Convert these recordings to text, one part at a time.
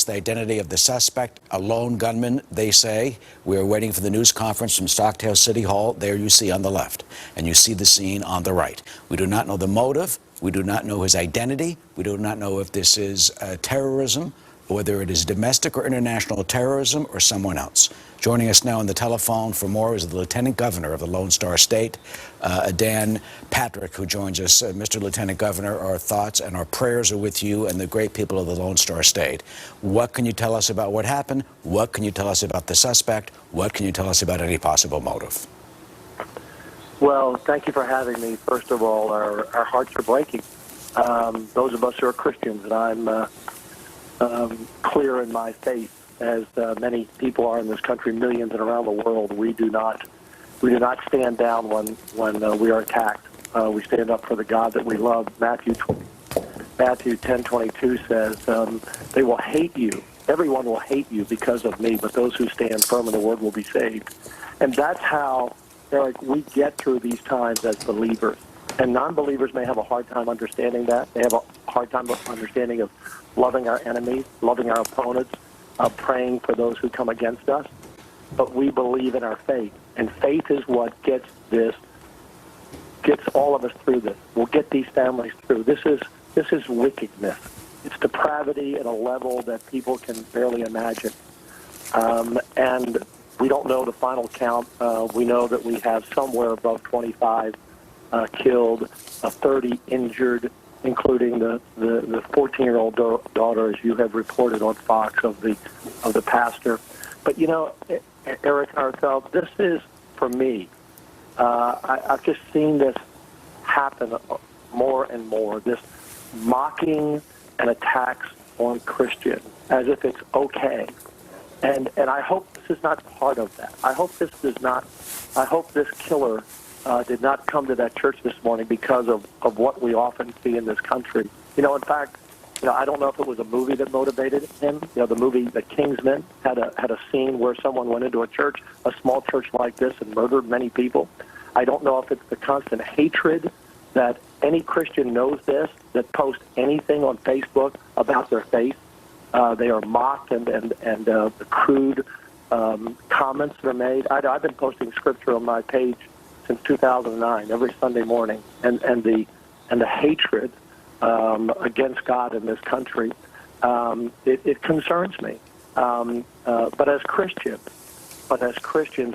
The identity of the suspect, a lone gunman, they say. We're waiting for the news conference from Stockdale City Hall. There you see on the left, and you see the scene on the right. We do not know the motive. We do not know his identity. We do not know if this is terrorism, whether it is domestic or international terrorism or someone else. Joining us now on the telephone for more is the Lieutenant Governor of the Lone Star State, Dan Patrick, who joins us. Mr. Lieutenant Governor, our thoughts and our prayers are with you and the great people of the Lone Star State. What can you tell us about what happened? What can you tell us about the suspect? What can you tell us about any possible motive? Well, thank you for having me. First of all, our hearts are breaking. Those of us who are Christians, and I'm clear in my faith, as many people are in this country, millions and around the world. We do not stand down when we are attacked. We stand up for the God that we love. Matthew 10:22 says, "They will hate you. Everyone will hate you because of me, but those who stand firm in the word will be saved." And that's how, Eric, we get through these times as believers. And non-believers may have a hard time understanding that. They have a hard time understanding of loving our enemies, loving our opponents, praying for those who come against us. But we believe in our faith. And faith is what gets all of us through this. We'll get these families through. This is wickedness. It's depravity at a level that people can barely imagine. And we don't know the final count. We know that we have somewhere above 25 killed, 30 injured, including the 14-year-old daughter, as you have reported on Fox, of the pastor. But you know, Eric Arthel, this is, for me, I've just seen this happen more and more. This mocking and attacks on Christians as if it's okay, and I hope this is not part of that. I hope this killer did not come to that church this morning because of what we often see in this country. You know, in fact, I don't know if it was a movie that motivated him. You know, the movie The Kingsman had a scene where someone went into a church, a small church like this, and murdered many people. I don't know if it's the constant hatred that any Christian knows this, that posts anything on Facebook about their faith. They are mocked and the crude comments that are made. I've been posting scripture on my page since 2009, every Sunday morning, and the hatred against God in this country, it concerns me. But as Christians,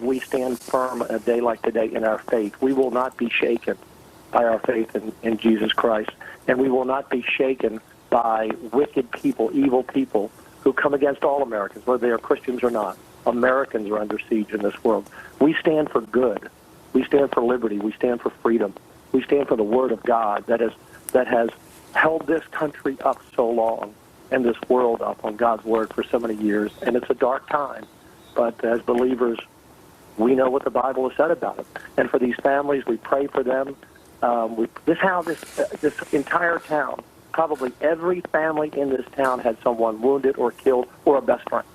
we stand firm a day like today in our faith. We will not be shaken by our faith in Jesus Christ, and we will not be shaken by wicked people, evil people who come against all Americans, whether they are Christians or not. Americans are under siege in this world. We stand for good. We stand for liberty. We stand for freedom. We stand for the Word of God that has held this country up so long and this world up on God's Word for so many years. And it's a dark time. But as believers, we know what the Bible has said about it. And for these families, we pray for them. This entire town, probably every family in this town had someone wounded or killed or a best friend.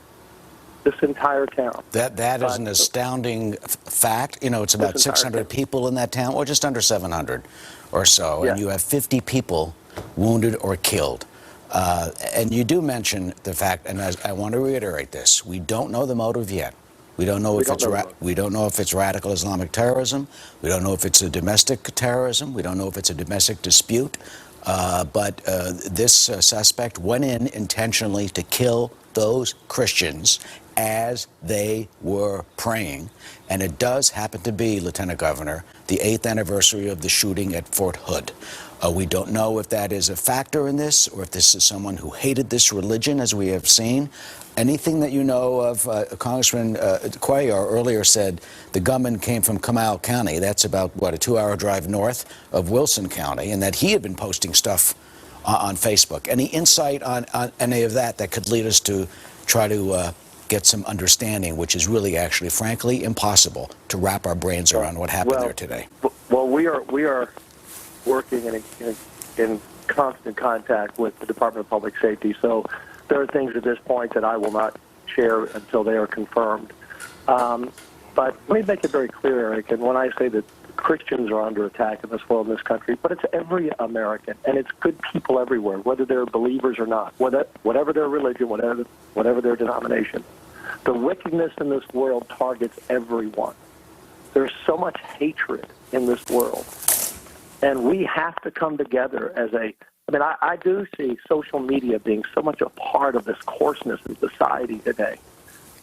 This entire town. That is an astounding fact. You know, it's about 600 people in that town, or just under 700 or so, and you have 50 people wounded or killed. And you do mention the fact, and I want to reiterate this: we don't know the motive yet. We don't know if it's radical Islamic terrorism. We don't know if it's a domestic terrorism. We don't know if it's a domestic dispute. But this suspect went in intentionally to kill those Christians as they were praying. And it does happen to be, Lieutenant Governor, the 8th anniversary of the shooting at Fort Hood. We don't know if that is a factor in this, or if this is someone who hated this religion, as we have seen. Anything that you know of, Congressman Cuellar earlier said the gunman came from Comal County. That's about, what, a 2-hour drive north of Wilson County, and that he had been posting stuff on Facebook. Any insight on any of that could lead us to try to get some understanding, which is really, actually, frankly, impossible to wrap our brains around what happened there today? Well, we are working in constant contact with the Department of Public Safety, so there are things at this point that I will not share until they are confirmed. But let me make it very clear, Eric, and when I say that Christians are under attack in this world, in this country, but it's every American, and it's good people everywhere, whether they're believers or not, whatever their religion, whatever their denomination. The wickedness in this world targets everyone. There's so much hatred in this world, and we have to come together as I do see social media being so much a part of this coarseness in society today.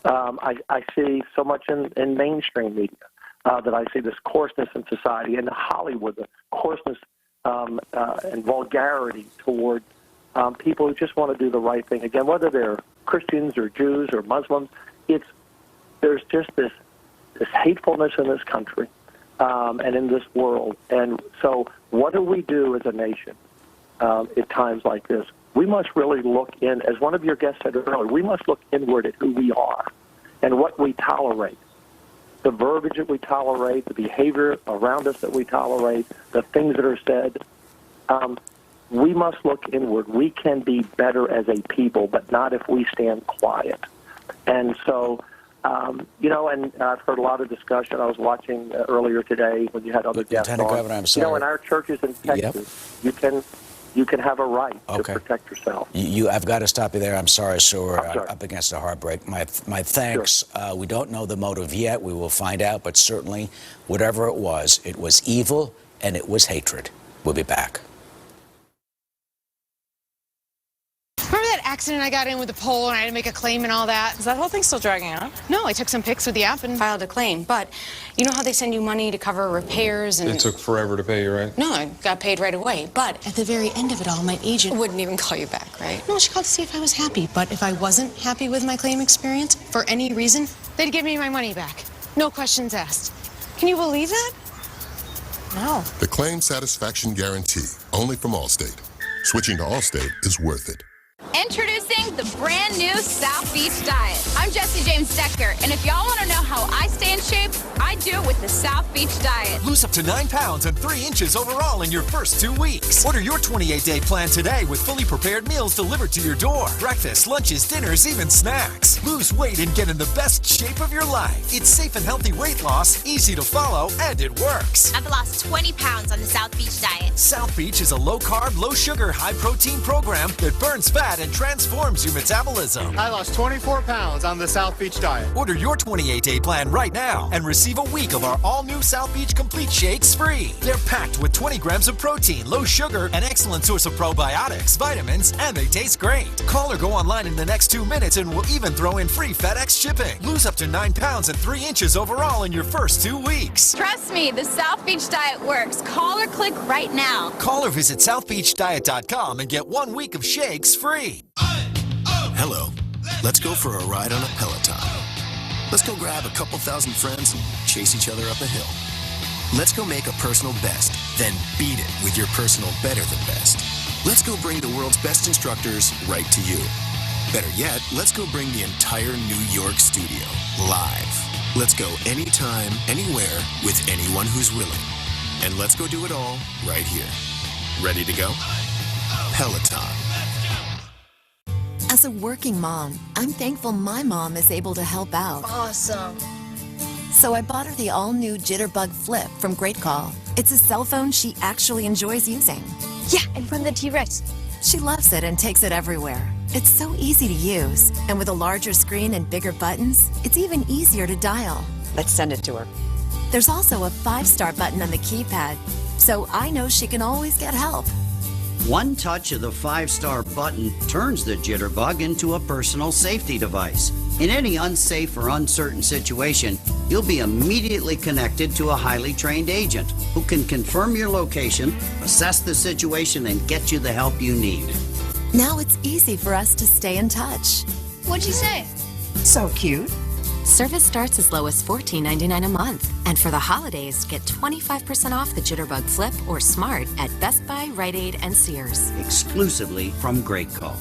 I see so much in mainstream media that I see this coarseness in society, in Hollywood, the coarseness and vulgarity toward people who just want to do the right thing. Again, whether they're Christians or Jews or Muslims, there's just this hatefulness in this country and in this world. And so what do we do as a nation at times like this? We must really look in, as one of your guests said earlier, we must look inward at who we are and what we tolerate, the verbiage that we tolerate, the behavior around us that we tolerate, the things that are said. We must look inward. We can be better as a people, but not if we stand quiet. And so, and I've heard a lot of discussion. I was watching earlier today when you had other guests on. Governor, I'm sorry. In our churches in Texas, you can have a right to protect yourself. I've got to stop you there. I'm sorry, sir. We're up against a heartbreak. My thanks. Sure. We don't know the motive yet. We will find out. But certainly, whatever it was evil and it was hatred. We'll be back. Remember that accident I got in with the pole and I had to make a claim and all that? Is that whole thing still dragging on? No, I took some pics with the app and filed a claim. But you know how they send you money to cover repairs and... It took forever to pay you, right? No, I got paid right away. But at the very end of it all, my agent wouldn't even call you back, right? No, she called to see if I was happy. But if I wasn't happy with my claim experience, for any reason, they'd give me my money back. No questions asked. Can you believe that? No. The Claim Satisfaction Guarantee, only from Allstate. Switching to Allstate is worth it. Introducing the brand new South Beach Diet. I'm Jesse James Decker, and if y'all want to know how I stay in shape, I do it with the South Beach Diet. Lose up to 9 pounds and 3 inches overall in your first 2 weeks. Order your 28-day plan today with fully prepared meals delivered to your door. Breakfast, lunches, dinners, even snacks. Lose weight and get in the best shape of your life. It's safe and healthy weight loss, easy to follow, and it works. I've lost 20 pounds on the South Beach Diet. South Beach is a low-carb, low-sugar, high-protein program that burns fat and transforms your metabolism. I lost 24 pounds on the South Beach Diet. Order your 28-day plan right now and receive a week of our all-new South Beach Complete Shakes free. They're packed with 20 grams of protein, low sugar, an excellent source of probiotics, vitamins, and they taste great. Call or go online in the next 2 minutes and we'll even throw in free FedEx shipping. Lose up to 9 pounds and 3 inches overall in your first 2 weeks. Trust me, the South Beach Diet works. Call or click right now. Call or visit southbeachdiet.com and get 1 week of shakes free. Hello. Let's go for a ride on a Peloton. Let's go grab a couple thousand friends and chase each other up a hill. Let's go make a personal best, then beat it with your personal better than best. Let's go bring the world's best instructors right to you. Better yet, let's go bring the entire New York studio live. Let's go anytime, anywhere, with anyone who's willing. And let's go do it all right here. Ready to go? Peloton. As a working mom, I'm thankful my mom is able to help out. Awesome. So I bought her the all-new Jitterbug Flip from Great Call. It's a cell phone she actually enjoys using. Yeah, and from the T-Rex. She loves it and takes it everywhere. It's so easy to use. And with a larger screen and bigger buttons, it's even easier to dial. Let's send it to her. There's also a 5-star button on the keypad, so I know she can always get help. One touch of the 5-star button turns the Jitterbug into a personal safety device. In any unsafe or uncertain situation, you'll be immediately connected to a highly trained agent who can confirm your location, assess the situation, and get you the help you need. Now it's easy for us to stay in touch. What'd you say? So cute. Service starts as low as $14.99 a month. And for the holidays, get 25% off the Jitterbug Flip or Smart at Best Buy, Rite Aid, and Sears. Exclusively from Great Call.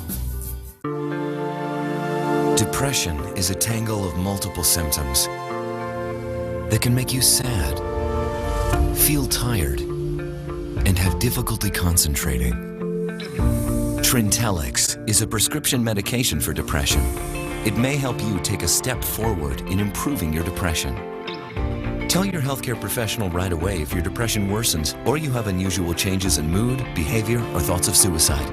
Depression is a tangle of multiple symptoms that can make you sad, feel tired, and have difficulty concentrating. Trintellix is a prescription medication for depression. It may help you take a step forward in improving your depression. Tell your healthcare professional right away if your depression worsens or you have unusual changes in mood, behavior, or thoughts of suicide.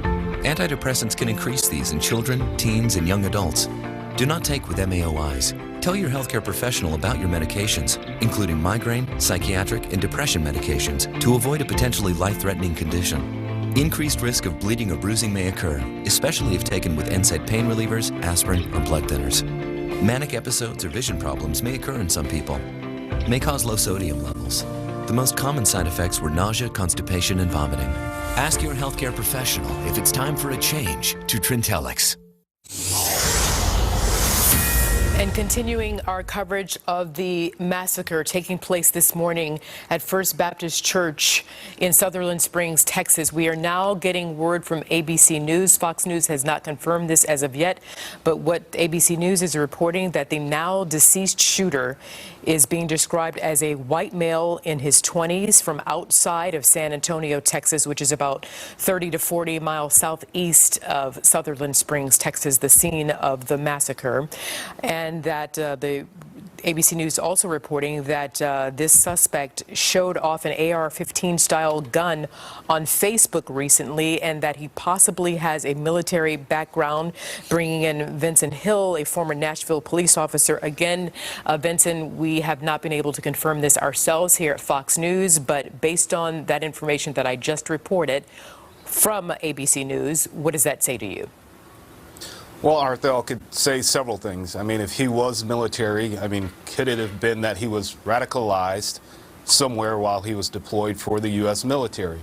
Antidepressants can increase these in children, teens, and young adults. Do not take with MAOIs. Tell your healthcare professional about your medications, including migraine, psychiatric, and depression medications, to avoid a potentially life-threatening condition. Increased risk of bleeding or bruising may occur, especially if taken with NSAID pain relievers, aspirin, or blood thinners. Manic episodes or vision problems may occur in some people. May cause low sodium levels. The most common side effects were nausea, constipation, and vomiting. Ask your healthcare professional if it's time for a change to Trintellix. And continuing our coverage of the massacre taking place this morning at First Baptist Church in Sutherland Springs, Texas, we are now getting word from ABC News. Fox News has not confirmed this as of yet, but what ABC News is reporting that the now deceased shooter is being described as a white male in his 20s from outside of San Antonio, Texas, which is about 30 to 40 miles southeast of Sutherland Springs, Texas, the scene of the massacre. And that the ABC News also reporting that this suspect showed off an AR-15 style gun on Facebook recently, and that he possibly has a military background, bringing in Vincent Hill, a former Nashville police officer. Again, Vincent, we have not been able to confirm this ourselves here at Fox News, but based on that information that I just reported from ABC News, what does that say to you? Well, Arthel could say several things. I mean, if he was military, I mean, could it have been that he was radicalized somewhere while he was deployed for the U.S. military?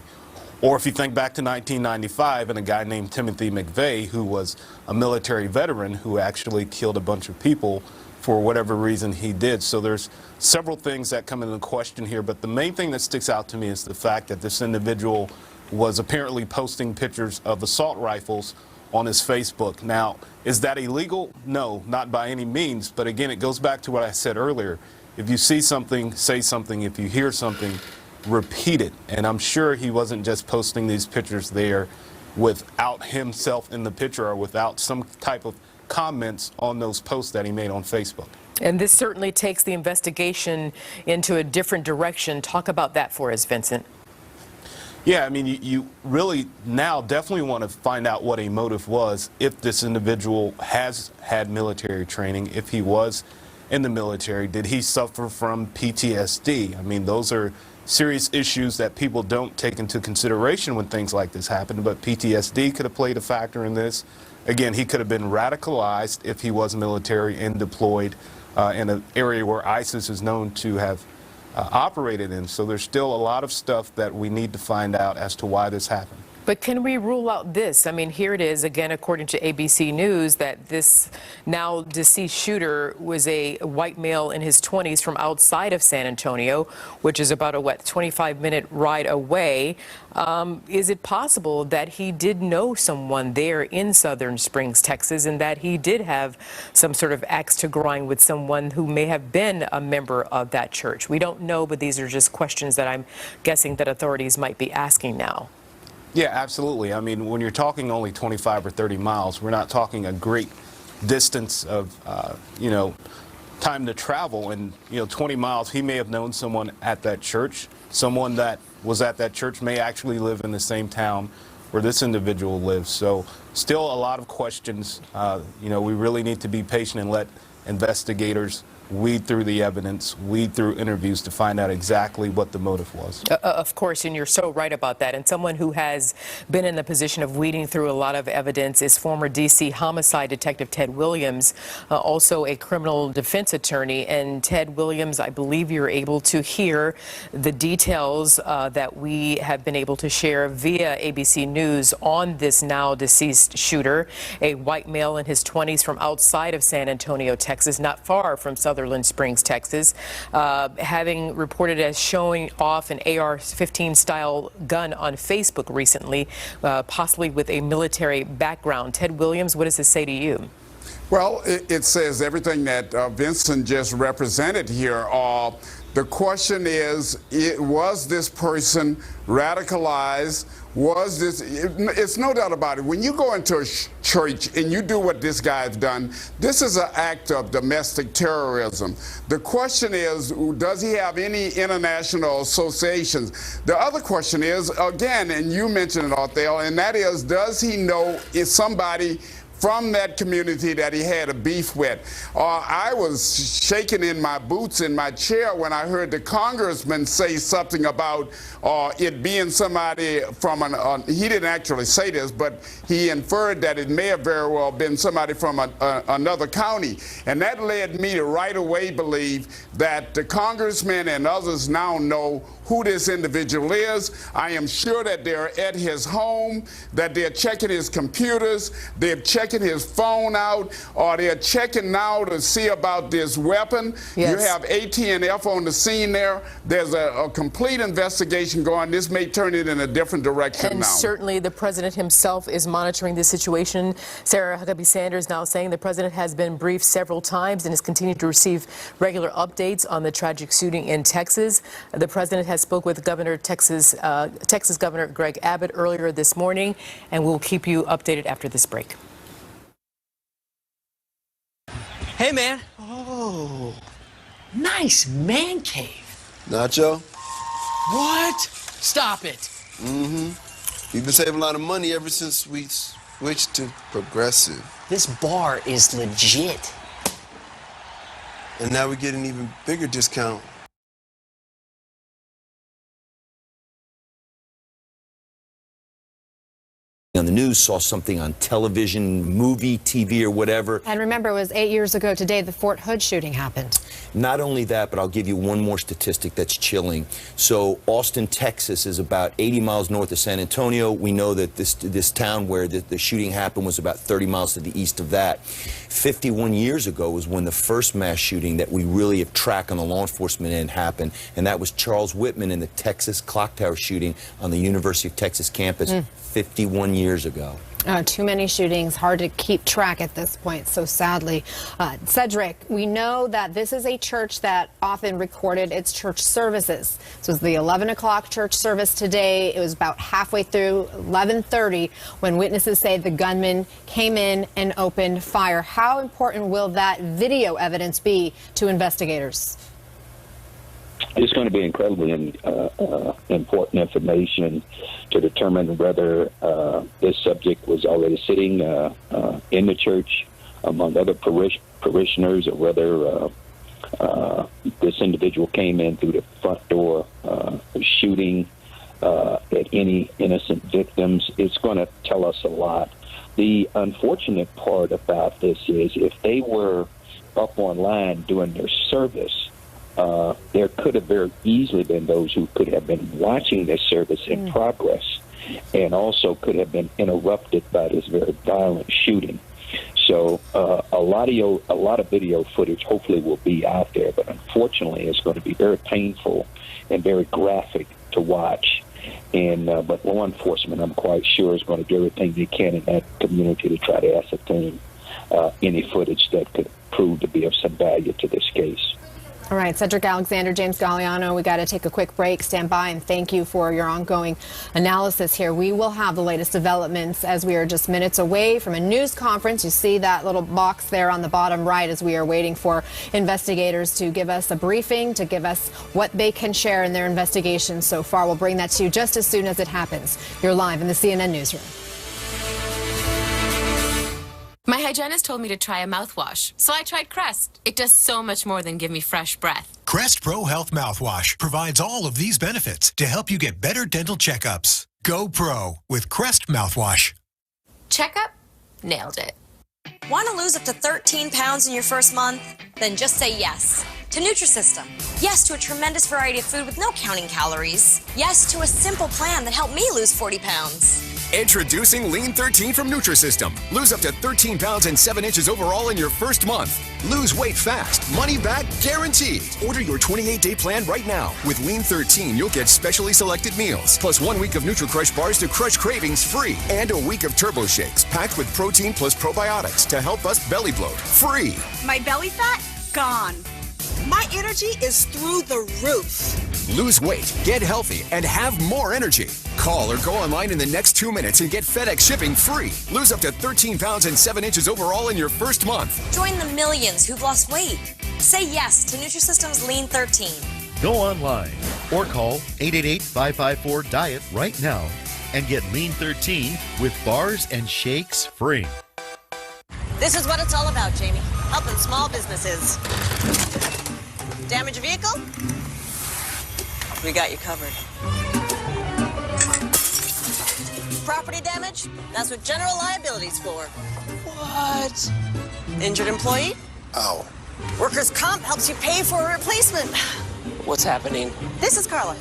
Or if you think back to 1995 and a guy named Timothy McVeigh, who was a military veteran who actually killed a bunch of people for whatever reason he did. So there's several things that come into question here, but the main thing that sticks out to me is the fact that this individual was apparently posting pictures of assault rifles on his Facebook. Now, is that illegal? No, not by any means. But again, it goes back to what I said earlier. If you see something, say something. If you hear something, repeat it. And I'm sure he wasn't just posting these pictures there without himself in the picture or without some type of comments on those posts that he made on Facebook. And this certainly takes the investigation into a different direction. Talk about that for us, Vincent. Yeah, I mean, you really now definitely want to find out what a motive was, if this individual has had military training, if he was in the military. Did he suffer from PTSD? I mean, those are serious issues that people don't take into consideration when things like this happen, but PTSD could have played a factor in this. Again, he could have been radicalized if he was military and deployed in an area where ISIS is known to have operated in. So there's still a lot of stuff that we need to find out as to why this happened. But can we rule out this? I mean, here it is, again, according to ABC News, that this now deceased shooter was a white male in his 20s from outside of San Antonio, which is about a, 25-minute ride away. Is it possible that he did know someone there in Southern Springs, Texas, and that he did have some sort of axe to grind with someone who may have been a member of that church? We don't know, but these are just questions that I'm guessing that authorities might be asking now. Yeah, absolutely. I mean, when you're talking only 25 or 30 miles, we're not talking a great distance of, time to travel. And, 20 miles, he may have known someone at that church. Someone that was at that church may actually live in the same town where this individual lives. So still a lot of questions. We really need to be patient and let investigators weed through the evidence, weed through interviews to find out exactly what the motive was. Of course, and you're so right about that. And someone who has been in the position of weeding through a lot of evidence is former D.C. homicide detective Ted Williams, also a criminal defense attorney. And Ted Williams, I believe you're able to hear the details that we have been able to share via ABC News on this now deceased shooter, a white male in his 20s from outside of San Antonio, Texas, not far from Sutherland Springs, Texas, having reported as showing off an AR-15 style gun on Facebook recently, possibly with a military background. Ted Williams, what does this say to you? Well, it says everything that Vincent just represented here. The question is, was this person radicalized? Was this, it's no doubt about it. When you go into a church and you do what this guy's done, this is an act of domestic terrorism. The question is, does he have any international associations? The other question is, again, and you mentioned it, Othel, and that is, does he know is somebody from that community that he had a beef with? I was shaking in my boots in my chair when I heard the congressman say something about it being somebody from he didn't actually say this, but he inferred that it may have very well been somebody from another county. And that led me to right away believe that the congressman and others now know who this individual is. I am sure that they're at his home, that they're checking his computers, they're checking his phone out, or they're checking now to see about this weapon. Yes. You have AT&F on the scene there. There's a complete investigation going. This may turn it in a different direction and now. Certainly the president himself is monitoring this situation. Sarah Huckabee Sanders now saying the president has been briefed several times and has continued to receive regular updates on the tragic shooting in Texas. The president has spoke with Texas Governor Greg Abbott earlier this morning, and we'll keep you updated after this break. Hey, man. Oh, nice man cave. Nacho? What? Stop it. Mm-hmm. We've been saving a lot of money ever since we switched to Progressive. This bar is legit. And now we get an even bigger discount. On the news, saw something on television, movie, TV, or whatever. And remember, it was 8 years ago today the Fort Hood shooting happened. Not only that, but I'll give you one more statistic that's chilling. So Austin, Texas is about 80 miles north of San Antonio. We know that this town where the shooting happened was about 30 miles to the east of that. 51 years ago was when the first mass shooting that we really have tracked on the law enforcement end happened, and that was Charles Whitman in the Texas clock tower shooting on the University of Texas campus 51 years ago. Too many shootings, hard to keep track at this point, so sadly. Cedric, we know that this is a church that often recorded its church services. This was the 11 o'clock church service today. It was about halfway through 11:30 when witnesses say the gunman came in and opened fire. How important will that video evidence be to investigators? It's going to be incredibly important information to determine whether this subject was already sitting in the church among other parishioners, or whether this individual came in through the front door shooting at any innocent victims. It's going to tell us a lot. The unfortunate part about this is if they were up online doing their service, there could have very easily been those who could have been watching this service in progress, and also could have been interrupted by this very violent shooting. So a lot of video footage hopefully will be out there, but unfortunately it's going to be very painful and very graphic to watch. And but law enforcement, I'm quite sure, is going to do everything they can in that community to try to ascertain any footage that could prove to be of some value to this case. All right, Cedric Alexander, James Galliano, we got to take a quick break. Stand by, and thank you for your ongoing analysis here. We will have the latest developments as we are just minutes away from a news conference. You see that little box there on the bottom right as we are waiting for investigators to give us a briefing, to give us what they can share in their investigation so far. We'll bring that to you just as soon as it happens. You're live in the CNN Newsroom. My hygienist told me to try a mouthwash, so I tried Crest. It does so much more than give me fresh breath. Crest Pro Health Mouthwash provides all of these benefits to help you get better dental checkups. Go Pro with Crest Mouthwash. Checkup? Nailed it. Want to lose up to 13 pounds in your first month? Then just say yes to Nutrisystem. Yes to a tremendous variety of food with no counting calories. Yes to a simple plan that helped me lose 40 pounds. Introducing Lean 13 from Nutrisystem. Lose up to 13 pounds and 7 inches overall in your first month. Lose weight fast, money back guaranteed. Order your 28-day plan right now. With Lean 13, you'll get specially selected meals, plus 1 week of NutriCrush bars to crush cravings free, and a week of Turbo Shakes packed with protein plus probiotics to help bust belly bloat free. My belly fat? Gone. My energy is through the roof. Lose weight, get healthy, and have more energy. Call or go online in the next 2 minutes and get FedEx shipping free. Lose up to 13 pounds and 7 inches overall in your first month. Join the millions who've lost weight. Say yes to Nutrisystem's Lean 13. Go online or call 888-554-DIET right now and get Lean 13 with bars and shakes free. This is what it's all about, Jamie. Helping small businesses. Damage a vehicle? We got you covered. Property damage? That's what general liability's for. What? Injured employee? Ow. Workers' comp helps you pay for a replacement. What's happening? This is Carla.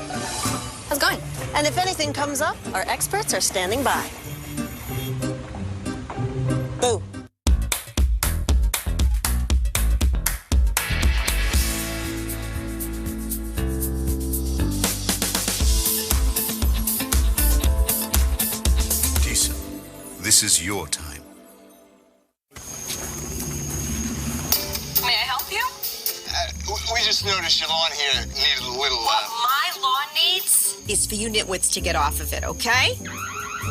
How's it going? And if anything comes up, our experts are standing by. Boo. This is your time. May I help you? We just noticed your lawn here needed a little, What my lawn needs is for you nitwits to get off of it, okay?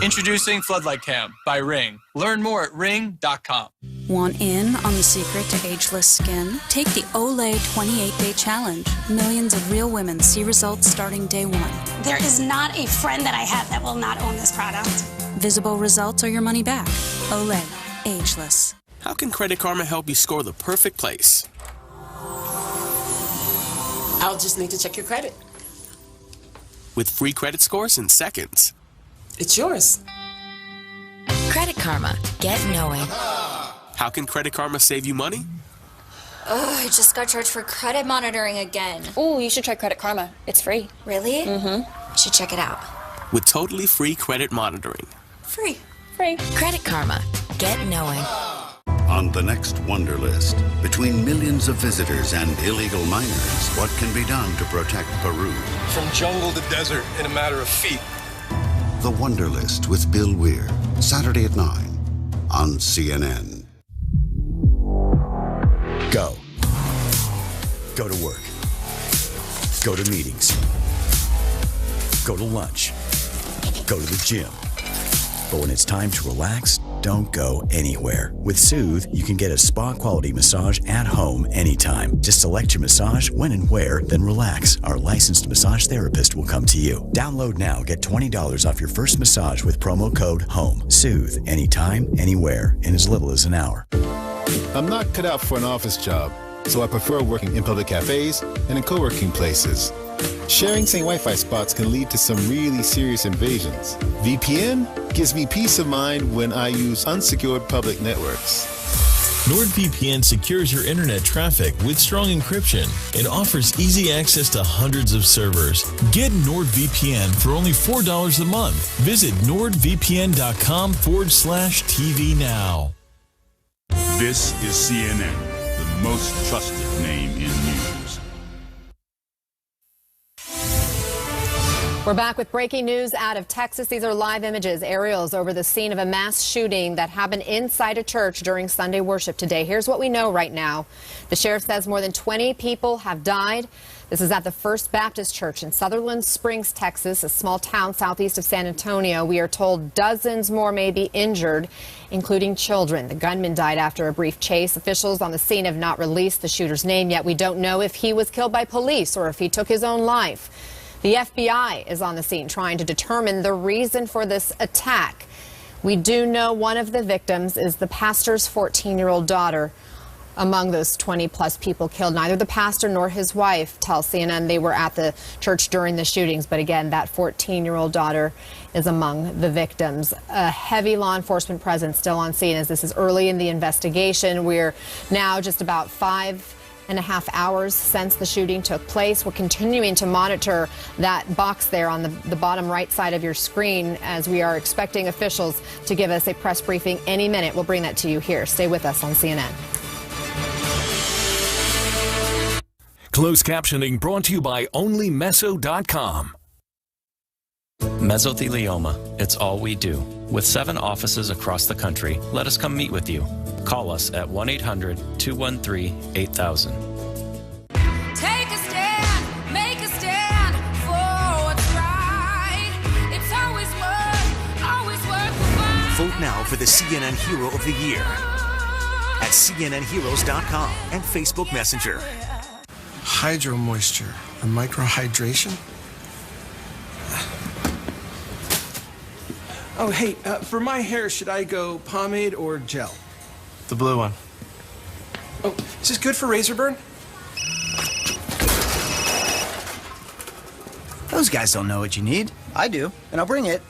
Introducing Floodlight Cam by Ring. Learn more at ring.com. Want in on the secret to ageless skin? Take the Olay 28-Day Challenge. Millions of real women see results starting day one. There is not a friend that I have that will not own this product. Visible results or your money back. Olay, ageless. How can Credit Karma help you score the perfect place? I'll just need to check your credit. With free credit scores in seconds. It's yours. Credit Karma. Get knowing. How can Credit Karma save you money? I just got charged for credit monitoring again. Ooh, you should try Credit Karma. It's free. Really? Mm-hmm. Should check it out. With totally free credit monitoring. Free. Credit Karma. Get knowing. On the next Wonder List, between millions of visitors and illegal miners, what can be done to protect Peru? From jungle to desert in a matter of feet. The Wonder List with Bill Weir, Saturday at 9 on CNN. Go. Go to work. Go to meetings. Go to lunch. Go to the gym. But when it's time to relax, don't go anywhere. With Soothe, you can get a spa-quality massage at home anytime. Just select your massage, when and where, then relax. Our licensed massage therapist will come to you. Download now. Get $20 off your first massage with promo code HOME. Soothe, anytime, anywhere, in as little as an hour. I'm not cut out for an office job, so I prefer working in public cafes and in co-working places. Sharing same Wi-Fi spots can lead to some really serious invasions. VPN gives me peace of mind when I use unsecured public networks. NordVPN secures your internet traffic with strong encryption and offers easy access to hundreds of servers. Get NordVPN for only $4 a month. Visit nordvpn.com/TV now. This is CNN, the most trusted name in news. We're back with breaking news out of Texas. These are live images, aerials over the scene of a mass shooting that happened inside a church during Sunday worship today. Here's what we know right now. The sheriff says more than 20 people have died. This is at the First Baptist Church in Sutherland Springs, Texas, a small town southeast of San Antonio. We are told dozens more may be injured, including children. The gunman died after a brief chase. Officials on the scene have not released the shooter's name yet. We don't know if he was killed by police or if he took his own life. The FBI is on the scene trying to determine the reason for this attack. We do know one of the victims is the pastor's 14-year-old daughter. Among those 20-plus people killed, neither the pastor nor his wife tell CNN they were at the church during the shootings. But again, that 14-year-old daughter is among the victims. A heavy law enforcement presence still on scene as this is early in the investigation. We're now just about 5.5 4.5 hours since the shooting took place. We're continuing to monitor that box there on the bottom right side of your screen as we are expecting officials to give us a press briefing any minute. We'll bring that to you here. Stay with us on CNN. Closed captioning brought to you by OnlyMeso.com. Mesothelioma, it's all we do. With 7 offices across the country, let us come meet with you. Call us at 1-800-213-8000. Take a stand, make a stand for what's right. It's always worth the fight. Vote now for the CNN Hero of the Year at CNNHeroes.com and Facebook Messenger. Hydro moisture or microhydration? Oh, hey, for my hair, should I go pomade or gel? The blue one. Oh, is this good for razor burn? Those guys don't know what you need. I do, and I'll bring it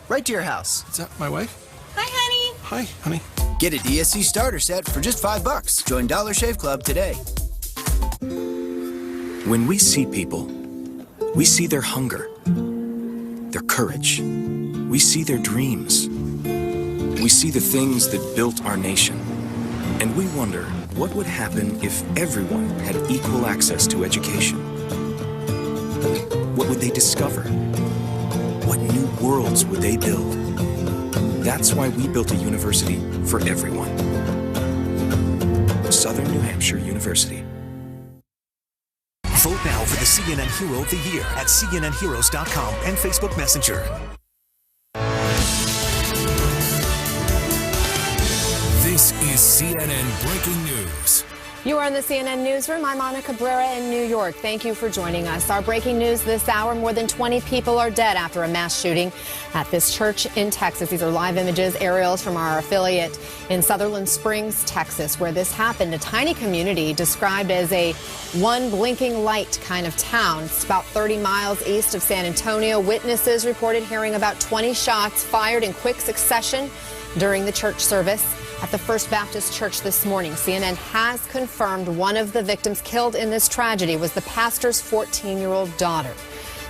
right to your house. Is that my wife? Hi, honey. Hi, honey. Get a DSC starter set for just $5. Join Dollar Shave Club today. When we see people, we see their hunger, their courage. We see their dreams. We see the things that built our nation. And we wonder what would happen if everyone had equal access to education. What would they discover? What new worlds would they build? That's why we built a university for everyone. Southern New Hampshire University. Vote now for the CNN Hero of the Year at CNNHeroes.com and Facebook Messenger. This is CNN Breaking News. You are in the CNN Newsroom. I'm Ana Cabrera in New York. Thank you for joining us. Our breaking news this hour, more than 20 people are dead after a mass shooting at this church in Texas. These are live images, aerials from our affiliate in Sutherland Springs, Texas, where this happened. A tiny community described as a one blinking light kind of town. It's about 30 miles east of San Antonio. Witnesses reported hearing about 20 shots fired in quick succession during the church service at the First Baptist Church this morning. CNN has confirmed one of the victims killed in this tragedy was the pastor's 14-year-old daughter.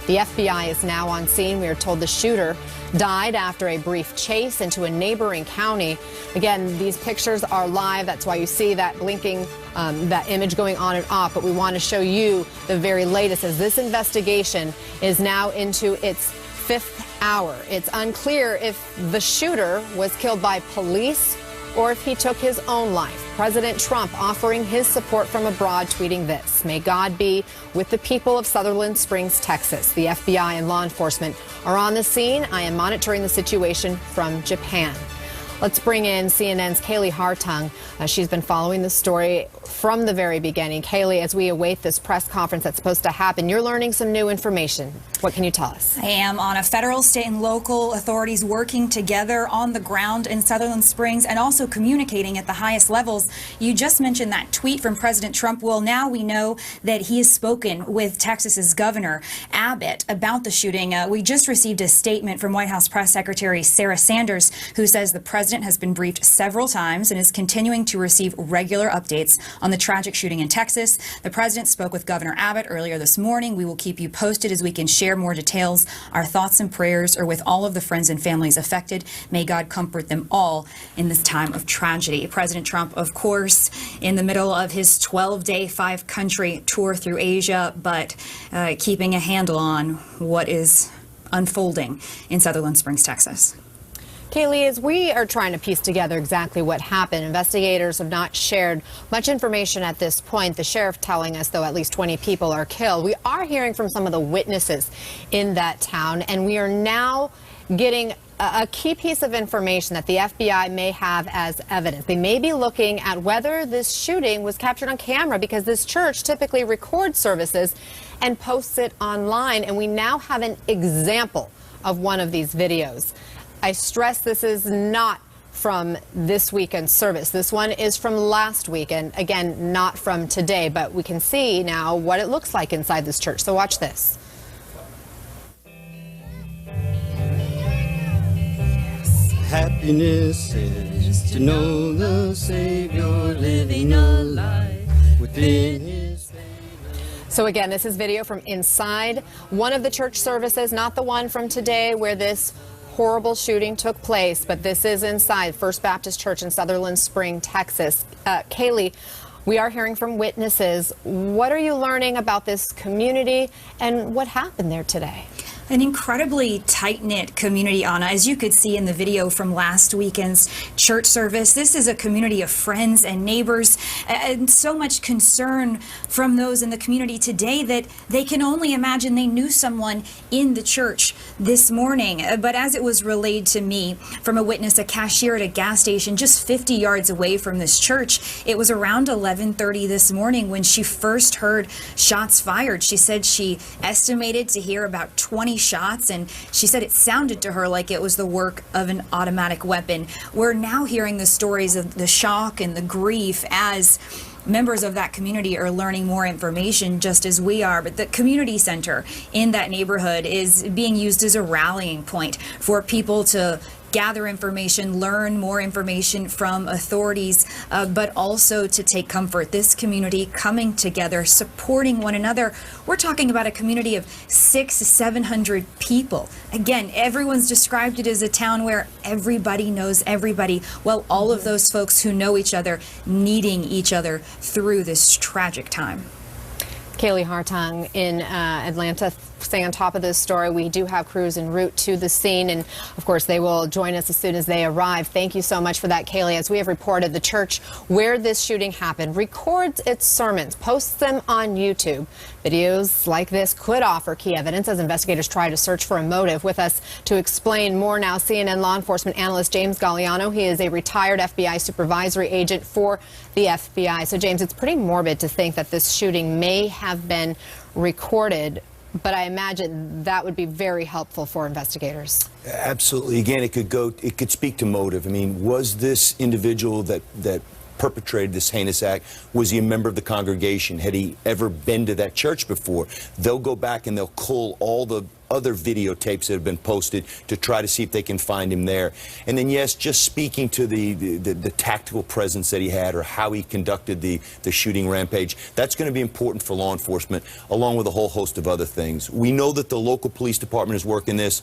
The FBI is now on scene. We are told the shooter died after a brief chase into a neighboring county. Again, these pictures are live. That's why you see that blinking, that image going on and off. But we want to show you the very latest as this investigation is now into its 5th hour. It's unclear if the shooter was killed by police or if he took his own life. President Trump offering his support from abroad, tweeting this: "May God be with the people of Sutherland Springs, Texas. The FBI and law enforcement are on the scene. I am monitoring the situation from Japan." Let's bring in CNN's Kaylee Hartung. She's been following the story from the very beginning. Kaylee, as we await this press conference that's supposed to happen, you're learning some new information. What can you tell us? I am on a federal, state, and local authorities working together on the ground in Sutherland Springs and also communicating at the highest levels. You just mentioned that tweet from President Trump. Well, now we know that he has spoken with Texas's Governor Abbott about the shooting. We just received a statement from White House Press Secretary Sarah Sanders, who says the president has been briefed several times and is continuing to receive regular updates on the tragic shooting in Texas. The president spoke with Governor Abbott earlier this morning. We will keep you posted as we can share more details. Our thoughts and prayers are with all of the friends and families affected. May God comfort them all in this time of tragedy. President Trump, of course, in the middle of his 12-day, 5-country tour through Asia, but keeping a handle on what is unfolding in Sutherland Springs, Texas. Kaylee, as we are trying to piece together exactly what happened, investigators have not shared much information at this point. The sheriff telling us, though, at least 20 people are killed. We are hearing from some of the witnesses in that town, and we are now getting a key piece of information that the FBI may have as evidence. They may be looking at whether this shooting was captured on camera, because this church typically records services and posts it online, and we now have an example of one of these videos. I stress this is not from this weekend's service. This one is from last week, and again, not from today, but we can see now what it looks like inside this church. So watch this. Happiness is to know the Savior living a life with So again, this is video from inside one of the church services, not the one from today where this horrible shooting took place, but this is inside First Baptist Church in Sutherland Spring, Texas. Kaylee, we are hearing from witnesses. What are you learning about this community and what happened there today? An incredibly tight-knit community, Anna. As you could see in the video from last weekend's church service, this is a community of friends and neighbors, and so much concern from those in the community today that they can only imagine they knew someone in the church this morning. But as it was relayed to me from a witness, a cashier at a gas station just 50 yards away from this church, it was around 11:30 this morning when she first heard shots fired. She said she estimated to hear about 20 shots, and she said it sounded to her like it was the work of an automatic weapon. We're now hearing the stories of the shock and the grief as members of that community are learning more information, just as we are. But the community center in that neighborhood is being used as a rallying point for people to gather information, learn more information from authorities, but also to take comfort. This community coming together, supporting one another. We're talking about a community of 600 to 700 people. Again, everyone's described it as a town where everybody knows everybody. Well, all of those folks who know each other, needing each other through this tragic time. Kaylee Hartung in Atlanta, staying on top of this story. We do have crews en route to the scene, and of course they will join us as soon as they arrive. Thank you so much for that, Kaylee. As we have reported, the church where this shooting happened records its sermons, posts them on YouTube. Videos like this could offer key evidence as investigators try to search for a motive. With us to explain more now, CNN law enforcement analyst James Galliano. He is a retired FBI supervisory agent for the FBI. So, James, it's pretty morbid to think that this shooting may have been recorded, but I imagine that would be very helpful for investigators. Absolutely. Again, it could speak to motive. I mean, was this individual that perpetrated this heinous act, was he a member of the congregation? Had he ever been to that church before? They'll go back and they'll cull all the other videotapes that have been posted to try to see if they can find him there. And then, yes, just speaking to the tactical presence that he had or how he conducted the shooting rampage, that's going to be important for law enforcement, along with a whole host of other things. We know that the local police department is working this.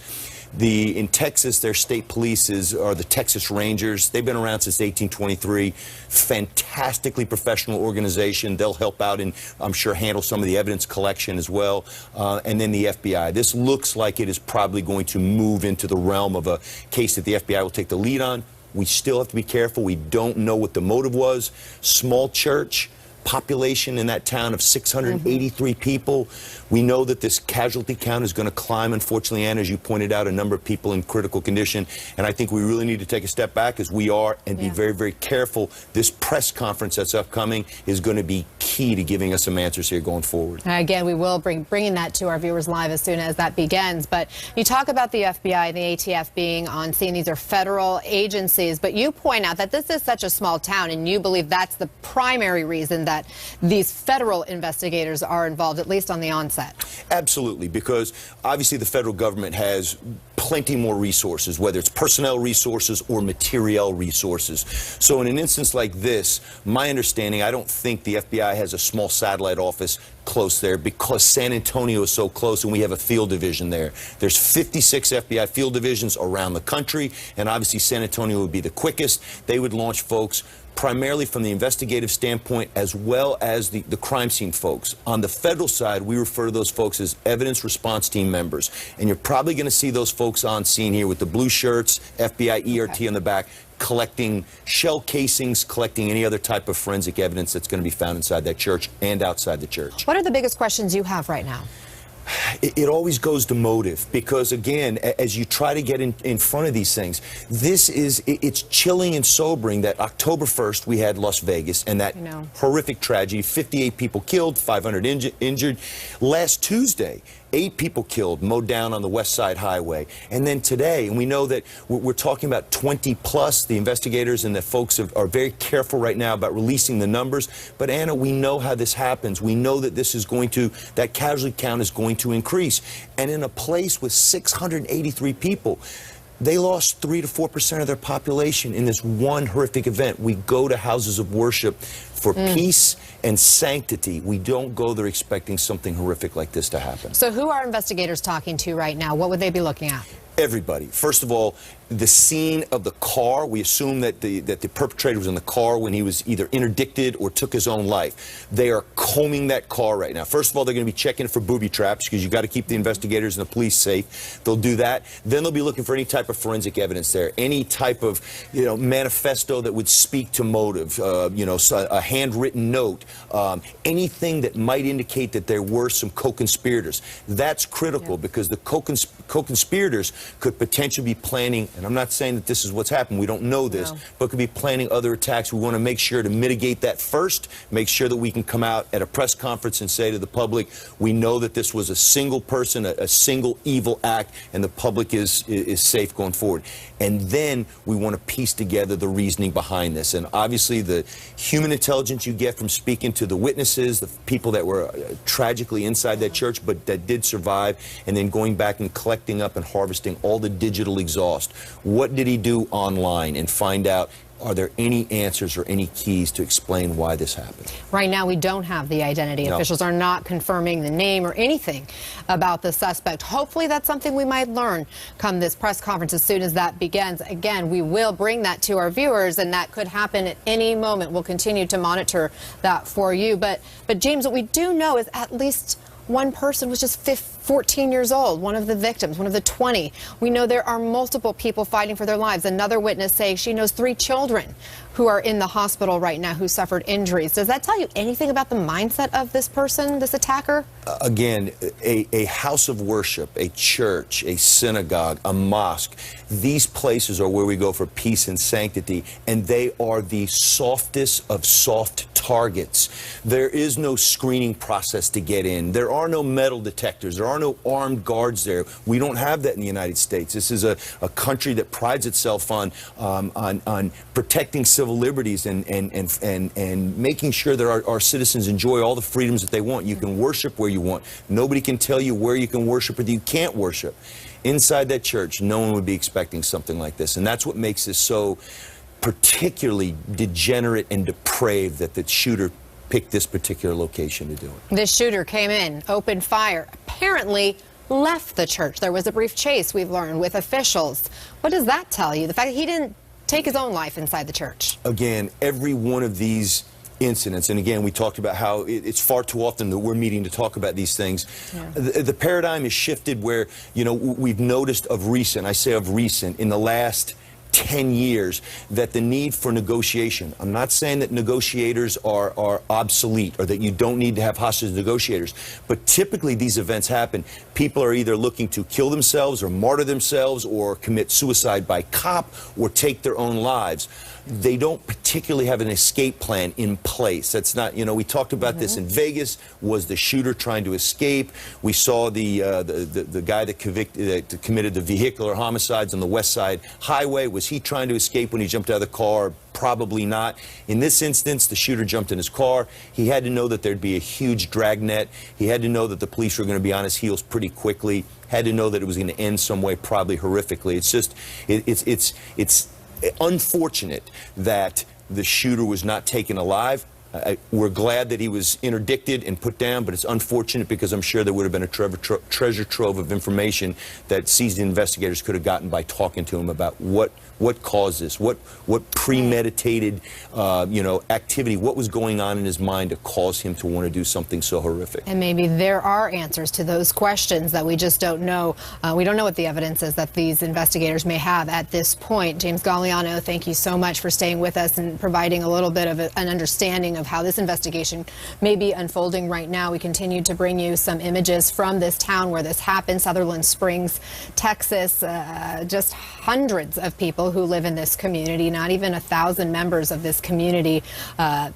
In Texas, their state police are the Texas Rangers. They've been around since 1823. Fantastically professional organization. They'll help out and, I'm sure, handle some of the evidence collection as well. And then the FBI. This looks like it is probably going to move into the realm of a case that the FBI will take the lead on. We still have to be careful. We don't know what the motive was. Small church. Population in that town of 683 people. We know that this casualty count is going to climb, unfortunately, Anna, as you pointed out, a number of people in critical condition. And I think we really need to take a step back as we are and be very, very careful. This press conference that's upcoming is going to be key to giving us some answers here going forward. Again, we will bringing that to our viewers live as soon as that begins. But you talk about the FBI and the ATF being on scene. These are federal agencies. But you point out that this is such a small town, and you believe that's the primary reason that these federal investigators are involved, at least on the onset. Absolutely, because obviously the federal government has plenty more resources, whether it's personnel resources or material resources. So in an instance like this, my understanding, I don't think the FBI has a small satellite office close there because San Antonio is so close and we have a field division there. There's 56 FBI field divisions around the country, and obviously San Antonio would be the quickest. They would launch folks primarily from the investigative standpoint as well as the crime scene folks. On the federal side, we refer to those folks as evidence response team members. And you're probably going to see those folks on scene here with the blue shirts, FBI ERT on the back, collecting shell casings, collecting any other type of forensic evidence that's going to be found inside that church and outside the church. What are the biggest questions you have right now? It always goes to motive because, again, as you try to get in front of these things, it's chilling and sobering that October 1st we had Las Vegas and that horrific tragedy, 58 people killed, 500 injured. Last Tuesday, 8 people killed, mowed down on the West Side Highway. And then today, and we know that we're talking about 20 plus. The investigators and the folks are very careful right now about releasing the numbers. But Anna, we know how this happens. We know that that casualty count is going to increase. And in a place with 683 people, They lost 3 to 4% of their population in this one horrific event. We go to houses of worship for peace and sanctity. We don't go there expecting something horrific like this to happen. So who are investigators talking to right now? What would they be looking at? Everybody. First of all, the scene of the car. We assume that the perpetrator was in the car when he was either interdicted or took his own life. They are combing that car right now. First of all, they're going to be checking it for booby traps because you got to keep the investigators and the police safe. They'll do that. Then they'll be looking for any type of forensic evidence there, any type of manifesto that would speak to motive. So a handwritten note, anything that might indicate that there were some co-conspirators. That's critical because the co-conspirators could potentially be planning. And I'm not saying that this is what's happened. We don't know this, but could be planning other attacks. We want to make sure to mitigate that first, make sure that we can come out at a press conference and say to the public, we know that this was a single person, a single evil act, and the public is safe going forward. And then we want to piece together the reasoning behind this. And obviously the human intelligence you get from speaking to the witnesses, the people that were tragically inside that church, but that did survive, and then going back and collecting up and harvesting all the digital exhaust. What did he do online, and find out, are there any answers or any keys to explain why this happened? Right now, we don't have the identity. No. Officials are not confirming the name or anything about the suspect. Hopefully, that's something we might learn come this press conference as soon as that begins. Again, we will bring that to our viewers, and that could happen at any moment. We'll continue to monitor that for you. But James, what we do know is at least one person was just 14 years old, one of the victims, one of the 20. We know there are multiple people fighting for their lives. Another witness saying she knows 3 children who are in the hospital right now who suffered injuries. Does that tell you anything about the mindset of this person, this attacker? Again, a house of worship, a church, a synagogue, a mosque, these places are where we go for peace and sanctity, and they are the softest of soft targets. There is no screening process to get in. There are no metal detectors. There are no armed guards there. We don't have that in the United States. This is a country that prides itself on protecting civil liberties and making sure that our citizens enjoy all the freedoms that they want. You can worship where you want. Nobody can tell you where you can worship or that you can't worship. Inside that church, no one would be expecting something like this. And that's what makes this so particularly degenerate and depraved that the shooter picked this particular location to do it. This shooter came in, opened fire, apparently left the church. There was a brief chase, we've learned, with officials. What does that tell you? The fact that he didn't take his own life inside the church? Again, every one of these incidents, and again, we talked about how it's far too often that we're meeting to talk about these things. Yeah. The paradigm has shifted where, we've noticed of recent, I say of recent, in the last 10 years, that the need for negotiation. I'm not saying that negotiators are obsolete or that you don't need to have hostage negotiators, but typically these events happen. People are either looking to kill themselves or martyr themselves or commit suicide by cop or take their own lives. They don't particularly have an escape plan in place. That's not, we talked about this in Vegas. Was the shooter trying to escape? We saw the guy that committed the vehicular homicides on the West Side Highway. Was he trying to escape when he jumped out of the car? Probably not. In this instance, the shooter jumped in his car. He had to know that there'd be a huge dragnet. He had to know that the police were going to be on his heels pretty quickly. Had to know that it was going to end some way, probably horrifically. It's just, it's unfortunate that the shooter was not taken alive. We're glad that he was interdicted and put down, but it's unfortunate because I'm sure there would have been a treasure trove of information that seasoned investigators could have gotten by talking to him about what caused this, what premeditated, activity, what was going on in his mind to cause him to want to do something so horrific. And maybe there are answers to those questions that we just don't know. We don't know what the evidence is that these investigators may have at this point. James Galliano, thank you so much for staying with us and providing a little bit of an understanding of how this investigation may be unfolding right now. We continue to bring you some images from this town where this happened, Sutherland Springs, Texas. Just hundreds of people who live in this community, not even 1,000 members of this community.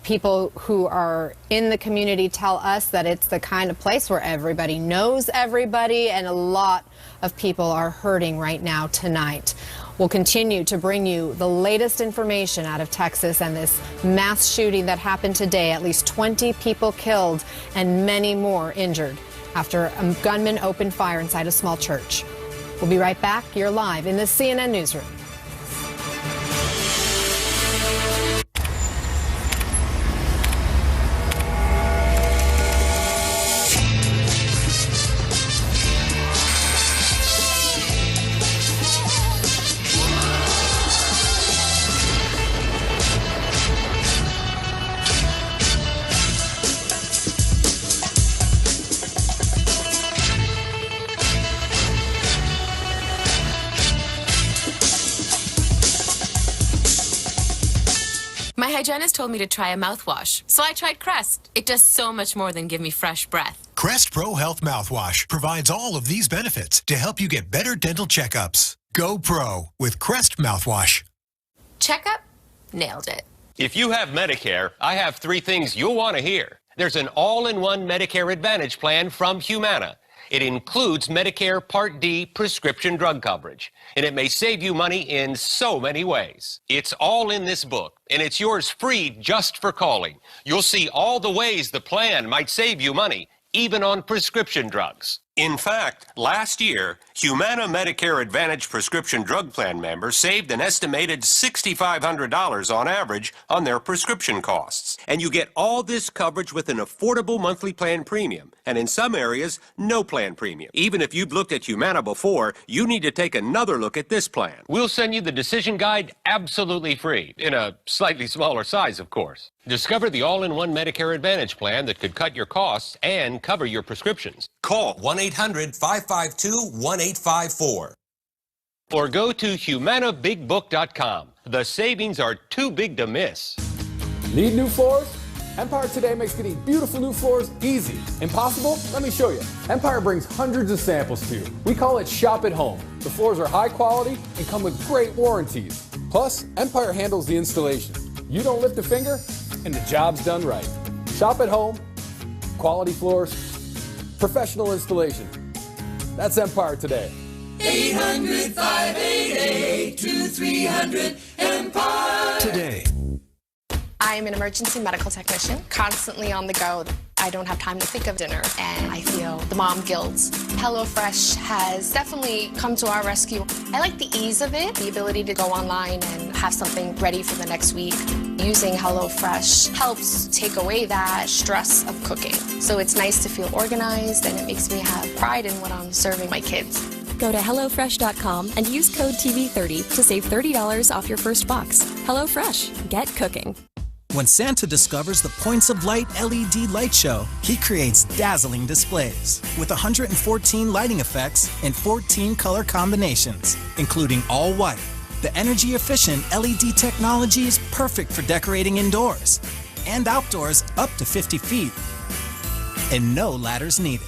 People who are in the community tell us that it's the kind of place where everybody knows everybody, and a lot of people are hurting right now tonight. We'll continue to bring you the latest information out of Texas and this mass shooting that happened today. At least 20 people killed and many more injured after a gunman opened fire inside a small church. We'll be right back. You're live in the CNN Newsroom. My hygienist told me to try a mouthwash, so I tried Crest. It does so much more than give me fresh breath. Crest Pro Health Mouthwash provides all of these benefits to help you get better dental checkups. Go Pro with Crest Mouthwash. Checkup? Nailed it. If you have Medicare, I have 3 things you'll want to hear. There's an all-in-one Medicare Advantage plan from Humana. It includes Medicare Part D prescription drug coverage, and it may save you money in so many ways. It's all in this book, and it's yours free just for calling. You'll see all the ways the plan might save you money, even on prescription drugs. In fact, last year, Humana Medicare Advantage prescription drug plan members saved an estimated $6,500 on average on their prescription costs. And you get all this coverage with an affordable monthly plan premium, and in some areas, no plan premium. Even if you've looked at Humana before, you need to take another look at this plan. We'll send you the decision guide absolutely free, in a slightly smaller size, of course. Discover the all-in-one Medicare Advantage plan that could cut your costs and cover your prescriptions. Call 1-800-552-1854. Or go to humanabigbook.com. The savings are too big to miss. Need new floors? Empire Today makes getting beautiful new floors easy. Impossible? Let me show you. Empire brings hundreds of samples to you. We call it Shop at Home. The floors are high quality and come with great warranties. Plus, Empire handles the installation. You don't lift a finger, and the job's done right. Shop at Home, quality floors, professional installation. That's Empire Today. 800-588-2300 Empire. Today. I am an emergency medical technician, constantly on the go. I don't have time to think of dinner, and I feel the mom guilt. HelloFresh has definitely come to our rescue. I like the ease of it, the ability to go online and have something ready for the next week. Using HelloFresh helps take away that stress of cooking. So it's nice to feel organized, and it makes me have pride in what I'm serving my kids. Go to HelloFresh.com and use code TV30 to save $30 off your first box. HelloFresh, get cooking. When Santa discovers the Points of Light LED light show, he creates dazzling displays with 114 lighting effects and 14 color combinations, including all white. The energy-efficient LED technology is perfect for decorating indoors and outdoors up to 50 feet, and no ladders needed.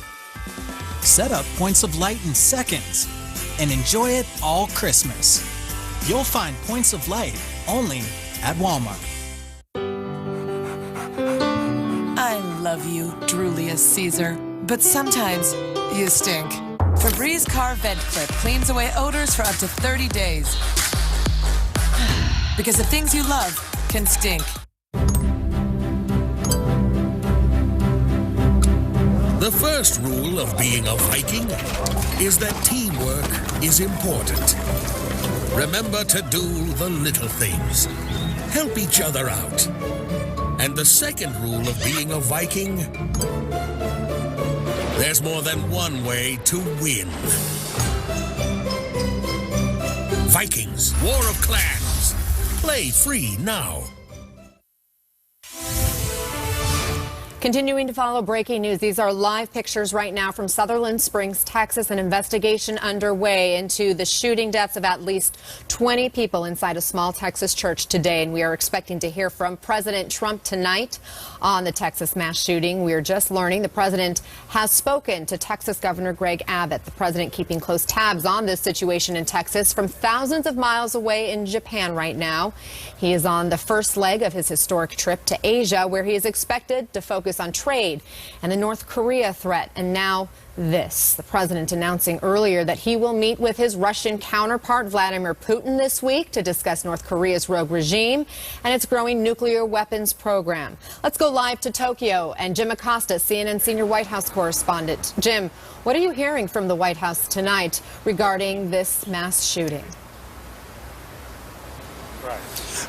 Set up Points of Light in seconds and enjoy it all Christmas. You'll find Points of Light only at Walmart. I love you, Julius Caesar, but sometimes you stink. Febreze Car Vent Clip cleans away odors for up to 30 days. Because the things you love can stink. The first rule of being a Viking is that teamwork is important. Remember to do the little things. Help each other out. And the second rule of being a Viking, there's more than one way to win. Vikings, War of Clans. Play free now. Continuing to follow breaking news, these are live pictures right now from Sutherland Springs, Texas. An investigation underway into the shooting deaths of at least 20 people inside a small Texas church today. And we are expecting to hear from President Trump tonight on the Texas mass shooting. We are just learning the president has spoken to Texas Governor Greg Abbott. The president keeping close tabs on this situation in Texas from thousands of miles away in Japan right now. He is on the first leg of his historic trip to Asia, where he is expected to focus focus on trade and the North Korea threat. And now this. The president announcing earlier that he will meet with his Russian counterpart Vladimir Putin this week to discuss North Korea's rogue regime and its growing nuclear weapons program. Let's go live to Tokyo and Jim Acosta, CNN senior White House correspondent. Jim, what are you hearing from the White House tonight regarding this mass shooting?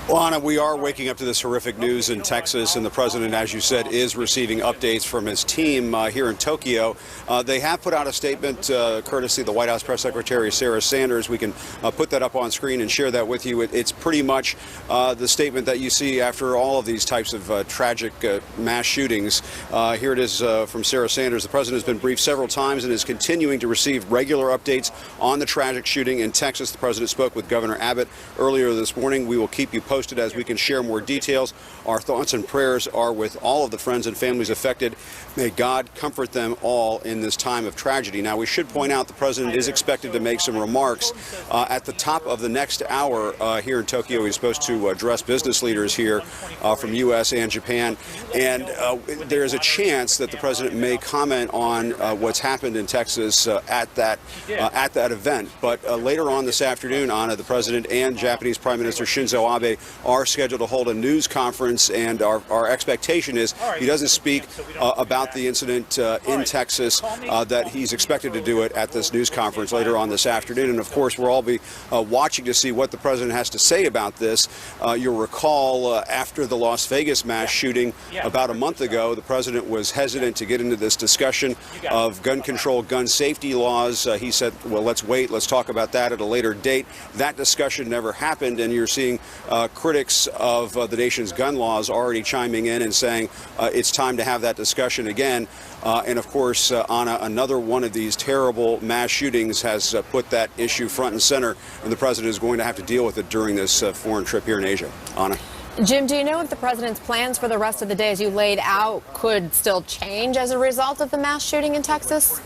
Well, Anna, we are waking up to this horrific news in Texas, and the president, as you said, is receiving updates from his team here in Tokyo. They have put out a statement, courtesy of the White House press secretary, Sarah Sanders. We can put that up on screen and share that with you. It's pretty much the statement that you see after all of these types of tragic mass shootings. Here it is from Sarah Sanders. The president has been briefed several times and is continuing to receive regular updates on the tragic shooting in Texas. The president spoke with Governor Abbott earlier this morning. We will keep you posted as we can share more details. Our thoughts and prayers are with all of the friends and families affected. May God comfort them all in this time of tragedy. Now, we should point out the president is expected to make some remarks at the top of the next hour here in Tokyo. He's supposed to address business leaders here from U.S. and Japan. And there is a chance that the president may comment on what's happened in Texas at that event. But later on this afternoon, Anna, the president and Japanese Prime Minister Shinzo Abe are scheduled to hold a news conference, and our expectation is he doesn't speak about the incident in Texas, that he's expected to do it at this news conference later on this afternoon. And of course, we'll all be watching to see what the president has to say about this. You'll recall after the Las Vegas mass shooting about a month ago, the president was hesitant to get into this discussion of gun control, gun safety laws. He said, well, let's wait, let's talk about that at a later date. That discussion never happened, and you're seeing critics of the nation's gun laws already chiming in and saying it's time to have that discussion again. And of course, Anna, another one of these terrible mass shootings has put that issue front and center, and the president is going to have to deal with it during this foreign trip here in Asia. Anna. Jim, do you know if the president's plans for the rest of the day, as you laid out, could still change as a result of the mass shooting in Texas?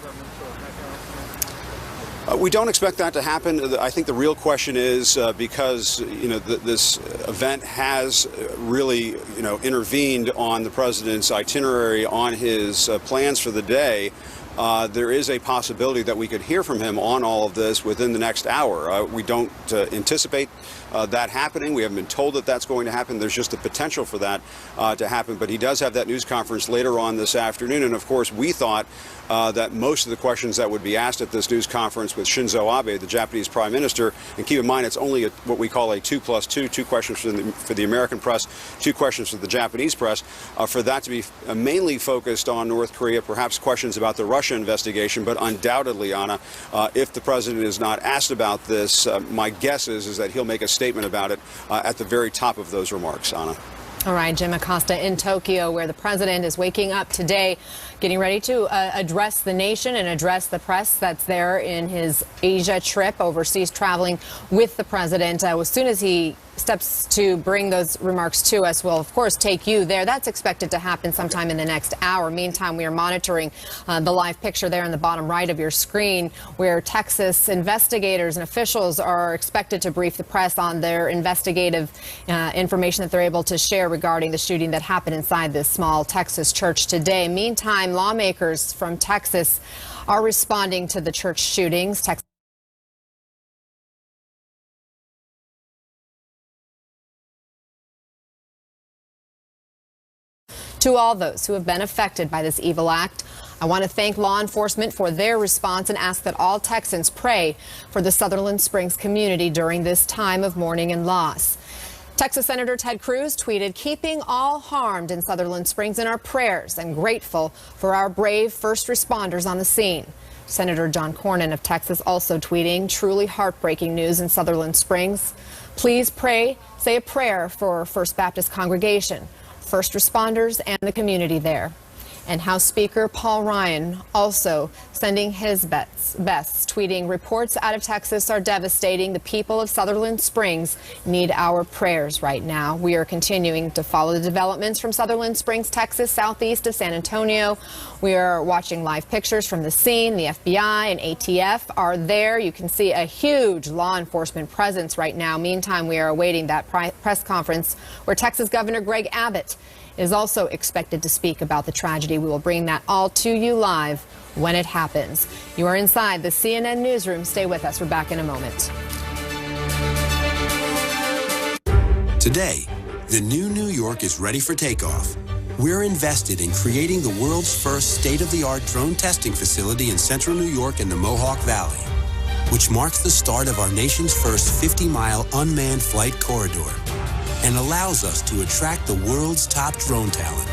We don't expect that to happen. I think the real question is because this event has really intervened on the president's itinerary, on his plans for the day. There is a possibility that we could hear from him on all of this within the next hour. We don't anticipate that happening. We haven't been told that that's going to happen. There's just the potential for that to happen. But he does have that news conference later on this afternoon. And of course, we thought that most of the questions that would be asked at this news conference with Shinzo Abe, the Japanese prime minister, and keep in mind it's only what we call a 2+2, 2 questions for the American press, 2 questions for the Japanese press, for that to be mainly focused on North Korea, perhaps questions about the Russia investigation. But undoubtedly, Anna, if the president is not asked about this, my guess is that he'll make a statement about it at the very top of those remarks, Anna. All right, Jim Acosta in Tokyo, where the president is waking up today, getting ready to address the nation and address the press that's there in his Asia trip, overseas traveling with the president. As soon as he steps to bring those remarks to us, we'll, of course, take you there. That's expected to happen sometime in the next hour. Meantime, we are monitoring the live picture there in the bottom right of your screen, where Texas investigators and officials are expected to brief the press on their investigative information that they're able to share regarding the shooting that happened inside this small Texas church today. Meantime, lawmakers from Texas are responding to the church shootings. To all those who have been affected by this evil act, I want to thank law enforcement for their response and ask that all Texans pray for the Sutherland Springs community during this time of mourning and loss. Texas Senator Ted Cruz tweeted, "Keeping all harmed in Sutherland Springs in our prayers and grateful for our brave first responders on the scene." Senator John Cornyn of Texas also tweeting, "Truly heartbreaking news in Sutherland Springs. Please pray, say a prayer for First Baptist congregation, first responders, and the community there." And House Speaker Paul Ryan also sending his best, tweeting, "Reports out of Texas are devastating. The people of Sutherland Springs need our prayers right now." We are continuing to follow the developments from Sutherland Springs, Texas, southeast of San Antonio. We are watching live pictures from the scene. The FBI and ATF are there. You can see a huge law enforcement presence right now. Meantime, we are awaiting that press conference where Texas Governor Greg Abbott is also expected to speak about the tragedy. We will bring that all to you live when it happens. You are inside the CNN newsroom. Stay with us. We're back in a moment. Today, the new New York is ready for takeoff. We're invested in creating the world's first state-of-the-art drone testing facility in central New York and the Mohawk Valley, which marks the start of our nation's first 50-mile unmanned flight corridor and allows us to attract the world's top drone talent.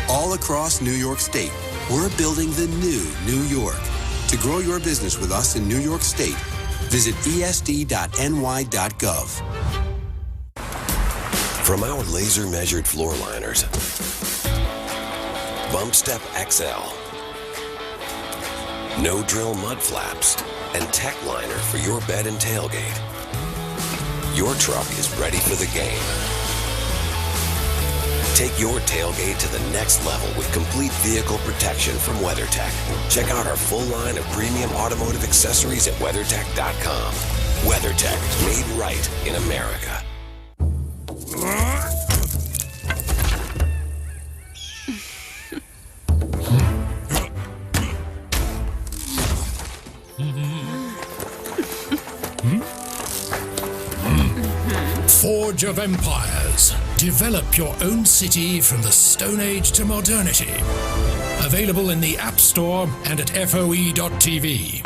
All across New York State, we're building the new New York. To grow your business with us in New York State, visit esd.ny.gov. From our laser-measured floor liners, Bump Step XL, No Drill mud flaps, and Tech Liner for your bed and tailgate, your truck is ready for the game. Take your tailgate to the next level with complete vehicle protection from WeatherTech. Check out our full line of premium automotive accessories at WeatherTech.com. WeatherTech, made right in America. Forge of Empires. Develop your own city from the Stone Age to modernity. Available in the App Store and at FOE.tv.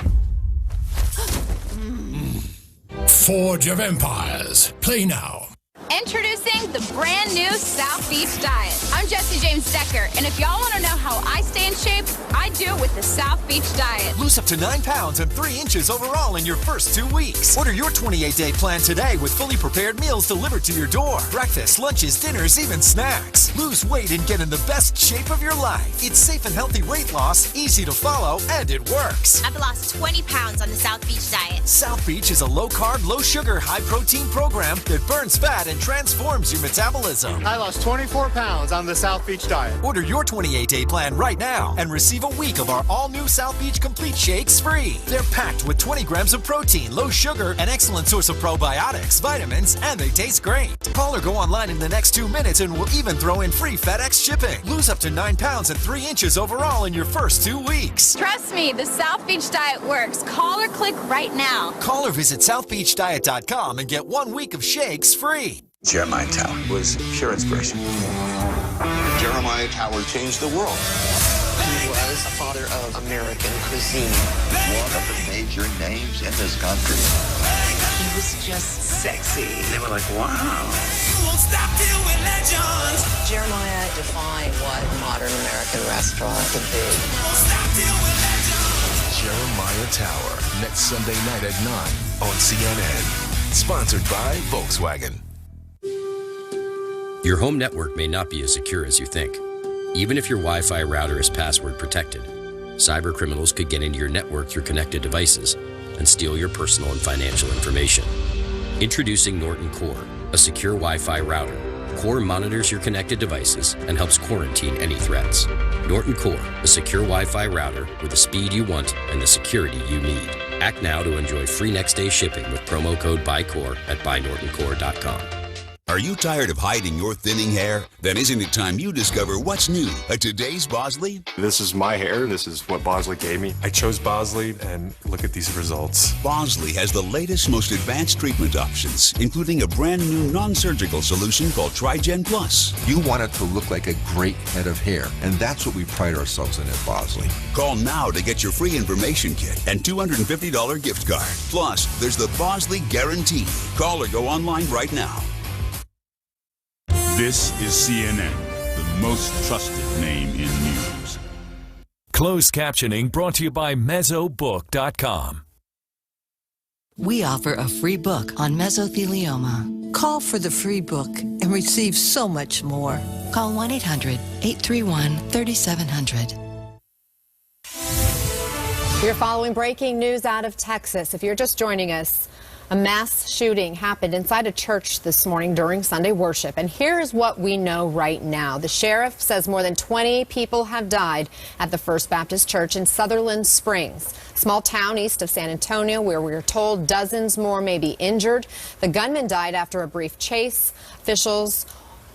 Forge of Empires. Play now. Introducing the brand new South Beach Diet. I'm Jesse James Decker, and if y'all want to know how I stay in shape, I do it with the South Beach Diet. Lose up to 9 pounds and 3 inches overall in your first 2 weeks. Order your 28-day plan today with fully prepared meals delivered to your door. Breakfast, lunches, dinners, even snacks. Lose weight and get in the best shape of your life. It's safe and healthy weight loss, easy to follow, and it works. I've lost 20 pounds on the South Beach Diet. South Beach is a low-carb, low-sugar, high-protein program that burns fat and transforms your metabolism. I lost 24 pounds on the South Beach Diet. Order your 28-day plan right now and receive a week of our all-new South Beach Complete Shakes free. They're packed with 20 grams of protein, low sugar, an excellent source of probiotics, vitamins, and they taste great. Call or go online in the next 2 minutes and we'll even throw in free FedEx shipping. Lose up to 9 pounds and 3 inches overall in your first 2 weeks. Trust me, the South Beach Diet works. Call or click right now. Call or visit southbeachdiet.com and get 1 week of shakes free. Jeremiah Tower was pure inspiration. Jeremiah Tower changed the world. He was a father of American cuisine. One of the major names in this country. He was just sexy. They were like, wow. Jeremiah defined what modern American restaurant could be. Jeremiah Tower, next Sunday night at 9 on CNN. Sponsored by Volkswagen. Your home network may not be as secure as you think. Even if your Wi-Fi router is password protected, cyber criminals could get into your network through connected devices and steal your personal and financial information. Introducing Norton Core, a secure Wi-Fi router. Core monitors your connected devices and helps quarantine any threats. Norton Core, a secure Wi-Fi router with the speed you want and the security you need. Act now to enjoy free next-day shipping with promo code BUYCORE at buynortoncore.com. Are you tired of hiding your thinning hair? Then isn't it time you discover what's new at today's Bosley? This is my hair. This is what Bosley gave me. I chose Bosley, and look at these results. Bosley has the latest, most advanced treatment options, including a brand new non-surgical solution called TriGen Plus. You want it to look like a great head of hair, and that's what we pride ourselves in at Bosley. Call now to get your free information kit and $250 gift card. Plus, there's the Bosley Guarantee. Call or go online right now. This is CNN, the most trusted name in news. Closed captioning brought to you by Mesobook.com. We offer a free book on mesothelioma. Call for the free book and receive so much more. Call 1-800-831-3700. You're following breaking news out of Texas. If you're just joining us, a mass shooting happened inside a church this morning during Sunday worship. And here's what we know right now. The sheriff says more than 20 people have died at the First Baptist Church in Sutherland Springs, small town east of San Antonio, where we are told dozens more may be injured. The gunman died after a brief chase. Officials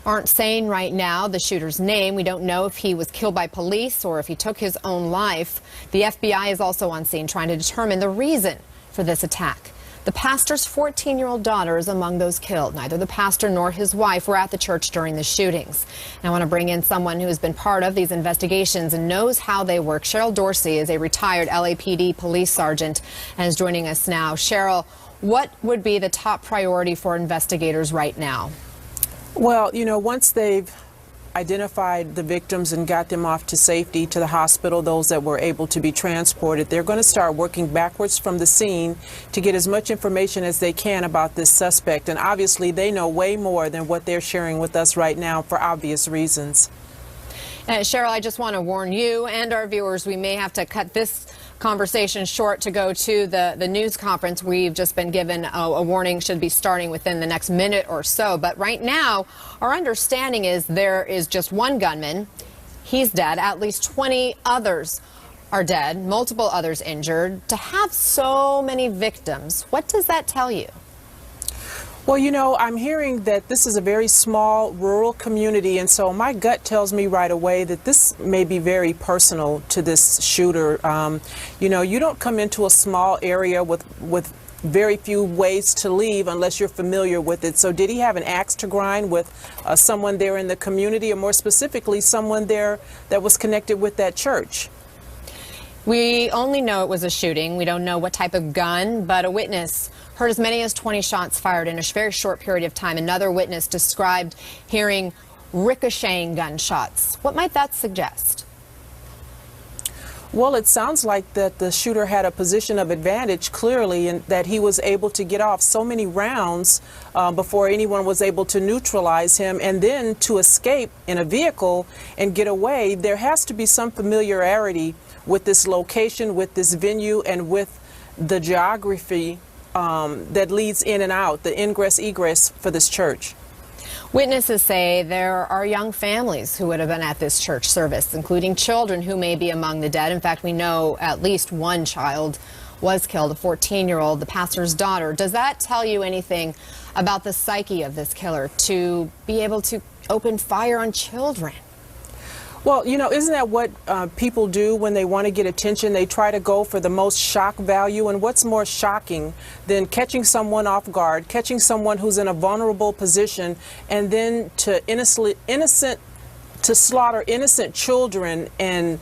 aren't saying right now the shooter's name. We don't know if he was killed by police or if he took his own life. The FBI is also on scene trying to determine the reason for this attack. The pastor's 14-year-old daughter is among those killed. Neither the pastor nor his wife were at the church during the shootings. Now I want to bring in someone who has been part of these investigations and knows how they work. Cheryl Dorsey is a retired LAPD police sergeant and is joining us now. Cheryl, what would be the top priority for investigators right now? Well, you know, once they've identified the victims and got them off to safety to the hospital, those that were able to be transported, they're going to start working backwards from the scene to get as much information as they can about this suspect. And obviously they know way more than what they're sharing with us right now for obvious reasons. Cheryl, I just want to warn you and our viewers, we may have to cut this conversation short to go to the news conference. We've just been given a warning, should be starting within the next minute or so. But right now, our understanding is there is just one gunman. He's dead. At least 20 others are dead, multiple others injured. To have so many victims, what does that tell you? Well, you know, I'm hearing that this is a very small rural community, and so my gut tells me right away that this may be very personal to this shooter. You know, you don't come into a small area with very few ways to leave unless you're familiar with it. So did he have an axe to grind with someone there in the community, or more specifically, someone there that was connected with that church? We only know it was a shooting. We don't know what type of gun, but a witness heard as many as 20 shots fired in a very short period of time. Another witness described hearing ricocheting gunshots. What might that suggest? Well, it sounds like that the shooter had a position of advantage, clearly, and that he was able to get off so many rounds before anyone was able to neutralize him, and then to escape in a vehicle and get away. There has to be some familiarity with this location, with this venue, and with the geography that leads in and out, the ingress egress for this church. Witnesses say there are young families who would have been at this church service, including children who may be among the dead. In fact, we know at least one child was killed, a 14-year-old, the pastor's daughter. Does that tell you anything about the psyche of this killer to be able to open fire on children? Well, you know, isn't that what people do when they want to get attention? They try to go for the most shock value. And what's more shocking than catching someone off guard, catching someone who's in a vulnerable position, and then to slaughter innocent children and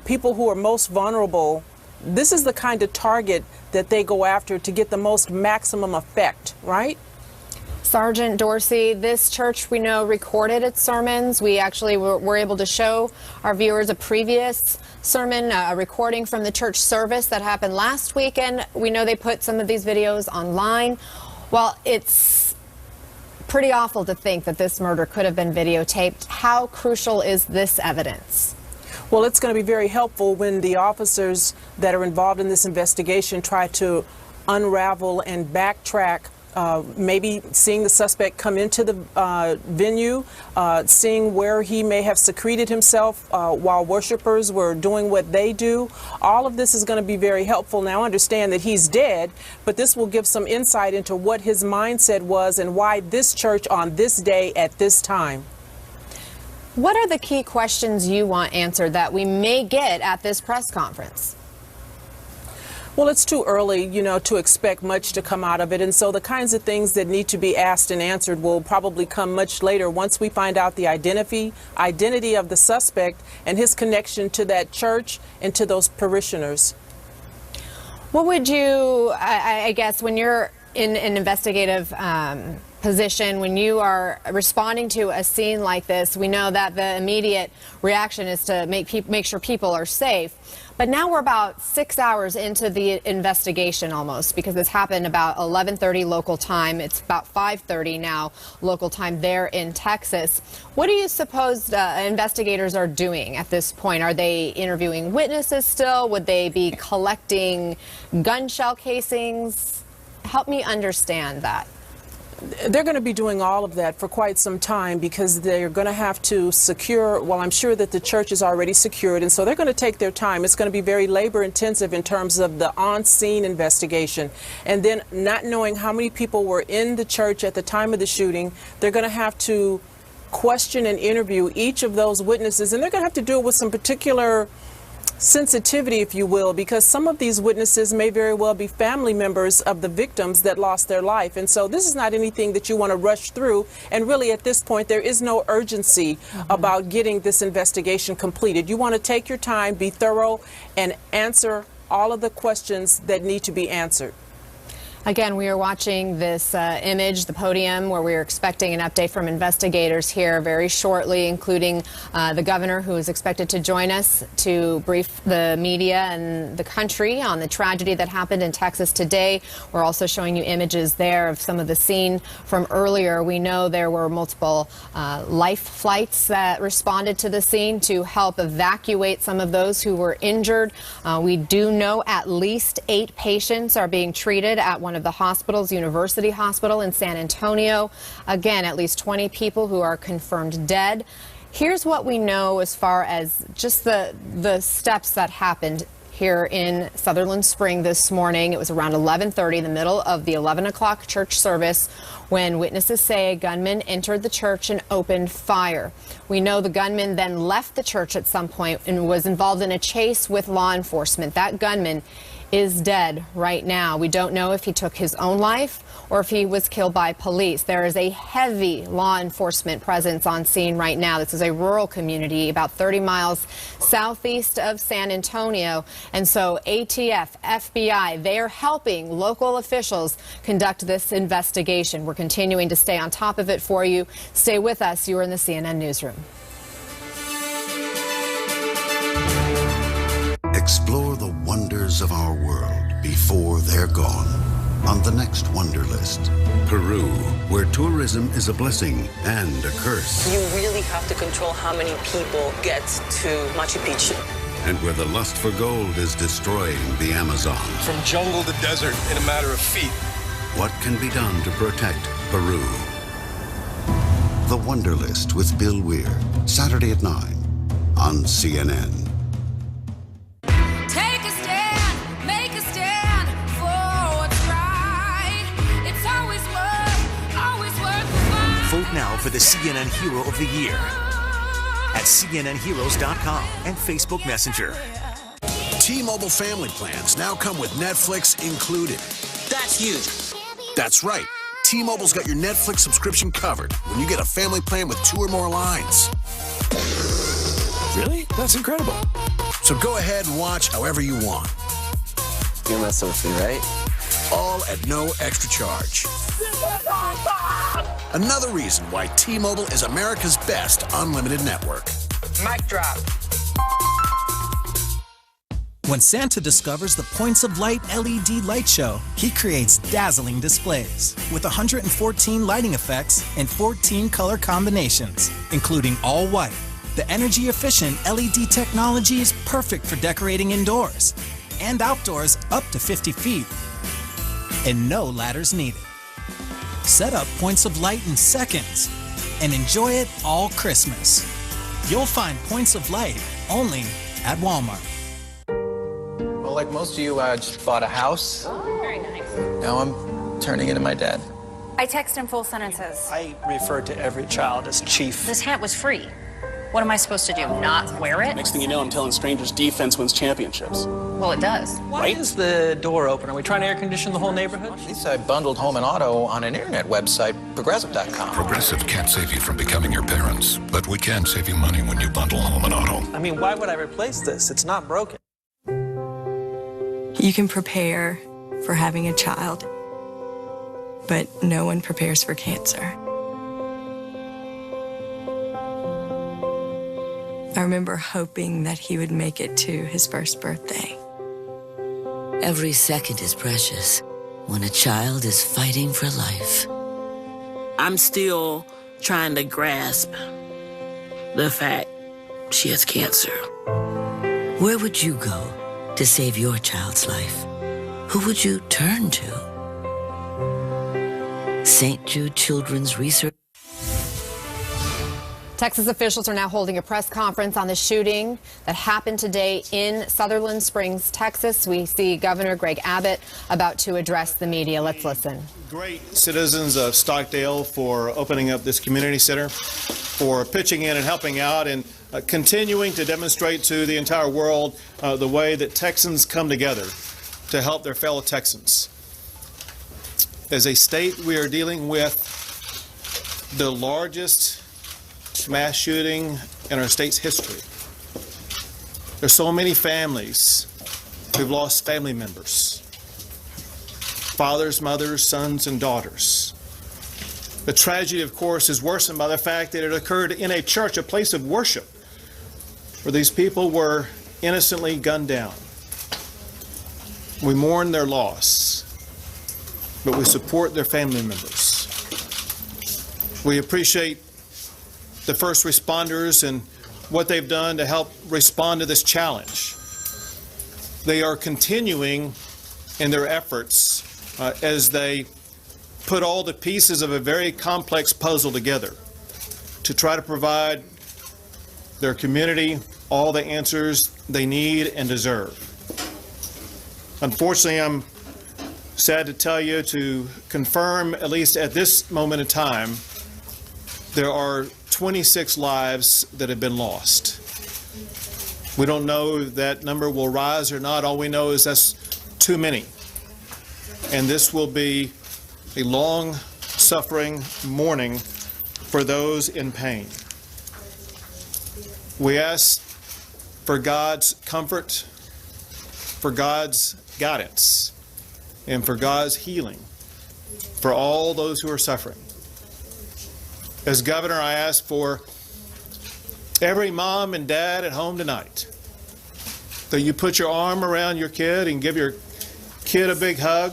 people who are most vulnerable? This is the kind of target that they go after to get the most maximum effect, right? Sergeant Dorsey, this church, we know, recorded its sermons. We actually were able to show our viewers a previous sermon, a recording from the church service that happened last weekend. We know they put some of these videos online. Well, it's pretty awful to think that this murder could have been videotaped. How crucial is this evidence? Well, it's going to be very helpful when the officers that are involved in this investigation try to unravel and backtrack. Maybe seeing the suspect come into the venue, seeing where he may have secreted himself while worshipers were doing what they do. All of this is going to be very helpful. Now, understand that he's dead, but this will give some insight into what his mindset was and why this church on this day at this time. What are the key questions you want answered that we may get at this press conference? Well, it's too early, you know, to expect much to come out of it. And so the kinds of things that need to be asked and answered will probably come much later once we find out the identity of the suspect and his connection to that church and to those parishioners. What would you, I guess, when you're in an investigative position, when you are responding to a scene like this, we know that the immediate reaction is to make sure people are safe. But now we're about 6 hours into the investigation almost, because this happened about 11:30 local time. It's about 5:30 now local time there in Texas. What do you suppose investigators are doing at this point? Are they interviewing witnesses still? Would they be collecting gun shell casings? Help me understand that. They're going to be doing all of that for quite some time because they're going to have to secure, well, I'm sure that the church is already secured, and so they're going to take their time. It's going to be very labor intensive in terms of the on-scene investigation. And then not knowing how many people were in the church at the time of the shooting, they're going to have to question and interview each of those witnesses, and they're going to have to do it with some particular sensitivity, if you will, because some of these witnesses may very well be family members of the victims that lost their life. And so this is not anything that you want to rush through. And really, at this point, there is no urgency about getting this investigation completed. You want to take your time, be thorough, and answer all of the questions that need to be answered. Again, we are watching this image, the podium, where we are expecting an update from investigators here very shortly, including the governor, who is expected to join us to brief the media and the country on the tragedy that happened in Texas today. We're also showing you images there of some of the scene from earlier. We know there were multiple life flights that responded to the scene to help evacuate some of those who were injured. We do know at least 8 patients are being treated at one of the hospitals, University Hospital in San Antonio. Again, at least 20 people who are confirmed dead. Here's what we know as far as just the steps that happened here in Sutherland Spring this morning. It was around 11:30, in the middle of the 11 o'clock church service, when witnesses say a gunman entered the church and opened fire. We know the gunman then left the church at some point and was involved in a chase with law enforcement. That gunman is dead right now. We don't know if he took his own life or if he was killed by police. There is a heavy law enforcement presence on scene right now. This is a rural community about 30 miles southeast of San Antonio. And so ATF, FBI, they are helping local officials conduct this investigation. We're continuing to stay on top of it for you. Stay with us. You are in the CNN Newsroom. Explore the wonders of our world before they're gone. On the next Wonder List, Peru, where tourism is a blessing and a curse. You really have to control how many people get to Machu Picchu. And where the lust for gold is destroying the Amazon. From jungle to desert in a matter of feet. What can be done to protect Peru? The Wonder List with Bill Weir, Saturday at 9 on CNN. Vote now for the CNN Hero of the Year at CNNHeroes.com and Facebook Messenger. T-Mobile family plans now come with Netflix included. That's huge. That's right. T-Mobile's got your Netflix subscription covered when you get a family plan with 2 or more lines. Really? That's incredible. So go ahead and watch however you want. You're messing with me, right? All at no extra charge. Another reason why T-Mobile is America's best unlimited network. Mic drop. When Santa discovers the Points of Light LED light show, he creates dazzling displays with 114 lighting effects and 14 color combinations, including all white. The energy-efficient LED technology is perfect for decorating indoors and outdoors up to 50 feet. And no ladders needed. Set up Points of Light in seconds and enjoy it all Christmas. You'll find Points of Light only at Walmart. Well, like most of you, I just bought a house. Oh, very nice. Now I'm turning into my dad. I text in full sentences. I refer to every child as Chief. This hat was free. What am I supposed to do, not wear it? Next thing you know, I'm telling strangers defense wins championships. Well, it does. Why is the door open? Are we trying to air condition the whole neighborhood? At least I bundled home and auto on an internet website, Progressive.com. Progressive can't save you from becoming your parents, but we can save you money when you bundle home and auto. I mean, why would I replace this? It's not broken. You can prepare for having a child, but no one prepares for cancer. I remember hoping that he would make it to his first birthday. Every second is precious when a child is fighting for life. I'm still trying to grasp the fact she has cancer. Where would you go to save your child's life? Who would you turn to? St. Jude Children's Research. Texas officials are now holding a press conference on the shooting that happened today in Sutherland Springs, Texas. We see Governor Greg Abbott about to address the media. Let's listen. Great citizens of Stockdale for opening up this community center, for pitching in and helping out, and continuing to demonstrate to the entire world the way that Texans come together to help their fellow Texans. As a state, we are dealing with the largest mass shooting in our state's history. There's so many families who've lost family members, fathers, mothers, sons, and daughters. The tragedy, of course, is worsened by the fact that it occurred in a church, a place of worship, where these people were innocently gunned down. We mourn their loss, but we support their family members. We appreciate the first responders and what they've done to help respond to this challenge. They are continuing in their efforts as they put all the pieces of a very complex puzzle together to try to provide their community all the answers they need and deserve. Unfortunately, I'm sad to tell you, to confirm, at least at this moment in time, there are 26 lives that have been lost. We don't know if that number will rise or not. All we know is that's too many. And this will be a long suffering mourning for those in pain. We ask for God's comfort, for God's guidance, and for God's healing for all those who are suffering. As governor, I ask for every mom and dad at home tonight that you put your arm around your kid and give your kid a big hug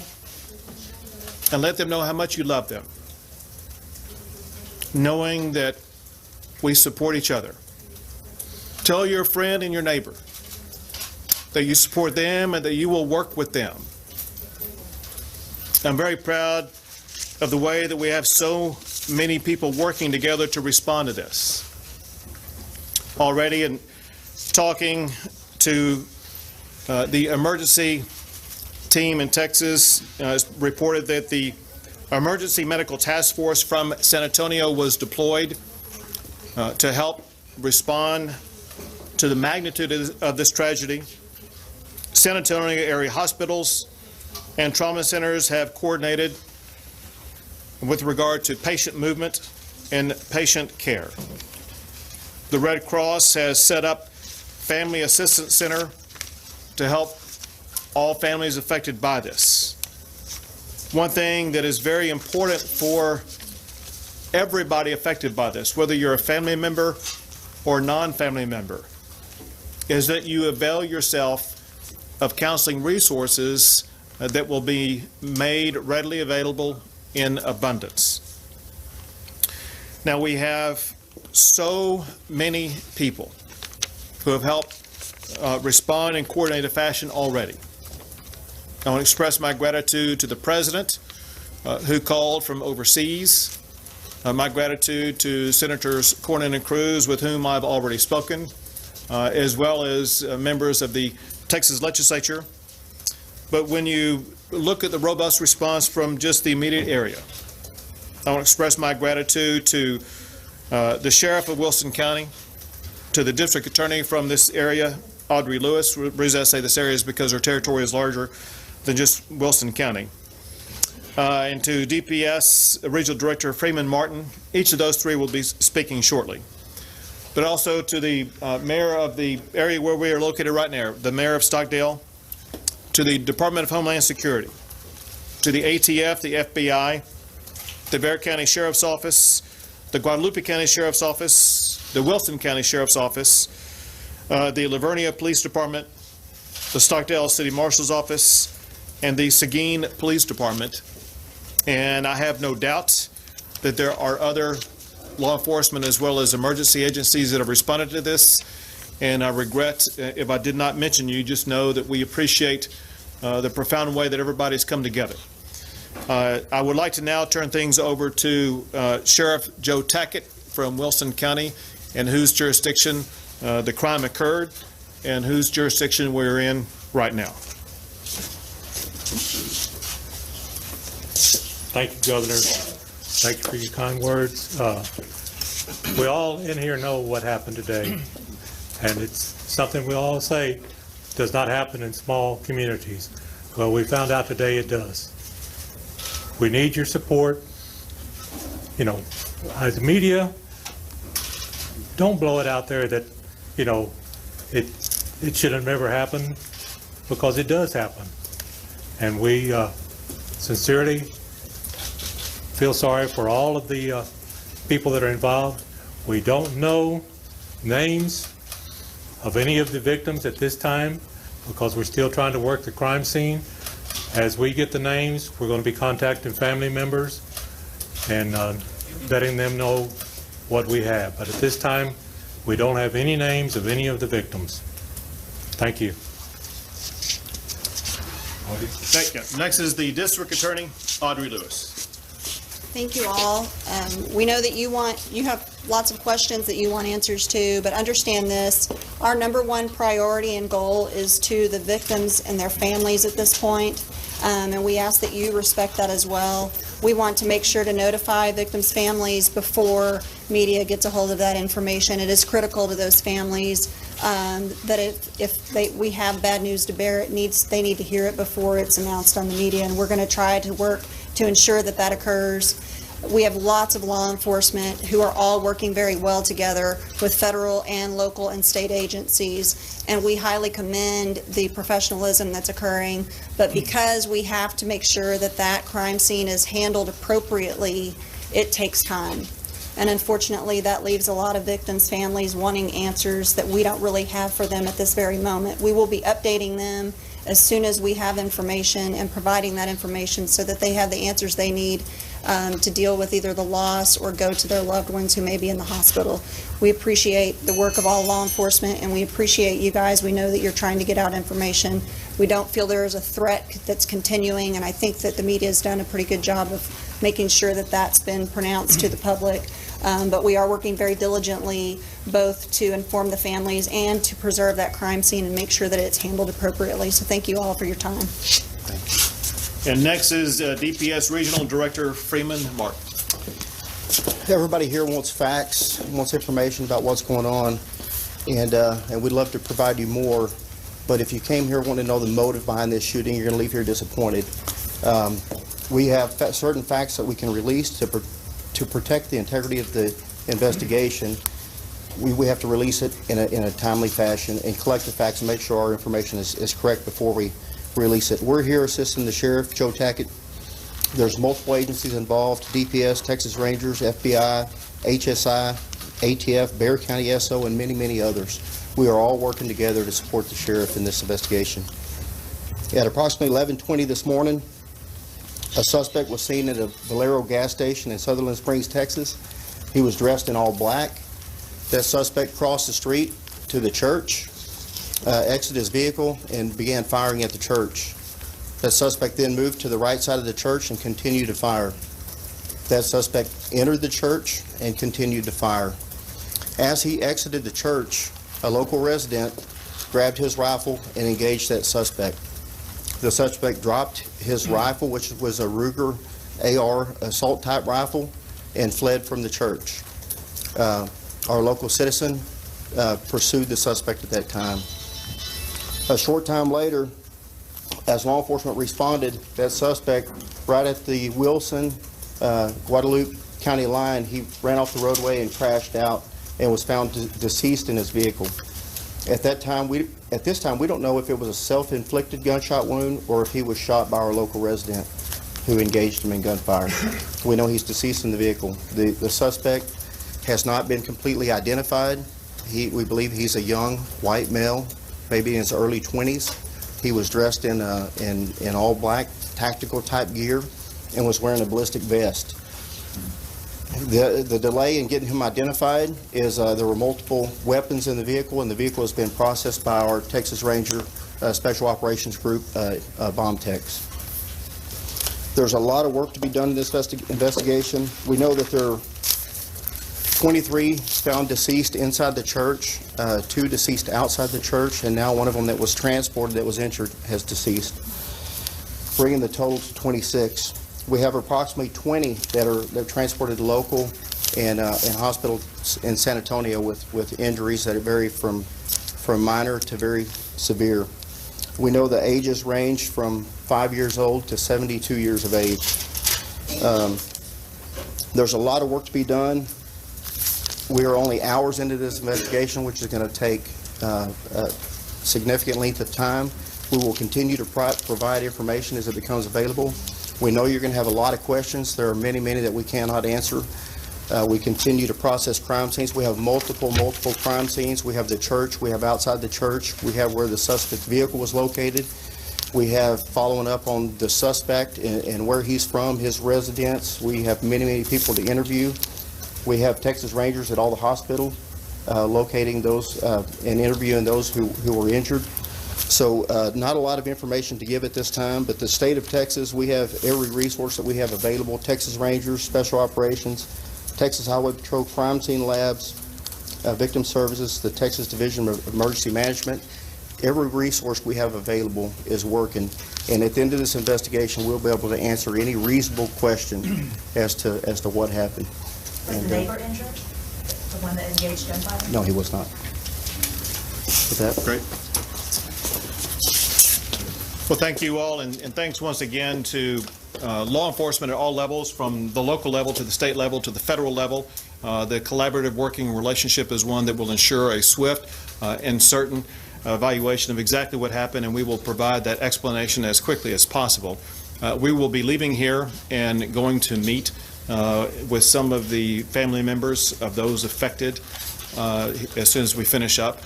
and let them know how much you love them, knowing that we support each other. Tell your friend and your neighbor that you support them and that you will work with them. I'm very proud of the way that we have so many people working together to respond to this. Already, in talking to the emergency team in Texas, reported that the emergency medical task force from San Antonio was deployed to help respond to the magnitude of this tragedy. San Antonio area hospitals and trauma centers have coordinated with regard to patient movement and patient care. The Red Cross has set up Family Assistance Center to help all families affected by this. One thing that is very important for everybody affected by this, whether you're a family member or non-family member, is that you avail yourself of counseling resources that will be made readily available in abundance. Now, we have so many people who have helped respond in coordinated fashion already. I want to express my gratitude to the President who called from overseas, my gratitude to Senators Cornyn and Cruz, with whom I've already spoken, as well as members of the Texas legislature. But when you look at the robust response from just the immediate area, I want to express my gratitude to the Sheriff of Wilson County, to the District Attorney from this area, Audrey Lewis. The reason I say this area is because her territory is larger than just Wilson County. And to DPS Regional Director Freeman Martin. Each of those three will be speaking shortly. But also to the mayor of the area where we are located right now, the mayor of Stockdale, to the Department of Homeland Security, to the ATF, the FBI, the Bexar County Sheriff's Office, the Guadalupe County Sheriff's Office, the Wilson County Sheriff's Office, the Livonia Police Department, the Stockdale City Marshal's Office, and the Seguin Police Department. And I have no doubt that there are other law enforcement as well as emergency agencies that have responded to this. And I regret if I did not mention you. Just know that we appreciate the profound way that everybody's come together. I would like to now turn things over to Sheriff Joe Tackett from Wilson County, in whose jurisdiction the crime occurred and whose jurisdiction we're in right now. Thank you, Governor. Thank you for your kind words. We all in here know what happened today, and it's something we all say does not happen in small communities. Well, we found out today it does. We need your support. You know, as the media, don't blow it out there that, you know, it should have never happened, because it does happen. And we sincerely feel sorry for all of the people that are involved. We don't know names of any of the victims at this time, because we're still trying to work the crime scene. As we get the names, we're going to be contacting family members and letting them know what we have. But at this time, we don't have any names of any of the victims. Thank you. Thank you. Next is the District Attorney, Audrey Lewis. Thank you all. We know that you have lots of questions that you want answers to, but understand this. Our number one priority and goal is to the victims and their families at this point, and we ask that you respect that as well. We want to make sure to notify victims' families before media gets a hold of that information. It is critical to those families that if we have bad news to bear, they need to hear it before it's announced on the media, and we're going to try to work to ensure that that occurs. We have lots of law enforcement who are all working very well together with federal and local and state agencies, and we highly commend the professionalism that's occurring. But because we have to make sure that that crime scene is handled appropriately, it takes time. And unfortunately, that leaves a lot of victims' families wanting answers that we don't really have for them at this very moment. We will be updating them as soon as we have information and providing that information so that they have the answers they need to deal with either the loss or go to their loved ones who may be in the hospital. We appreciate the work of all law enforcement, and we appreciate you guys. We know that you're trying to get out information. We don't feel there is a threat that's continuing, and I think that the media has done a pretty good job of making sure that that's been pronounced to the public. But we are working very diligently both to inform the families and to preserve that crime scene and make sure that it's handled appropriately. So thank you all for your time. Thank you. And next is DPS Regional Director Freeman Martin. Everybody here wants facts, wants information about what's going on, and we'd love to provide you more. But if you came here wanting to know the motive behind this shooting, you're going to leave here disappointed. We have certain facts that we can release to protect the integrity of the investigation. We have to release it in a timely fashion and collect the facts and make sure our information is correct before we release it. We're here assisting the Sheriff, Joe Tackett. There's multiple agencies involved: DPS, Texas Rangers, FBI, HSI, ATF, Bexar County SO, and many, many others. We are all working together to support the Sheriff in this investigation. At approximately 11:20 this morning, a suspect was seen at a Valero gas station in Sutherland Springs, Texas. He was dressed in all black. That suspect crossed the street to the church, exited his vehicle, and began firing at the church. That suspect then moved to the right side of the church and continued to fire. That suspect entered the church and continued to fire. As he exited the church, a local resident grabbed his rifle and engaged that suspect. The suspect dropped his rifle, which was a Ruger AR assault-type rifle, and fled from the church. Our local citizen pursued the suspect at that time. A short time later, as law enforcement responded, that suspect, right at the Wilson, Guadalupe County line, he ran off the roadway and crashed out and was found deceased in his vehicle. At this time, we don't know if it was a self-inflicted gunshot wound or if he was shot by our local resident who engaged him in gunfire. We know he's deceased in the vehicle. The suspect has not been completely identified. We believe he's a young white male, maybe in his early 20s. He was dressed in all black tactical type gear and was wearing a ballistic vest. The delay in getting him identified is there were multiple weapons in the vehicle, and the vehicle has been processed by our Texas Ranger Special Operations Group bomb techs. There's a lot of work to be done in this investigation. We know that there 23 found deceased inside the church, 2 deceased outside the church, and now one of them that was transported that was injured has deceased, bringing the total to 26. We have approximately 20 that are transported local and in hospitals in San Antonio with injuries that vary from minor to very severe. We know the ages range from 5 years old to 72 years of age. There's a lot of work to be done. We are only hours into this investigation, which is going to take a significant length of time. We will continue to provide information as it becomes available. We know you're going to have a lot of questions. There are many, many that we cannot answer. We continue to process crime scenes. We have multiple crime scenes. We have the church. We have outside the church. We have where the suspect vehicle was located. We have following up on the suspect and where he's from, his residence. We have many, many people to interview. We have Texas Rangers at all the hospitals locating those and interviewing those who were injured. So not a lot of information to give at this time, but the state of Texas, we have every resource that we have available. Texas Rangers, Special Operations, Texas Highway Patrol, Crime Scene Labs, Victim Services, the Texas Division of Emergency Management. Every resource we have available is working, and at the end of this investigation, we'll be able to answer any reasonable question as to what happened. Was the neighbor injured? The one that engaged gunfire? No, he was not. With that, great. Well, thank you all, and thanks once again to law enforcement at all levels, from the local level to the state level to the federal level. The collaborative working relationship is one that will ensure a swift and certain evaluation of exactly what happened, and we will provide that explanation as quickly as possible. We will be leaving here and going to meet with some of the family members of those affected as soon as we finish up,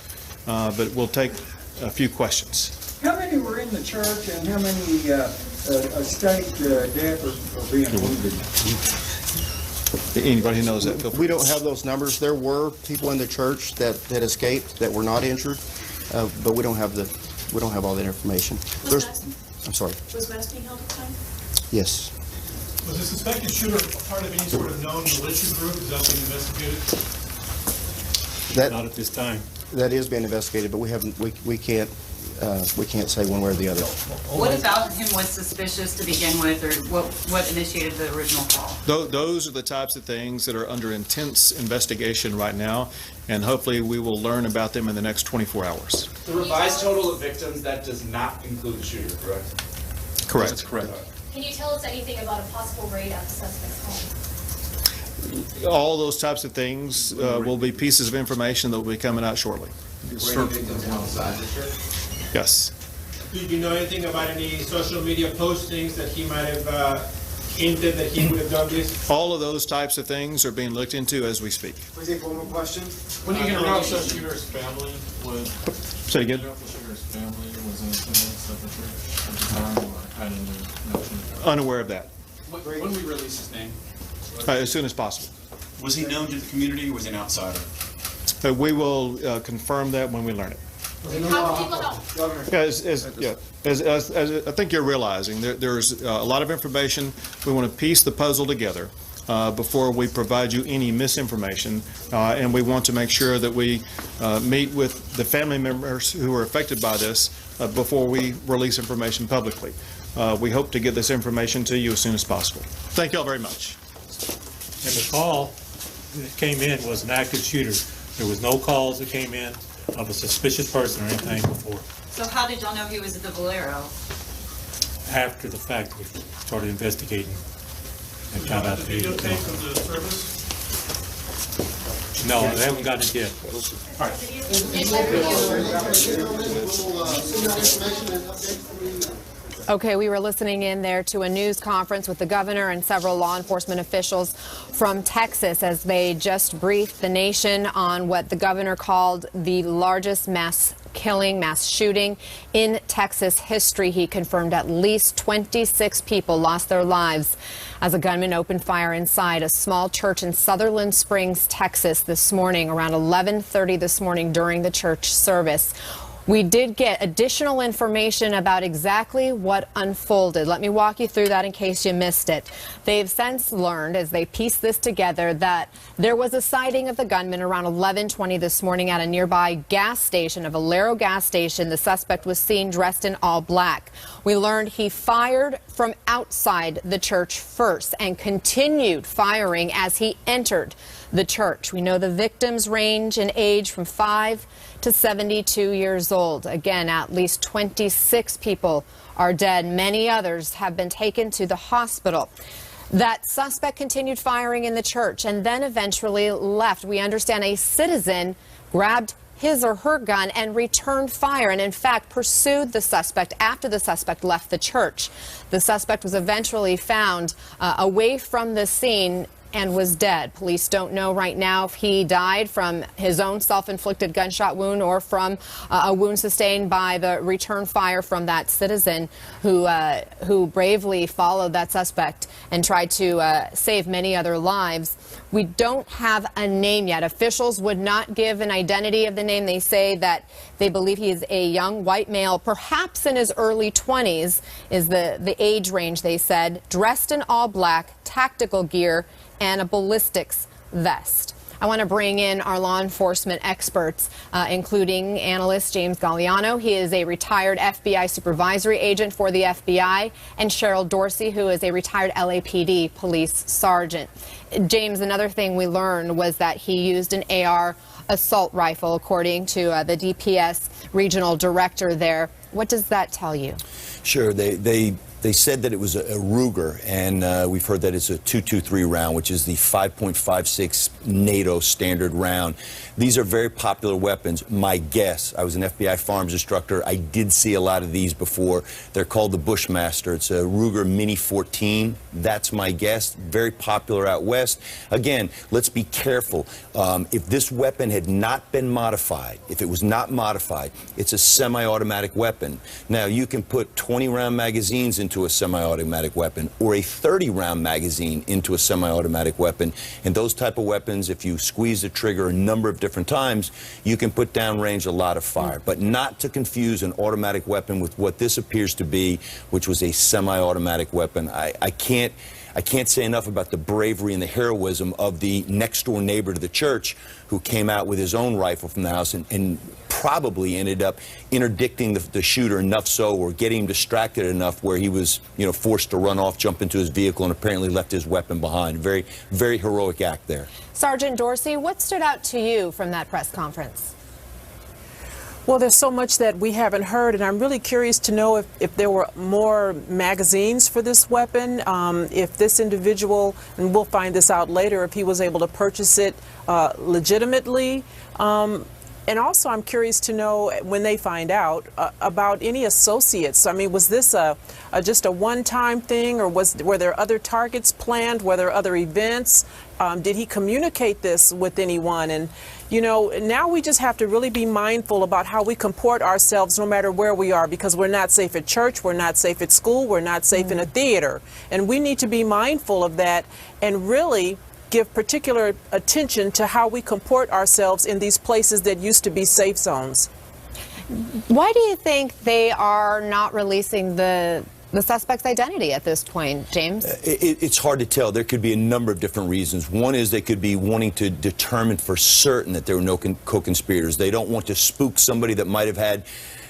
but we'll take a few questions. How many were in the church, and how many escaped death or being wounded? Anybody who knows that? We don't have those numbers. There were people in the church that escaped that were not injured, but we don't have all that information. I'm sorry. Was West being held at the time? Yes. Was the suspected shooter part of any sort of known militia group? Is that being investigated? Not at this time. That is being investigated, but we haven't. We can't say one way or the other. What about him was suspicious to begin with, or what initiated the original call? Those are the types of things that are under intense investigation right now, and hopefully we will learn about them in the next 24 hours. The revised total of victims, that does not include the shooter, correct? Correct. That's correct. Can you tell us anything about a possible raid at the suspect's home? All those types of things will be pieces of information that will be coming out shortly. Victims outside the church? Yes. Did you know anything about any social media postings that he might have hinted that he would have done this? All of those types of things are being looked into as we speak. We take one more question. When are you going to know the shooter's family was? Say again. The shooter's family was in attendance at the church at the time, or had any notion? Unaware of that. When we release his name? As soon as possible. Was he known to the community, or was he an outsider? We will confirm that when we learn it. How can people help? As I think you're realizing, there's a lot of information. We want to piece the puzzle together before we provide you any misinformation, and we want to make sure that we meet with the family members who are affected by this before we release information publicly. We hope to get this information to you as soon as possible. Thank you all very much. And the call that came in was an active shooter. There was no calls that came in of a suspicious person or anything before. So how did y'all know he was at the Valero? After the fact, we started investigating and found out that he was Videotape of the service? No, they haven't gotten it yet. All right. Okay, we were listening in there to a news conference with the governor and several law enforcement officials from Texas as they just briefed the nation on what the governor called the largest mass shooting in Texas history. He confirmed at least 26 people lost their lives as a gunman opened fire inside a small church in Sutherland Springs, Texas this morning around 11:30 this morning during the church service. We did get additional information about exactly what unfolded. Let me walk you through that in case you missed it. They've since learned, as they piece this together, that there was a sighting of the gunman around 11:20 this morning at a nearby gas station, a Valero gas station. The suspect was seen dressed in all black. We learned he fired from outside the church first and continued firing as he entered the church. We know the victims range in age from 5 to 72 years old. Again, at least 26 people are dead. Many others have been taken to the hospital. That suspect continued firing in the church and then eventually left. We understand a citizen grabbed his or her gun and returned fire, and in fact pursued the suspect after the suspect left the church. The suspect was eventually found away from the scene and was dead. Police don't know right now if he died from his own self-inflicted gunshot wound or from a wound sustained by the return fire from that citizen who bravely followed that suspect and tried to save many other lives. We don't have a name yet. Officials would not give an identity of the name. They say that they believe he is a young white male, perhaps in his early 20s is the age range, they said, dressed in all black, tactical gear, and a ballistics vest. I want to bring in our law enforcement experts, including analyst James Galliano. He is a retired FBI supervisory agent for the FBI, and Cheryl Dorsey, who is a retired LAPD police sergeant. James, another thing we learned was that he used an AR assault rifle, according to the DPS regional director there. What does that tell you? Sure. They said that it was a Ruger, and we've heard that it's a .223 round, which is the 5.56 NATO standard round. These are very popular weapons. My guess, I was an FBI firearms instructor. I did see a lot of these before. They're called the Bushmaster. It's a Ruger Mini 14. That's my guess. Very popular out west. Again, let's be careful. If this weapon had not been modified, if it was not modified, it's a semi-automatic weapon. Now, you can put 20-round magazines into a semi-automatic weapon or a 30-round magazine into a semi-automatic weapon. And those type of weapons, if you squeeze the trigger a number of different times, you can put down range a lot of fire. But not to confuse an automatic weapon with what this appears to be, which was a semi-automatic weapon. I can't say enough about the bravery and the heroism of the next-door neighbor to the church who came out with his own rifle from the house and probably ended up interdicting the shooter enough so, or getting him distracted enough where he was, forced to run off, jump into his vehicle, and apparently left his weapon behind. Very, very heroic act there. Sergeant Dorsey, what stood out to you from that press conference? Well, there's so much that we haven't heard, and I'm really curious to know if there were more magazines for this weapon, if this individual, and we'll find this out later, if he was able to purchase it legitimately. And also, I'm curious to know, when they find out, about any associates. I mean, was this just a one-time thing, or were there other targets planned? Were there other events? Did he communicate this with anyone? And, now we just have to really be mindful about how we comport ourselves no matter where we are, because we're not safe at church, we're not safe at school, we're not safe in a theater. And we need to be mindful of that and really give particular attention to how we comport ourselves in these places that used to be safe zones. Why do you think they are not releasing the suspect's identity at this point, James? It's hard to tell. There could be a number of different reasons. One is they could be wanting to determine for certain that there were no co-conspirators. They don't want to spook somebody that might have had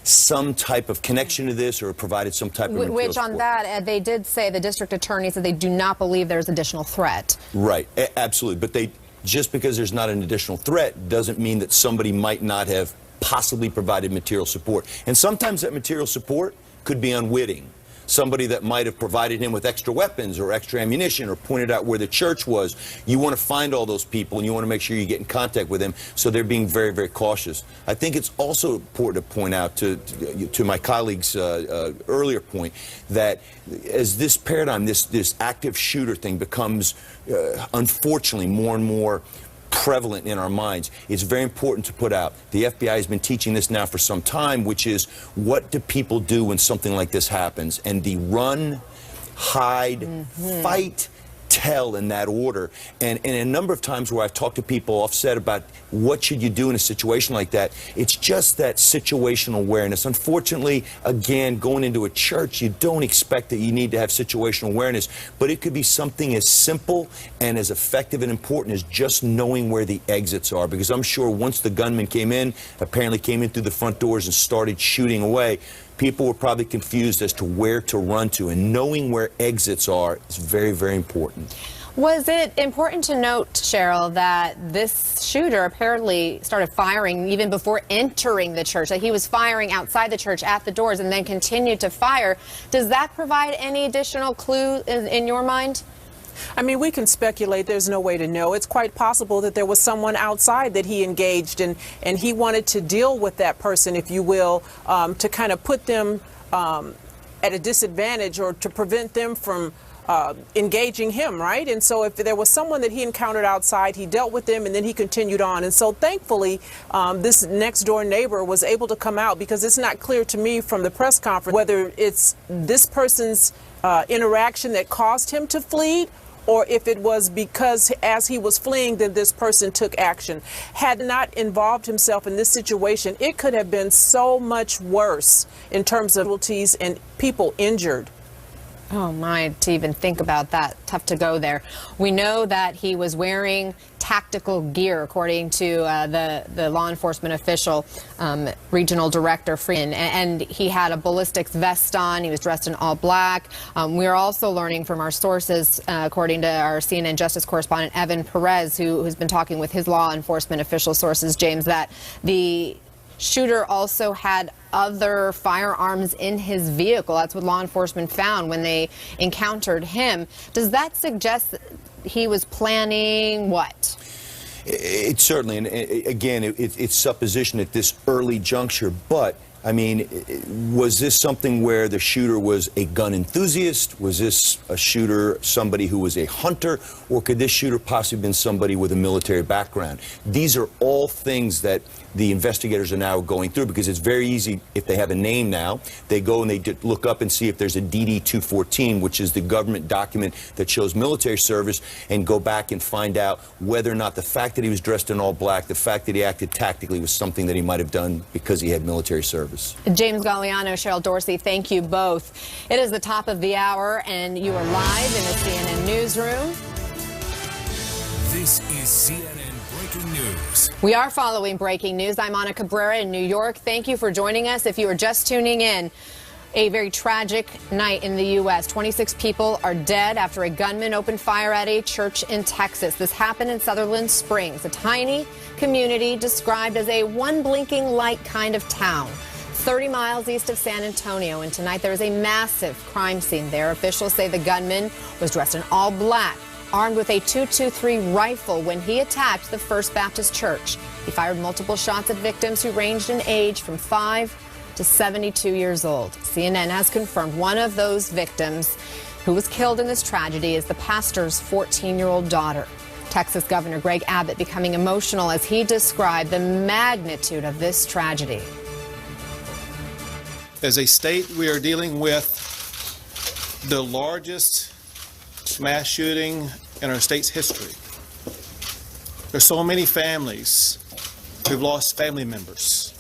some type of connection to this or provided some type of material Which on support. that, they did say, the district attorney said they do not believe there's additional threat. Right, absolutely. But just because there's not an additional threat doesn't mean that somebody might not have possibly provided material support. And sometimes that material support could be unwitting. Somebody that might have provided him with extra weapons or extra ammunition or pointed out where the church was. You want to find all those people, and you want to make sure you get in contact with them, so they're being very, very cautious. I think it's also important to point out to my colleague's earlier point that as this paradigm, this active shooter thing becomes, unfortunately, more and more prevalent in our minds, it's very important to put out. The FBI has been teaching this now for some time, which is, what do people do when something like this happens? And the run, hide, fight tell in that order. And a number of times where I've talked to people offset about what should you do in a situation like that, it's just that situational awareness. Unfortunately, again, going into a church, you don't expect that you need to have situational awareness, but it could be something as simple and as effective and important as just knowing where the exits are, because I'm sure once the gunman came in, apparently came in through the front doors and started shooting away, people were probably confused as to where to run to, and knowing where exits are is very, very important. Was it important to note, Cheryl, that this shooter apparently started firing even before entering the church, that he was firing outside the church at the doors and then continued to fire? Does that provide any additional clue in your mind? I mean, we can speculate. There's no way to know. It's quite possible that there was someone outside that he engaged, and he wanted to deal with that person, if you will, to kind of put them at a disadvantage or to prevent them from engaging him, right? And so if there was someone that he encountered outside, he dealt with them and then he continued on. And so thankfully, this next door neighbor was able to come out, because it's not clear to me from the press conference whether it's this person's interaction that caused him to flee, or if it was because as he was fleeing, then this person took action. Had not involved himself in this situation, it could have been so much worse in terms of casualties and people injured. Oh my, to even think about that. Tough to go there. We know that he was wearing tactical gear, according to the law enforcement official, regional director Freeman, and he had a ballistics vest on. He was dressed in all black. We're also learning from our sources, according to our CNN Justice correspondent Evan Perez, who's been talking with his law enforcement official sources, James, that the shooter also had other firearms in his vehicle. That's what law enforcement found when they encountered him. Does that suggest that he was planning what? It certainly, and again, it's supposition at this early juncture, but I mean, was this something where the shooter was a gun enthusiast? Was this a shooter, somebody who was a hunter? Or could this shooter possibly have been somebody with a military background? These are all things that the investigators are now going through, because it's very easy, if they have a name now, they go and they look up and see if there's a DD-214, which is the government document that shows military service, and go back and find out whether or not the fact that he was dressed in all black, the fact that he acted tactically, was something that he might have done because he had military service. James Galliano, Cheryl Dorsey, thank you both. It is the top of the hour, and you are live in the CNN newsroom. This is CNN Breaking News. We are following breaking news. I'm Ana Cabrera in New York. Thank you for joining us. If you are just tuning in, a very tragic night in the U.S. 26 people are dead after a gunman opened fire at a church in Texas. This happened in Sutherland Springs, a tiny community described as a one blinking light kind of town, 30 miles east of San Antonio. And tonight there is a massive crime scene there. Officials say the gunman was dressed in all black, armed with a .223 rifle when he attacked the First Baptist Church. He fired multiple shots at victims who ranged in age from 5 to 72 years old. CNN has confirmed one of those victims who was killed in this tragedy is the pastor's 14-year-old daughter. Texas Governor Greg Abbott becoming emotional as he described the magnitude of this tragedy. As a state, we are dealing with the largest mass shooting in our state's history. There's so many families who've lost family members,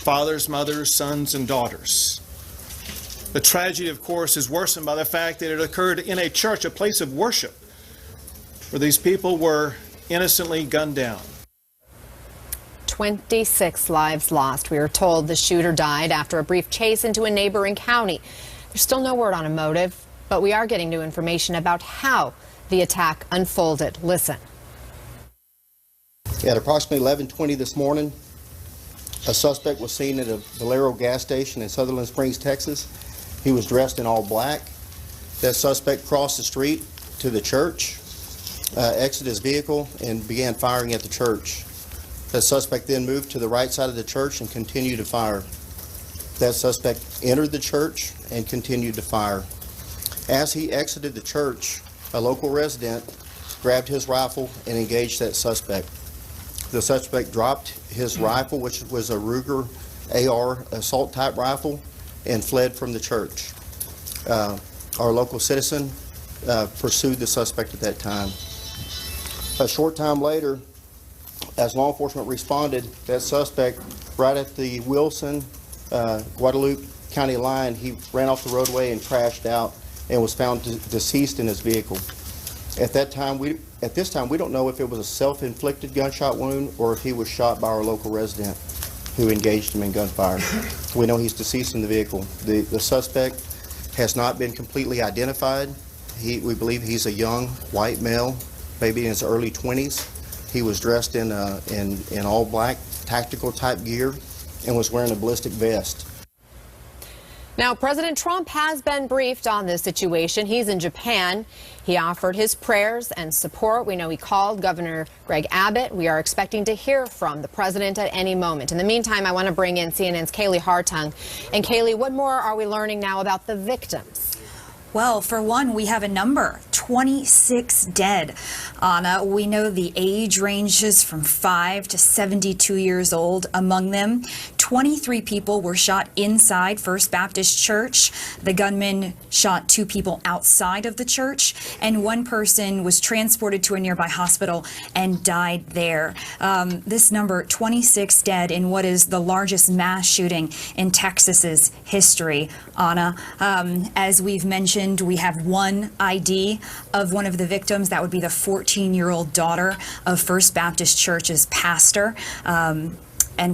fathers, mothers, sons, and daughters. The tragedy, of course, is worsened by the fact that it occurred in a church, a place of worship, where these people were innocently gunned down. 26 lives lost. We are told the shooter died after a brief chase into a neighboring county. There's still no word on a motive, but we are getting new information about how the attack unfolded. Listen. At approximately 11:20 this morning, a suspect was seen at a Valero gas station in Sutherland Springs, Texas. He was dressed in all black. That suspect crossed the street to the church, exited his vehicle, and began firing at the church. That suspect then moved to the right side of the church and continued to fire. That suspect entered the church and continued to fire. As he exited the church, a local resident grabbed his rifle and engaged that suspect. The suspect dropped his rifle, which was a Ruger AR assault type rifle, and fled from the church. Our local citizen pursued the suspect at that time. A short time later, as law enforcement responded, that suspect, right at the Wilson, Guadalupe County line, he ran off the roadway and crashed out and was found deceased in his vehicle. At this time, we don't know if it was a self-inflicted gunshot wound or if he was shot by our local resident who engaged him in gunfire. We know he's deceased in the vehicle. The suspect has not been completely identified. We believe he's a young white male, maybe in his early 20s. He was dressed in all black tactical type gear and was wearing a ballistic vest. Now, President Trump has been briefed on this situation. He's in Japan. He offered his prayers and support. We know he called Governor Greg Abbott. We are expecting to hear from the president at any moment. In the meantime, I want to bring in CNN's Kaylee Hartung. And Kaylee, what more are we learning now about the victims? Well, for one, we have a number, 26 dead. Anna, we know the age ranges from 5 to 72 years old. Among them, 23 people were shot inside First Baptist Church. The gunman shot 2 people outside of the church, and 1 person was transported to a nearby hospital and died there. This number, 26 dead in what is the largest mass shooting in Texas's history. Anna, as we've mentioned, we have one ID of one of the victims. That would be the 14-year-old daughter of First Baptist Church's pastor. And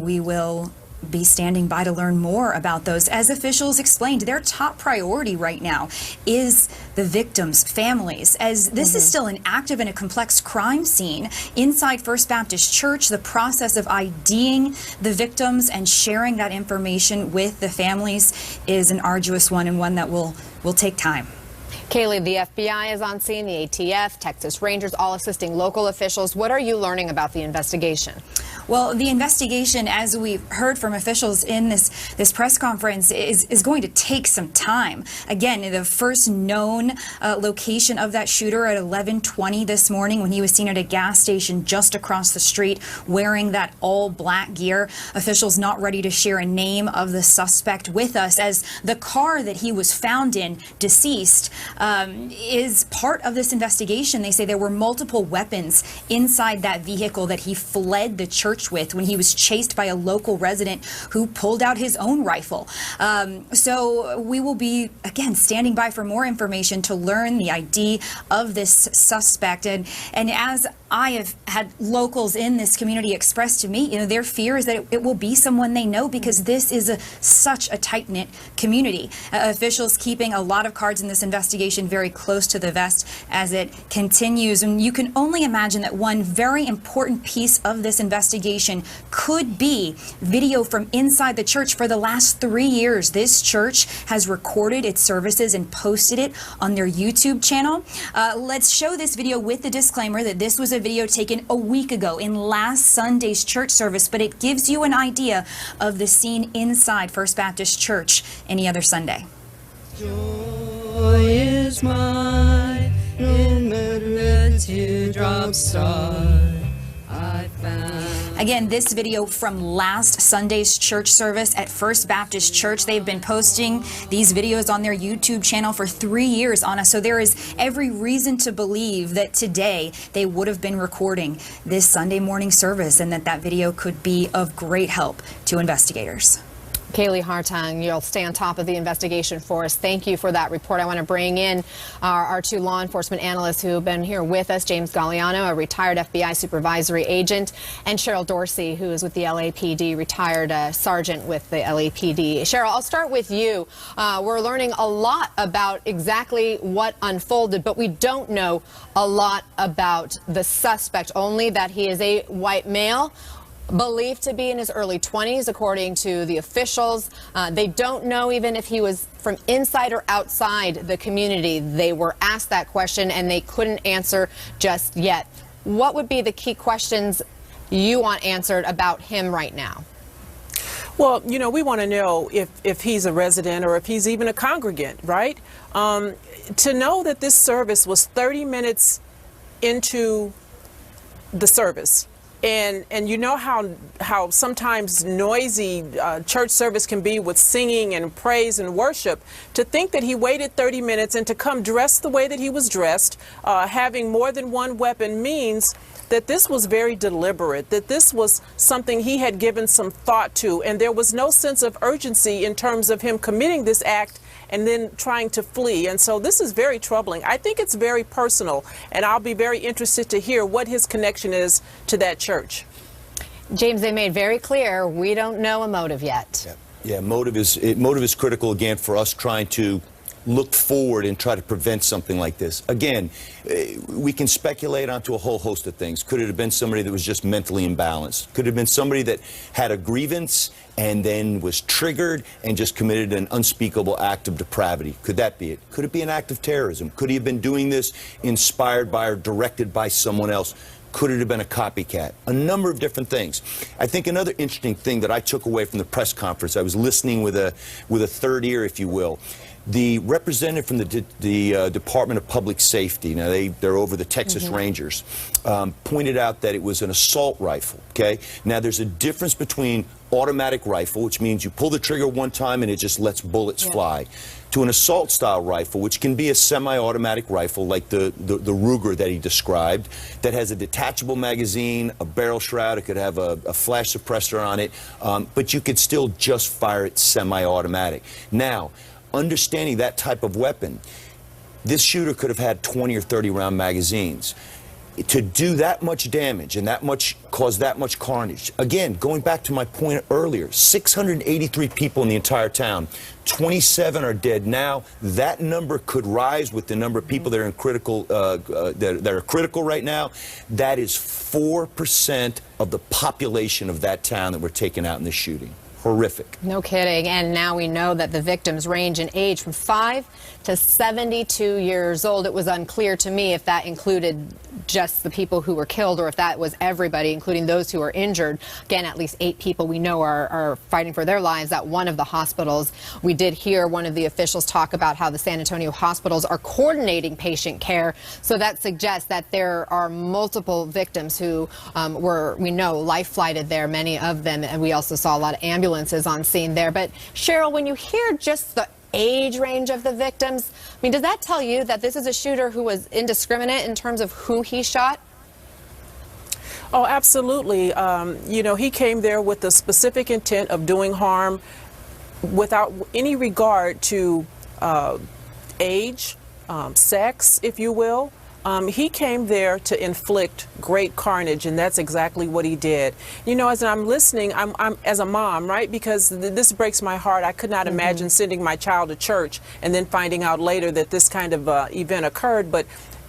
we will be standing by to learn more about those. As officials explained, their top priority right now is the victims' families, as this is still an active and a complex crime scene inside First Baptist Church. The process of IDing the victims and sharing that information with the families is an arduous one, and one that will take time. Kaylee, the FBI is on scene, the ATF, Texas Rangers, all assisting local officials. What are you learning about the investigation? Well, the investigation, as we've heard from officials in this press conference, is going to take some time. Again, the first known location of that shooter at 11:20 this morning, when he was seen at a gas station just across the street wearing that all-black gear. Officials not ready to share a name of the suspect with us, as the car that he was found in, deceased, is part of this investigation. They say there were multiple weapons inside that vehicle that he fled the church with when he was chased by a local resident who pulled out his own rifle. So we will be, again, standing by for more information to learn the ID of this suspect. And as I have had locals in this community express to me, their fear is that it will be someone they know, because this is such a tight-knit community. Officials keeping a lot of cards in this investigation very close to the vest as it continues. And you can only imagine that one very important piece of this investigation could be video from inside the church. For the last 3 years, this church has recorded its services and posted it on their YouTube channel. Let's show this video with the disclaimer that this was a video taken a week ago in last Sunday's church service, but it gives you an idea of the scene inside First Baptist Church any other Sunday. Joy is mine, no matter the teardrops start. Again, this video from last Sunday's church service at First Baptist Church. They've been posting these videos on their YouTube channel for 3 years, Anna. So there is every reason to believe that today they would have been recording this Sunday morning service, and that video could be of great help to investigators. Kaylee Hartung, you'll stay on top of the investigation for us. Thank you for that report. I want to bring in our 2 law enforcement analysts who have been here with us, James Galliano, a retired FBI supervisory agent, and Cheryl Dorsey, who is with the LAPD, retired sergeant with the LAPD. Cheryl, I'll start with you. We're learning a lot about exactly what unfolded, but we don't know a lot about the suspect, only that he is a white male, believed to be in his early 20s, according to the officials. They don't know even if he was from inside or outside the community. They were asked that question and they couldn't answer just yet. What would be the key questions you want answered about him right now? Well, we want to know if he's a resident or if he's even a congregant, right? To know that this service was 30 minutes into the service, And you know how sometimes noisy church service can be with singing and praise and worship. To think that he waited 30 minutes and to come dressed the way that he was dressed, having more than one weapon, means that this was very deliberate, that this was something he had given some thought to, and there was no sense of urgency in terms of him committing this act and then trying to flee. And so this is very troubling. I think it's very personal, and I'll be very interested to hear what his connection is to that church. James, they made very clear we don't know a motive yet. Yeah, motive is critical, again, for us trying to look forward and try to prevent something like this. Again, we can speculate onto a whole host of things. Could it have been somebody that was just mentally imbalanced? Could it have been somebody that had a grievance and then was triggered and just committed an unspeakable act of depravity? Could that be it? Could it be an act of terrorism? Could he have been doing this inspired by or directed by someone else? Could it have been a copycat? A number of different things. I think another interesting thing that I took away from the press conference, I was listening with a third ear, if you will. The representative from the Department of Public Safety, now they're over the Texas Rangers, pointed out that it was an assault rifle, okay? Now there's a difference between automatic rifle, which means you pull the trigger one time and it just lets bullets fly, to an assault style rifle, which can be a semi-automatic rifle like the Ruger that he described, that has a detachable magazine, a barrel shroud, it could have a flash suppressor on it, but you could still just fire it semi-automatic. Now, understanding that type of weapon, this shooter could have had 20 or 30 round magazines. To do that much damage and cause that much carnage, again, going back to my point earlier, 683 people in the entire town, 27 are dead now. That number could rise with the number of people that are in critical, that are critical right now. That is 4% of the population of that town that were taken out in this shooting. Horrific. No kidding. And now we know that the victims range in age from 5 to 72 years old. It was unclear to me if that included just the people who were killed or if that was everybody, including those who were injured. Again, at least 8 people we know are fighting for their lives at one of the hospitals. We did hear one of the officials talk about how the San Antonio hospitals are coordinating patient care. So that suggests that there are multiple victims who we know, life-flighted there, many of them. And we also saw a lot of ambulances on scene there. But Cheryl, when you hear just the age range of the victims, I mean, does that tell you that this is a shooter who was indiscriminate in terms of who he shot? Oh, absolutely. You know, he came there with the specific intent of doing harm without any regard to age, sex, if you will. He came there to inflict great carnage, and that's exactly what he did. You know, as I'm listening, I'm as a mom, right? Because this breaks my heart. I could not imagine sending my child to church and then finding out later that this kind of event occurred. But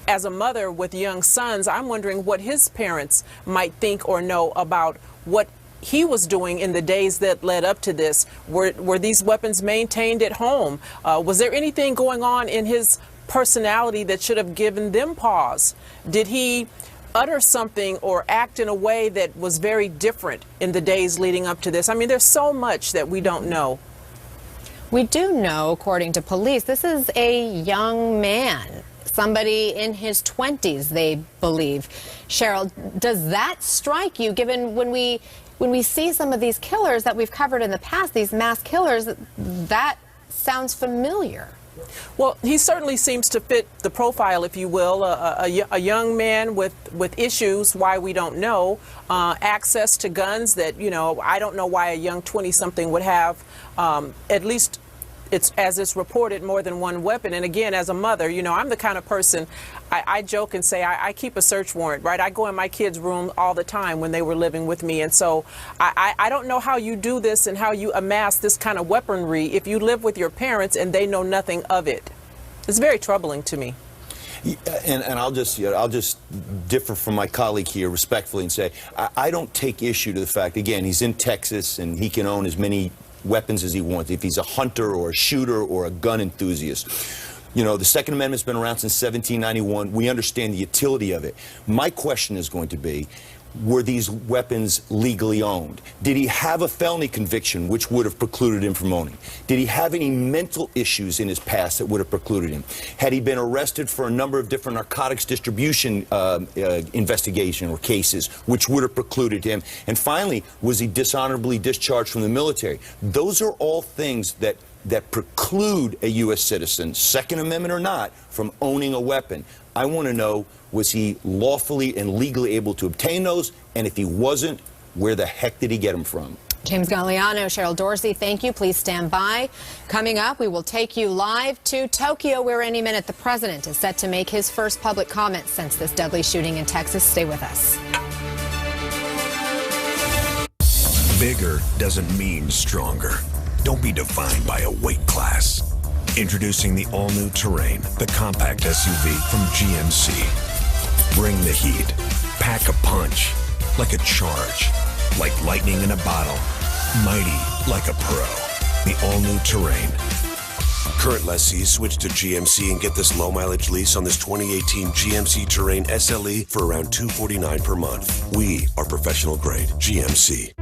as a mother with young sons, I'm wondering what his parents might think or know about what he was doing in the days that led up to this. Were these weapons maintained at home? Was there anything going on in his personality that should have given them pause? Did he utter something or act in a way that was very different in the days leading up to this? I mean, there's so much that we don't know. We do know, according to police, this is a young man, somebody in his 20s, they believe. Cheryl, does that strike you, given when we see some of these killers that we've covered in the past, these mass killers, that sounds familiar? Well, he certainly seems to fit the profile, if you will, a young man with issues, why we don't know, access to guns that, you know, I don't know why a young 20-something would have, at least as it's reported, more than one weapon. And again, as a mother, you know, I'm the kind of person, I joke and say I keep a search warrant, right? I go in my kids' room all the time when they were living with me. And so I don't know how you do this and how you amass this kind of weaponry if you live with your parents and they know nothing of it. It's very troubling to me. And I'll just differ from my colleague here respectfully and say I don't take issue to the fact, again, he's in Texas and he can own as many weapons as he wants, if he's a hunter or a shooter or a gun enthusiast. You know, the Second Amendment's been around since 1791. We understand the utility of it. My question is going to be, were these weapons legally owned? Did he have a felony conviction which would have precluded him from owning? Did he have any mental issues in his past that would have precluded him? Had he been arrested for a number of different narcotics distribution investigation or cases which would have precluded him? And finally, was he dishonorably discharged from the military? Those are all things that preclude a U.S. citizen, Second Amendment or not, from owning a weapon. I want to know, was he lawfully and legally able to obtain those? And if he wasn't, where the heck did he get them from? James Galliano, Cheryl Dorsey, thank you. Please stand by. Coming up, we will take you live to Tokyo, where any minute the president is set to make his first public comments since this deadly shooting in Texas. Stay with us. Bigger doesn't mean stronger. Don't be defined by a weight class. Introducing the all-new Terrain, the compact SUV from GMC. Bring the heat. Pack a punch. Like a charge. Like lightning in a bottle. Mighty like a pro. The all-new Terrain. Current lessees switch to GMC and get this low-mileage lease on this 2018 GMC Terrain SLE for around $249 per month. We are professional grade GMC.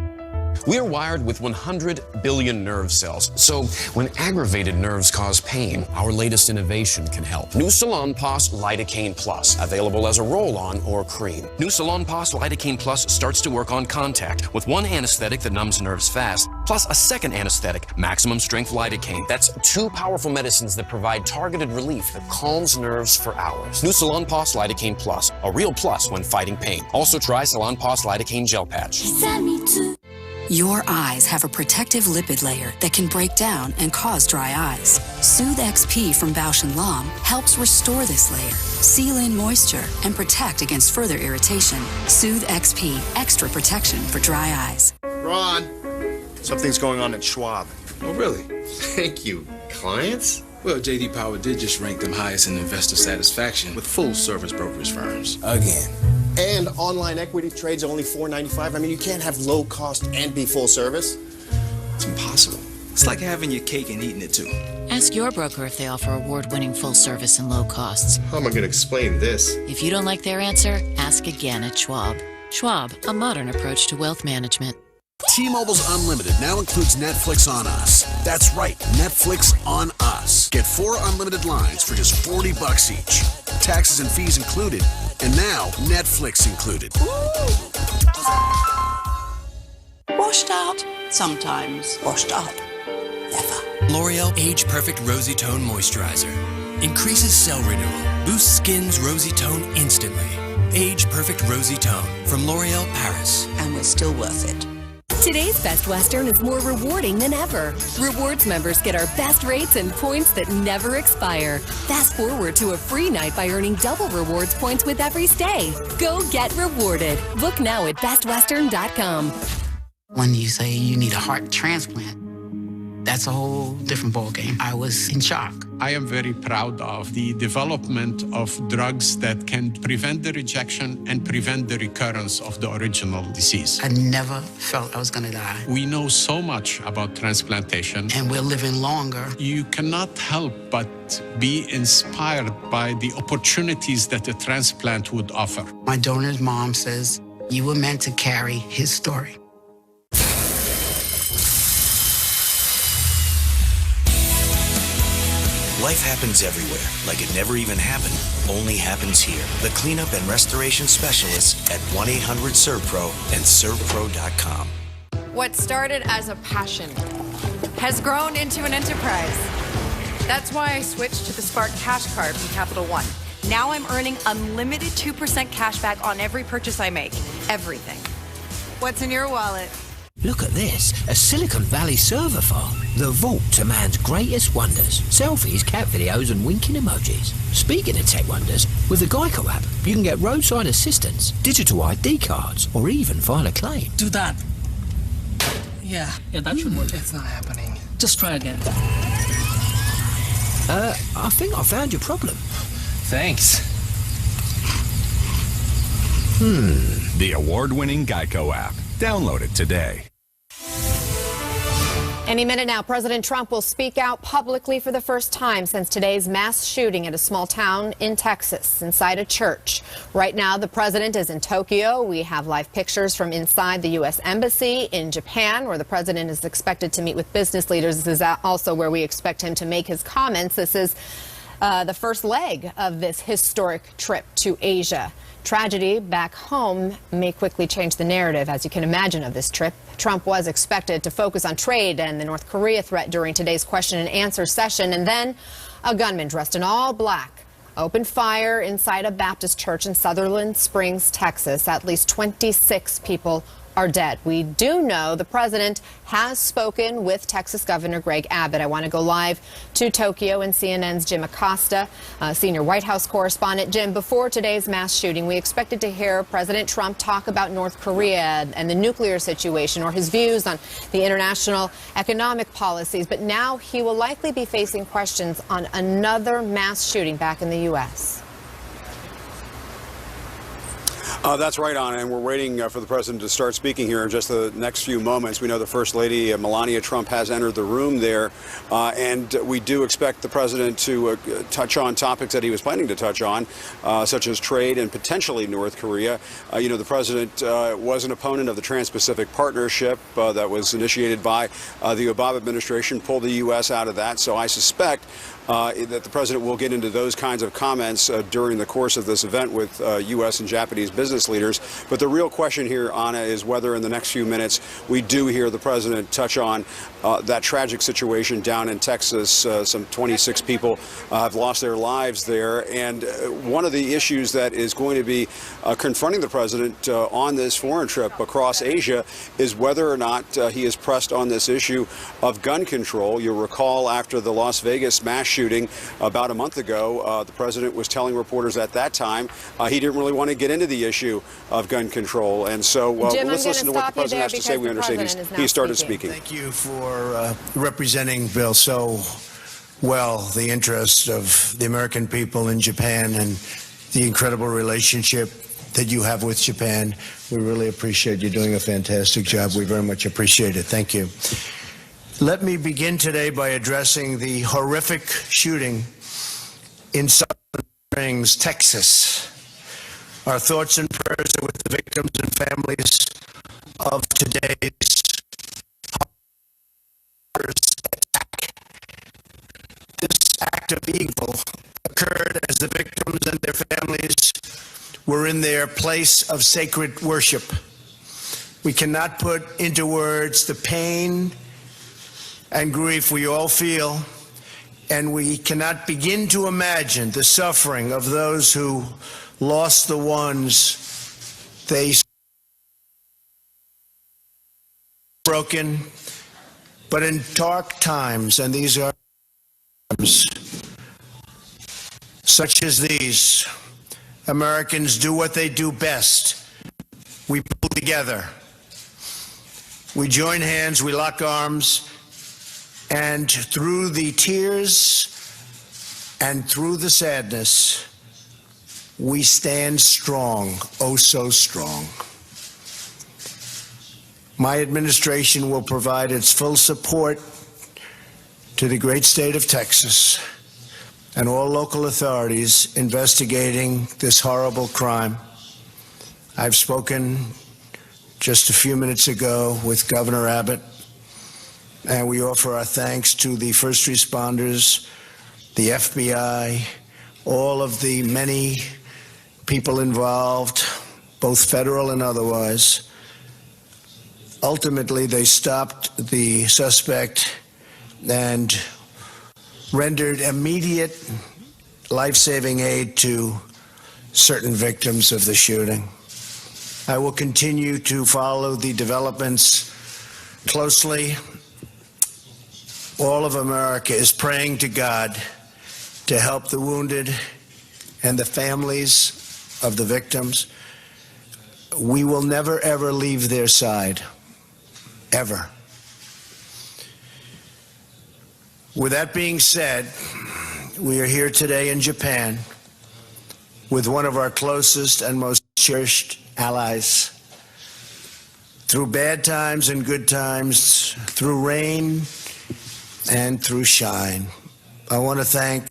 We are wired with 100 billion nerve cells, so when aggravated nerves cause pain, our latest innovation can help. New Salonpas Lidocaine Plus, available as a roll-on or cream. New Salonpas Lidocaine Plus starts to work on contact with one anesthetic that numbs nerves fast, plus a second anesthetic, maximum strength lidocaine. That's two powerful medicines that provide targeted relief that calms nerves for hours. New Salonpas Lidocaine Plus, a real plus when fighting pain. Also try Salonpas Lidocaine Gel Patch. Your eyes have a protective lipid layer that can break down and cause dry eyes. Soothe XP from Bausch & Lomb helps restore this layer, seal in moisture, and protect against further irritation. Soothe XP, extra protection for dry eyes. Ron, something's going on at Schwab. Oh, really? Thank you. Clients? Well, J.D. Power did just rank them highest in investor satisfaction with full-service brokerage firms. Again. And online equity trades only $4.95. I mean, you can't have low cost and be full service. It's impossible. It's like having your cake and eating it too. Ask your broker if they offer award-winning full service and low costs. How am I going to explain this? If you don't like their answer, ask again at Schwab. Schwab, a modern approach to wealth management. T-Mobile's Unlimited now includes Netflix on Us. That's right, Netflix on Us. Get 4 unlimited lines for just $40 each. Taxes and fees included. And now, Netflix included. Washed out? Sometimes. Washed up? Never. L'Oreal Age Perfect Rosy Tone Moisturizer. Increases cell renewal. Boosts skin's rosy tone instantly. Age Perfect Rosy Tone from L'Oreal Paris. And we're still worth it. Today's Best Western is more rewarding than ever. Rewards members get our best rates and points that never expire. Fast forward to a free night by earning double rewards points with every stay. Go get rewarded. Book now at bestwestern.com. When you say you need a heart transplant, that's a whole different ballgame. I was in shock. I am very proud of the development of drugs that can prevent the rejection and prevent the recurrence of the original disease. I never felt I was going to die. We know so much about transplantation. And we're living longer. You cannot help but be inspired by the opportunities that a transplant would offer. My donor's mom says, you were meant to carry his story. Life happens everywhere, like it never even happened, only happens here. The cleanup and restoration specialists at 1-800-SERVPRO and ServPro.com. What started as a passion has grown into an enterprise. That's why I switched to the Spark Cash Card from Capital One. Now I'm earning unlimited 2% cash back on every purchase I make. Everything. What's in your wallet? Look at this, a Silicon Valley server farm. The vault to man's greatest wonders. Selfies, cat videos and winking emojis. Speaking of tech wonders, with the Geico app, you can get roadside assistance, digital ID cards, or even file a claim. Do that. Yeah, that should work. It's not happening. Just try again. I think I found your problem. Thanks. The award-winning Geico app. Download it today. Any minute now, President Trump will speak out publicly for the first time since today's mass shooting at a small town in Texas inside a church. Right now, the president is in Tokyo. We have live pictures from inside the U.S. Embassy in Japan, where the president is expected to meet with business leaders. This is also where we expect him to make his comments. This is the first leg of this historic trip to Asia. Tragedy back home may quickly change the narrative, as you can imagine, of this trip. Trump was expected to focus on trade and the North Korea threat during today's question and answer session. And then a gunman dressed in all black opened fire inside a Baptist church in Sutherland Springs, Texas. At least 26 people are dead. We do know the president has spoken with Texas Governor Greg Abbott. I want to go live to Tokyo and CNN's Jim Acosta, senior White House correspondent. Jim, before today's mass shooting, we expected to hear President Trump talk about North Korea and the nuclear situation or his views on the international economic policies. But now he will likely be facing questions on another mass shooting back in the U.S. That's right, Anna, and we're waiting for the president to start speaking here in just the next few moments. We know the First Lady, Melania Trump, has entered the room there, and we do expect the president to touch on topics that he was planning to touch on, such as trade and potentially North Korea. You know, the president was an opponent of the Trans-Pacific Partnership that was initiated by the Obama administration, pulled the U.S. out of that, so I suspect that the president will get into those kinds of comments during the course of this event with U.S. and Japanese business leaders. But the real question here, Anna, is whether in the next few minutes we do hear the president touch on that tragic situation down in Texas. Some 26 people have lost their lives there. And one of the issues that is going to be confronting the president on this foreign trip across Asia is whether or not he is pressed on this issue of gun control. You'll recall after the Las Vegas mass shooting about a month ago, the president was telling reporters at that time he didn't really want to get into the issue of gun control. And so Jim, let's listen to what the president has to say. We understand he started speaking. Thank you for representing, Bill, so well the interests of the American people in Japan and the incredible relationship that you have with Japan. We really appreciate you doing a fantastic job. We very much appreciate it. Thank you. Let me begin today by addressing the horrific shooting in Sutherland Springs, Texas. Our thoughts and prayers are with the victims and families of today's attack. This act of evil occurred as the victims and their families were in their place of sacred worship. We cannot put into words the pain and grief we all feel, and we cannot begin to imagine the suffering of those who lost the ones they broken. But in dark times, and these are times such as these, Americans do what they do best. We pull together. We join hands, we lock arms, and through the tears and through the sadness, we stand strong, oh so strong. My administration will provide its full support to the great state of Texas and all local authorities investigating this horrible crime. I've spoken just a few minutes ago with Governor Abbott, and we offer our thanks to the first responders, the FBI, all of the many people involved, both federal and otherwise. Ultimately, they stopped the suspect and rendered immediate life-saving aid to certain victims of the shooting. I will continue to follow the developments closely. All of America is praying to God to help the wounded and the families of the victims. We will never, ever leave their side, ever. With that being said, we are here today in Japan with one of our closest and most cherished allies. through bad times and good times, through rain and through shine. I want to thank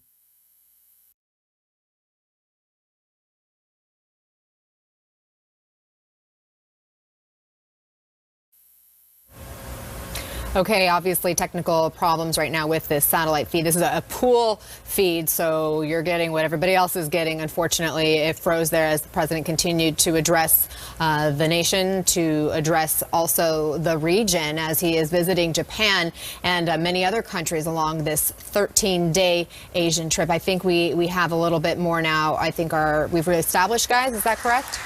Okay, obviously technical problems right now with this satellite feed. This is a pool feed, so you're getting what everybody else is getting. Unfortunately, it froze there as the president continued to address the nation, to address also the region as he is visiting Japan and many other countries along this 13-day Asian trip. I think we have a little bit more now. I think we've reestablished, guys. Is that correct?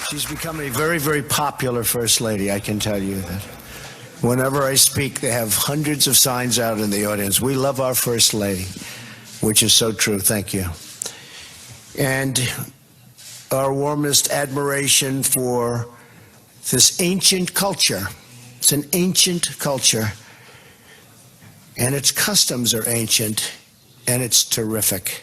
She's become a very, very popular First Lady, I can tell you that. Whenever I speak, they have hundreds of signs out in the audience. We love our First Lady, which is so true. Thank you. And our warmest admiration for this ancient culture. It's an ancient culture, and its customs are ancient, and it's terrific.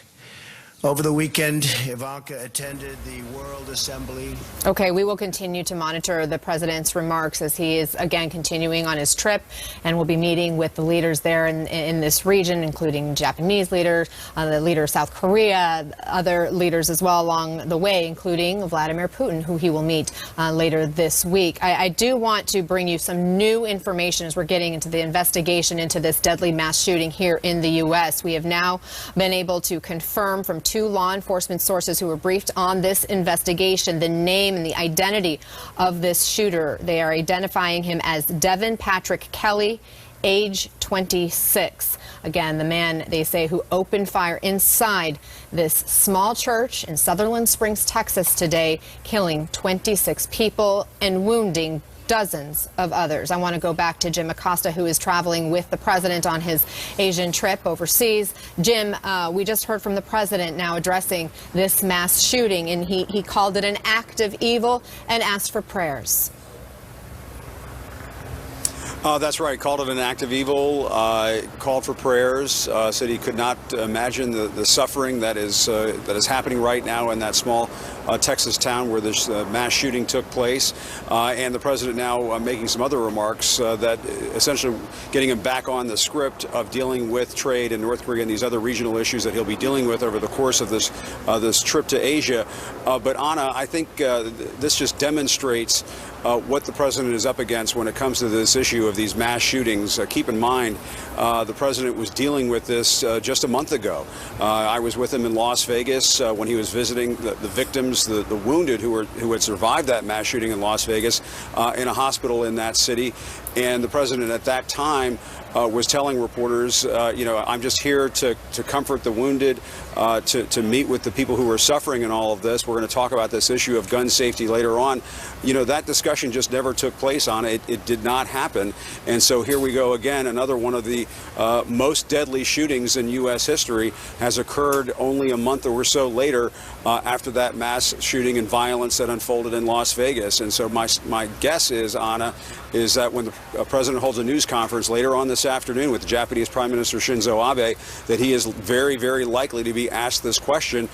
Over the weekend, Ivanka attended the World Assembly. Okay, we will continue to monitor the president's remarks as he is again continuing on his trip, and we'll be meeting with the leaders there in this region, including Japanese leaders, the leader of South Korea, other leaders as well along the way, including Vladimir Putin, who he will meet later this week. I do want to bring you some new information as we're getting into the investigation into this deadly mass shooting here in the U.S. We have now been able to confirm from two law enforcement sources who were briefed on this investigation the name and the identity of this shooter. They are identifying him as Devin Patrick Kelly, age 26. Again, the man, they say, who opened fire inside this small church in Sutherland Springs, Texas today, killing 26 people and wounding dozens of others. I want to go back to Jim Acosta, who is traveling with the president on his Asian trip overseas. Jim, we just heard from the president now addressing this mass shooting, and he called it an act of evil and asked for prayers. That's right. Called it an act of evil, called for prayers, said he could not imagine the suffering that is happening right now in that small Texas town where this mass shooting took place. And the president now making some other remarks that essentially getting him back on the script of dealing with trade in North Korea and these other regional issues that he'll be dealing with over the course of this trip to Asia. But Anna, I think this just demonstrates what the president is up against when it comes to this issue of these mass shootings. Keep in mind, the president was dealing with this just a month ago. I was with him in Las Vegas when he was visiting the victims, the wounded who had survived that mass shooting in Las Vegas in a hospital in that city. And the president at that time was telling reporters, I'm just here to comfort the wounded, to meet with the people who are suffering in all of this. We're going to talk about this issue of gun safety later on. That discussion just never took place on it. It did not happen. And so here we go again. Another one of the most deadly shootings in U.S. history has occurred only a month or so later after that mass shooting and violence that unfolded in Las Vegas. And so my guess is, Anna, is that when the president holds a news conference later on this afternoon with the Japanese Prime Minister Shinzo Abe, that he is very, very likely to be asked this question,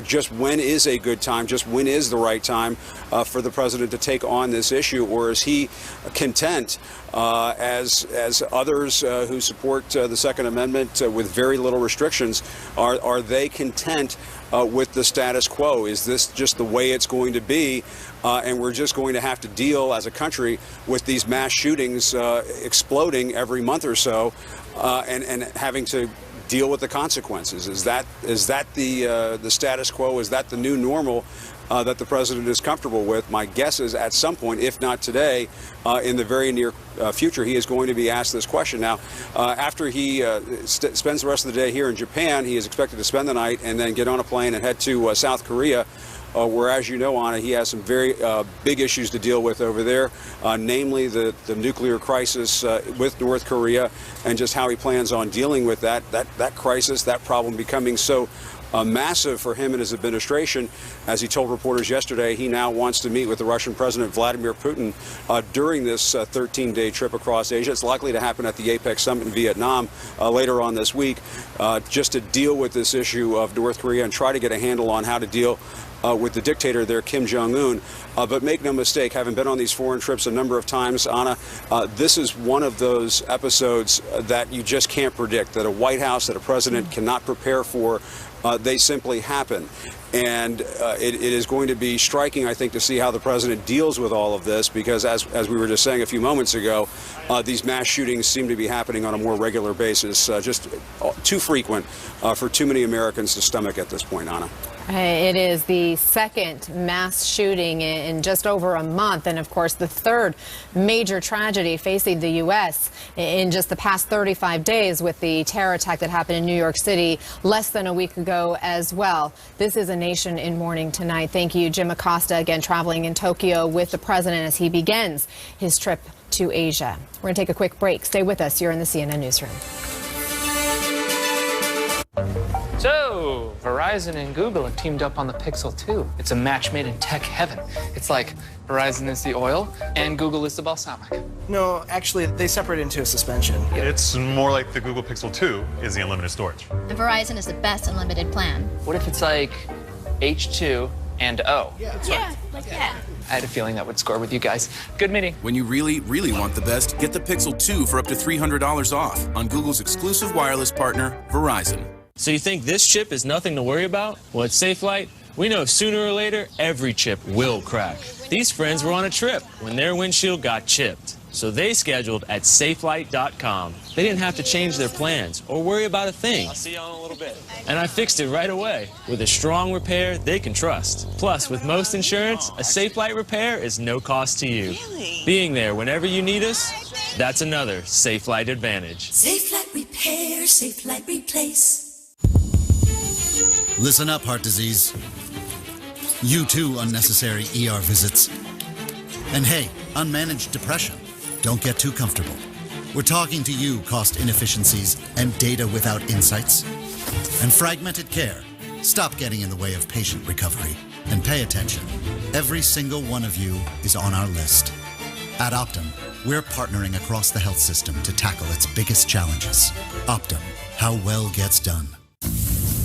just when is a good time, just when is the right time for the president to take on this issue, or is he content, as others who support the Second Amendment with very little restrictions, are they content with the status quo? Is this just the way it's going to be, and we're just going to have to deal as a country with these mass shootings exploding every month or so, and having to deal with the consequences? Is that the status quo? Is that the new normal that the president is comfortable with? My guess is at some point, if not today, in the very near future, he is going to be asked this question. Now, after he spends the rest of the day here in Japan, he is expected to spend the night and then get on a plane and head to South Korea, where, as you know, Anna, he has some very big issues to deal with over there, namely the nuclear crisis with North Korea, and just how he plans on dealing with that crisis, that problem becoming so massive for him and his administration. As he told reporters yesterday, he now wants to meet with the Russian President Vladimir Putin during this 13-day trip across Asia. It's likely to happen at the APEC summit in Vietnam later on this week, just to deal with this issue of North Korea and try to get a handle on how to deal with the dictator there, Kim Jong-un. But make no mistake, having been on these foreign trips a number of times, Anna, this is one of those episodes that you just can't predict, that a White House, that a president cannot prepare for. They simply happen. And it is going to be striking, I think, to see how the president deals with all of this, because as we were just saying a few moments ago, these mass shootings seem to be happening on a more regular basis, just too frequent for too many Americans to stomach at this point, Anna. It is the second mass shooting in just over a month, and of course the third major tragedy facing the U.S. in just the past 35 days with the terror attack that happened in New York City less than a week ago as well. This is a nation in mourning tonight. Thank you, Jim Acosta, again traveling in Tokyo with the president as he begins his trip to Asia. We're going to take a quick break. Stay with us. You're in the CNN Newsroom. So, Verizon and Google have teamed up on the Pixel 2. It's a match made in tech heaven. It's like Verizon is the oil and Google is the balsamic. No, actually, they separate into a suspension. It's more like the Google Pixel 2 is the unlimited storage. And Verizon is the best unlimited plan. What if it's like H2 and O? Yeah, that's Yeah, right. like that. I had a feeling that would score with you guys. Good meeting. When you really, really want the best, get the Pixel 2 for up to $300 off on Google's exclusive wireless partner, Verizon. So you think this chip is nothing to worry about? Well, at SafeLight, we know sooner or later, every chip will crack. These friends were on a trip when their windshield got chipped. So they scheduled at SafeLight.com. They didn't have to change their plans or worry about a thing. I'll see you in a little bit. And I fixed it right away with a strong repair they can trust. Plus, with most insurance, a SafeLight repair is no cost to you. Really? Being there whenever you need us, that's another SafeLight advantage. SafeLight Repair, SafeLight Replace. Listen up, heart disease. You too, unnecessary ER visits. And hey, unmanaged depression. Don't get too comfortable. We're talking to you, cost inefficiencies and data without insights. And fragmented care. Stop getting in the way of patient recovery. And pay attention. Every single one of you is on our list. At Optum, we're partnering across the health system to tackle its biggest challenges. Optum, how well gets done.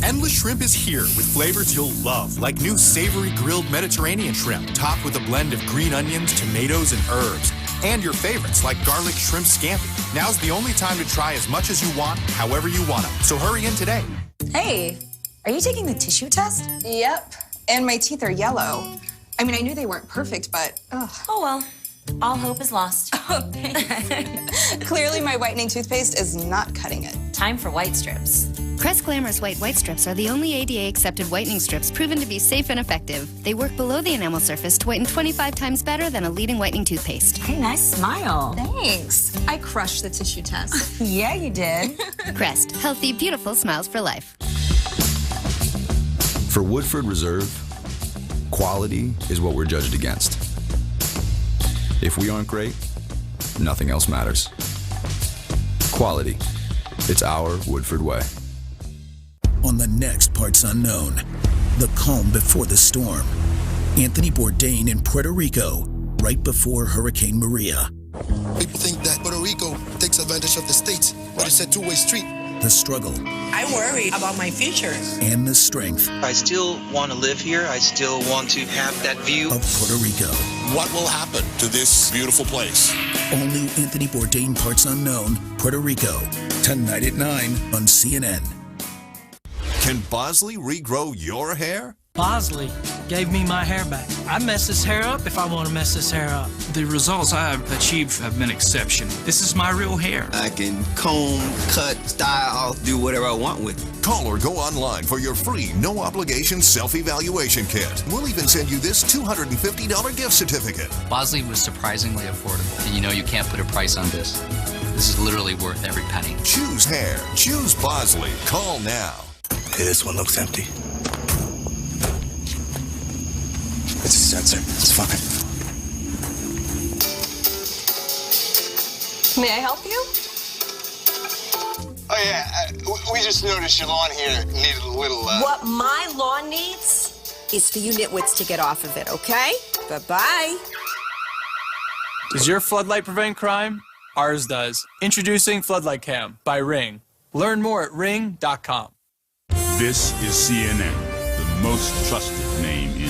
Endless Shrimp is here with flavors you'll love, like new savory grilled Mediterranean shrimp, topped with a blend of green onions, tomatoes, and herbs. And your favorites, like garlic shrimp scampi. Now's the only time to try as much as you want, however you want them. So hurry in today. Hey, are you taking the tissue test? Yep, and my teeth are yellow. I mean, I knew they weren't perfect, but ugh. Oh well, all hope is lost. Oh, thanks. Clearly my whitening toothpaste is not cutting it. Time for white strips. Crest Glamorous White Strips are the only ADA-accepted whitening strips proven to be safe and effective. They work below the enamel surface to whiten 25 times better than a leading whitening toothpaste. Hey, nice smile. Thanks. I crushed the tissue test. Yeah, you did. Crest, healthy, beautiful smiles for life. For Woodford Reserve, quality is what we're judged against. If we aren't great, nothing else matters. Quality. It's our Woodford way. On the next Parts Unknown, the calm before the storm. Anthony Bourdain in Puerto Rico, right before Hurricane Maria. People think that Puerto Rico takes advantage of the States, but it's a two-way street. The struggle. I worry about my future. And the strength. I still want to live here. I still want to have that view of Puerto Rico. What will happen to this beautiful place? All new Anthony Bourdain Parts Unknown, Puerto Rico. Tonight at 9 on CNN. Can Bosley regrow your hair? Bosley gave me my hair back. I mess this hair up if I want to mess this hair up. The results I've achieved have been exceptional. This is my real hair. I can comb, cut, style, do whatever I want with it. Call or go online for your free, no-obligation self-evaluation kit. We'll even send you this $250 gift certificate. Bosley was surprisingly affordable. And you know you can't put a price on this. This is literally worth every penny. Choose hair. Choose Bosley. Call now. Okay, this one looks empty. It's a sensor. It's fine. May I help you? Oh, yeah. We just noticed your lawn here needed a little, What my lawn needs is for you nitwits to get off of it, okay? Bye-bye. Does your floodlight prevent crime? Ours does. Introducing Floodlight Cam by Ring. Learn more at ring.com. This is CNN, the most trusted name in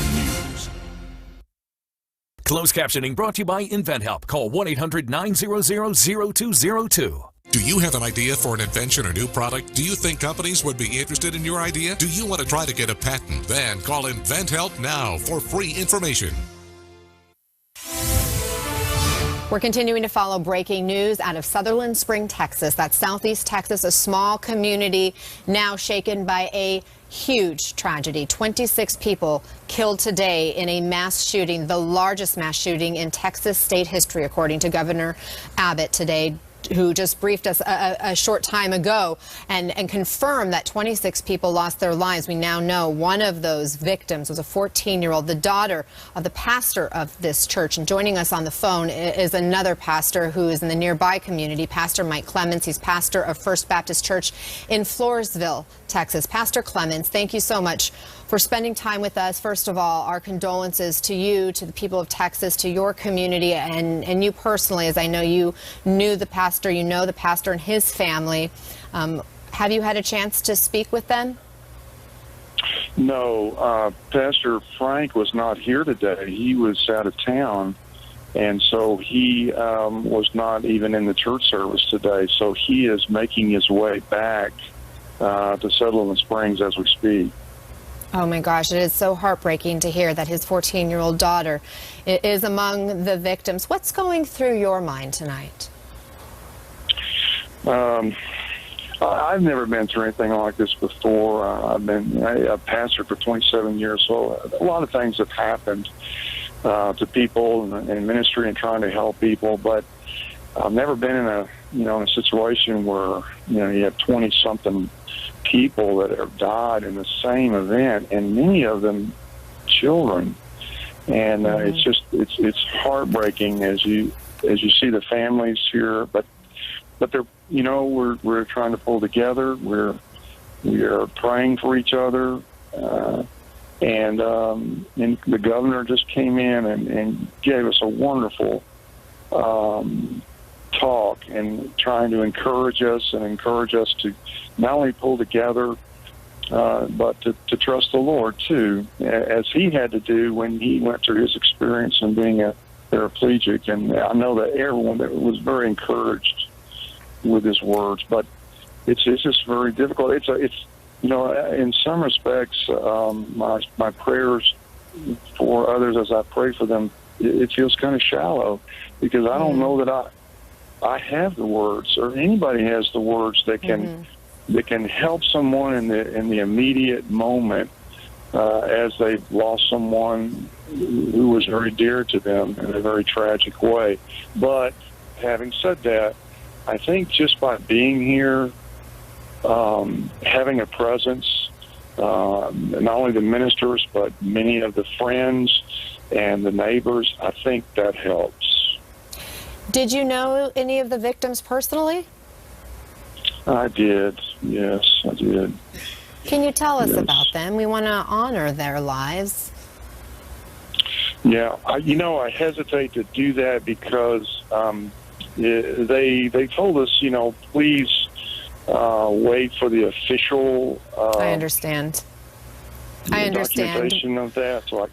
Closed captioning brought to you by InventHelp. Call 1-800-900-0202. Do you have an idea for an invention or new product? Do you think companies would be interested in your idea? Do you want to try to get a patent? Then call InventHelp now for free information. We're continuing to follow breaking news out of Sutherland Spring, Texas. That's southeast Texas, a small community now shaken by a huge tragedy. 26 people killed today in a mass shooting, the largest mass shooting in Texas state history, according to Governor Abbott today, who just briefed us a short time ago and confirmed that 26 people lost their lives. We now know one of those victims was a 14-year-old, the daughter of the pastor of this church. And joining us on the phone is another pastor who is in the nearby community, Pastor Mike Clements. He's pastor of First Baptist Church in Floresville, Texas. Pastor Clements, thank you so much for spending time with us. First of all, our condolences to you, to the people of Texas, to your community, and you personally, as I know you knew the pastor, you know the pastor and his family. Have you had a chance to speak with them? No, Pastor Frank was not here today. He was out of town, and so he was not even in the church service today. So he is making his way back to Sutherland Springs as we speak. Oh my gosh, it is so heartbreaking to hear that his 14-year-old daughter is among the victims. What's going through your mind tonight? I've never been through anything like this before. I've been a pastor for 27 years, so a lot of things have happened to people in ministry and trying to help people, but I've never been in a situation where you have 20-something people that have died in the same event, and many of them children. And it's heartbreaking as you see the families here, but they're we're trying to pull together. We are praying for each other, and the governor just came in and gave us a wonderful talk and trying to encourage us to not only pull together, but to trust the Lord too, as he had to do when he went through his experience in being a paraplegic. And I know that everyone that was very encouraged with his words, but it's just very difficult. It's in some respects, my prayers for others as I pray for them, it feels kind of shallow, because I don't know that I have the words, or anybody has the words that can help someone in the immediate moment as they've lost someone who was very dear to them in a very tragic way. But having said that, I think just by being here, having a presence, not only the ministers, but many of the friends and the neighbors, I think that helps. Did you know any of the victims personally? I did. Yes, I did. Can you tell us about them? We want to honor their lives. Yeah, I hesitate to do that because they told us, please wait for the official. I understand. Documentation of that. So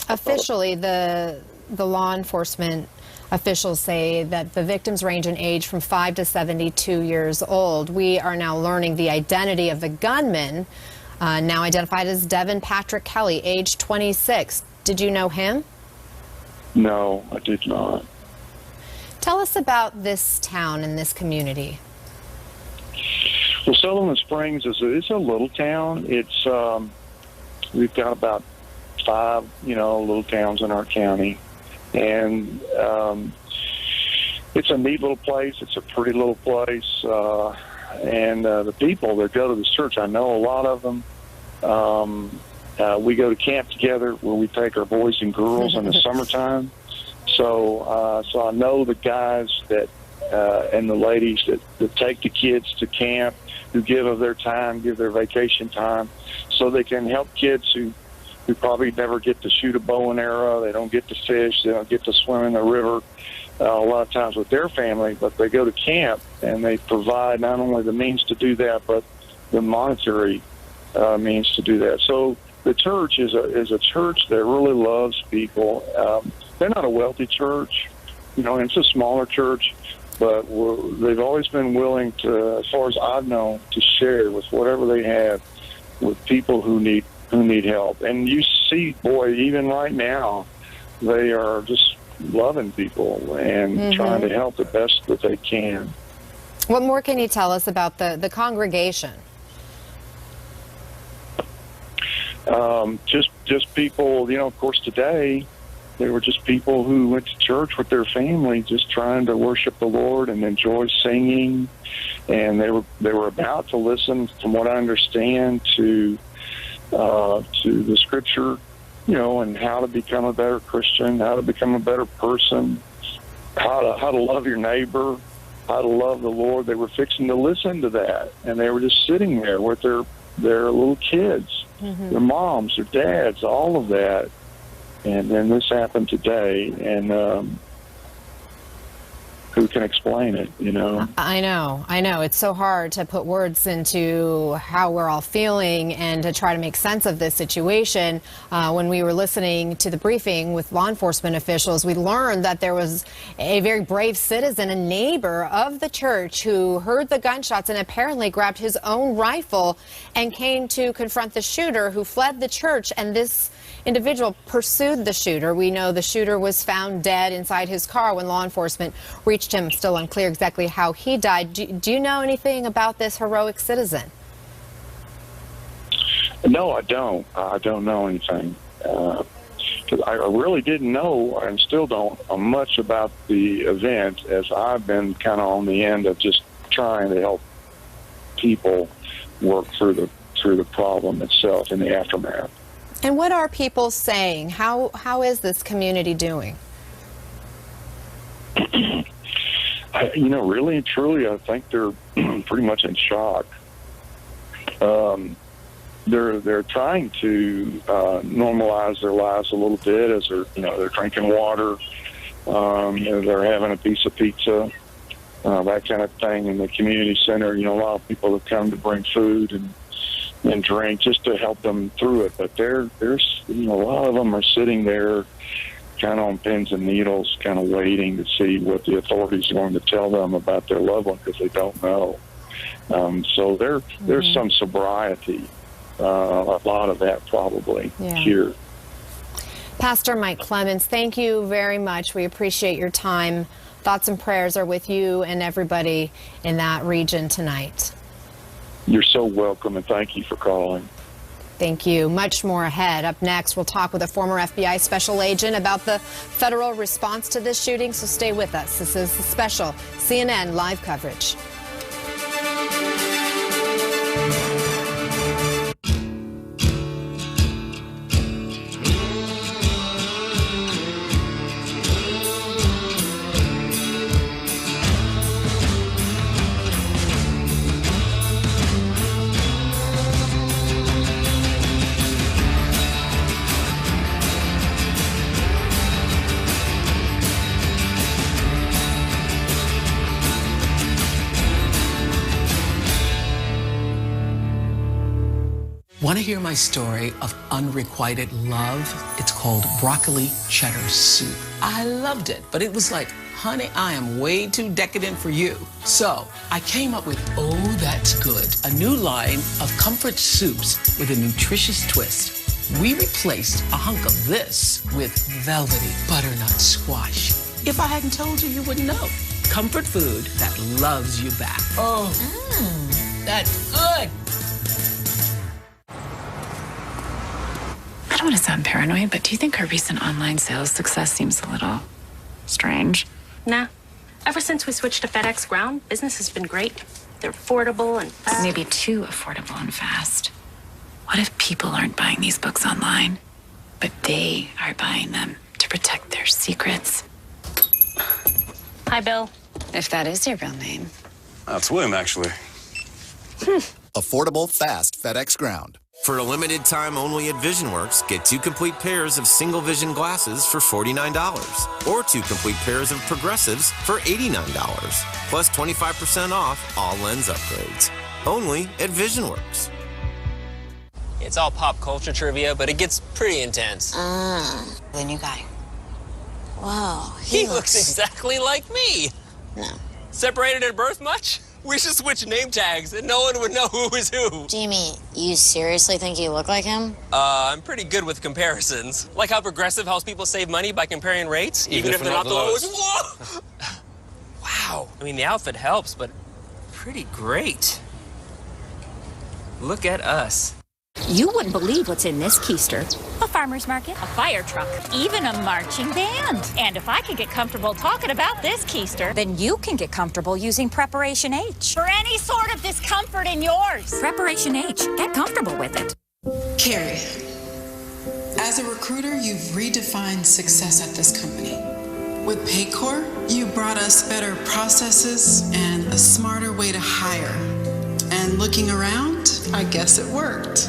officially, the law enforcement officials say that the victims range in age from 5 to 72 years old. We are now learning the identity of the gunman, now identified as Devin Patrick Kelly, age 26. Did you know him? No, I did not. Tell us about this town and this community. Well, Sutherland Springs is a little town. It's we've got about 5 little towns in our county, and it's a neat little place. It's a pretty little place, and the people that go to this church, I know a lot of them. We go to camp together where we take our boys and girls in the summertime. So I know the guys that and the ladies that take the kids to camp, who give of their time, give their vacation time, so they can help kids who probably never get to shoot a bow and arrow. They don't get to fish. They don't get to swim in the river a lot of times with their family, but they go to camp and they provide not only the means to do that, but the monetary means to do that. So the church is a church that really loves people. they're not a wealthy church, and it's a smaller church, but they've always been willing to, as far as I've known, to share with whatever they have with people who need help. And you see, boy, even right now, they are just loving people and trying to help the best that they can. What more can you tell us about the congregation? Just people, of course, today, they were just people who went to church with their family, just trying to worship the Lord and enjoy singing. And they were about to listen, from what I understand, to the Scripture, and how to become a better Christian, how to become a better person, how to love your neighbor, how to love the Lord. They were fixing to listen to that, and they were just sitting there with their little kids, their moms, their dads, all of that. And then this happened today, and who can explain it, I know. It's so hard to put words into how we're all feeling and to try to make sense of this situation. When we were listening to the briefing with law enforcement officials, we learned that there was a very brave citizen, a neighbor of the church, who heard the gunshots and apparently grabbed his own rifle and came to confront the shooter, who fled the church. And this individual pursued the shooter. We know the shooter was found dead inside his car when law enforcement reached him. Still unclear exactly how he died. Do you know anything about this heroic citizen? No, I don't. I don't know anything. 'Cause I really didn't know, and still don't, much about the event, as I've been kind of on the end of just trying to help people work through the problem itself in the aftermath. And what are people saying? How is this community doing? Really and truly, I think they're pretty much in shock. They're trying to normalize their lives a little bit, as they're drinking water, they're having a piece of pizza, that kind of thing in the community center. A lot of people have come to bring food and drink just to help them through it. But there's a lot of them are sitting there kind of on pins and needles, kind of waiting to see what the authorities are going to tell them about their loved one, because they don't know. So there's some sobriety, a lot of that probably here. Pastor Mike Clemens, thank you very much. We appreciate your time. Thoughts and prayers are with you and everybody in that region tonight. You're so welcome, and thank you for calling. Thank you. Much more ahead. Up next, we'll talk with a former FBI special agent about the federal response to this shooting, so stay with us. This is the special CNN live coverage. Want to hear my story of unrequited love? It's called broccoli cheddar soup. I loved it, but it was like, honey, I am way too decadent for you. So I came up with Oh That's Good, a new line of comfort soups with a nutritious twist. We replaced a hunk of this with velvety butternut squash. If I hadn't told you, you wouldn't know. Comfort food that loves you back. Oh, that's good. I don't want to sound paranoid, but do you think our recent online sales success seems a little strange? Nah. Ever since we switched to FedEx Ground, business has been great. They're affordable and fast. Maybe too affordable and fast. What if people aren't buying these books online, but they are buying them to protect their secrets? Hi, Bill. If that is your real name. That's William, actually. Affordable, fast FedEx Ground. For a limited time only at VisionWorks, get 2 complete pairs of single vision glasses for $49, or 2 complete pairs of progressives for $89, plus 25% off all lens upgrades. Only at VisionWorks. It's all pop culture trivia, but it gets pretty intense. The new guy. Wow, he looks exactly like me. No. Separated at birth much? We should switch name tags and no one would know who was who. Jamie, you seriously think you look like him? I'm pretty good with comparisons. Like how Progressive helps people save money by comparing rates, even if they're not the lowest. Whoa! Wow. I mean, the outfit helps, but pretty great. Look at us. You wouldn't believe what's in this keister. A farmer's market, a fire truck, even a marching band. And if I can get comfortable talking about this keister, then you can get comfortable using Preparation H. For any sort of discomfort in yours. Preparation H. Get comfortable with it. Carrie, as a recruiter, you've redefined success at this company. With Paycor, you brought us better processes and a smarter way to hire. And looking around, I guess it worked.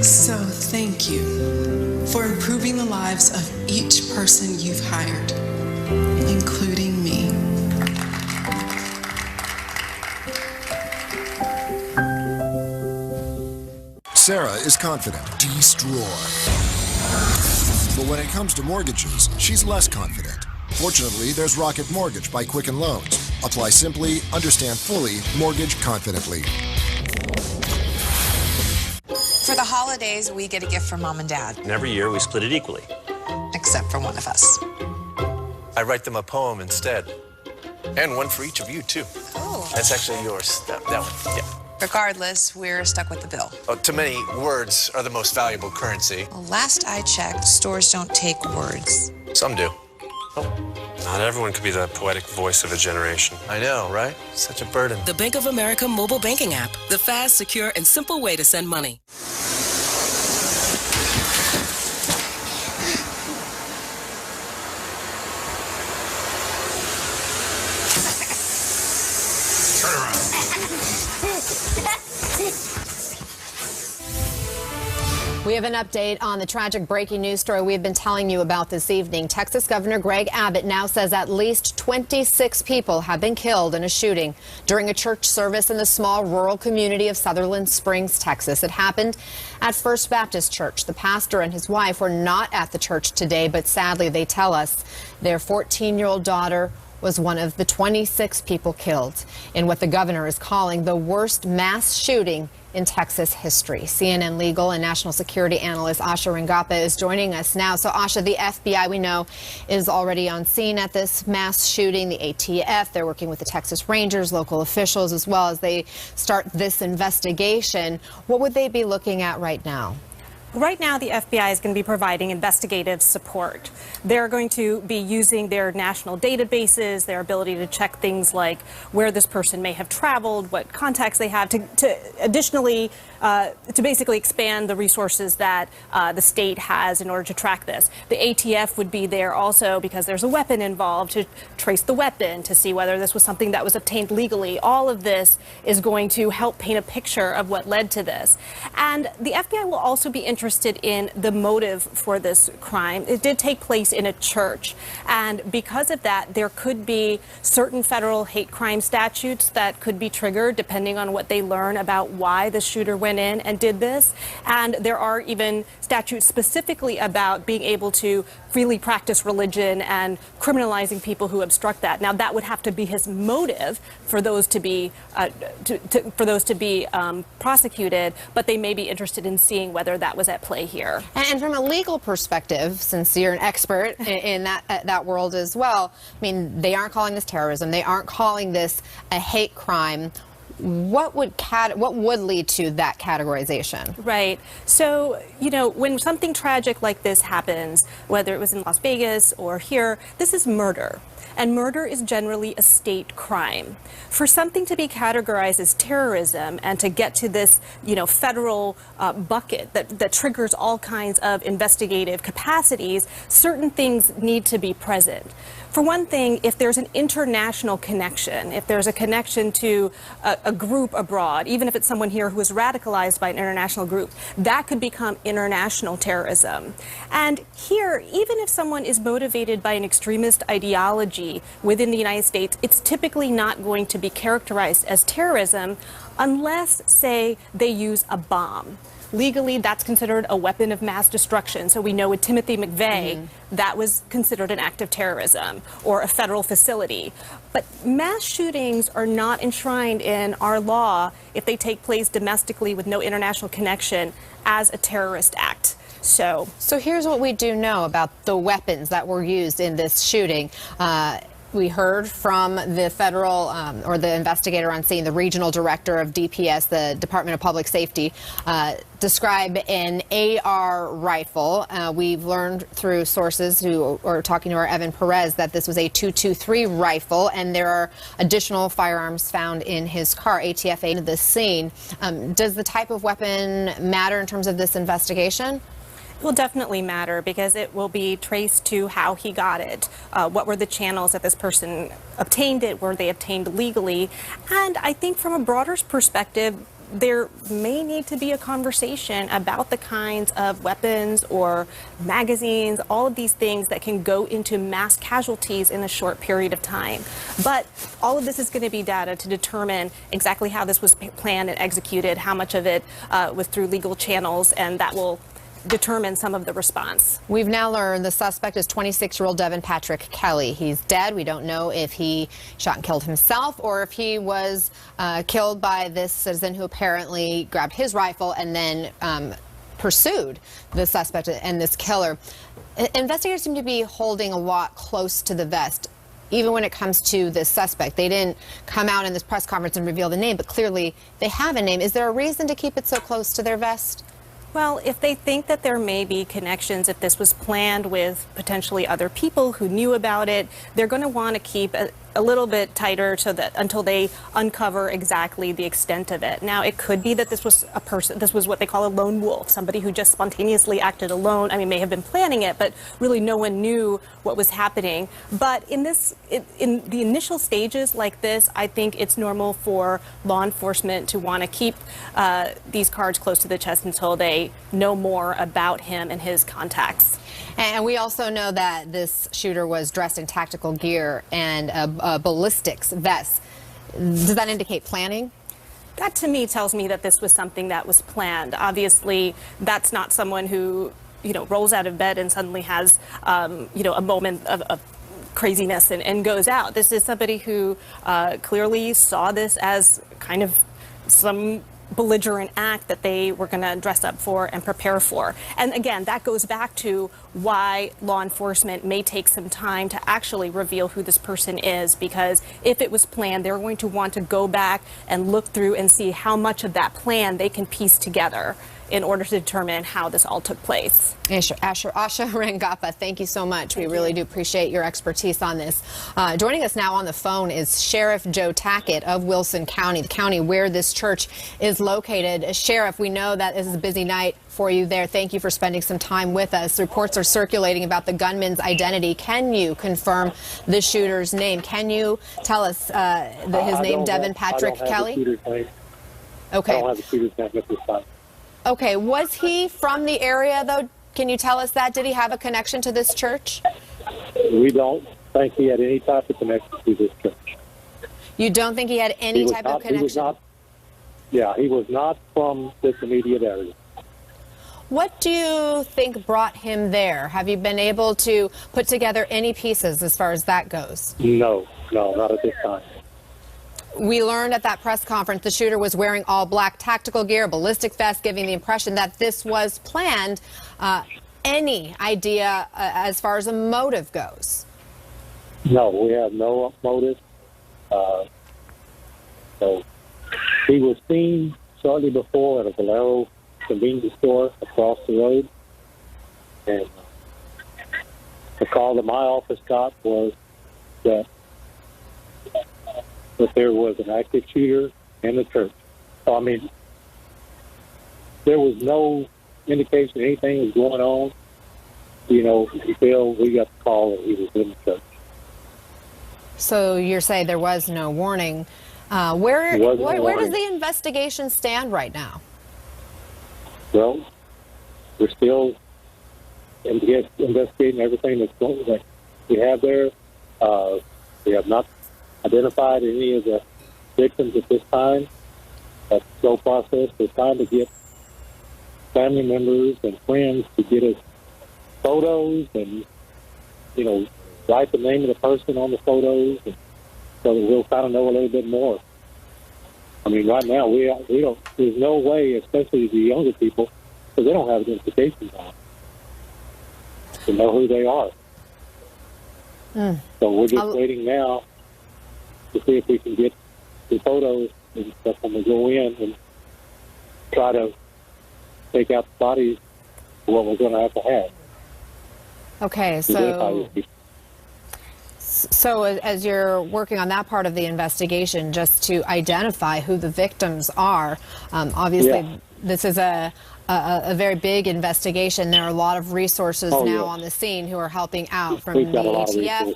So thank you for improving the lives of each person you've hired, including me. Sarah is confident. Destroy. But when it comes to mortgages, she's less confident. Fortunately, there's Rocket Mortgage by Quicken Loans. Apply simply, understand fully, mortgage confidently. For the holidays, we get a gift from Mom and Dad. And every year we split it equally. Except for one of us. I write them a poem instead. And one for each of you, too. Oh. That's actually yours. That one, yeah. Regardless, we're stuck with the bill. To many, words are the most valuable currency. Well, last I checked, stores don't take words. Some do. Not everyone could be the poetic voice of a generation. I know, right? Such a burden. The Bank of America mobile banking app. The fast, secure, and simple way to send money. Turn around. We have an update on the tragic breaking news story we have been telling you about this evening. Texas Governor Greg Abbott now says at least 26 people have been killed in a shooting during a church service in the small rural community of Sutherland Springs, Texas. It happened at First Baptist Church. The pastor and his wife were not at the church today, but sadly, they tell us their 14-year-old daughter was one of the 26 people killed in what the governor is calling the worst mass shooting in Texas history. CNN legal and national security analyst Asha Rangappa is joining us now. So Asha, the FBI, we know, is already on scene at this mass shooting. The ATF, they're working with the Texas Rangers, local officials, as well as they start this investigation. What would they be looking at right now? Right now, the FBI is going to be providing investigative support. They're going to be using their national databases, their ability to check things like where this person may have traveled, what contacts they have, to additionally to basically expand the resources that the state has in order to track this. The ATF would be there also because there's a weapon involved to trace the weapon, to see whether this was something that was obtained legally. All of this is going to help paint a picture of what led to this. And the FBI will also be interested in the motive for this crime. It did take place in a church, and because of that, there could be certain federal hate crime statutes that could be triggered depending on what they learn about why the shooter went in and did this. And there are even statutes specifically about being able to freely practice religion and criminalizing people who obstruct that. Now, that would have to be his motive for those to be prosecuted, but they may be interested in seeing whether that was at play here. And from a legal perspective, since you're an expert in that world as well, I mean, they aren't calling this terrorism. They aren't calling this a hate crime. What would lead to that categorization? Right. So, you know, when something tragic like this happens, whether it was in Las Vegas or here, this is murder. And murder is generally a state crime. For something to be categorized as terrorism and to get to this, you know, federal bucket that triggers all kinds of investigative capacities, certain things need to be present. For one thing, if there's an international connection, if there's a connection to a group abroad, even if it's someone here who is radicalized by an international group, that could become international terrorism. And here, even if someone is motivated by an extremist ideology within the United States, it's typically not going to be characterized as terrorism unless, say, they use a bomb. Legally, that's considered a weapon of mass destruction. So we know with Timothy McVeigh, that was considered an act of terrorism or a federal facility. But mass shootings are not enshrined in our law if they take place domestically with no international connection as a terrorist act. So here's what we do know about the weapons that were used in this shooting. We heard from the federal or the investigator on scene, the regional director of DPS, the Department of Public Safety, describe an AR rifle. We've learned through sources who are talking to our Evan Perez that this was a .223 rifle, and there are additional firearms found in his car. ATF to the scene. Does the type of weapon matter in terms of this investigation? Will definitely matter because it will be traced to how he got it. What were the channels that this person obtained it? Were they obtained legally? And I think from a broader perspective, there may need to be a conversation about the kinds of weapons or magazines, all of these things that can go into mass casualties in a short period of time. But all of this is going to be data to determine exactly how this was planned and executed, how much of it was through legal channels, and that will determine some of the response. We've now learned the suspect is 26-year-old Devin Patrick Kelly. He's dead. We don't know if he shot and killed himself or if he was killed by this citizen who apparently grabbed his rifle and then pursued the suspect and this killer. Investigators seem to be holding a lot close to the vest. Even when it comes to this suspect, they didn't come out in this press conference and reveal the name, but clearly they have a name. Is there a reason to keep it so close to their vest? Well, if they think that there may be connections, if this was planned with potentially other people who knew about it, they're going to want to keep a little bit tighter so that until they uncover exactly the extent of it. Now, it could be that this was a person, this was what they call a lone wolf, somebody who just spontaneously acted alone. I mean, may have been planning it, but really no one knew what was happening. But in the initial stages like this, I think it's normal for law enforcement to want to keep these cards close to the chest until they know more about him and his contacts. And we also know that this shooter was dressed in tactical gear and a ballistics vest. Does that indicate planning? That to me tells me that this was something that was planned. Obviously, that's not someone who, rolls out of bed and suddenly has, a moment of craziness and goes out. This is somebody who clearly saw this as kind of some belligerent act that they were going to dress up for and prepare for. And again, that goes back to why law enforcement may take some time to actually reveal who this person is, because if it was planned, they're going to want to go back and look through and see how much of that plan they can piece together in order to determine how this all took place. Asha Rangappa, thank you so much. We really do appreciate your expertise on this. Joining us now on the phone is Sheriff Joe Tackett of Wilson County, the county where this church is located. Sheriff, we know that this is a busy night for you there. Thank you for spending some time with us. Reports are circulating about the gunman's identity. Can you confirm the shooter's name? Can you tell us his name, Devin Patrick Kelly? Okay. I don't have the shooter's name at this time. Okay, was he from the area, though? Can you tell us that? Did he have a connection to this church? We don't think he had any type of connection to this church. You don't think he had any type of connection? He was not from this immediate area. What do you think brought him there? Have you been able to put together any pieces as far as that goes? No, not at this time. We learned at that press conference the shooter was wearing all black tactical gear, ballistic vest, giving the impression that this was planned. Any idea as far as a motive goes? No, we have no motive. So he was seen shortly before at a Valero convenience store across the road. And the call that my office got was that there was an active shooter in the church. So, I mean, there was no indication anything was going on, until we got the call that he was in the church. So you're saying there was no warning. Where does the investigation stand right now? Well, we're still investigating everything that we have there. We have not identified any of the victims at this time. a slow process. We're trying to get family members and friends to get us photos and, you know, write the name of the person on the photos, and so that we'll kind of know a little bit more. I mean, right now we don't. There's no way, especially the younger people, because they don't have identification on to know who they are. So we're just waiting now to see if we can get the photos and stuff when we go in and try to take out the bodies for what we're going to have. Okay, so as you're working on that part of the investigation, just to identify who the victims are, obviously this is a very big investigation. There are a lot of resources now on the scene who are helping out, from the ATF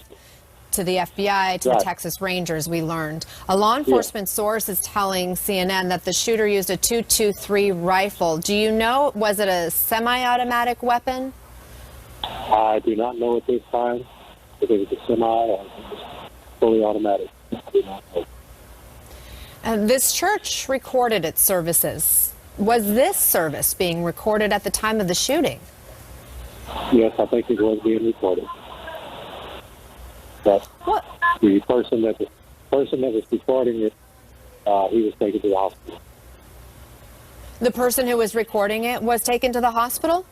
to the FBI to the Texas Rangers, we learned. A law enforcement source is telling CNN that the shooter used a .223 rifle. Do you know, was it a semi-automatic weapon? I do not know at this time if it was a semi or fully automatic. I do not know. This church recorded its services. Was this service being recorded at the time of the shooting? Yes, I think it was being recorded. But the person that was recording it, he was taken to the hospital. The person who was recording it was taken to the hospital?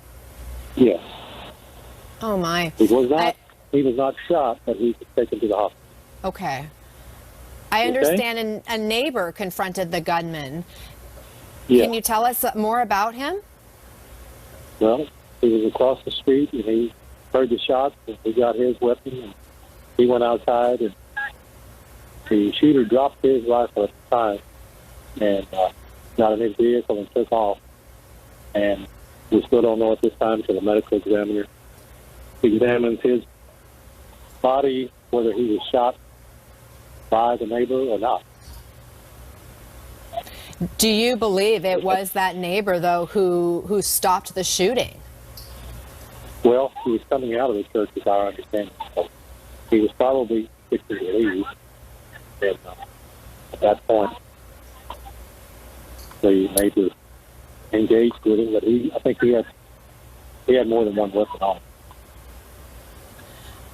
Yes. Oh my! He was not shot, but he was taken to the hospital. Okay. I understand a neighbor confronted the gunman. Can you tell us more about him? Well, he was across the street and he heard the shots and he got his weapon and he went outside and the shooter dropped his rifle at the time and got in his vehicle and took off. And we still don't know at this time until the medical examiner examines his body whether he was shot by the neighbor or not. Do you believe it was that neighbor, though, who stopped the shooting? Well, he was coming out of the church, as I understand. So he was probably fixing to leave. And at that point, the neighbor engaged with him, but I think he had more than one weapon on him.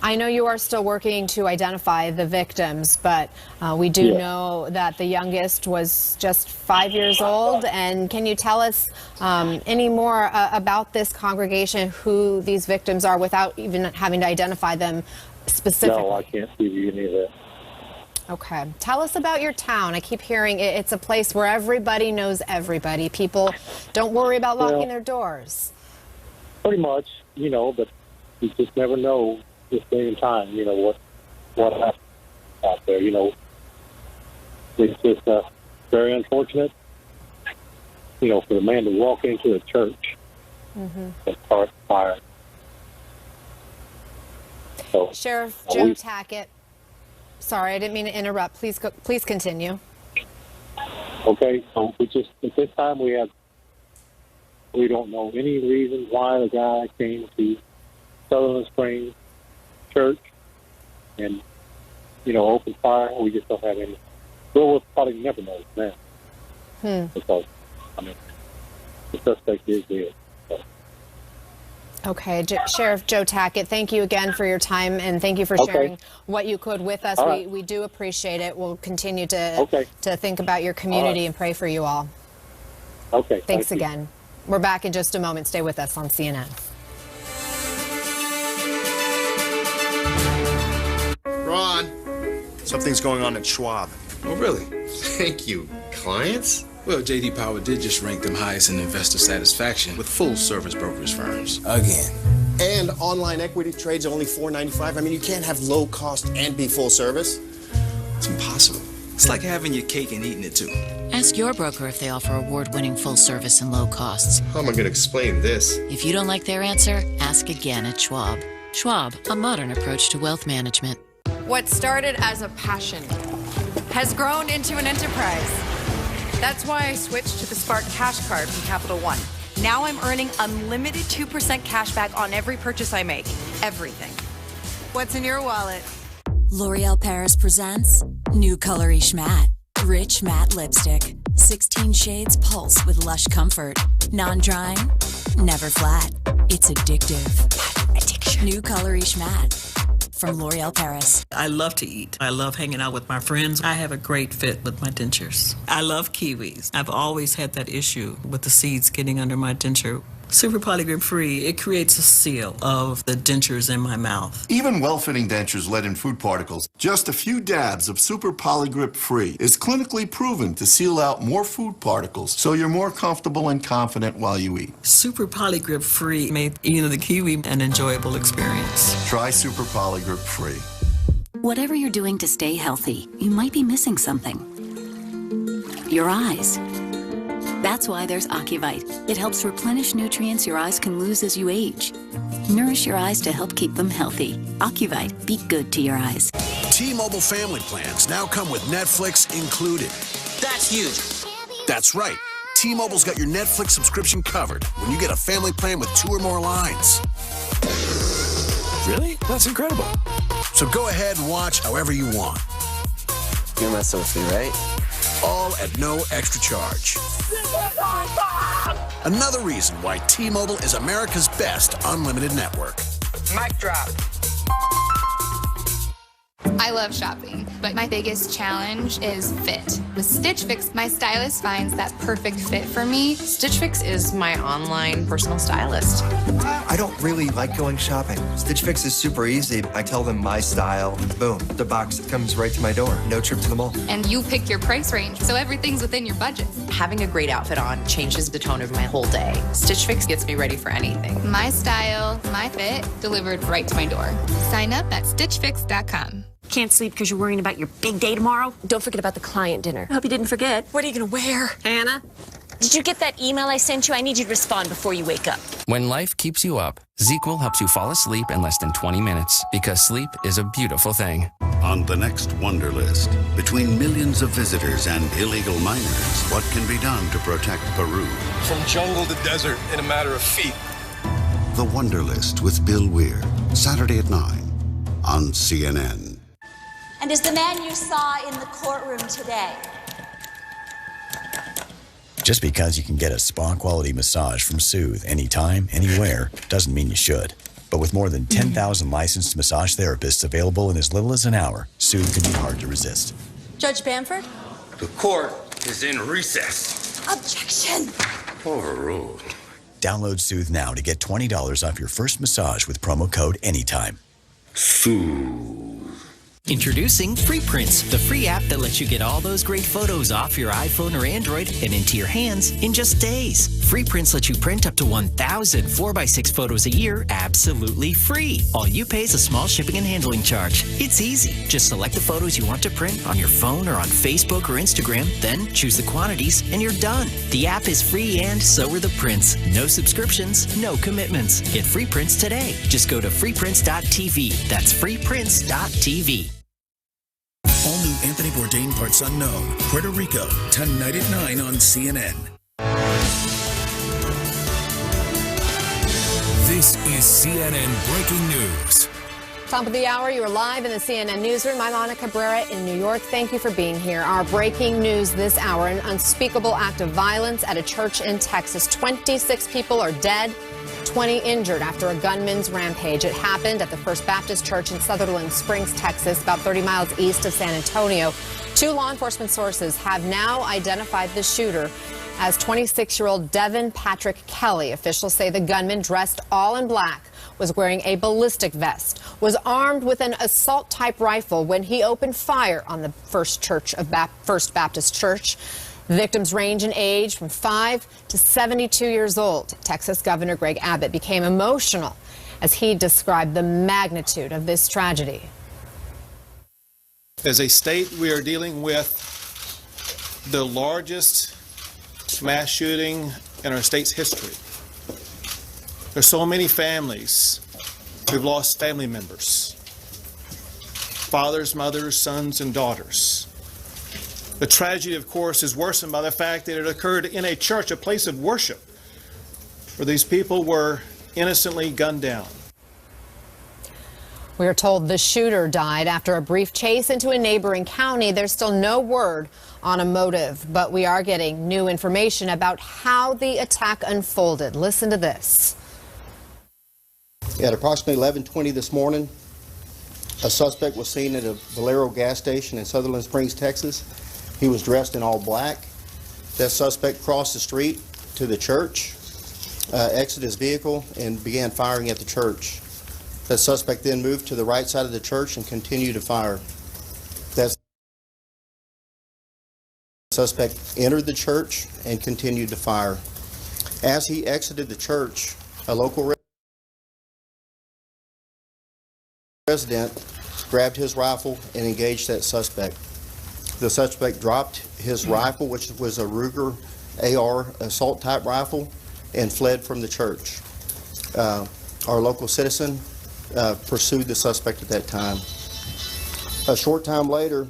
I know you are still working to identify the victims, but we do know that the youngest was just 5 years old. And can you tell us any more about this congregation, who these victims are, without even having to identify them specifically? No, I can't give you any of that. Okay. Tell us about your town. I keep hearing it's a place where everybody knows everybody. People don't worry about locking their doors. Pretty much, but you just never know this day and time, what happens out there, It's just very unfortunate, for the man to walk into a church and start fire. So, Sheriff Joe Tackett. Sorry, I didn't mean to interrupt. Please continue. Okay, so at this time we don't know any reason why the guy came to Sutherland Springs Church and open fire. We just don't have any. We'll probably never know his name because the suspect is dead. So. Okay, Sheriff Joe Tackett, thank you again for your time and thank you for sharing what you could with us. We do appreciate it. We'll continue to think about your community and pray for you all. Okay. Thanks again. We're back in just a moment. Stay with us on CNN. Ron, something's going on at Schwab. Oh, really? Thank you. Clients? Well, J.D. Power did just rank them highest in investor satisfaction with full-service brokerage firms. Again. And online equity trades only $4.95. I mean, you can't have low cost and be full service. It's impossible. It's like having your cake and eating it, too. Ask your broker if they offer award-winning full service and low costs. How am I going to explain this? If you don't like their answer, ask again at Schwab. Schwab, a modern approach to wealth management. What started as a passion has grown into an enterprise. That's why I switched to the Spark Cash Card from Capital One. Now I'm earning unlimited 2% cash back on every purchase I make. Everything. What's in your wallet? L'Oreal Paris presents New Colorish Matte. Rich matte lipstick. 16 shades pulse with lush comfort. Non-drying, never flat. It's addictive. Addiction. New Colorish Matte from L'Oreal Paris. I love to eat. I love hanging out with my friends. I have a great fit with my dentures. I love kiwis. I've always had that issue with the seeds getting under my denture. Super Polygrip Free, it creates a seal of the dentures in my mouth. Even well-fitting dentures let in food particles. Just a few dabs of Super Polygrip Free is clinically proven to seal out more food particles, so you're more comfortable and confident while you eat. Super Polygrip Free made eating the kiwi an enjoyable experience. Try Super Polygrip Free. Whatever you're doing to stay healthy, you might be missing something. Your eyes. That's why there's Ocuvite. It helps replenish nutrients your eyes can lose as you age. Nourish your eyes to help keep them healthy. Ocuvite, be good to your eyes. T-Mobile family plans now come with Netflix included. That's huge. That's right. T-Mobile's got your Netflix subscription covered when you get a family plan with 2 or more lines. Really? That's incredible. So go ahead and watch however you want. You're messing with me, right? All at no extra charge. Another reason why T-Mobile is America's best unlimited network. Mic drop. I love shopping, but my biggest challenge is fit. With Stitch Fix, my stylist finds that perfect fit for me. Stitch Fix is my online personal stylist. I don't really like going shopping. Stitch Fix is super easy. I tell them my style, boom, the box comes right to my door. No trip to the mall. And you pick your price range, so everything's within your budget. Having a great outfit on changes the tone of my whole day. Stitch Fix gets me ready for anything. My style, my fit, delivered right to my door. Sign up at StitchFix.com. Can't sleep because you're worrying about your big day tomorrow? Don't forget about the client dinner. I hope you didn't forget. What are you going to wear? Hannah? Did you get that email I sent you? I need you to respond before you wake up. When life keeps you up, ZzzQuil helps you fall asleep in less than 20 minutes because sleep is a beautiful thing. On the next Wonder List, between millions of visitors and illegal miners, what can be done to protect Peru? From jungle to desert in a matter of feet. The Wonder List with Bill Weir, Saturday at 9 on CNN. And is the man you saw in the courtroom today? Just because you can get a spa-quality massage from Soothe anytime, anywhere, doesn't mean you should. But with more than 10,000 licensed massage therapists available in as little as an hour, Soothe can be hard to resist. Judge Bamford? The court is in recess. Objection! Overruled. Download Soothe now to get $20 off your first massage with promo code ANYTIME. Soothe. Introducing FreePrints, the free app that lets you get all those great photos off your iPhone or Android and into your hands in just days. FreePrints lets you print up to 1,000 4x6 photos a year absolutely free. All you pay is a small shipping and handling charge. It's easy. Just select the photos you want to print on your phone or on Facebook or Instagram, then choose the quantities, and you're done. The app is free and so are the prints. No subscriptions, no commitments. Get FreePrints today. Just go to freeprints.tv. That's freeprints.tv. All new Anthony Bourdain Parts Unknown, Puerto Rico, tonight at 9 on CNN. This is CNN Breaking News. Top of the hour, you're live in the CNN newsroom. I'm Ana Cabrera in New York. Thank you for being here. Our breaking news this hour, an unspeakable act of violence at a church in Texas. 26 people are dead, 20 injured after a gunman's rampage. It happened at the First Baptist Church in Sutherland Springs, Texas, about 30 miles east of San Antonio. Two law enforcement sources have now identified the shooter as 26-year-old Devin Patrick Kelly. Officials say the gunman, dressed all in black, was wearing a ballistic vest, was armed with an assault-type rifle when he opened fire on the First Baptist Church. Victims range in age from 5 to 72 years old. Texas Governor Greg Abbott became emotional as he described the magnitude of this tragedy. As a state, we are dealing with the largest mass shooting in our state's history. There's so many families who've lost family members, fathers, mothers, sons, and daughters. The tragedy, of course, is worsened by the fact that it occurred in a church, a place of worship, where these people were innocently gunned down. We are told the shooter died after a brief chase into a neighboring county. There's still no word on a motive, but we are getting new information about how the attack unfolded. Listen to this. At approximately 11:20 this morning, a suspect was seen at a Valero gas station in Sutherland Springs, Texas. He was dressed in all black. That suspect crossed the street to the church, exited his vehicle, and began firing at the church. That suspect then moved to the right side of the church and continued to fire. That suspect entered the church and continued to fire. As he exited the church, a local resident grabbed his rifle and engaged that suspect. The suspect dropped his rifle, which was a Ruger AR assault type rifle, and fled from the church. Our local citizen pursued the suspect at that time. A short time later,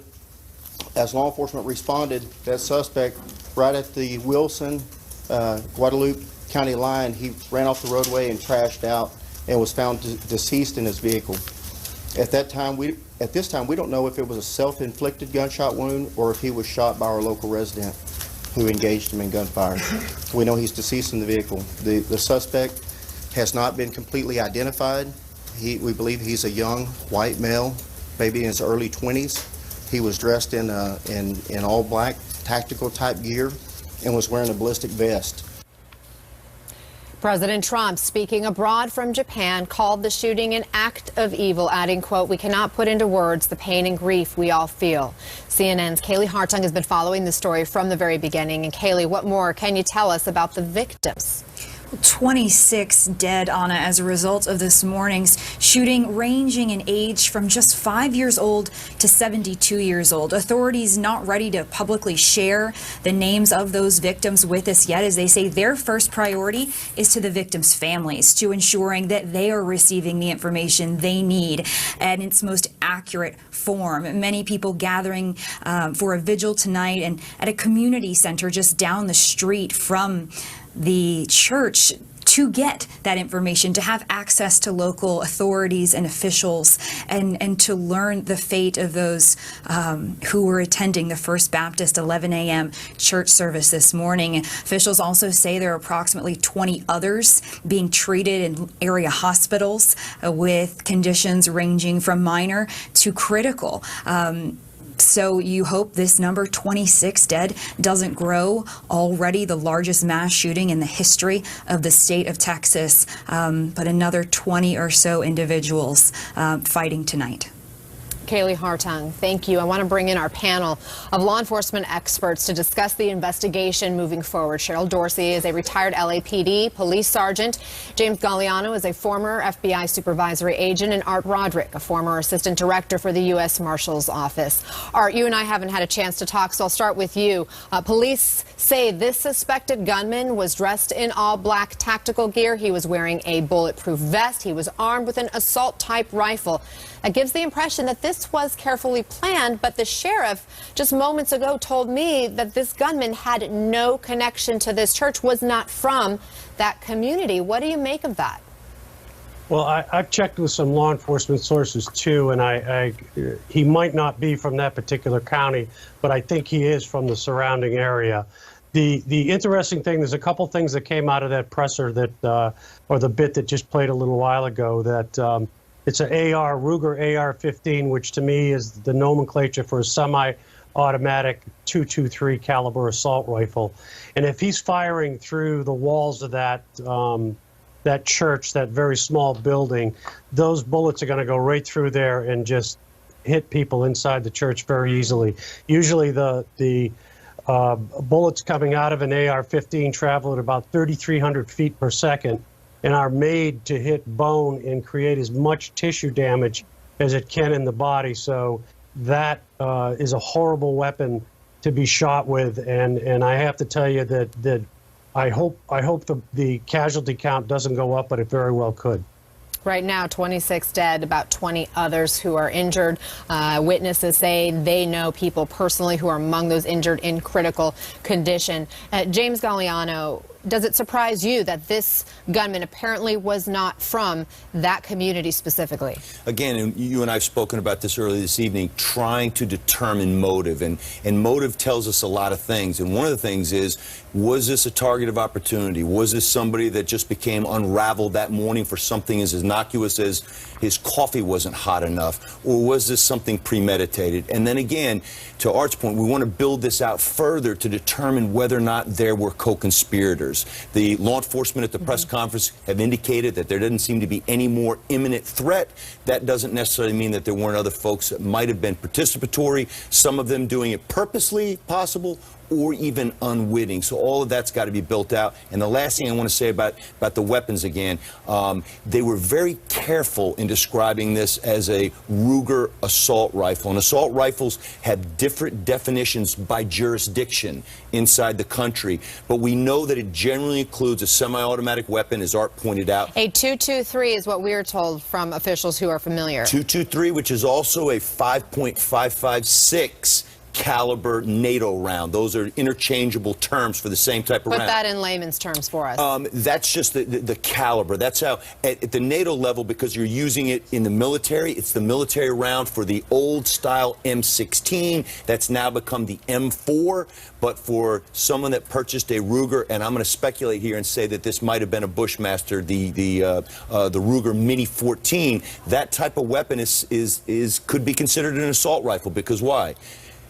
as law enforcement responded, that suspect, right at the Wilson, Guadalupe County line, he ran off the roadway and crashed out and was found deceased in his vehicle. At this time, we don't know if it was a self-inflicted gunshot wound or if he was shot by our local resident who engaged him in gunfire. We know he's deceased in the vehicle. The suspect has not been completely identified. We believe he's a young white male, maybe in his early 20s. He was dressed in all black tactical type gear and was wearing a ballistic vest. President Trump, speaking abroad from Japan, called the shooting an act of evil, adding, quote, "We cannot put into words the pain and grief we all feel." CNN's Kaylee Hartung has been following the story from the very beginning. And Kaylee, what more can you tell us about the victims? 26 dead, Anna, as a result of this morning's shooting, ranging in age from just 5 years old to 72 years old. Authorities not ready to publicly share the names of those victims with us yet, as they say their first priority is to the victims' families, to ensuring that they are receiving the information they need in its most accurate form. Many people gathering for a vigil tonight and at a community center just down the street from the church to get that information, to have access to local authorities and officials, and to learn the fate of those who were attending the First Baptist 11 a.m. church service this morning. Officials also say there are approximately 20 others being treated in area hospitals with conditions ranging from minor to critical. So you hope this number, 26 dead, doesn't grow. Already the largest mass shooting in the history of the state of Texas, but another 20 or so individuals fighting tonight. Kaylee Hartung, thank you. I want to bring in our panel of law enforcement experts to discuss the investigation moving forward. Cheryl Dorsey is a retired LAPD police sergeant. James Galliano is a former FBI supervisory agent, and Art Roderick, a former assistant director for the U.S. Marshal's Office. Art, you and I haven't had a chance to talk, so I'll start with you. Police say this suspected gunman was dressed in all black tactical gear. He was wearing a bulletproof vest. He was armed with an assault-type rifle. That gives the impression that this was carefully planned, but the sheriff just moments ago told me that this gunman had no connection to this church, was not from that community. What do you make of that? Well, I've checked with some law enforcement sources too, and he might not be from that particular county, but I think he is from the surrounding area. The interesting thing, there's a couple things that came out of that presser that, or the bit that just played a little while ago, that it's an Ruger AR-15, which to me is the nomenclature for a semi-automatic .223 caliber assault rifle. And if he's firing through the walls of that that church, that very small building, those bullets are going to go right through there and just hit people inside the church very easily. Usually the bullets coming out of an AR-15 travel at about 3,300 feet per second and are made to hit bone and create as much tissue damage as it can in the body. So that is a horrible weapon to be shot with, and I have to tell you that I hope the casualty count doesn't go up, but it very well could. Right now, 26 dead, about 20 others who are injured. Witnesses say they know people personally who are among those injured in critical condition. James Galliano, does it surprise you that this gunman apparently was not from that community specifically? Again, and you and I have spoken about this earlier this evening, trying to determine motive. And motive tells us a lot of things. And one of the things is, was this a target of opportunity? Was this somebody that just became unraveled that morning for something as innocuous as his coffee wasn't hot enough? Or was this something premeditated? And then again, to Art's point, we want to build this out further to determine whether or not there were co-conspirators. The law enforcement at the press conference have indicated that there doesn't seem to be any more imminent threat. That doesn't necessarily mean that there weren't other folks that might have been participatory, some of them doing it purposely, possible, or even unwitting. So all of that's got to be built out. And the last thing I want to say about the weapons again, they were very careful in describing this as a Ruger assault rifle. And assault rifles have different definitions by jurisdiction inside the country. But we know that it generally includes a semi-automatic weapon, as Art pointed out. A .223 is what we are told from officials who are familiar. .223, which is also a 5.556 caliber NATO round. Those are interchangeable terms for the same type of round. Put that in layman's terms for us. That's just the caliber. That's how, at the NATO level, because you're using it in the military, it's the military round for the old style M16. That's now become the M4. But for someone that purchased a Ruger, and I'm going to speculate here and say that this might have been a Bushmaster, the Ruger Mini 14, that type of weapon could be considered an assault rifle. Because why?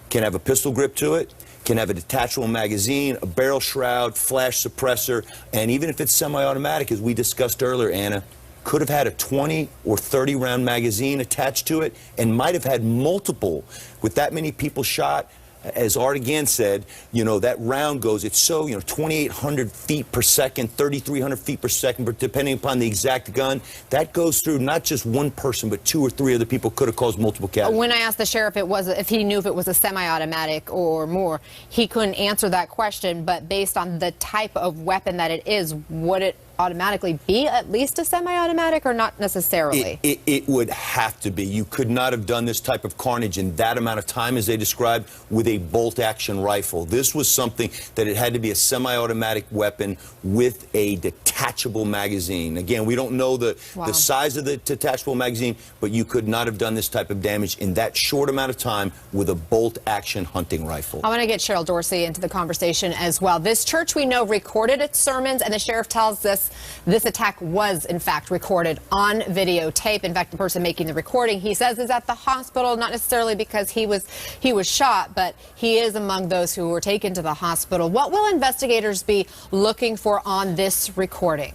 Can have a pistol grip to it, can have a detachable magazine, a barrel shroud, flash suppressor, and even if it's semi-automatic, as we discussed earlier, Anna, could have had a 20 or 30 round magazine attached to it and might have had multiple. With that many people shot, as Art again said, you know, that round goes, it's so, 2,800 feet per second, 3,300 feet per second, but depending upon the exact gun, that goes through not just one person, but 2 or 3 other people, could have caused multiple casualties. When I asked the sheriff if he knew if it was a semi-automatic or more, he couldn't answer that question, but based on the type of weapon that it is, would it automatically be at least a semi-automatic or not necessarily? It would have to be. You could not have done this type of carnage in that amount of time, as they described, with a bolt-action rifle. This was something that it had to be a semi-automatic weapon with a detachable magazine. Again, we don't know the size of the detachable magazine, but you could not have done this type of damage in that short amount of time with a bolt-action hunting rifle. I want to get Cheryl Dorsey into the conversation as well. This church, we know, recorded its sermons, and the sheriff tells us this attack was, in fact, recorded on videotape. In fact, the person making the recording, he says, is at the hospital, not necessarily because he was shot, but he is among those who were taken to the hospital. What will investigators be looking for on this recording?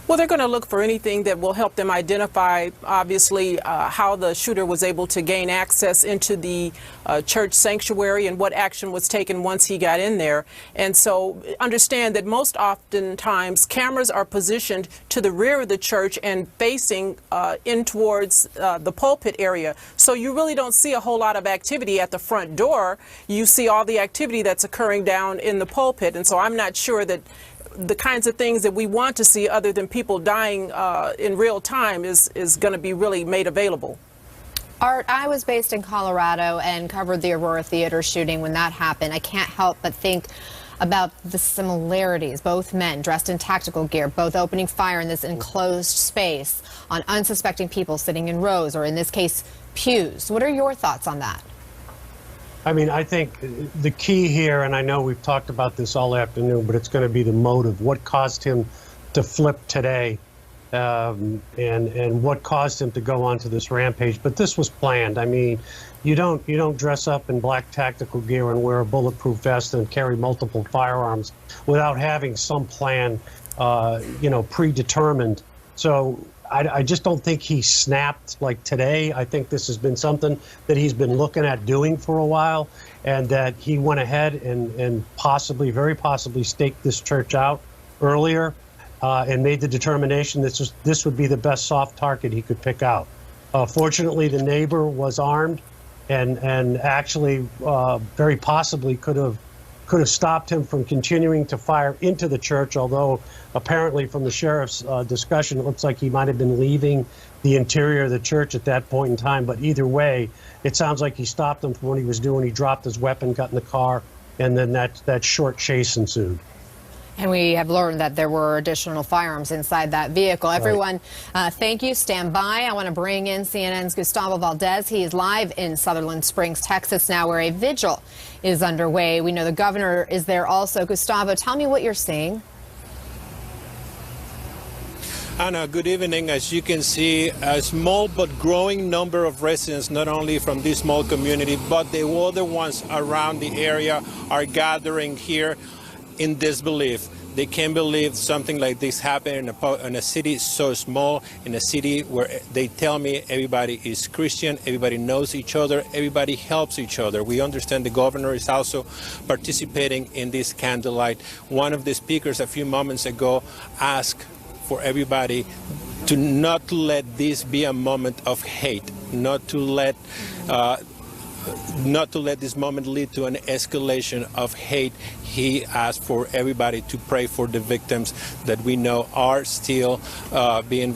Well, they're going to look for anything that will help them identify, obviously, how the shooter was able to gain access into the church sanctuary and what action was taken once he got in there. And so understand that most oftentimes cameras are positioned to the rear of the church and facing in towards the pulpit area. So you really don't see a whole lot of activity at the front door. You see all the activity that's occurring down in the pulpit. And so I'm not sure that the kinds of things that we want to see, other than people dying in real time, is going to be really made available. Art, I was based in Colorado and covered the Aurora Theater shooting when that happened. I can't help but think about the similarities. Both men dressed in tactical gear, both opening fire in this enclosed space on unsuspecting people sitting in rows, or in this case, pews. What are your thoughts on that? I mean, I think the key here, and I know we've talked about this all afternoon, but it's going to be the motive. What caused him to flip today, and what caused him to go onto this rampage? But this was planned. I mean, you don't dress up in black tactical gear and wear a bulletproof vest and carry multiple firearms without having some plan, predetermined. So I just don't think he snapped like today. I think this has been something that he's been looking at doing for a while, and that he went ahead and very possibly staked this church out earlier and made the determination that this would be the best soft target he could pick out. Fortunately, the neighbor was armed and actually very possibly could have stopped him from continuing to fire into the church, although apparently from the sheriff's discussion, it looks like he might have been leaving the interior of the church at that point in time. But either way, it sounds like he stopped him from what he was doing. He dropped his weapon, got in the car, and then that short chase ensued. And we have learned that there were additional firearms inside that vehicle. Everyone, thank you. Stand by. I want to bring in CNN's Gustavo Valdez. He is live in Sutherland Springs, Texas now, where a vigil is underway. We know the governor is there also. Gustavo, tell me what you're seeing. Anna, good evening. As you can see, a small but growing number of residents, not only from this small community, but the other ones around the area are gathering here in disbelief. They can't believe something like this happened in a city so small, in a city where they tell me everybody is Christian, everybody knows each other, everybody helps each other. We understand the governor is also participating in this candlelight. One of the speakers a few moments ago asked for everybody to not let this be a moment of hate, not to let this moment lead to an escalation of hate. He asked for everybody to pray for the victims that we know are still being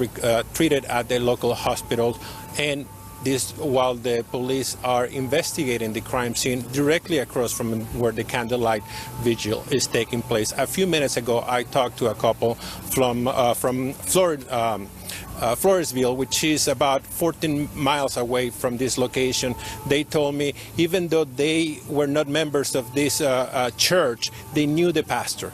treated at the local hospitals, and this while the police are investigating the crime scene directly across from where the candlelight vigil is taking place. A few minutes ago, I talked to a couple from Floresville, which is about 14 miles away from this location. They told me even though they were not members of this church, they knew the pastor.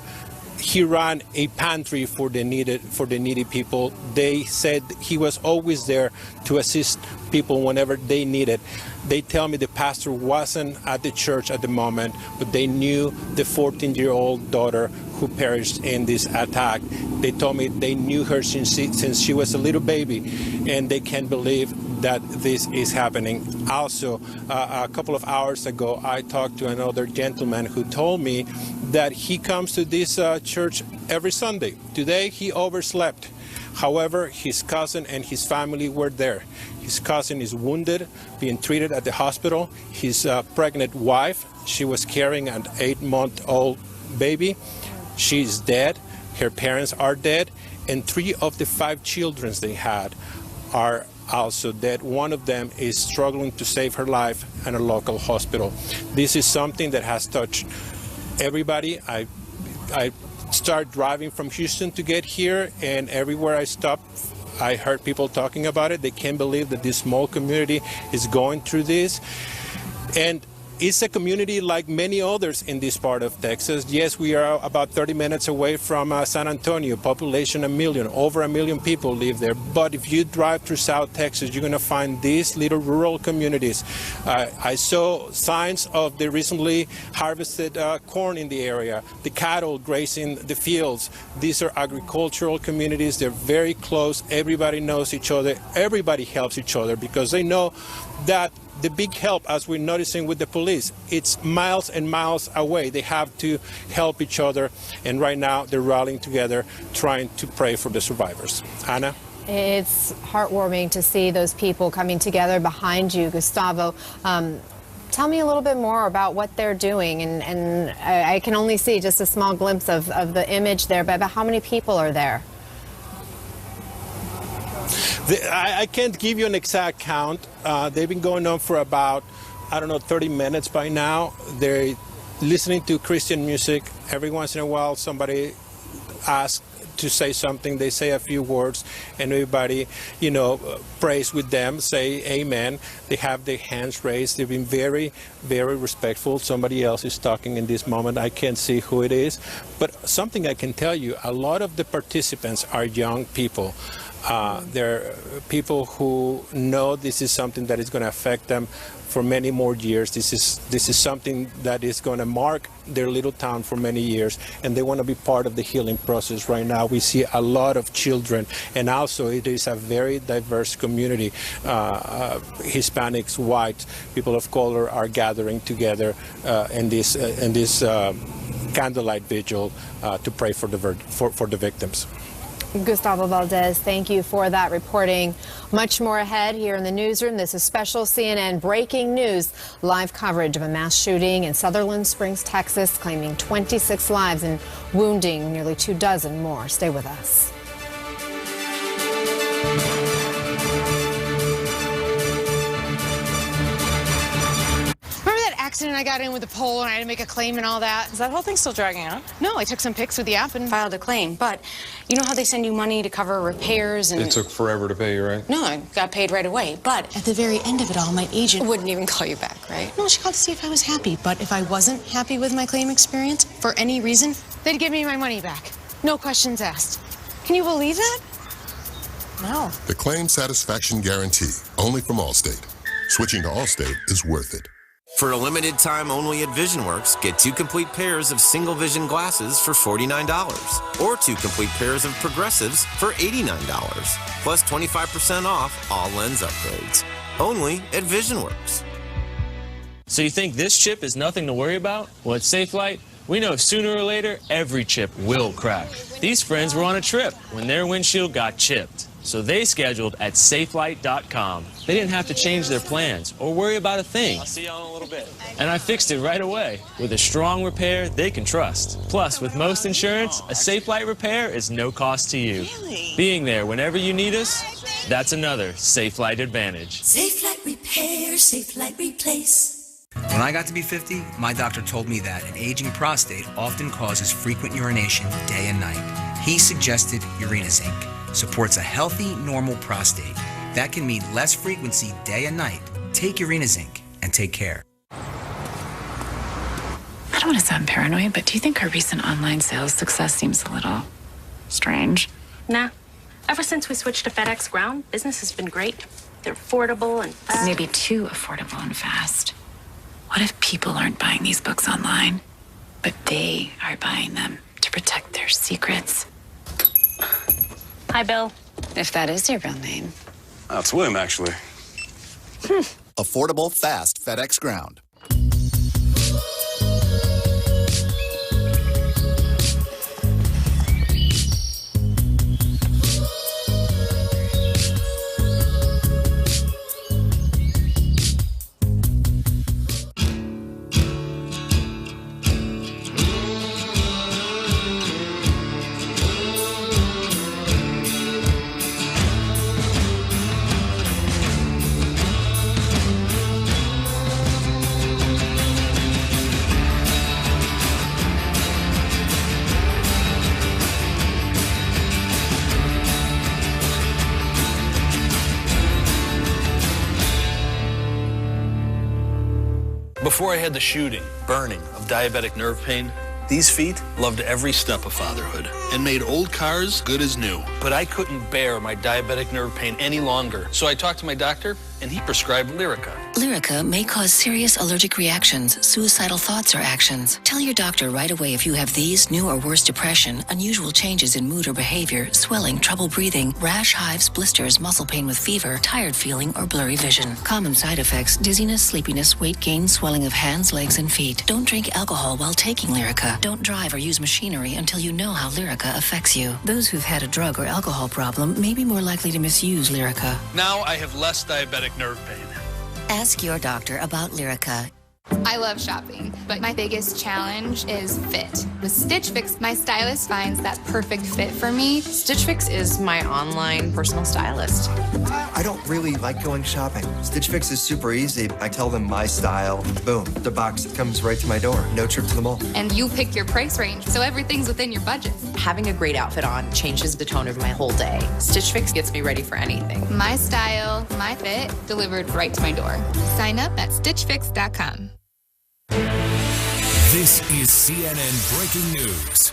He ran a pantry for the needy people. They said he was always there to assist people whenever they needed. They tell me the pastor wasn't at the church at the moment, but they knew the 14-year-old daughter who perished in this attack. They told me they knew her since she was a little baby, and they can't believe that this is happening. Also, a couple of hours ago, I talked to another gentleman who told me that he comes to this church every Sunday. Today, he overslept. However, his cousin and his family were there. His cousin is wounded, being treated at the hospital. His pregnant wife, she was carrying an 8-month-old baby. She's dead. Her parents are dead. And 3 of the 5 children they had are also dead. One of them is struggling to save her life in a local hospital. This is something that has touched everybody. I started driving from Houston to get here, and everywhere I stopped, I heard people talking about it. They can't believe that this small community is going through this. And it's a community like many others in this part of Texas. Yes, we are about 30 minutes away from San Antonio, population 1 million. Over 1 million people live there. But if you drive through South Texas, you're going to find these little rural communities. I saw signs of the recently harvested corn in the area, the cattle grazing the fields. These are agricultural communities. They're very close. Everybody knows each other. Everybody helps each other because they know that the big help, as we're noticing with the police, it's miles and miles away. They have to help each other, and right now they're rallying together, trying to pray for the survivors. Anna? It's heartwarming to see those people coming together behind you, Gustavo. Tell me a little bit more about what they're doing, and I can only see just a small glimpse of the image there, but how many people are there? I can't give you an exact count. They've been going on for about, 30 minutes by now. They're listening to Christian music. Every once in a while, somebody asks to say something. They say a few words, and everybody, prays with them, say amen. They have their hands raised. They've been very, very respectful. Somebody else is talking in this moment. I can't see who it is. But something I can tell you, a lot of the participants are young people. They're people who know this is something that is going to affect them for many more years. This is something that is going to mark their little town for many years, and they want to be part of the healing process right now. We see a lot of children, and also it is a very diverse community. Hispanics, whites, people of color are gathering together in this candlelight vigil to pray for the victims. Gustavo Valdez, thank you for that reporting. Much more ahead here in the newsroom. This is special CNN breaking news, live coverage of a mass shooting in Sutherland Springs, Texas, claiming 26 lives and wounding nearly 24 more. Stay with us. accident. I got in with a pole and I had to make a claim and all that. Is that whole thing still dragging on? No, I took some pics with the app and Filed a claim, but you know how they send you money to cover repairs and... It took forever to pay you, right? No, I got paid right away, but at the very end of it all, my agent wouldn't even call you back, right? No, she called to see if I was happy, but if I wasn't happy with my claim experience, for any reason... they'd give me my money back. No questions asked. Can you believe that? No. The Claim Satisfaction Guarantee, only from Allstate. Switching to Allstate is worth it. For a limited time only at VisionWorks, get 2 complete pairs of single vision glasses for $49, or 2 complete pairs of progressives for $89, plus 25% off all lens upgrades. Only at VisionWorks. So you think this chip is nothing to worry about? Well, at Safelite, we know sooner or later, every chip will crack. These friends were on a trip when their windshield got chipped. So they scheduled at Safelite.com. They didn't have to change their plans or worry about a thing. I'll see you in a little bit. And I fixed it right away with a strong repair they can trust. Plus, with most insurance, a Safelite repair is no cost to you. Really? Being there whenever you need us, that's another Safelite advantage. Safelite Repair, Safelite Replace. When I got to be 50, my doctor told me that an aging prostate often causes frequent urination day and night. He suggested Urinezinc. Supports a healthy, normal prostate. That can mean less frequency day and night. Take Urinezinc and take care. I don't want to sound paranoid, but do you think our recent online sales success seems a little strange? Nah. Ever since we switched to FedEx Ground, business has been great. They're affordable and fast. Maybe too affordable and fast. What if people aren't buying these books online, but they are buying them to protect their secrets? Hi, Bill. If that is your real name. That's William, actually. Affordable, fast FedEx Ground. Before I had the shooting, burning of diabetic nerve pain, these feet loved every step of fatherhood and made old cars good as new. But I couldn't bear my diabetic nerve pain any longer, so I talked to my doctor, and he prescribed Lyrica. Lyrica may cause serious allergic reactions, suicidal thoughts, or actions. Tell your doctor right away if you have these, new or worse depression, unusual changes in mood or behavior, swelling, trouble breathing, rash, hives, blisters, muscle pain with fever, tired feeling, or blurry vision. Common side effects: dizziness, sleepiness, weight gain, swelling of hands, legs, and feet. Don't drink alcohol while taking Lyrica. Don't drive or use machinery until you know how Lyrica affects you. Those who've had a drug or alcohol problem may be more likely to misuse Lyrica. Now I have less diabetic nerve pain. Ask your doctor about Lyrica. I love shopping, but my biggest challenge is fit. With Stitch Fix, my stylist finds that perfect fit for me. Stitch Fix is my online personal stylist. I don't really like going shopping. Stitch Fix is super easy. I tell them my style. Boom, the box comes right to my door. No trip to the mall. And you pick your price range, so everything's within your budget. Having a great outfit on changes the tone of my whole day. Stitch Fix gets me ready for anything. My style, my fit, delivered right to my door. Sign up at StitchFix.com. This is CNN Breaking News.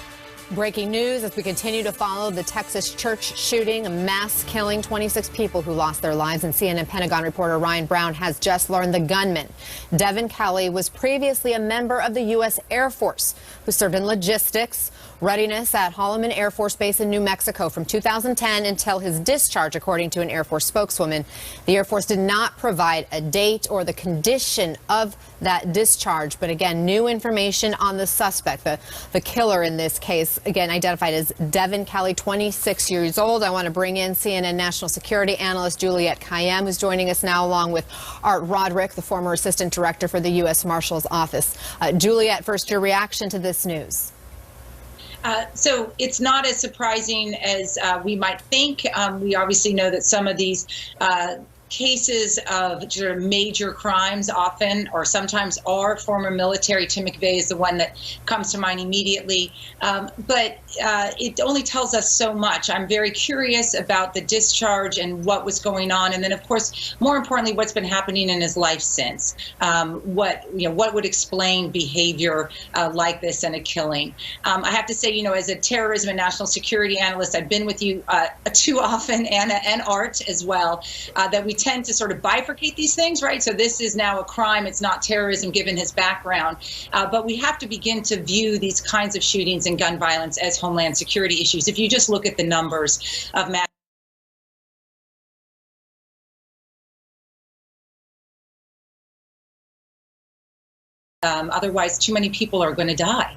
Breaking news as we continue to follow the Texas church shooting, a mass killing, 26 people who lost their lives. And CNN Pentagon reporter Ryan Brown has just learned the gunman, Devin Kelly, was previously a member of the U.S. Air Force who served in logistics, readiness at Holloman Air Force Base in New Mexico from 2010 until his discharge, according to an Air Force spokeswoman. The Air Force did not provide a date or the condition of that discharge. But again, new information on the suspect, the killer in this case, again identified as Devin Kelly, 26 years old. I want to bring in CNN national security analyst Juliette Kayyem, who's joining us now, along with Art Roderick, the former assistant director for the U.S. Marshal's Office. Juliette, first, your reaction to this news. So it's not as surprising as we might think. We obviously know that some of these cases of sort of major crimes often or sometimes are former military. Tim McVeigh is the one that comes to mind immediately. But it only tells us so much. I'm very curious about the discharge and what was going on. And then, of course, more importantly, what's been happening in his life since. What would explain behavior like this and a killing. I have to say, as a terrorism and national security analyst, I've been with you too often, Anna, and Art as well, that we tend to sort of bifurcate these things, right? So this is now a crime. It's not terrorism given his background. But we have to begin to view these kinds of shootings and gun violence as homeland security issues. If you just look at the numbers of mass otherwise, too many people are going to die.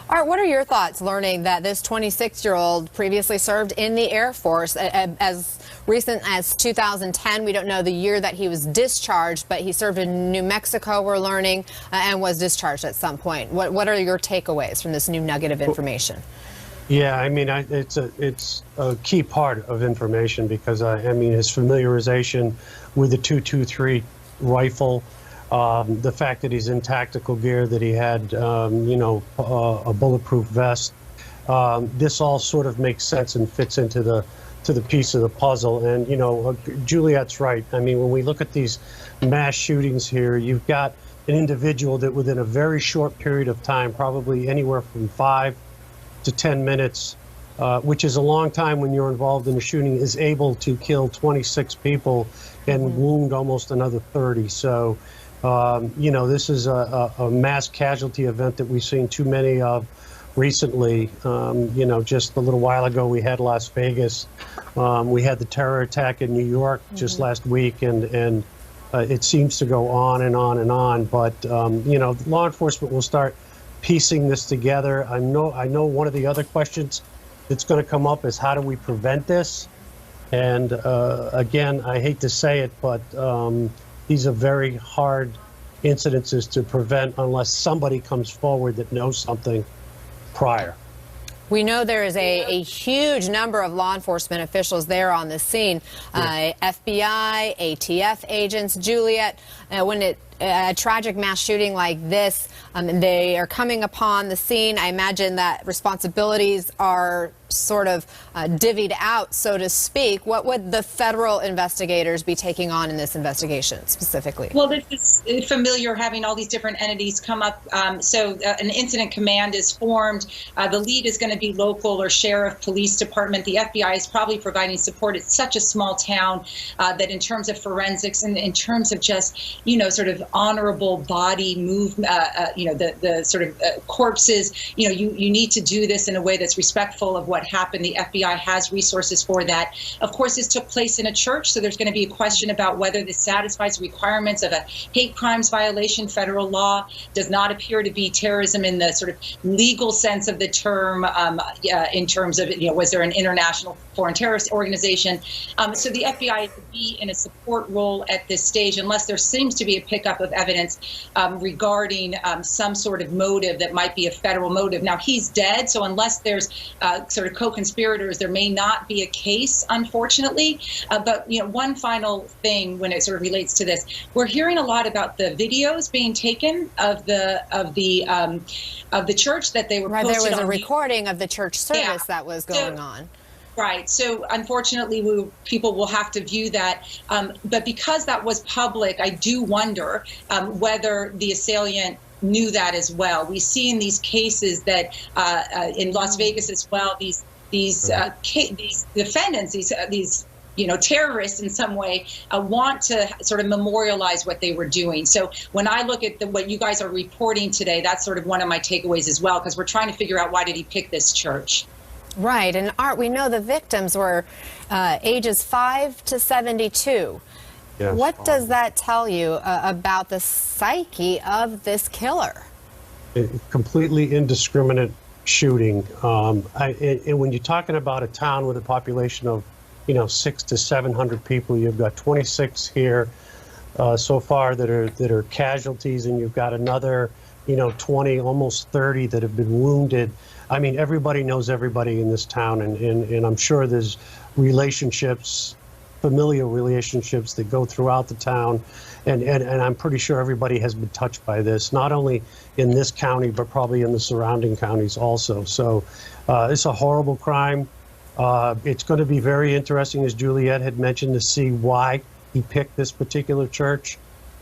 Art, what are your thoughts learning that this 26-year-old previously served in the Air Force as recent as 2010? We don't know the year that he was discharged, but he served in New Mexico, we're learning, and was discharged at some point. What are your takeaways from this new nugget of information? Yeah, I mean, it's a key part of information because, I mean, his familiarization with the .223 rifle, the fact that he's in tactical gear, that he had, a bulletproof vest. This all sort of makes sense and fits into the piece of the puzzle. And, Juliet's right. I mean, when we look at these mass shootings here, you've got an individual that within a very short period of time, probably anywhere from 5 to 10 minutes, which is a long time when you're involved in a shooting, is able to kill 26 people and wound almost another 30. So, this is a mass casualty event that we've seen too many of recently. Just a little while ago, we had Las Vegas. We had the terror attack in New York just last week, and it seems to go on and on and on. But, law enforcement will start piecing this together. I know one of the other questions that's going to come up is how do we prevent this? And again, I hate to say it, but these are very hard incidences to prevent unless somebody comes forward that knows something prior. We know there is a huge number of law enforcement officials there on the scene, FBI, ATF agents. Juliet, when a tragic mass shooting like this, they are coming upon the scene, I imagine that responsibilities are sort of divvied out, so to speak. What would the federal investigators be taking on in this investigation specifically? Well, this is familiar, having all these different entities come up. So an incident command is formed. The lead is going to be local or sheriff, police department. The FBI is probably providing support. It's such a small town that in terms of forensics and in terms of just, sort of honorable body movement, the sort of corpses, you need to do this in a way that's respectful of what happened. The FBI has resources for that. Of course, this took place in a church, so there's going to be a question about whether this satisfies the requirements of a hate crimes violation. Federal law does not appear to be terrorism in the sort of legal sense of the term, in terms of, was there an international foreign terrorist organization? So the FBI is to be in a support role at this stage, unless there seems to be a pickup of evidence regarding some sort of motive that might be a federal motive. Now, he's dead, so unless there's sort of co-conspirators, there may not be a case, unfortunately. But one final thing when it sort of relates to this, we're hearing a lot about the videos being taken of the church that they were posted on. There was a recording of the church service that was going on. Right. So unfortunately, people will have to view that. But because that was public, I do wonder whether the assailant knew that as well. We see in these cases that in Las Vegas as well, these defendants, these terrorists in some way want to sort of memorialize what they were doing. So when I look at what you guys are reporting today, that's sort of one of my takeaways as well, because we're trying to figure out why did he pick this church. Right. And Art, we know the victims were ages 5 to 72. Yes. What does that tell you about the psyche of this killer? Completely indiscriminate shooting. And when you're talking about a town with a population of, 600 to 700 people, you've got 26 here so far that are casualties, and you've got another, 20, almost 30 that have been wounded. I mean, everybody knows everybody in this town, and I'm sure there's relationships familial relationships that go throughout the town. And I'm pretty sure everybody has been touched by this, not only in this county, but probably in the surrounding counties also. So it's a horrible crime. It's going to be very interesting, as Juliet had mentioned, to see why he picked this particular church.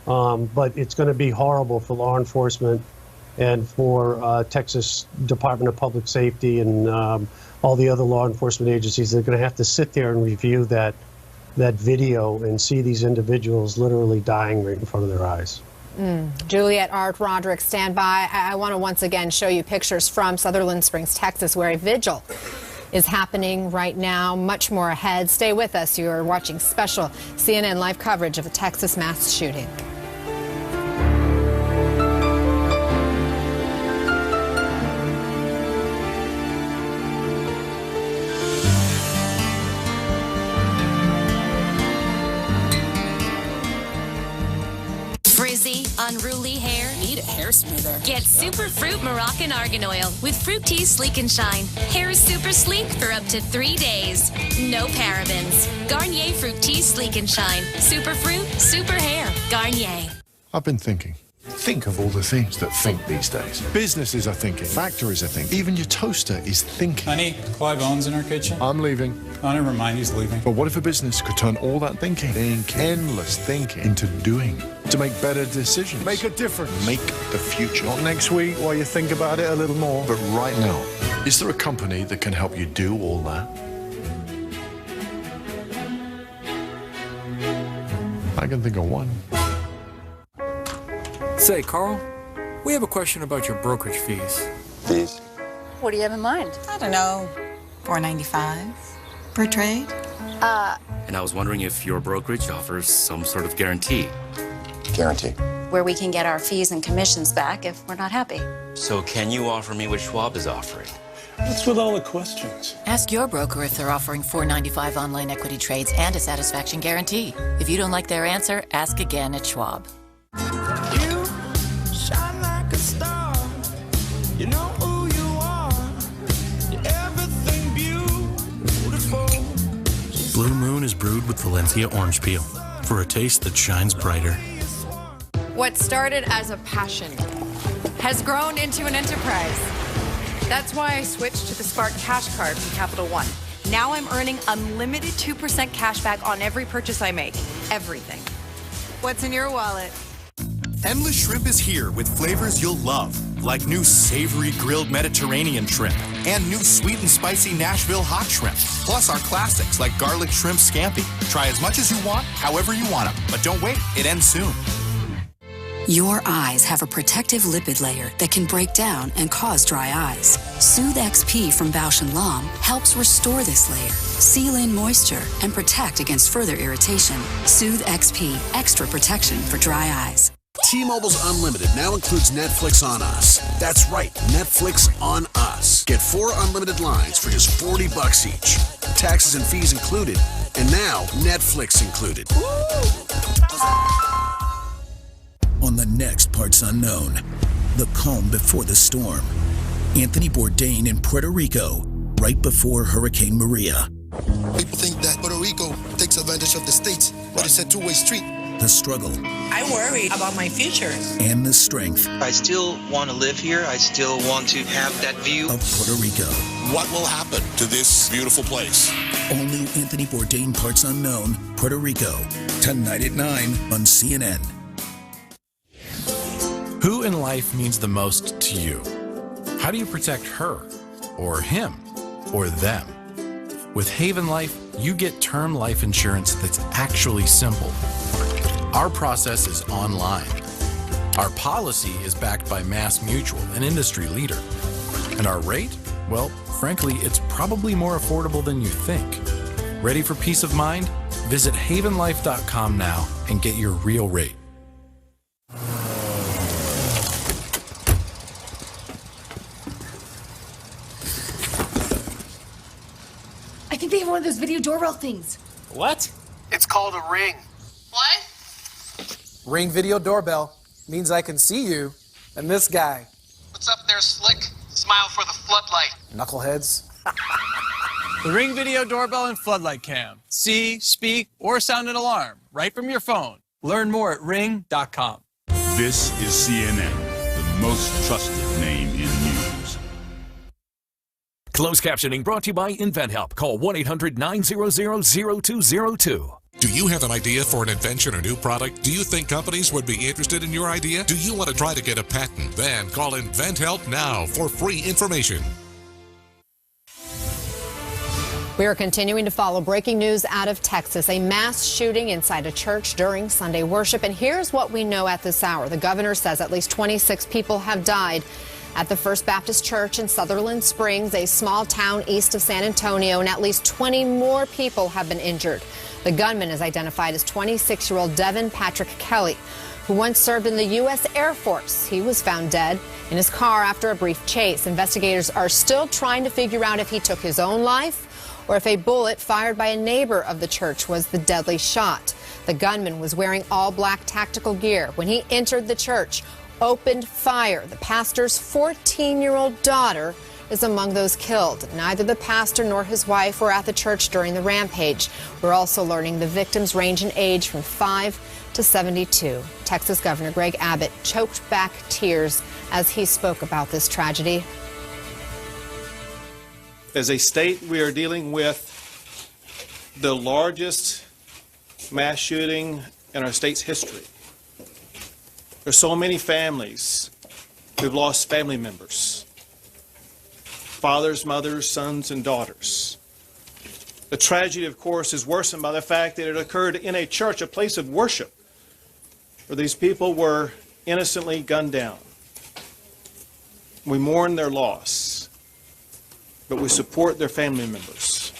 But it's going to be horrible for law enforcement and for Texas Department of Public Safety and all the other law enforcement agencies. They're going to have to sit there and review that video and see these individuals literally dying right in front of their eyes. Juliet, Art, Roderick, stand by. I want to once again show you pictures from Sutherland Springs, Texas, where a vigil is happening right now. Much more ahead. Stay with us. You're watching special CNN live coverage of the Texas mass shooting. Frizzy, unruly hair? Need a hair smoother. Get Superfruit Moroccan Argan Oil with Fructis Sleek and Shine. Hair is super sleek for up to 3 days. No parabens. Garnier Fructis Sleek and Shine. Superfruit, super hair. Garnier. I've been thinking. Think of all the things that think these days. Businesses are thinking. Factories are thinking. Even your toaster is thinking. Honey, Clive Owen's in our kitchen. I'm leaving. Oh, never mind, he's leaving. But what if a business could turn all that thinking, endless thinking, into doing? To make better decisions. Make a difference. Make the future. Not next week while you think about it a little more, but right now. Is there a company that can help you do all that? I can think of one. Say, Carl, we have a question about your brokerage fees. Fees? What do you have in mind? I don't know, $4.95 per trade? And I was wondering if your brokerage offers some sort of guarantee. Guarantee. Where we can get our fees and commissions back if we're not happy. So can you offer me what Schwab is offering? What's with all the questions? Ask your broker if they're offering $4.95 online equity trades and a satisfaction guarantee. If you don't like their answer, ask again at Schwab. You shine like a star. You know who you are. You're everything beautiful. Blue Moon is brewed with Valencia orange peel for a taste that shines brighter. What started as a passion has grown into an enterprise. That's why I switched to the Spark Cash Card from Capital One. Now I'm earning unlimited 2% cash back on every purchase I make. Everything. What's in your wallet? Endless Shrimp is here with flavors you'll love, like new savory grilled Mediterranean shrimp and new sweet and spicy Nashville hot shrimp, plus our classics like garlic shrimp scampi. Try as much as you want, however you want them, but don't wait, it ends soon. Your eyes have a protective lipid layer that can break down and cause dry eyes. Soothe XP from Bausch & Lomb helps restore this layer, seal in moisture, and protect against further irritation. Soothe XP, extra protection for dry eyes. T-Mobile's Unlimited now includes Netflix on Us. That's right, Netflix on Us. Get 4 unlimited lines for just $40 each. Taxes and fees included, and now Netflix included. On the next Parts Unknown, the calm before the storm. Anthony Bourdain in Puerto Rico, right before Hurricane Maria. People think that Puerto Rico takes advantage of the States, but it's a two-way street. The struggle. I worry about my future. And the strength. I still want to live here. I still want to have that view of Puerto Rico. What will happen to this beautiful place? All new Anthony Bourdain Parts Unknown, Puerto Rico. Tonight at 9 on CNN. Who in life means the most to you? How do you protect her, or him, or them? With Haven Life, you get term life insurance that's actually simple. Our process is online. Our policy is backed by Mass Mutual, an industry leader. And our rate? Well, frankly, it's probably more affordable than you think. Ready for peace of mind? Visit havenlife.com now and get your real rate. I think they have one of those video doorbell things. What? It's called a Ring. What? Ring video doorbell means I can see you and this guy. What's up there, Slick? Smile for the floodlight. Knuckleheads. The Ring Video Doorbell and Floodlight Cam. See, speak, or sound an alarm right from your phone. Learn more at ring.com. This is CNN, the most trusted name in news. Closed captioning brought to you by InventHelp. Call 1-800-900-0202. Do you have an idea for an invention or new product? Do you think companies would be interested in your idea? Do you want to try to get a patent? Then call InventHelp now for free information. We are continuing to follow breaking news out of Texas, a mass shooting inside a church during Sunday worship. And here's what we know at this hour. The governor says at least 26 people have died at the First Baptist Church in Sutherland Springs, a small town east of San Antonio, and at least 20 more people have been injured. The gunman is identified as 26-year-old Devin Patrick Kelly, who once served in the U.S. Air Force. He was found dead in his car after a brief chase. Investigators are still trying to figure out if he took his own life or if a bullet fired by a neighbor of the church was the deadly shot. The gunman was wearing all black tactical gear when he entered the church, opened fire. The pastor's 14-year-old daughter is among those killed. Neither the pastor nor his wife were at the church during the rampage. We're also learning the victims range in age from 5 to 72. Texas Governor Greg Abbott choked back tears as he spoke about this tragedy. As a state, we are dealing with the largest mass shooting in our state's history. There's so many families who've lost family members, fathers, mothers, sons, and daughters. The tragedy, of course, is worsened by the fact that it occurred in a church, a place of worship, where these people were innocently gunned down. We mourn their loss, but we support their family members.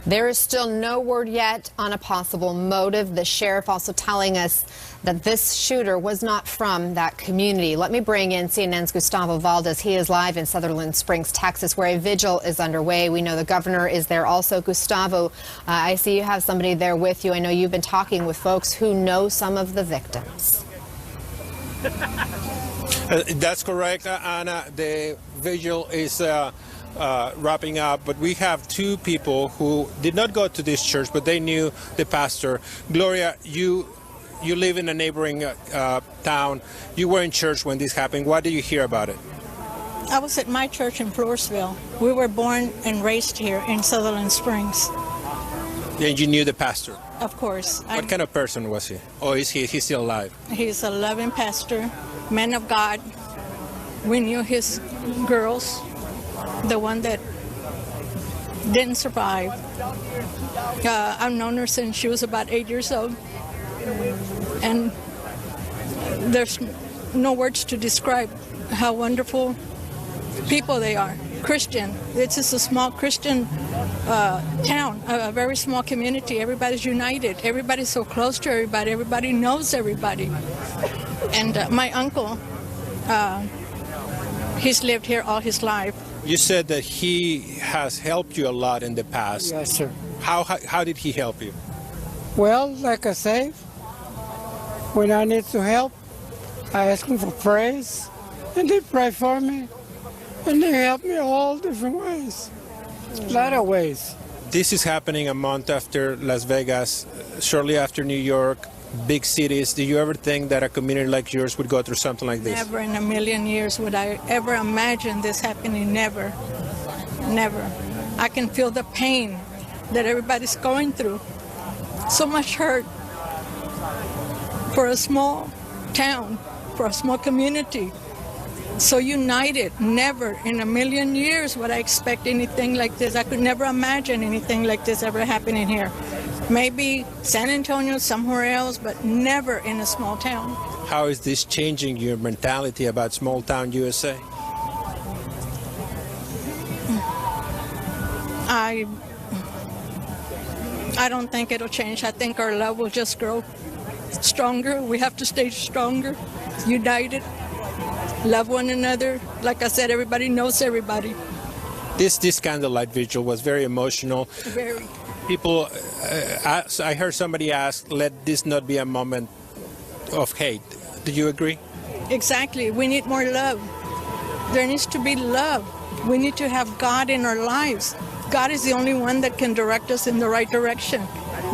There is still no word yet on a possible motive. The sheriff also telling us that this shooter was not from that community. Let me bring in CNN's Gustavo Valdez. He is live in Sutherland Springs, Texas, where a vigil is underway. We know the governor is there also. Gustavo, I see you have somebody there with you. I know you've been talking with folks who know some of the victims. That's correct, Anna. The vigil is wrapping up, but we have two people who did not go to this church, but they knew the pastor. Gloria, you live in a neighboring town. You were in church when this happened. What did you hear about it? I was at my church in Floresville. We were born and raised here in Sutherland Springs. And you knew the pastor? Of course. What kind of person was he? Or is he still alive? He's a loving pastor, man of God. We knew his girls, the one that didn't survive. I've known her since she was about 8 years old. And there's no words to describe how wonderful people they are. Christian. This is a small Christian town, a very small community. Everybody's united. Everybody's so close to everybody. Everybody knows everybody. And my uncle, he's lived here all his life. You said that he has helped you a lot in the past. Yes, sir. How did he help you? Well, like I say, when I need to help, I ask him for praise, and they pray for me, and they help me all different ways, a lot of ways. This is happening a month after Las Vegas, shortly after New York, big cities. Do you ever think that a community like yours would go through something like this? Never in a million years would I ever imagine this happening. Never. Never. I can feel the pain that everybody's going through. So much hurt for a small town, for a small community. So united. Never in a million years would I expect anything like this. I could never imagine anything like this ever happening here. Maybe San Antonio, somewhere else, but never in a small town. How is this changing your mentality about small town USA? I don't think it'll change. I think our love will just grow stronger. We have to stay stronger, united, love one another. Like I said, everybody knows everybody. This candlelight vigil was very emotional. Very. People, I heard somebody ask, let this not be a moment of hate. Do you agree? Exactly. We need more love. There needs to be love. We need to have God in our lives. God is the only one that can direct us in the right direction.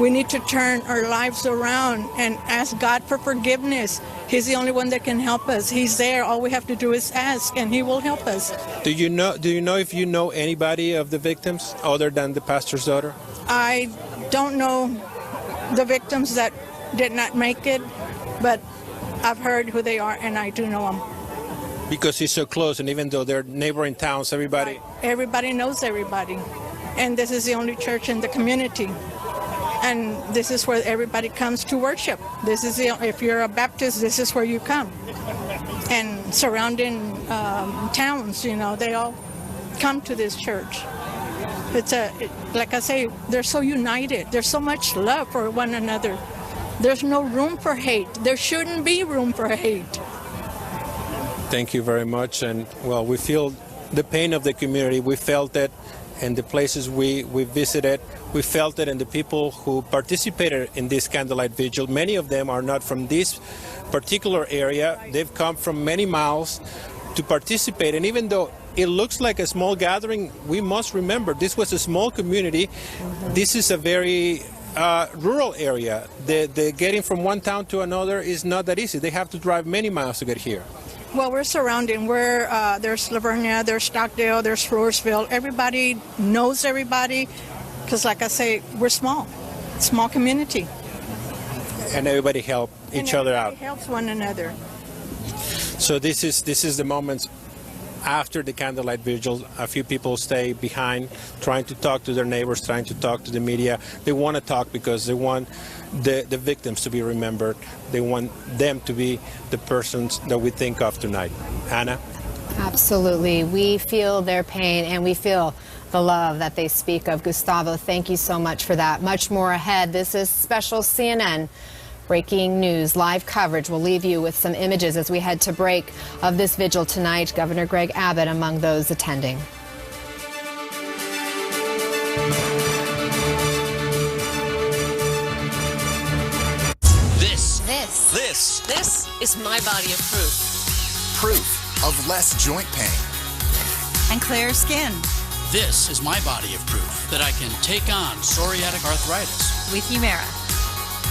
We need to turn our lives around and ask God for forgiveness. He's the only one that can help us. He's there. All we have to do is ask, and He will help us. Do you know if you know anybody of the victims other than the pastor's daughter? I don't know the victims that did not make it, but I've heard who they are, and I do know them. Because he's so close, and even though they're neighboring towns, everybody knows everybody. And this is the only church in the community. And this is where everybody comes to worship. If you're a Baptist, this is where you come. And surrounding towns, they all come to this church. Like I say, they're so united. There's so much love for one another. There's no room for hate. There shouldn't be room for hate. Thank you very much. And, well, we feel the pain of the community. We felt it in the places we visited. We felt it in the people who participated in this candlelight vigil. Many of them are not from this particular area. They've come from many miles to participate. And even though it looks like a small gathering, we must remember this was a small community. Mm-hmm. This is a very rural area. The getting from one town to another is not that easy. They have to drive many miles to get here. Well, we're surrounded. There's Lavernia, there's Stockdale, there's Floresville. Everybody knows everybody because, like I say, we're small community. And everybody help each other out. Everybody helps one another. So this is the moments after the candlelight vigil. A few people stay behind, trying to talk to their neighbors, trying to talk to the media. They want to talk because they want the victims to be remembered. They want them to be the persons that we think of tonight. Anna? Absolutely. We feel their pain and we feel the love that they speak of. Gustavo, thank you so much for that. Much more ahead. This is special CNN breaking news, live coverage. We'll leave you with some images as we head to break of this vigil tonight. Governor Greg Abbott among those attending. This is my body of proof. Proof of less joint pain. And clearer skin. This is my body of proof that I can take on psoriatic arthritis. With Humira.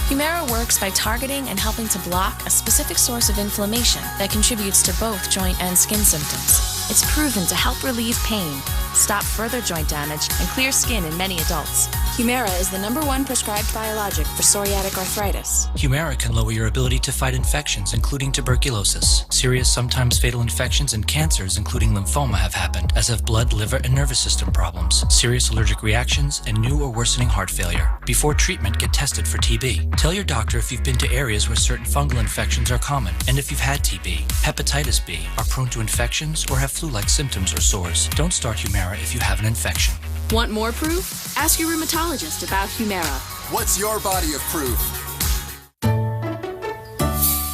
Humira works by targeting and helping to block a specific source of inflammation that contributes to both joint and skin symptoms. It's proven to help relieve pain, stop further joint damage, and clear skin in many adults. Humira is the #1 prescribed biologic for psoriatic arthritis. Humira can lower your ability to fight infections, including tuberculosis. Serious, sometimes fatal infections and cancers, including lymphoma, have happened, as have blood, liver, and nervous system problems, serious allergic reactions, and new or worsening heart failure. Before treatment, get tested for TB. Tell your doctor if you've been to areas where certain fungal infections are common, and if you've had TB, hepatitis B, are prone to infections, or have flu-like symptoms or sores. Don't start Humira if you have an infection. Want more proof? Ask your rheumatologist about Humira. What's your body of proof?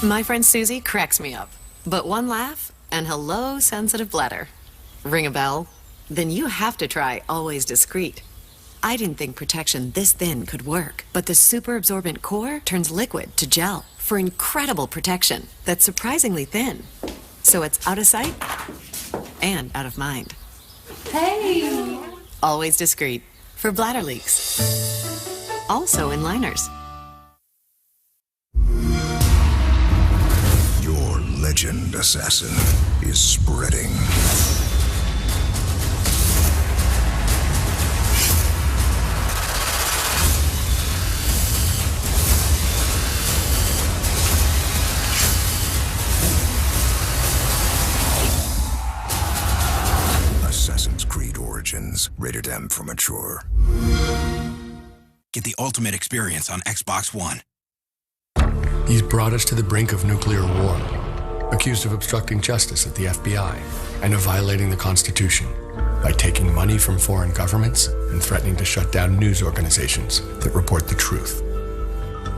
My friend Susie cracks me up. But one laugh, and hello, sensitive bladder. Ring a bell? Then you have to try Always Discreet. I didn't think protection this thin could work, but the super absorbent core turns liquid to gel for incredible protection that's surprisingly thin. So it's out of sight and out of mind. Hey! Always Discreet for bladder leaks. Also in liners. Your legend, assassin, is spreading. Assassin's Creed Origins, rated M for mature. Get the ultimate experience on Xbox One. He's brought us to the brink of nuclear war, accused of obstructing justice at the FBI and of violating the Constitution by taking money from foreign governments and threatening to shut down news organizations that report the truth.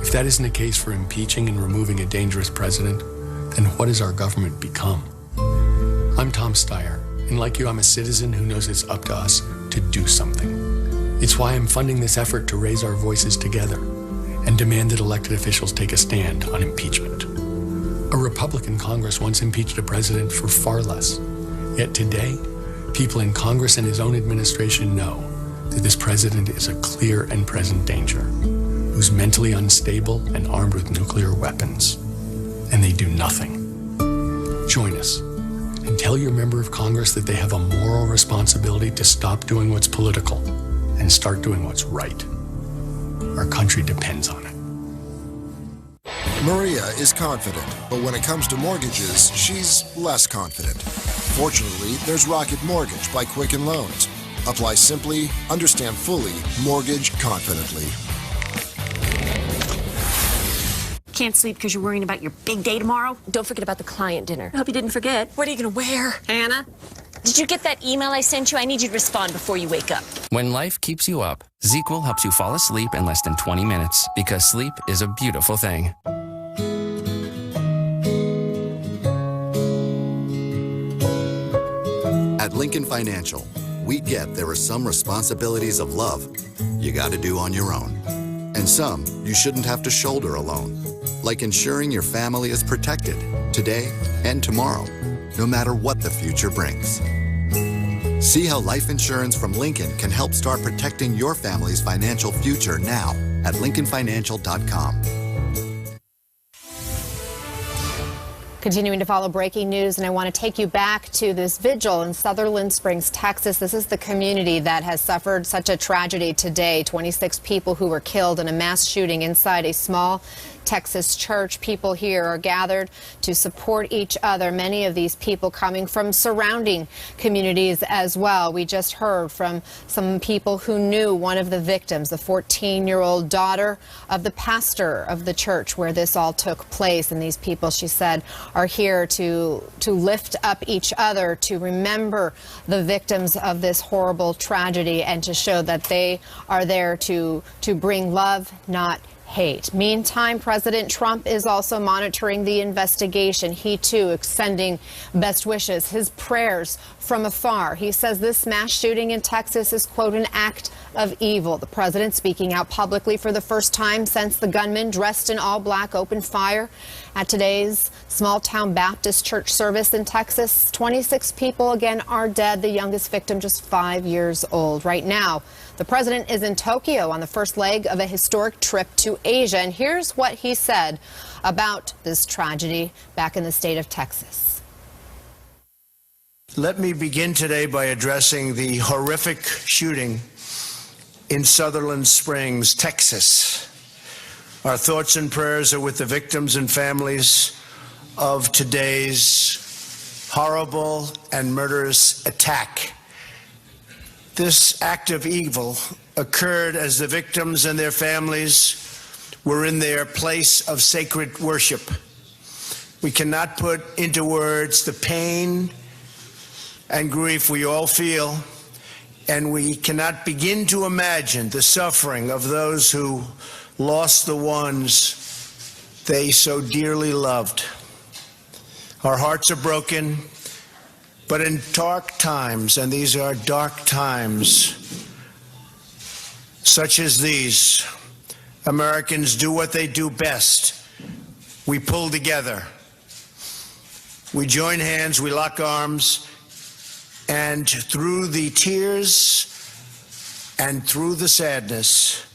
If that isn't a case for impeaching and removing a dangerous president, then what has our government become? I'm Tom Steyer, and like you, I'm a citizen who knows it's up to us to do something. It's why I'm funding this effort to raise our voices together and demand that elected officials take a stand on impeachment. A Republican Congress once impeached a president for far less. Yet today, people in Congress and his own administration know that this president is a clear and present danger, who's mentally unstable and armed with nuclear weapons, and they do nothing. Join us and tell your member of Congress that they have a moral responsibility to stop doing what's political and start doing what's right. Our country depends on it. Maria is confident, but when it comes to mortgages, she's less confident. Fortunately, there's Rocket Mortgage by Quicken Loans. Apply simply, understand fully, mortgage confidently. Can't sleep because you're worrying about your big day tomorrow? Don't forget about the client dinner. I hope you didn't forget. What are you going to wear? Anna? Did you get that email I sent you? I need you to respond before you wake up. When life keeps you up, ZzzQuil helps you fall asleep in less than 20 minutes because sleep is a beautiful thing. At Lincoln Financial, we get there are some responsibilities of love you got to do on your own. And some you shouldn't have to shoulder alone. Like ensuring your family is protected today and tomorrow, no matter what the future brings. See how life insurance from Lincoln can help start protecting your family's financial future now at LincolnFinancial.com. Continuing to follow breaking news, and I want to take you back to this vigil in Sutherland Springs, Texas. This is the community that has suffered such a tragedy today. 26 people who were killed in a mass shooting inside a small Texas church. People here are gathered to support each other. Many of these people coming from surrounding communities as well. We just heard from some people who knew one of the victims, the 14-year-old daughter of the pastor of the church where this all took place. And these people, she said, are here to lift up each other, to remember the victims of this horrible tragedy, and to show that they are there to bring love, not hate. Meantime, President Trump is also monitoring the investigation. He, too, extending best wishes, his prayers from afar. He says this mass shooting in Texas is, quote, an act of evil. The president speaking out publicly for the first time since the gunman dressed in all black opened fire at today's small-town Baptist church service in Texas. 26 people, again, are dead, the youngest victim just 5 years old. Right now, the president is in Tokyo on the first leg of a historic trip to Asia. And here's what he said about this tragedy back in the state of Texas. Let me begin today by addressing the horrific shooting in Sutherland Springs, Texas. Our thoughts and prayers are with the victims and families of today's horrible and murderous attack. This act of evil occurred as the victims and their families were in their place of sacred worship. We cannot put into words the pain and grief we all feel, and we cannot begin to imagine the suffering of those who lost the ones they so dearly loved. Our hearts are broken, but in dark times, and these are dark times, such as these, Americans do what they do best. We pull together. We join hands, we lock arms, and through the tears and through the sadness,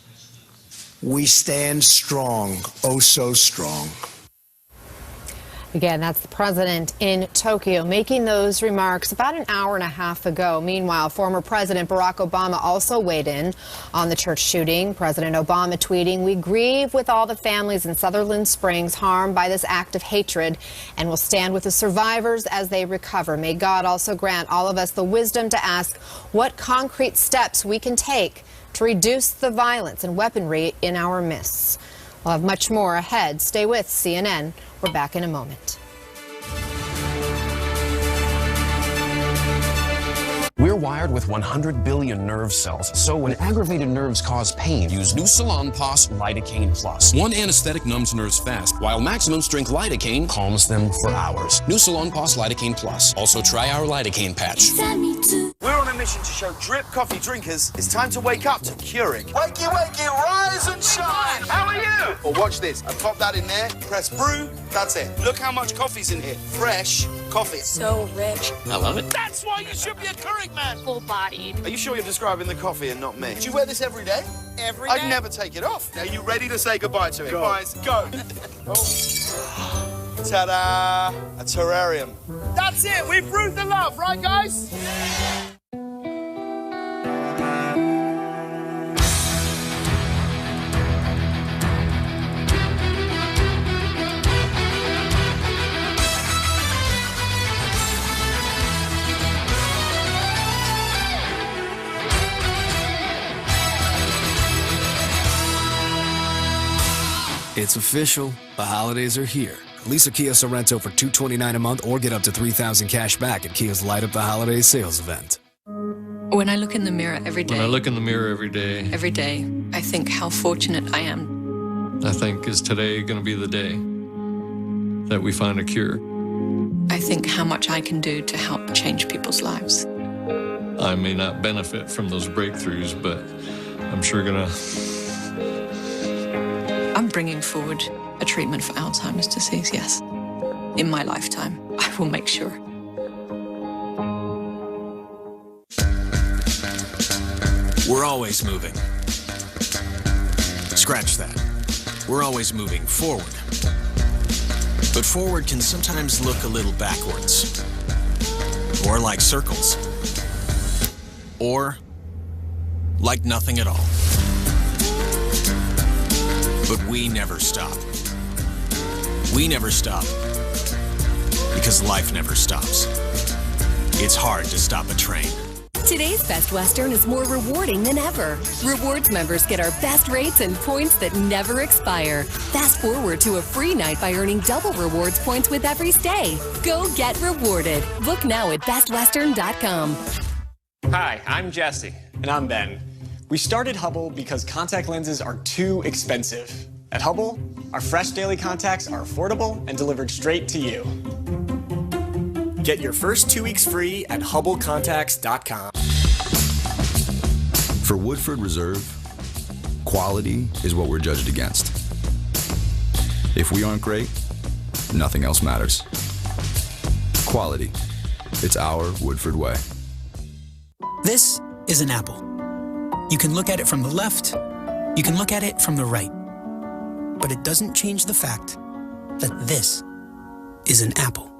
we stand strong, oh so strong. Again, that's the president in Tokyo making those remarks about an hour and a half ago. Meanwhile, former President Barack Obama also weighed in on the church shooting. President Obama tweeting, "We grieve with all the families in Sutherland Springs harmed by this act of hatred and will stand with the survivors as they recover. May God also grant all of us the wisdom to ask what concrete steps we can take to reduce the violence and weaponry in our midst." We'll have much more ahead. Stay with CNN. We're back in a moment. We're wired with 100 billion nerve cells, so when aggravated nerves cause pain, use Nusalon Pos Lidocaine Plus. One anesthetic numbs nerves fast, while maximum strength lidocaine calms them for hours. Nusalon Pos Lidocaine Plus. Also try our lidocaine patch. We're on a mission to show drip coffee drinkers it's time to wake up to Keurig. Wakey, wakey, rise and shine! How are you? Well, watch this. I pop that in there, press brew, that's it. Look how much coffee's in here. Fresh coffee. So rich. I love it. That's why you should be a Keurig man. Full-bodied. Are you sure you're describing the coffee and not me? Do you wear this every day? Every day? I'd never take it off. Are you ready to say goodbye to it? Guys, go. Oh. Ta-da! A terrarium. That's it. We've proved the love, right, guys? It's official. The holidays are here. Lease a Kia Sorrento for $229 a month or get up to $3,000 cash back at Kia's Light Up the Holidays sales event. When I look in the mirror every day, every day, I think how fortunate I am. I think, is today going to be the day that we find a cure? I think how much I can do to help change people's lives. I may not benefit from those breakthroughs, but I'm sure going to... I'm bringing forward a treatment for Alzheimer's disease, yes. In my lifetime, I will make sure. We're always moving. Scratch that. We're always moving forward. But forward can sometimes look a little backwards. Or like circles. Or like nothing at all. But we never stop. We never stop because life never stops. It's hard to stop a train. Today's Best Western is more rewarding than ever. Rewards members get our best rates and points that never expire. Fast forward to a free night by earning double rewards points with every stay. Go get rewarded. Book now at bestwestern.com. Hi, I'm Jesse. And I'm Ben. We started Hubble because contact lenses are too expensive. At Hubble, our fresh daily contacts are affordable and delivered straight to you. Get your first 2 weeks free at HubbleContacts.com. For Woodford Reserve, quality is what we're judged against. If we aren't great, nothing else matters. Quality. It's our Woodford way. This is an apple. You can look at it from the left, you can look at it from the right. But it doesn't change the fact that this is an apple.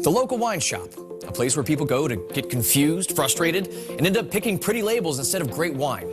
The local wine shop, a place where people go to get confused, frustrated, and end up picking pretty labels instead of great wine.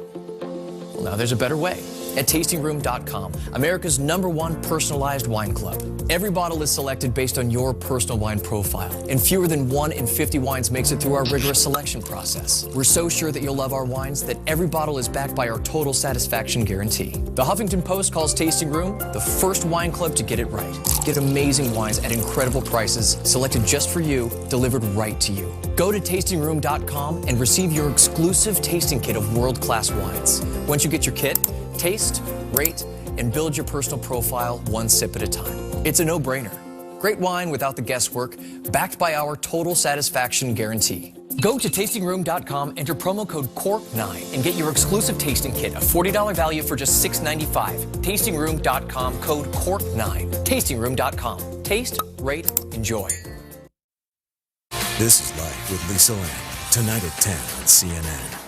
Well, now there's a better way. At tastingroom.com, America's #1 personalized wine club. Every bottle is selected based on your personal wine profile, and fewer than 1 in 50 wines makes it through our rigorous selection process. We're so sure that you'll love our wines that every bottle is backed by our total satisfaction guarantee. The Huffington Post calls Tasting Room the first wine club to get it right. Get amazing wines at incredible prices, selected just for you, delivered right to you. Go to tastingroom.com and receive your exclusive tasting kit of world-class wines. Once you get your kit, taste, rate, and build your personal profile one sip at a time. It's a no-brainer. Great wine without the guesswork, backed by our total satisfaction guarantee. Go to tastingroom.com, enter promo code CORK9, and get your exclusive tasting kit, a $40 value for just $6.95. Tastingroom.com, code CORK9. Tastingroom.com. Taste, rate, enjoy. This is Life with Lisa Land, tonight at 10 on CNN.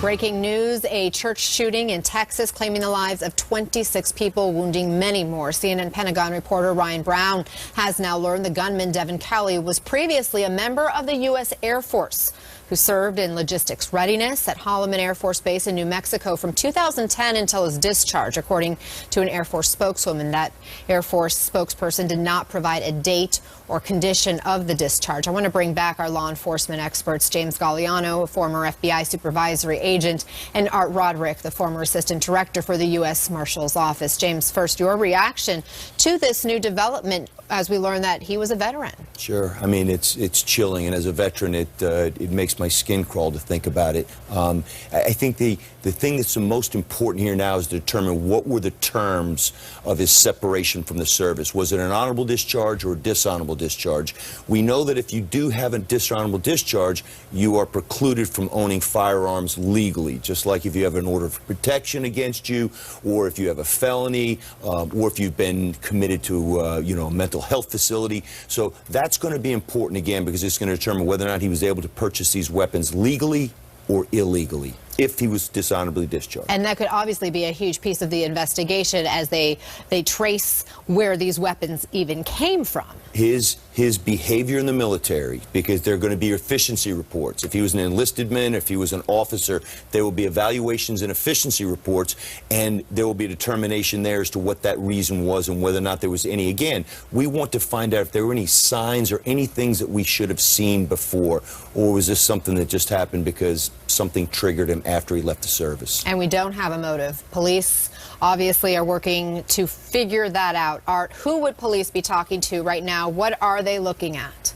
Breaking news, a church shooting in Texas claiming the lives of 26 people, wounding many more. CNN Pentagon reporter Ryan Brown has now learned the gunman, Devin Kelly, was previously a member of the U.S. Air Force who served in logistics readiness at Holloman Air Force Base in New Mexico from 2010 until his discharge, according to an Air Force spokeswoman. That Air Force spokesperson did not provide a date or condition of the discharge. I want to bring back our law enforcement experts, James Galliano, a former FBI supervisory agent, and Art Roderick, the former assistant director for the U.S. Marshal's Office. James, first, your reaction to this new development as we learn that he was a veteran. Sure. I mean, it's chilling, and as a veteran, it makes my skin crawl to think about it. I think the thing that's the most important here now is to determine what were the terms of his separation from the service. Was it an honorable discharge or a dishonorable discharge? We know that if you do have a dishonorable discharge, you are precluded from owning firearms legally, just like if you have an order of protection against you, or if you have a felony, or if you've been committed to a mental health facility. So that's going to be important again, because it's going to determine whether or not he was able to purchase these weapons legally or illegally, if he was dishonorably discharged. And that could obviously be a huge piece of the investigation as they trace where these weapons even came from. His behavior in the military, because there are going to be efficiency reports. If he was an enlisted man, if he was an officer, there will be evaluations and efficiency reports, and there will be a determination there as to what that reason was and whether or not there was any. Again, we want to find out if there were any signs or any things that we should have seen before, or was this something that just happened because something triggered him after he left the service. And we don't have a motive. Police obviously are working to figure that out. Art, who would police be talking to right now? What are they looking at?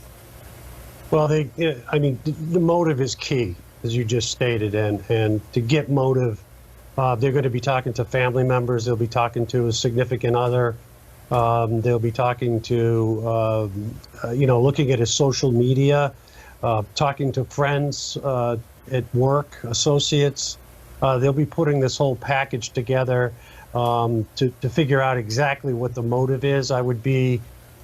Well, the motive is key, as you just stated, and to get motive, they're going to be talking to family members. They'll be talking to a significant other. They'll be talking to, looking at his social media, talking to friends at work, associates. They'll be putting this whole package together to figure out exactly what the motive is. I would be,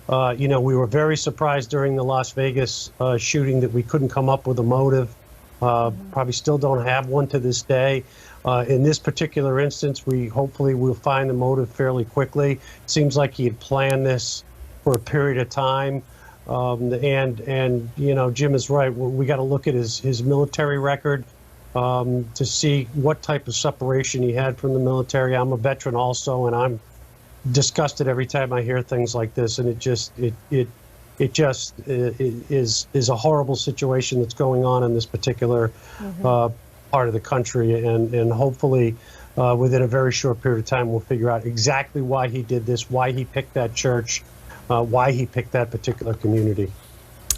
we were very surprised during the Las Vegas shooting that we couldn't come up with a motive. Probably still don't have one to this day. In this particular instance, hopefully we'll find the motive fairly quickly. It seems like he had planned this for a period of time. Jim is right. We got to look at his military record to see what type of separation he had from the military. I'm a veteran also, and I'm disgusted every time I hear things like this. And it just is a horrible situation that's going on in this particular part of the country. And hopefully within a very short period of time, we'll figure out exactly why he did this, why he picked that church, why he picked that particular community.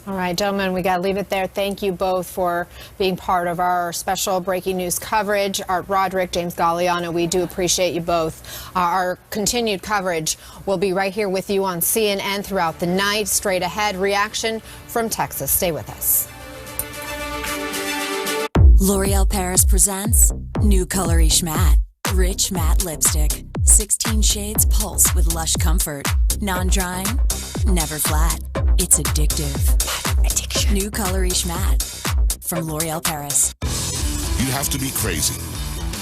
All right, gentlemen, we got to leave it there. Thank you both for being part of our special breaking news coverage. Art Roderick, James Galliano, we do appreciate you both. Our continued coverage will be right here with you on CNN throughout the night. Straight ahead, reaction from Texas. Stay with us. L'Oreal Paris presents New Colorish Matte. Rich matte lipstick. 16 shades pulse with lush comfort. Non-drying, never flat. It's addictive. Addiction. New Colorish Matte from L'Oreal Paris. You have to be crazy.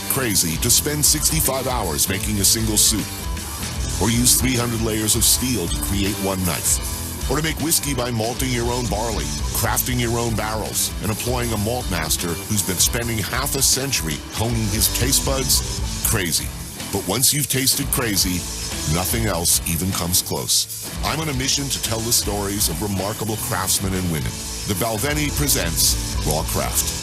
Crazy to spend 65 hours making a single suit. Or use 300 layers of steel to create one knife. Or to make whiskey by malting your own barley, crafting your own barrels, and employing a malt master who's been spending half a century honing his taste buds. Crazy. But once you've tasted crazy, nothing else even comes close. I'm on a mission to tell the stories of remarkable craftsmen and women. The Balvenie presents Raw Craft.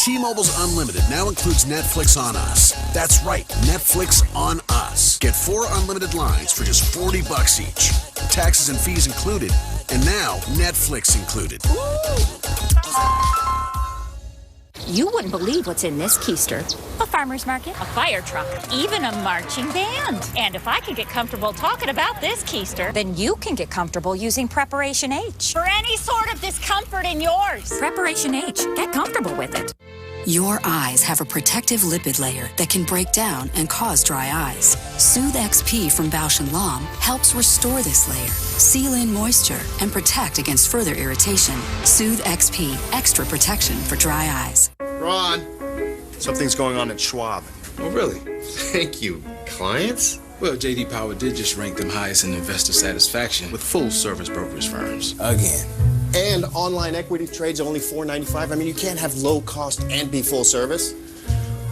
T-Mobile's Unlimited now includes Netflix on Us. That's right, Netflix on Us. Get 4 unlimited lines for just $40 each. Taxes and fees included, and now Netflix included. You wouldn't believe what's in this keister. A farmer's market, a fire truck, even a marching band. And if I can get comfortable talking about this keister, then you can get comfortable using Preparation H. For any sort of discomfort in yours. Preparation H. Get comfortable with it. Your eyes have a protective lipid layer that can break down and cause dry eyes. Soothe XP from Bausch & Lomb helps restore this layer, seal in moisture, and protect against further irritation. Soothe XP, extra protection for dry eyes. Ron, something's going on at Schwab. Oh, really? Thank you. Clients? Well, J.D. Power did just rank them highest in investor satisfaction with full-service brokerage firms. Again. And online equity trades only $4.95. I mean, you can't have low cost and be full service.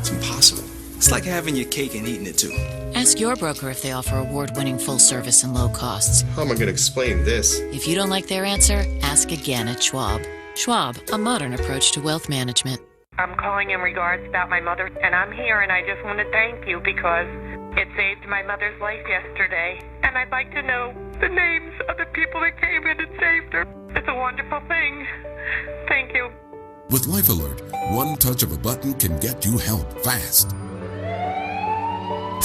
It's impossible. It's like having your cake and eating it too. Ask your broker if they offer award-winning full service and low costs. How am I going to explain this? If you don't like their answer, ask again at Schwab. Schwab, a modern approach to wealth management. I'm calling in regards about my mother, and I'm here, and I just want to thank you because it saved my mother's life yesterday. And I'd like to know the names of the people that came in and saved her. It's a wonderful thing. Thank you. With Life Alert, one touch of a button can get you help fast.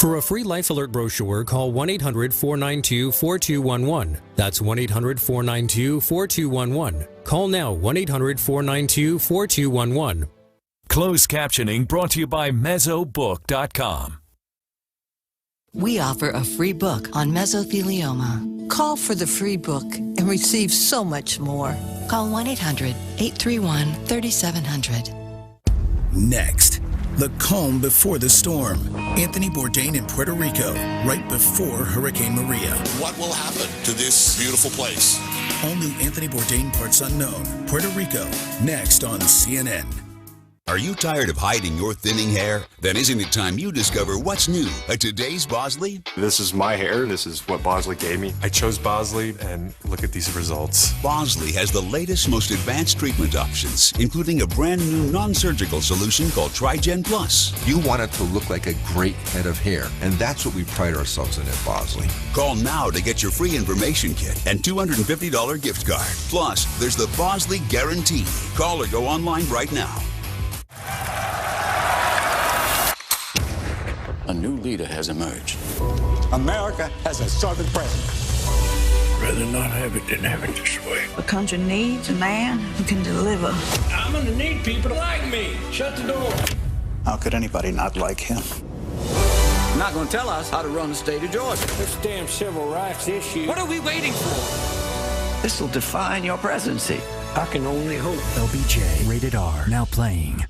For a free Life Alert brochure, call 1-800-492-4211. That's 1-800-492-4211. Call now, 1-800-492-4211. Closed captioning brought to you by MesoBook.com. We offer a free book on mesothelioma. Call for the free book and receive so much more. Call 1-800-831-3700. Next, the calm before the storm. Anthony Bourdain in Puerto Rico, right before Hurricane Maria. What will happen to this beautiful place? All new Anthony Bourdain Parts Unknown, Puerto Rico, next on CNN. Are you tired of hiding your thinning hair? Then isn't it time you discover what's new at today's Bosley? This is my hair. This is what Bosley gave me. I chose Bosley, and look at these results. Bosley has the latest, most advanced treatment options, including a brand new non-surgical solution called TriGen Plus. You want it to look like a great head of hair, and that's what we pride ourselves in at Bosley. Call now to get your free information kit and $250 gift card. Plus, there's the Bosley Guarantee. Call or go online right now. A new leader has emerged. America has a Southern president. Rather not have it than have it this way. The country needs a man who can deliver. I'm gonna need people like me. Shut the door. How could anybody not like him? Not gonna tell us how to run the state of Georgia. This damn civil rights issue. What are we waiting for? This will define your presidency. I can only hope. LBJ, rated R, now playing.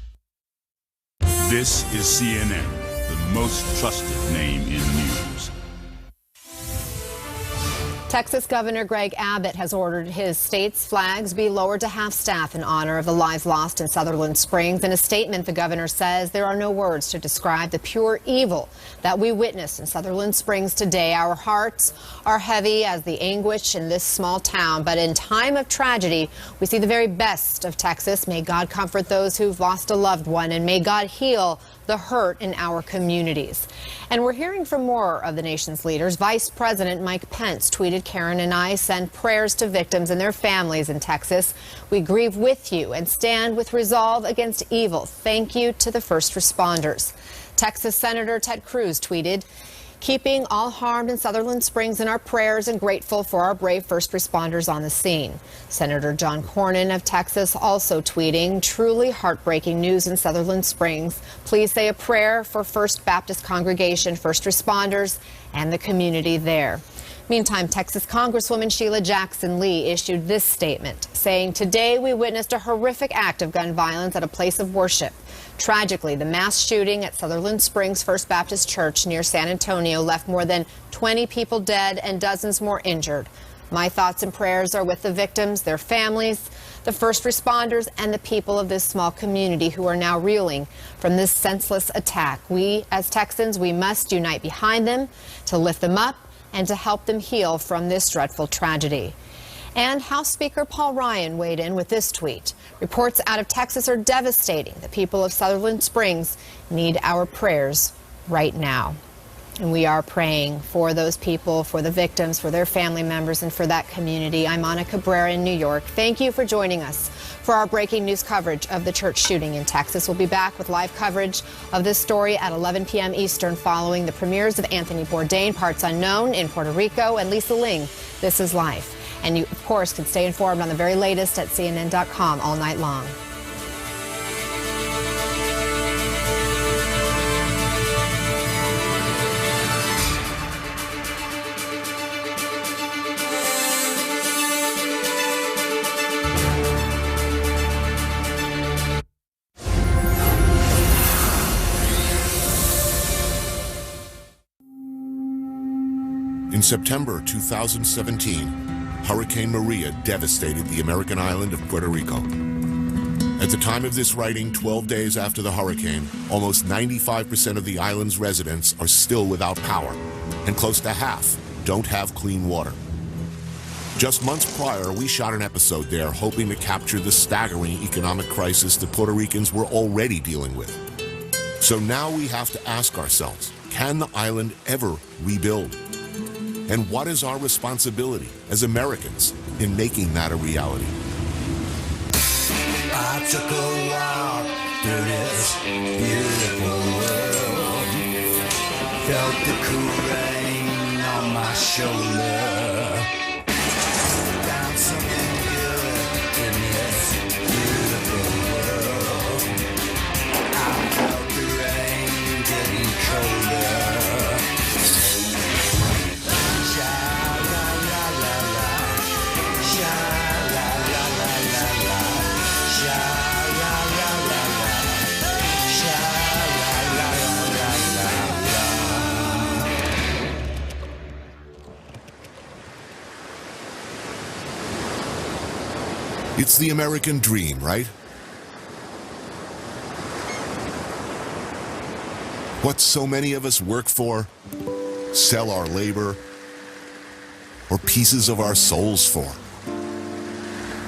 This is CNN, the most trusted name in news. Texas Governor Greg Abbott has ordered his state's flags be lowered to half-staff in honor of the lives lost in Sutherland Springs. In a statement, the governor says there are no words to describe the pure evil that we witnessed in Sutherland Springs today. Our hearts are heavy as the anguish in this small town, but in time of tragedy, we see the very best of Texas. May God comfort those who've lost a loved one, and may God heal the hurt in our communities. And we're hearing from more of the nation's leaders. Vice President Mike Pence tweeted, "Karen and I send prayers to victims and their families in Texas. We grieve with you and stand with resolve against evil. Thank you to the first responders." Texas Senator Ted Cruz tweeted, "Keeping all harmed in Sutherland Springs in our prayers and grateful for our brave first responders on the scene." Senator John Cornyn of Texas also tweeting, "Truly heartbreaking news in Sutherland Springs. Please say a prayer for First Baptist Congregation, first responders, and the community there." Meantime, Texas Congresswoman Sheila Jackson Lee issued this statement, saying, "Today we witnessed a horrific act of gun violence at a place of worship. Tragically, the mass shooting at Sutherland Springs First Baptist Church near San Antonio left more than 20 people dead and dozens more injured. My thoughts and prayers are with the victims, their families, the first responders, and the people of this small community who are now reeling from this senseless attack. We, as Texans, we must unite behind them to lift them up and to help them heal from this dreadful tragedy." And House Speaker Paul Ryan weighed in with this tweet. "Reports out of Texas are devastating. The people of Sutherland Springs need our prayers right now." And we are praying for those people, for the victims, for their family members, and for that community. I'm Ana Cabrera in New York. Thank you for joining us for our breaking news coverage of the church shooting in Texas. We'll be back with live coverage of this story at 11 p.m. Eastern following the premieres of Anthony Bourdain, Parts Unknown in Puerto Rico, and Lisa Ling, This Is Life. And you, of course, can stay informed on the very latest at CNN.com all night long. In September 2017, Hurricane Maria devastated the American island of Puerto Rico. At the time of this writing, 12 days after the hurricane, almost 95% of the island's residents are still without power, and close to half don't have clean water. Just months prior, we shot an episode there hoping to capture the staggering economic crisis the Puerto Ricans were already dealing with. So now we have to ask ourselves, can the island ever rebuild? And what is our responsibility as Americans in making that a reality? I took a this beautiful world. Felt the cool rain on my shoulder. Found something good in this beautiful world. I felt the rain getting colder. It's the American dream, right? What so many of us work for, sell our labor, or pieces of our souls for.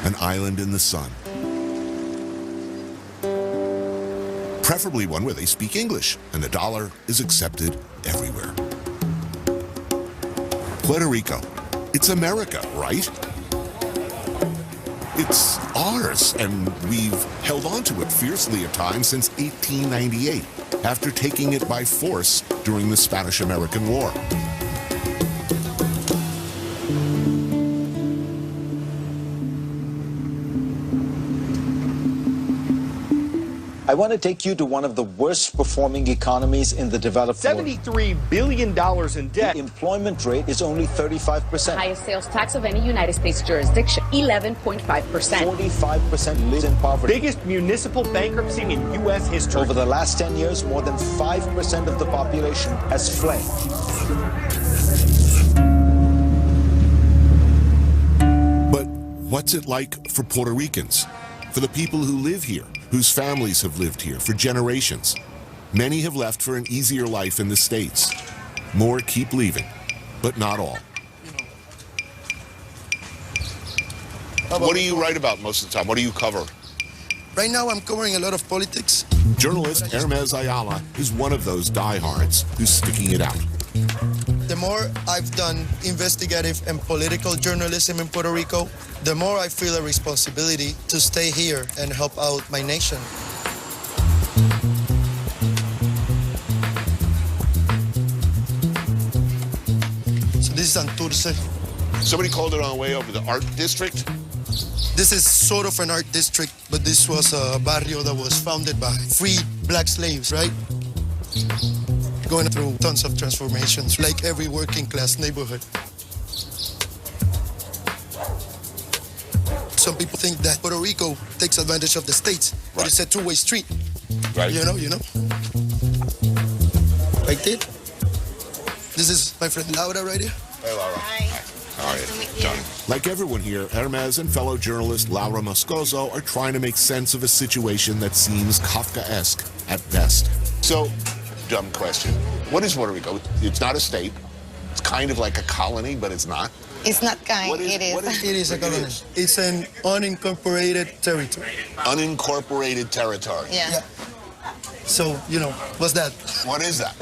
An island in the sun. Preferably one where they speak English and the dollar is accepted everywhere. Puerto Rico, it's America, right? It's ours, and we've held on to it fiercely at times since 1898, after taking it by force during the Spanish-American War. I want to take you to one of the worst performing economies in the developed world. $73 billion in debt. Employment rate is only 35%. Highest sales tax of any United States jurisdiction, 11.5%. 45% live in poverty. Biggest municipal bankruptcy in U.S. history. Over the last 10 years, more than 5% of the population has fled. But what's it like for Puerto Ricans? For the people who live here, whose families have lived here for generations? Many have left for an easier life in the States. More keep leaving, but not all. What do you write about most of the time? What do you cover? Right now I'm covering a lot of politics. Journalist Hermes Ayala is one of those diehards who's sticking it out. The more I've done investigative and political journalism in Puerto Rico, the more I feel a responsibility to stay here and help out my nation. So this is Santurce. Somebody called it on the way over the art district? This is sort of an art district, but this was a barrio that was founded by freed black slaves, right? Going through tons of transformations, like every working class neighborhood. Some people think that Puerto Rico takes advantage of the States, but it's a two-way street. Right. You know? Like this. This is my friend Laura right here. Hey, Laura. Hi. How are you? John. Like everyone here, Hermes and fellow journalist Laura Moscoso are trying to make sense of a situation that seems Kafkaesque at best. So, dumb question. What is Puerto Rico? It's not a state. It's kind of like a colony, but it's not. It's not kind, it is. It is a colony. It's an unincorporated territory. Unincorporated territory. Yeah. So, what's that? What is that?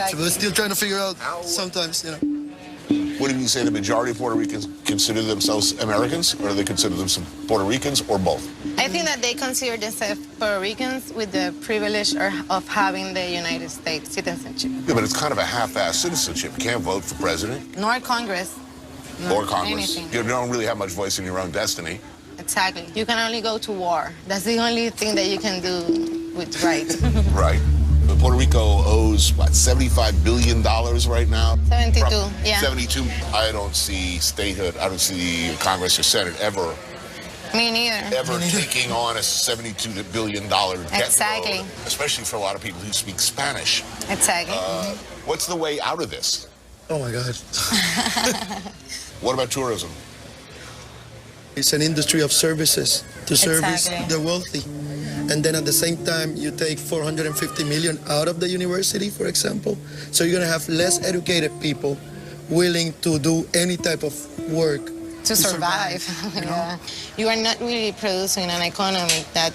So we're still trying to figure out sometimes, What do you say the majority of Puerto Ricans consider themselves Americans, or do they consider themselves Puerto Ricans, or both? I think that they consider themselves Puerto Ricans with the privilege of having the United States citizenship. Yeah, but it's kind of a half-assed citizenship. You can't vote for president. Nor Congress. Or Congress. Anything. You don't really have much voice in your own destiny. Exactly. You can only go to war. That's the only thing that you can do with right. Right. But Puerto Rico owes, what, $75 billion right now? 72, yeah. 72. I don't see statehood, I don't see Congress or Senate ever. Me neither. Ever taking on a $72 billion debt Exactly. load, especially for a lot of people who speak Spanish. Exactly. What's the way out of this? Oh, my God. What about tourism? It's an industry of services to service the wealthy. And then at the same time, you take 450 million out of the university, for example. So you're going to have less educated people willing to do any type of work. To survive. Yeah. You are not really producing an economy that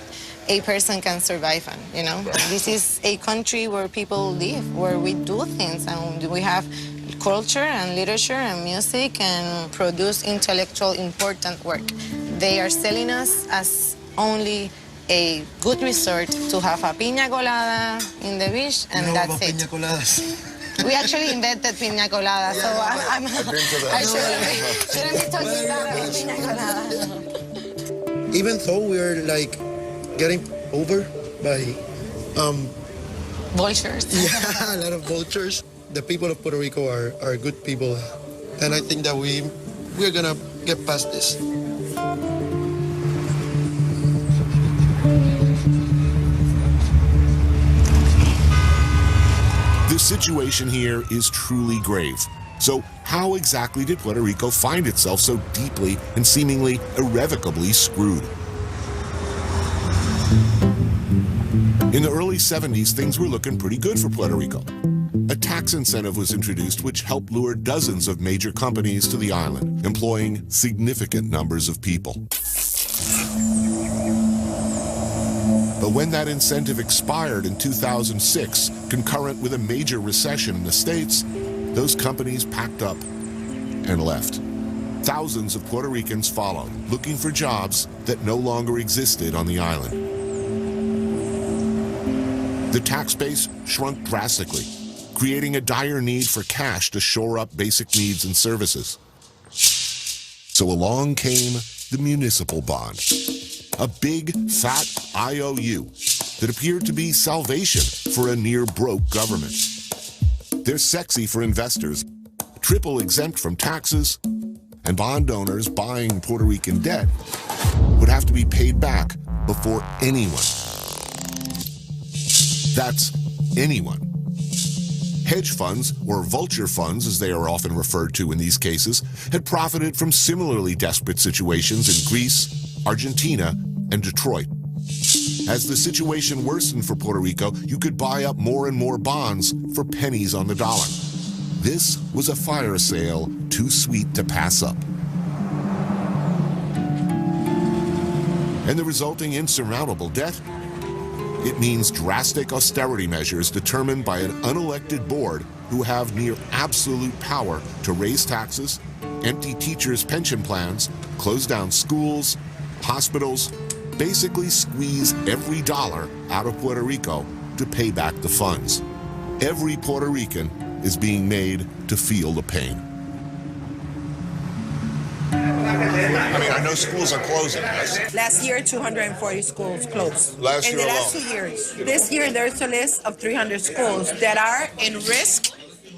a person can survive on, Right. This is a country where people live, where we do things, and we have culture and literature and music and produce intellectual important work. They are selling us as only a good resort to have a piña colada in the beach, and that's it. Piña coladas. We actually invented piña colada, so I've been to that. I shouldn't be talking about piña colada. Even though we're like getting over by vultures. Yeah, a lot of vultures. The people of Puerto Rico are good people, and I think that we're gonna get past this. The situation here is truly grave. So how exactly did Puerto Rico find itself so deeply and seemingly irrevocably screwed? In the early 70s, things were looking pretty good for Puerto Rico. A tax incentive was introduced which helped lure dozens of major companies to the island, employing significant numbers of people. But when that incentive expired in 2006, concurrent with a major recession in the States, those companies packed up and left. Thousands of Puerto Ricans followed, looking for jobs that no longer existed on the island. The tax base shrunk drastically, creating a dire need for cash to shore up basic needs and services. So along came the municipal bond, a big, fat IOU that appeared to be salvation for a near-broke government. They're sexy for investors, triple exempt from taxes, and bond owners buying Puerto Rican debt would have to be paid back before anyone. That's anyone. Hedge funds, or vulture funds as they are often referred to in these cases, had profited from similarly desperate situations in Greece, Argentina, and Detroit. As the situation worsened for Puerto Rico, you could buy up more and more bonds for pennies on the dollar. This was a fire sale too sweet to pass up. And the resulting insurmountable debt? It means drastic austerity measures determined by an unelected board who have near absolute power to raise taxes, empty teachers' pension plans, close down schools, hospitals, basically squeeze every dollar out of Puerto Rico to pay back the funds. Every Puerto Rican is being made to feel the pain. I mean, I know schools are closing, yes? Last year, 240 schools closed. Last year in the alone. last 2 years. This year, there's a list of 300 schools that are in risk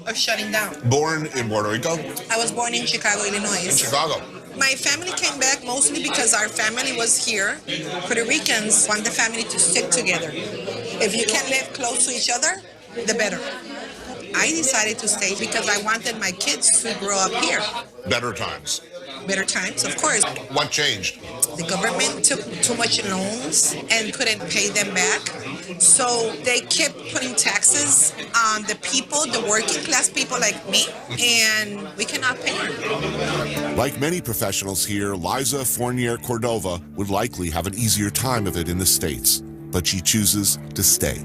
of shutting down. Born in Puerto Rico? I was born in Chicago, Illinois. In Chicago. My family came back mostly because our family was here. Puerto Ricans want the family to stick together. If you can live close to each other, the better. I decided to stay because I wanted my kids to grow up here. Better times. Better times, of course. What changed? The government took too much loans and couldn't pay them back. So they kept putting taxes on the people, the working class people like me, and we cannot pay them. Like many professionals here, Liza Fournier Cordova would likely have an easier time of it in the States, but she chooses to stay.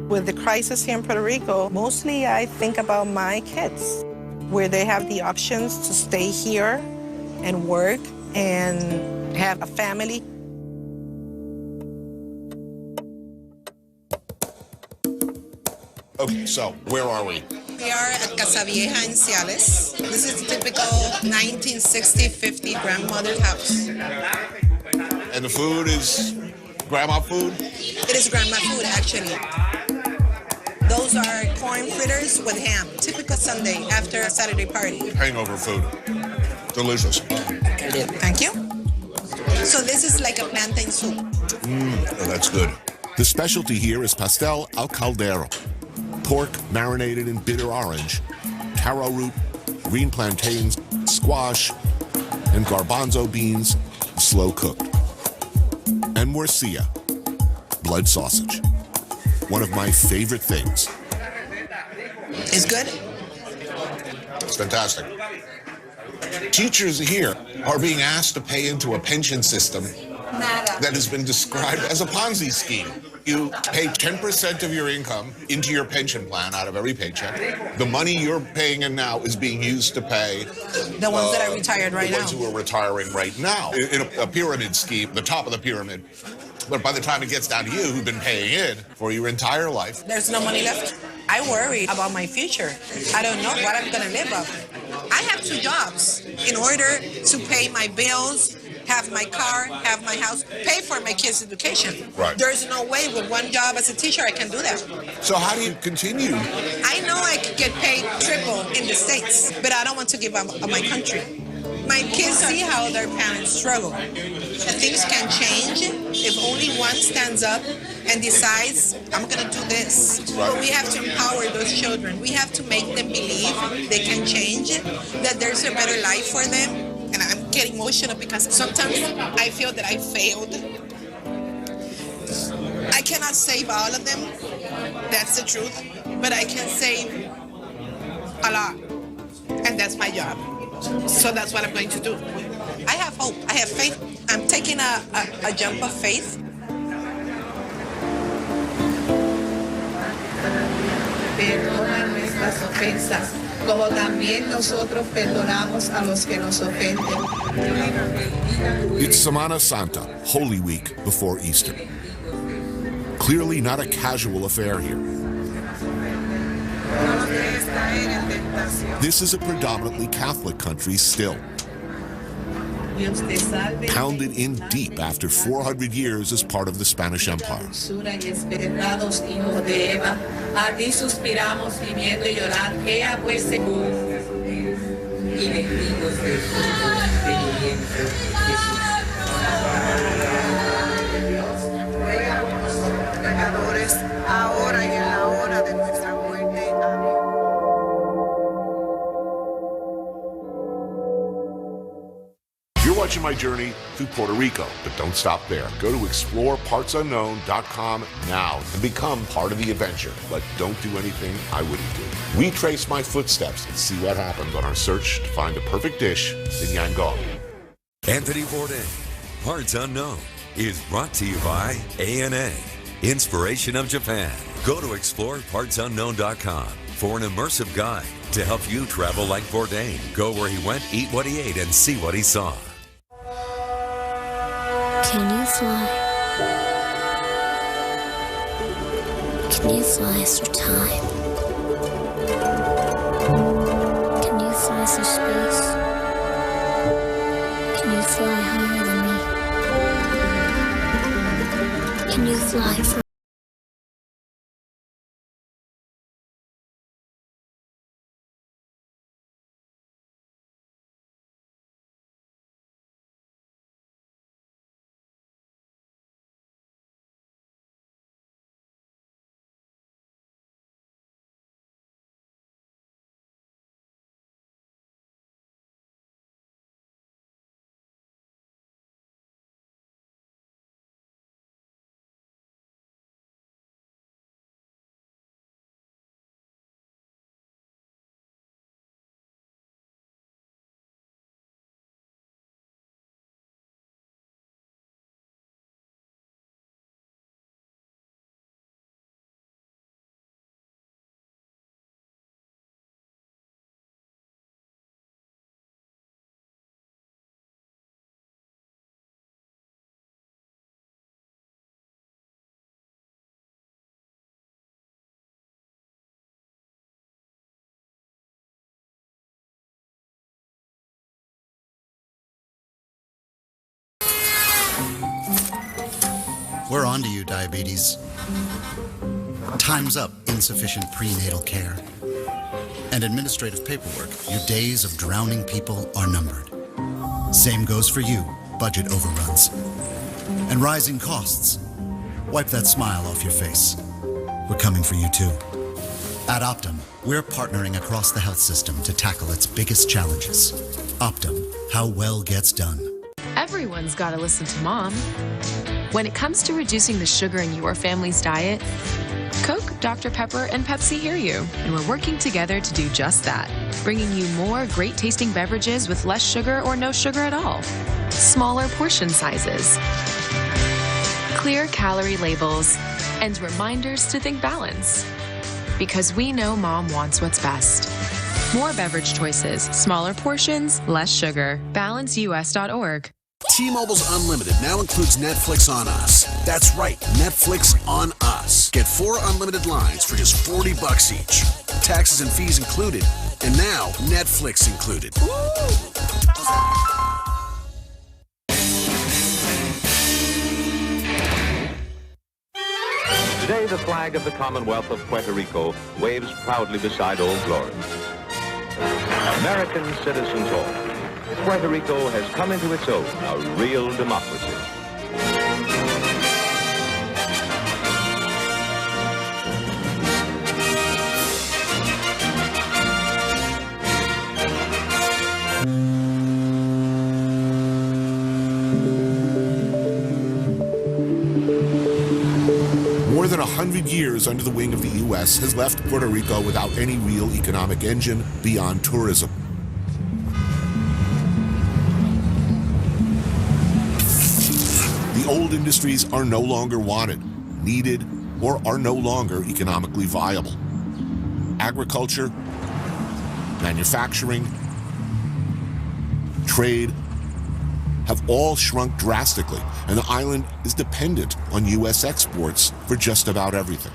With the crisis here in Puerto Rico, mostly I think about my kids, where they have the options to stay here and work and have a family. Okay, so where are we? We are at Casa Vieja in Ciales. This is the typical 1960-50 grandmother's house. And the food is grandma food? It is grandma food, actually. Those are corn fritters with ham. Typical Sunday after a Saturday party. Hangover food. Delicious. Thank you. So this is like a plantain soup. Oh, that's good. The specialty here is pastel al caldero. Pork marinated in bitter orange, taro root, green plantains, squash, and garbanzo beans, slow cooked. And morcilla, blood sausage. One of my favorite things. It's good? It's fantastic. Teachers here are being asked to pay into a pension system that has been described as a Ponzi scheme. You pay 10% of your income into your pension plan out of every paycheck. The money you're paying in now is being used to pay the ones that are retired right now. The ones who are retiring right now. In a pyramid scheme, the top of the pyramid But by the time it gets down to you, who've been paying in for your entire life. There's no money left. I worry about my future. I don't know what I'm going to live off. I have 2 jobs in order to pay my bills, have my car, have my house, pay for my kids' education. Right. There's no way with 1 job as a teacher I can do that. So how do you continue? I know I could get paid triple in the States, but I don't want to give up on my country. My kids see how their parents struggle. Things can change if only one stands up and decides, I'm going to do this. But we have to empower those children. We have to make them believe they can change, that there's a better life for them. And I'm getting emotional because sometimes I feel that I failed. I cannot save all of them. That's the truth. But I can save a lot. And that's my job. So that's what I'm going to do. I have hope. I have faith. I'm taking a jump of faith. Perdona nuestras ofensas, como también nosotros perdonamos a los que nos ofenden. It's Semana Santa, Holy Week before Easter. Clearly not a casual affair here. This is a predominantly Catholic country still. Pounded in deep after 400 years as part of the Spanish Empire. You're watching my journey through Puerto Rico, but don't stop there. Go to explorepartsunknown.com now and become part of the adventure. But don't do anything I wouldn't do. Retrace my footsteps and see what happened on our search to find the perfect dish in Yangon. Anthony Bourdain, Parts Unknown, is brought to you by ANA, Inspiration of Japan. Go to explorepartsunknown.com for an immersive guide to help you travel like Bourdain. Go where he went, eat what he ate, and see what he saw. Can you fly? Can you fly through time? Can you fly through space? Can you fly higher than me? Can you fly from We're on to you, diabetes. Time's up insufficient prenatal care. And administrative paperwork, your days of drowning people are numbered. Same goes for you, budget overruns. And rising costs. Wipe that smile off your face. We're coming for you too. At Optum, we're partnering across the health system to tackle its biggest challenges. Optum, how well gets done. Everyone's got to listen to Mom. When it comes to reducing the sugar in your family's diet, Coke, Dr. Pepper, and Pepsi hear you, and we're working together to do just that, bringing you more great-tasting beverages with less sugar or no sugar at all, smaller portion sizes, clear calorie labels, and reminders to think balance. Because we know Mom wants what's best. More beverage choices, smaller portions, less sugar. BalanceUS.org. T-Mobile's Unlimited now includes Netflix on Us. That's right, Netflix on Us. Get 4 unlimited lines for just $40 each. Taxes and fees included. And now, Netflix included. Today, the flag of the Commonwealth of Puerto Rico waves proudly beside Old Glory. American citizens all. Puerto Rico has come into its own, a real democracy. More than 100 years under the wing of the U.S. has left Puerto Rico without any real economic engine beyond tourism. The old industries are no longer wanted, needed, or are no longer economically viable. Agriculture, manufacturing, trade have all shrunk drastically, and the island is dependent on U.S. exports for just about everything.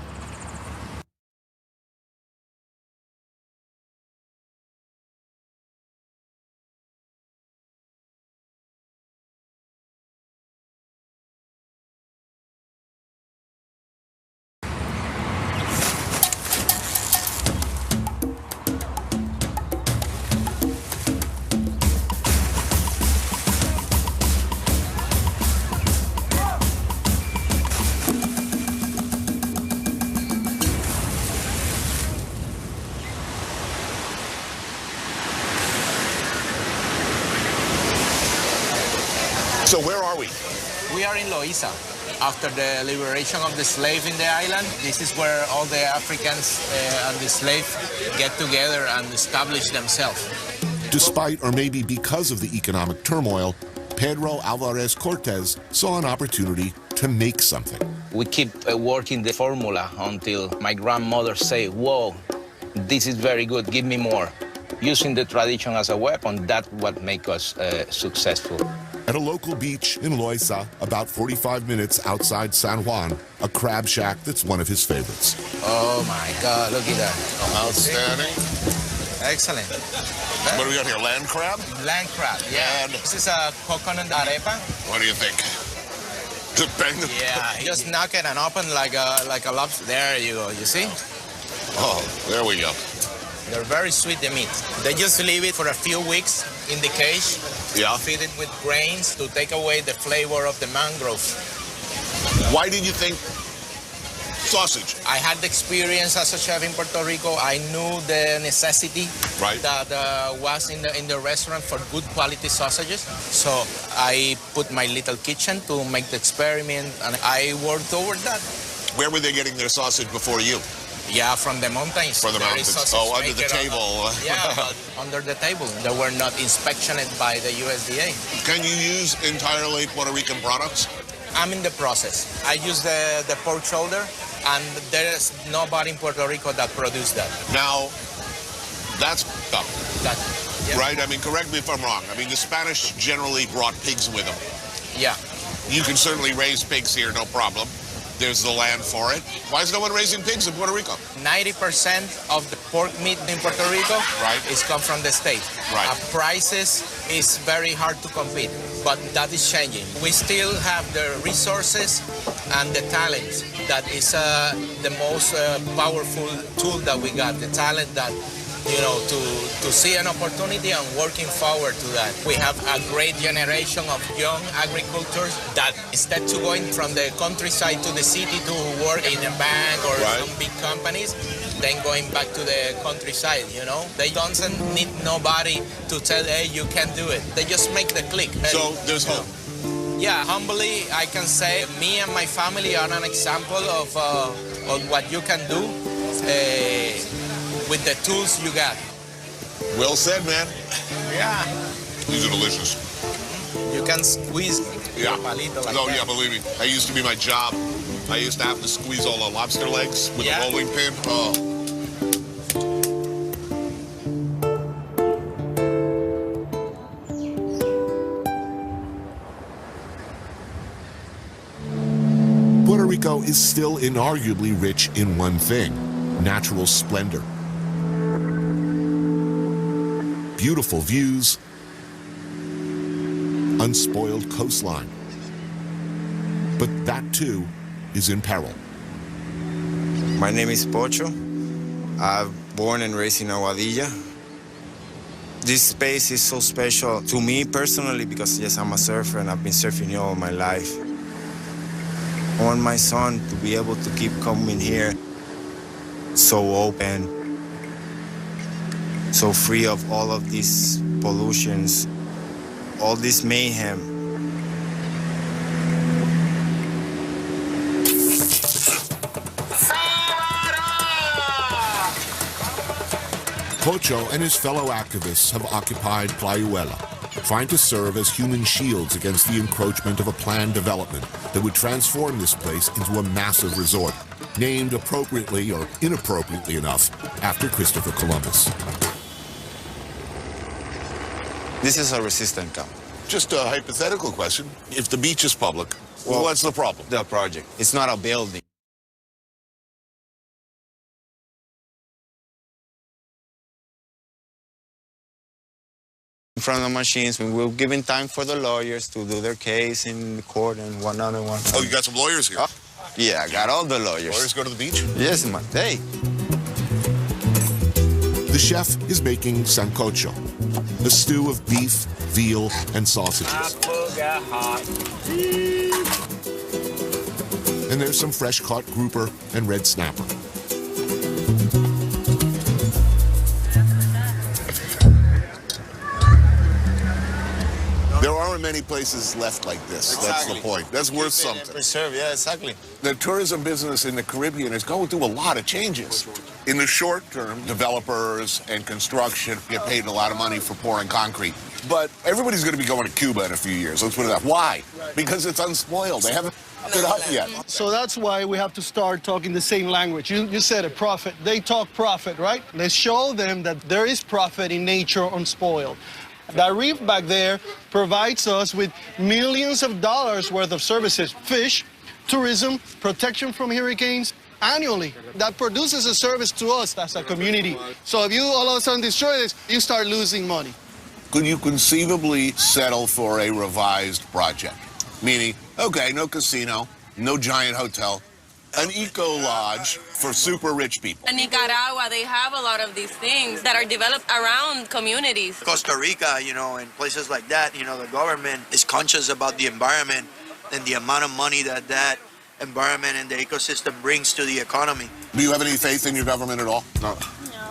So where are we? We are in Loíza. After the liberation of the slave in the island, this is where all the Africans and the slaves get together and establish themselves. Despite, or maybe because of the economic turmoil, Pedro Alvarez Cortez saw an opportunity to make something. We keep working the formula until my grandmother said, whoa, this is very good, give me more. Using the tradition as a weapon, that's what makes us successful. At a local beach in Loíza, about 45 minutes outside San Juan, a crab shack that's one of his favorites. Oh my God, look at that. Outstanding. Excellent. What do we got here, land crab? Land crab, yeah. And this is a coconut arepa. what do you think? Just bang the... Yeah, just knock it and open like a lobster. There you go, you see? Oh, there we go. They're very sweet, the meat. They just leave it for a few weeks in the cage. Yeah. Feed it with grains to take away the flavor of the mangrove. Why did you think sausage? I had the experience as a chef in Puerto Rico. I knew the necessity that was in the restaurant for good quality sausages. So I put my little kitchen to make the experiment, and I worked over that. Where were they getting their sausage before you? Yeah, from the mountains. From the mountains. Oh, under the table. Yeah, but under the table. They were not inspected by the USDA. Can you use entirely Puerto Rican products? I'm in the process. I use the pork shoulder, and there's nobody in Puerto Rico that produces that. Now, that's up. Yeah. Right? I mean, correct me if I'm wrong. I mean, the Spanish generally brought pigs with them. Yeah. You can certainly raise pigs here, no problem. There's the land for it. Why is no one raising pigs in Puerto Rico? 90% of the pork meat in Puerto Rico is come from the state. Right. Prices is very hard to compete, but that is changing. We still have the resources and the talent. That is the most powerful tool that we got. The talent that, you know, to see an opportunity and working forward to that. We have a great generation of young agricultors that instead to going from the countryside to the city to work in a bank or some big companies, then going back to the countryside, you know. They don't need nobody to tell, hey, you can do it. They just make the click. So there's hope. Yeah, humbly, I can say me and my family are an example of what you can do with the tools you got. Well said, man. Yeah. These are delicious. You can squeeze yeah. a palito like that. Yeah, believe me. That used to be my job. I used to have to squeeze all the lobster legs with a rolling pin. Oh. Puerto Rico is still inarguably rich in one thing: natural splendor. Beautiful views, unspoiled coastline. But that too is in peril. My name is Pocho. I'm born and raised in Aguadilla. This space is so special to me personally because, yes, I'm a surfer and I've been surfing all my life. I want my son to be able to keep coming here so open, so free of all of these pollutions, all this mayhem. Pocho and his fellow activists have occupied Playuela, trying to serve as human shields against the encroachment of a planned development that would transform this place into a massive resort, named appropriately or inappropriately enough after Christopher Columbus. This is a resistance camp. Just a hypothetical question. If the beach is public, well, what's the problem? The project. It's not a building. In front of the machines, we were giving time for the lawyers to do their case in court and one other one. Oh, you got some lawyers here? Yeah, I got all the lawyers. Lawyers go to the beach? Yes, man. Hey. The chef is making sancocho, a stew of beef, veal, and sausages. And there's some fresh-caught grouper and red snapper. There aren't many places left like this. Exactly. That's the point. That's worth something. Preserve, yeah, exactly. The tourism business in the Caribbean is going through a lot of changes. In the short term, developers and construction get paid a lot of money for pouring concrete. But everybody's going to be going to Cuba in a few years. Let's put it that. Why? Because it's unspoiled. They haven't it up yet. So that's why we have to start talking the same language. You said it, profit. They talk profit, right? Let's show them that there is profit in nature unspoiled. That reef back there provides us with millions of dollars worth of services: fish, tourism, protection from hurricanes, annually. That produces a service to us as a community. So if you all of a sudden destroy this, you start losing money. Could you conceivably settle for a revised project? Meaning, okay, no casino, no giant hotel, an eco-lodge for super rich people. In Nicaragua, they have a lot of these things that are developed around communities. Costa Rica, you know, and places like that, you know, the government is conscious about the environment and the amount of money that that environment and the ecosystem brings to the economy. Do you have any faith in your government at all? No.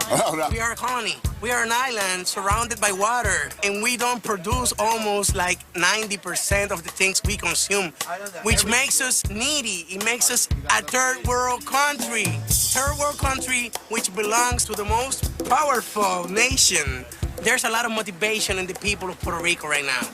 No. We are a colony. We are an island surrounded by water, and we don't produce almost like 90% of the things we consume, which makes us needy. It makes us a third world country. Third world country which belongs to the most powerful nation. There's a lot of motivation in the people of Puerto Rico right now.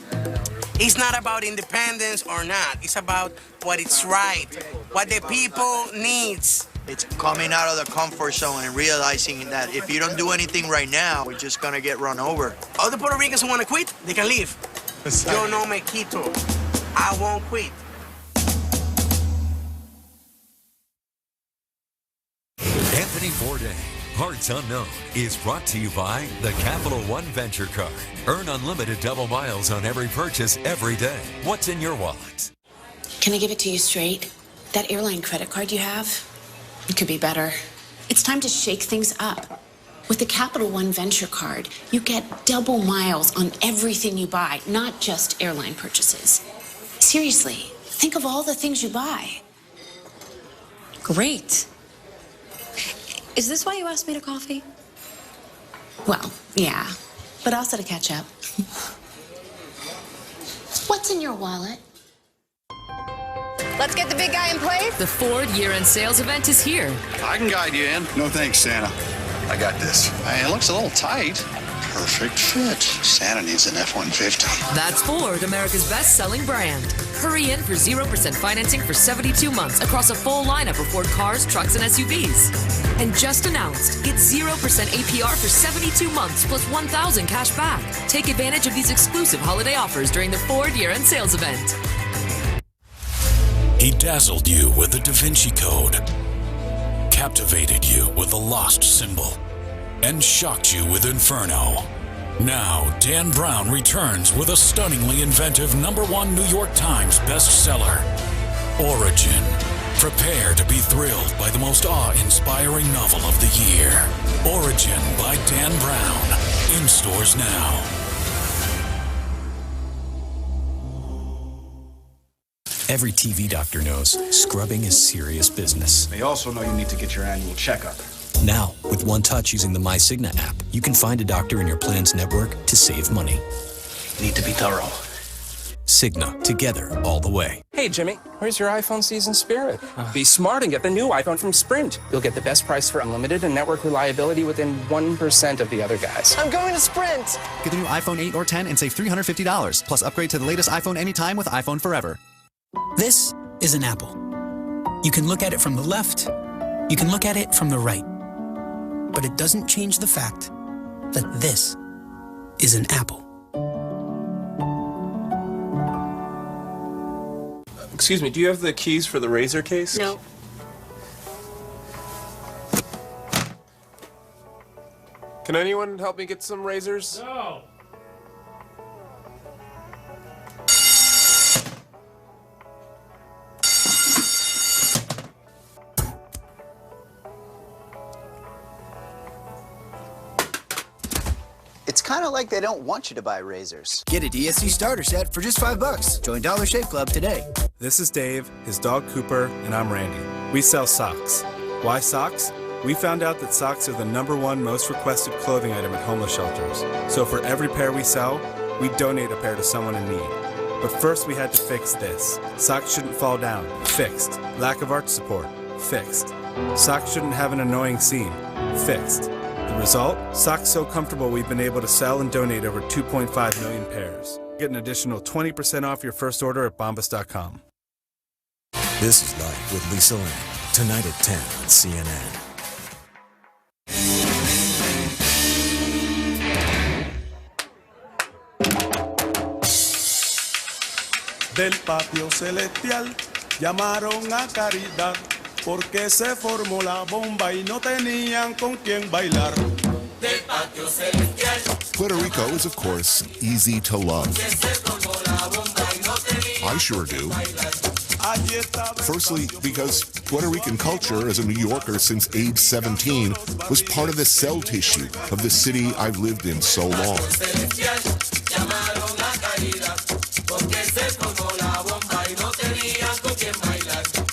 It's not about independence or not. It's about what is right, what the people needs. It's coming out of the comfort zone and realizing that if you don't do anything right now, we're just gonna get run over. All the Puerto Ricans who want to quit, they can leave. Yo no me quito. I won't quit. Anthony Bourdain, Parts Unknown, is brought to you by the Capital One Venture Card. Earn unlimited double miles on every purchase every day. What's in your wallet? Can I give it to you straight? That airline credit card you have, it could be better. It's time to shake things up. With the Capital One Venture Card, you get double miles on everything you buy, not just airline purchases. Seriously, think of all the things you buy. Great. Is this why you asked me to coffee? Well, yeah, but also to catch up. What's in your wallet? Let's get the big guy in place. The Ford year-end sales event is here. I can guide you in. No thanks, Santa. I got this. It looks a little tight. Perfect fit. Santa needs an F-150. That's Ford, America's best-selling brand. Hurry in for 0% financing for 72 months across a full lineup of Ford cars, trucks, and SUVs. And just announced, get 0% APR for 72 months plus $1,000 cash back. Take advantage of these exclusive holiday offers during the Ford year-end sales event. He dazzled you with the Da Vinci Code, captivated you with the Lost Symbol, and shocked you with Inferno. Now, Dan Brown returns with a stunningly inventive #1 New York Times bestseller, Origin. Prepare to be thrilled by the most awe-inspiring novel of the year. Origin by Dan Brown. In stores now. Every TV doctor knows scrubbing is serious business. They also know you need to get your annual checkup. Now, with one touch using the MyCigna app, you can find a doctor in your plan's network to save money. Need to be thorough. Cigna, together all the way. Hey, Jimmy, where's your iPhone season spirit? Be smart and get the new iPhone from Sprint. You'll get the best price for unlimited and network reliability within 1% of the other guys. I'm going to Sprint. Get the new iPhone 8 or 10 and save $350. Plus upgrade to the latest iPhone anytime with iPhone Forever. This is an apple. You can look at it from the left, you can look at it from the right. But it doesn't change the fact that this is an apple. Excuse me, do you have the keys for the razor case? No. Can anyone help me get some razors? No. It's kind of like they don't want you to buy razors. Get a DSC starter set for just $5. Join Dollar Shave Club today. This is Dave, his dog Cooper, and I'm Randy. We sell socks. Why socks? We found out that socks are the #1 most requested clothing item at homeless shelters. So for every pair we sell, we donate a pair to someone in need. But first we had to fix this. Socks shouldn't fall down. Fixed. Lack of arch support. Fixed. Socks shouldn't have an annoying seam. Fixed. The result? Socks so comfortable we've been able to sell and donate over 2.5 million pairs. Get an additional 20% off your first order at bombas.com. This is Life with Lisa Lam, tonight at 10 on CNN. Del patio celestial llamaron a Caridad porque se formó la bomba y no tenían con quién bailar. Del patio celestial. Puerto Rico is, of course, easy to love. I sure do. Firstly, because Puerto Rican culture as a New Yorker since age 17 was part of the cell tissue of the city I've lived in so long.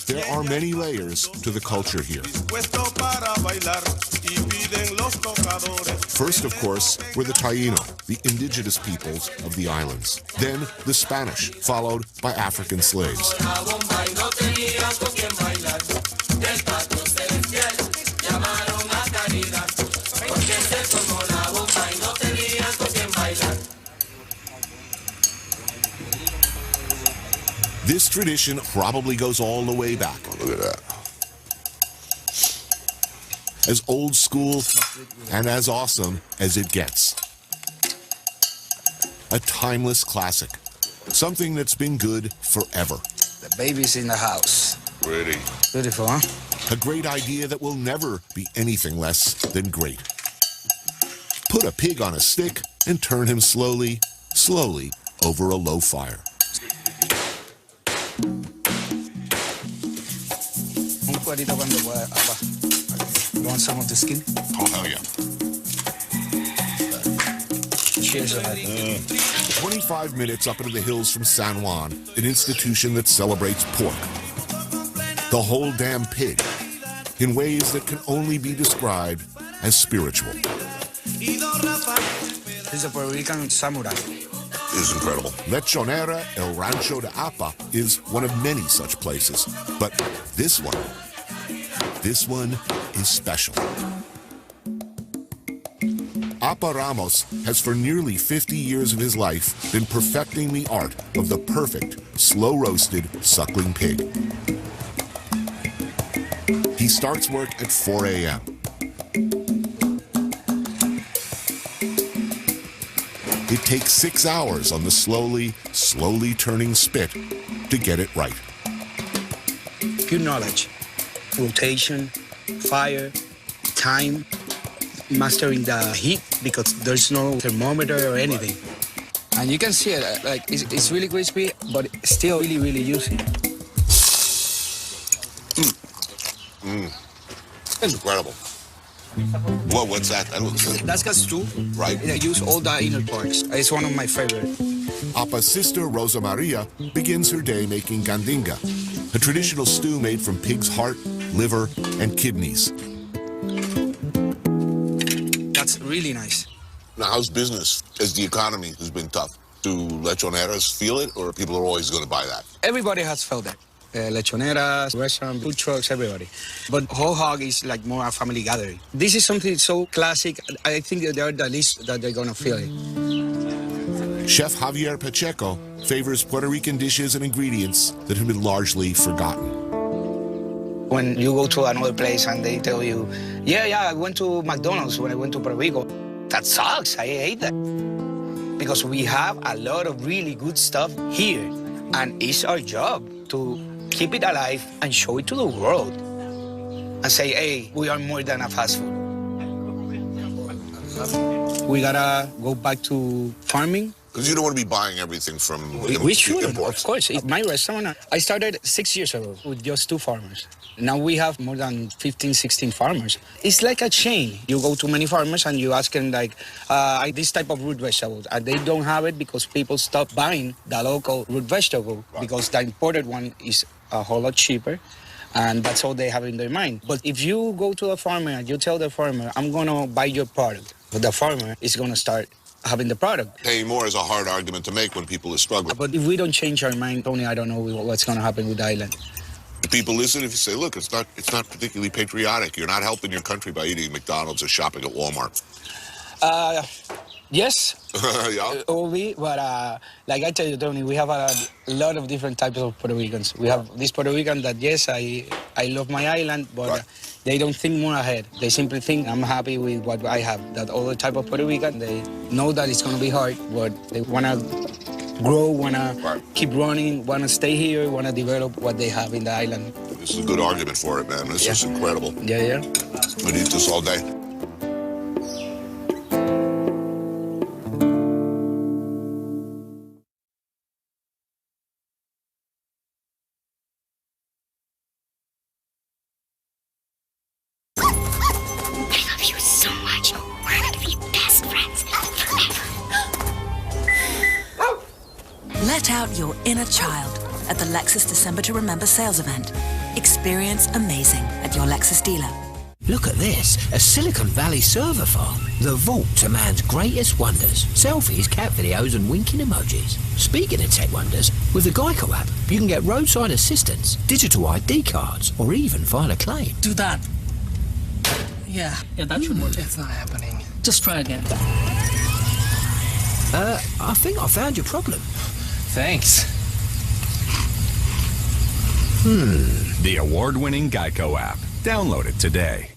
There are many layers to the culture here. First, of course, were the Taíno, the indigenous peoples of the islands. Then the Spanish, followed by African slaves. This tradition probably goes all the way back. Look at that. As old school and as awesome as it gets. A timeless classic. Something that's been good forever. The baby's in the house. Pretty. Beautiful, huh? A great idea that will never be anything less than great. Put a pig on a stick and turn him slowly, slowly over a low fire. Un cuerito cuando pueda, papá. You want some of the skin? Oh, hell yeah. Cheers, 25 minutes up into the hills from San Juan, an institution that celebrates pork. The whole damn pig, in ways that can only be described as spiritual. He's a Puerto Rican samurai. Is incredible. Lechonera El Rancho de Apa is one of many such places, but this one is special. Apa Ramos has for nearly 50 years of his life been perfecting the art of the perfect, slow-roasted suckling pig. He starts work at 4 a.m. It takes 6 hours on the slowly turning spit to get it right. pure knowledge. Rotation, fire, time, mastering the heat because there's no thermometer or anything. And you can see it, like it's really crispy, but still really, really juicy. It's incredible. Well, what's that? That's got stew. Right. I use all the inner parts. It's one of my favorite. Apa's sister, Rosa Maria, begins her day making gandinga, a traditional stew made from pig's heart, liver, and kidneys. That's really nice. Now, how's business as the economy has been tough? Do lechoneras feel it, or people are always going to buy that? Everybody has felt that. Lechoneras, restaurants, food trucks, everybody. But whole hog is like more a family gathering. This is something so classic, I think that they're the least that they're going to feel it. Chef Javier Pacheco favors Puerto Rican dishes and ingredients that have been largely forgotten. When you go to another place and they tell you, yeah, I went to McDonald's when I went to Puerto Rico. That sucks, I hate that. Because we have a lot of really good stuff here. And it's our job to keep it alive and show it to the world. And say, hey, we are more than a fast food. We gotta go back to farming. Because you don't want to be buying everything from We should, of course. It's my restaurant. I started 6 years ago with just 2 farmers. Now we have more than 15, 16 farmers. It's like a chain. You go to many farmers and you ask them, like, this type of root vegetables. And they don't have it because people stop buying the local root vegetable because the imported one is a whole lot cheaper. And that's all they have in their mind. But if you go to a farmer and you tell the farmer, I'm going to buy your product, but the farmer is going to start having the product. Paying more is a hard argument to make when people are struggling. But if we don't change our mind, Tony, I don't know what's going to happen with the island. Do people listen if you say, look, it's not particularly patriotic. You're not helping your country by eating McDonald's or shopping at Walmart? Yes. Yeah. It will be, but like I tell you, Tony, we have a lot of different types of Puerto Ricans. We have this Puerto Rican that, yes, I love my island, but they don't think more ahead. They simply think, I'm happy with what I have. That other type of Puerto Rican, they know that it's going to be hard, but they want to grow, want to keep running, want to stay here, want to develop what they have in the island. This is a good argument for it, man. This is incredible. Yeah. I'd eat this all day. Let out your inner child at the Lexus December to Remember sales event. Experience amazing at your Lexus dealer. Look at this, a Silicon Valley server farm. The vault to man's greatest wonders. Selfies, cat videos and winking emojis. Speaking of tech wonders, with the Geico app, you can get roadside assistance, digital ID cards, or even file a claim. Do that. Yeah, that should work. It's not happening. Just try again. I think I found your problem. Thanks. The award-winning Geico app. Download it today.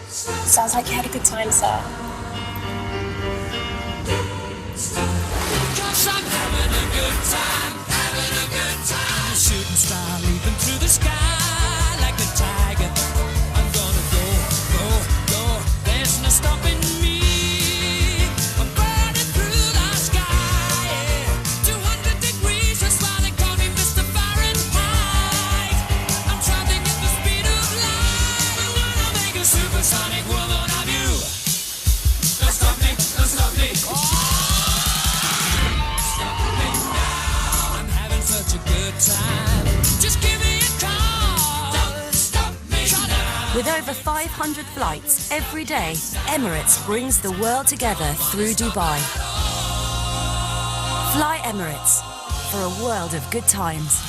Sounds like you had a good time, sir. Cause I'm having a good time. Shooting star leaping through the sky like a tiger. I'm gonna go. There's no stopping me. I'm burning through the sky. 200 degrees, that's why they call me Mr. Fahrenheit. I'm traveling at the speed of light. I'm gonna make a supersonic woman of you. Don't stop me. Stop me now. I'm having such a good time. Just give me a call. Don't stop me now. With over 500 flights every day, Emirates brings the world together through Dubai. Fly Emirates for a world of good times.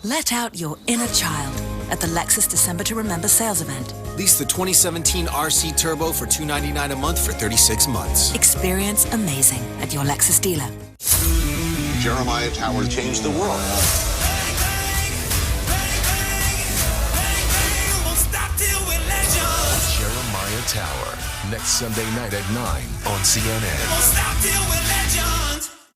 Let out your inner child at the Lexus December to Remember sales event. Lease the 2017 RC Turbo for $299 a month for 36 months. Experience amazing at your Lexus dealer. Jeremiah Tower changed the world. Jeremiah Tower. next Sunday night at 9 on CNN.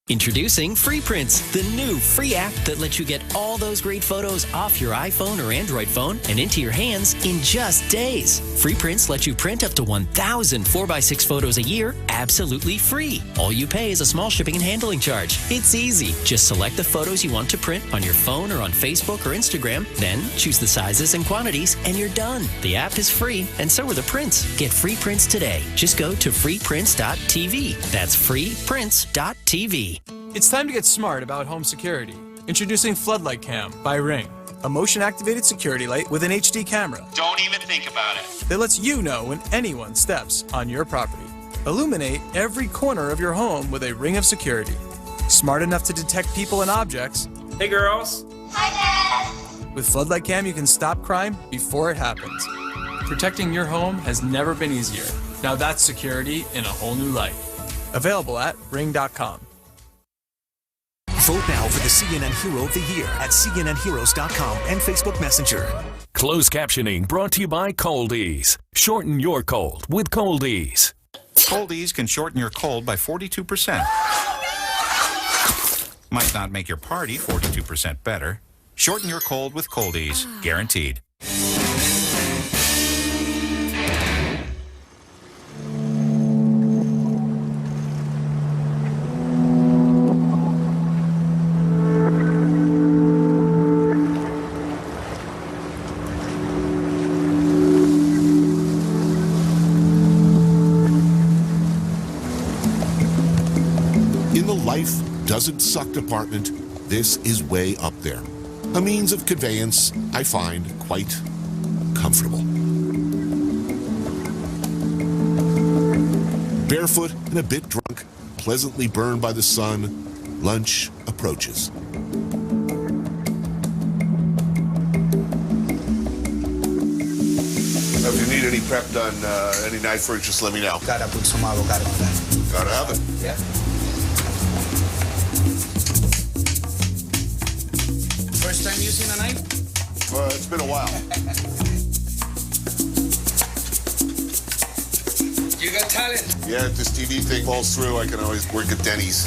Introducing Free Prints, the new free app that lets you get all those great photos off your iPhone or Android phone and into your hands in just days. Free Prints lets you print up to 1,000 4x6 photos a year absolutely free. All you pay is a small shipping and handling charge. It's easy. Just select the photos you want to print on your phone or on Facebook or Instagram, then choose the sizes and quantities, and you're done. The app is free, and so are the prints. Get Free Prints today. Just go to freeprints.tv. That's freeprints.tv. It's time to get smart about home security. Introducing Floodlight Cam by Ring, a motion-activated security light with an HD camera. Don't even think about it. That lets you know when anyone steps on your property. Illuminate every corner of your home with a ring of security. Smart enough to detect people and objects. Hey, girls. Hi, Dad. With Floodlight Cam, you can stop crime before it happens. Protecting your home has never been easier. Now that's security in a whole new light. Available at ring.com. Vote now for the CNN Hero of the Year at cnnheroes.com and Facebook Messenger. Closed captioning brought to you by Coldies. Shorten your cold with Coldies. Coldies can shorten your cold by 42%. Might not make your party 42% better. Shorten your cold with Coldies, guaranteed. Life doesn't suck department, this is way up there. A means of conveyance I find quite comfortable. Barefoot and a bit drunk, pleasantly burned by the sun, lunch approaches. If you need any prep done any night for it, just let me know. Gotta put some avocado on that. Gotta have it. Yeah. First time using a knife? It's been a while. You got talent. Yeah, if this TV thing falls through, I can always work at Denny's.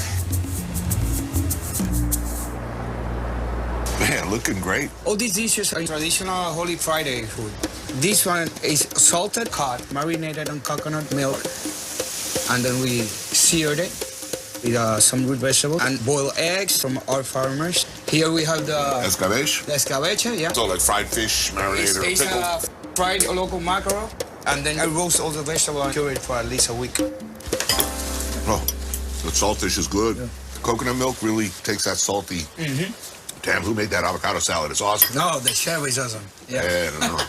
Man, looking great. All these dishes are traditional Holy Friday food. This one is salted cod, marinated in coconut milk, and then we seared it with some root vegetables and boiled eggs from our farmers. Here we have the escabeche. The escabeche, yeah. So like fried fish, marinated or it's pickled. Fried local mackerel, and then I roast all the vegetables and cure it for at least a week. Oh, the saltfish is good. Yeah. The coconut milk really takes that salty. Mm-hmm. Damn, who made that avocado salad? It's awesome. No, the chef is awesome. Yeah, I don't know.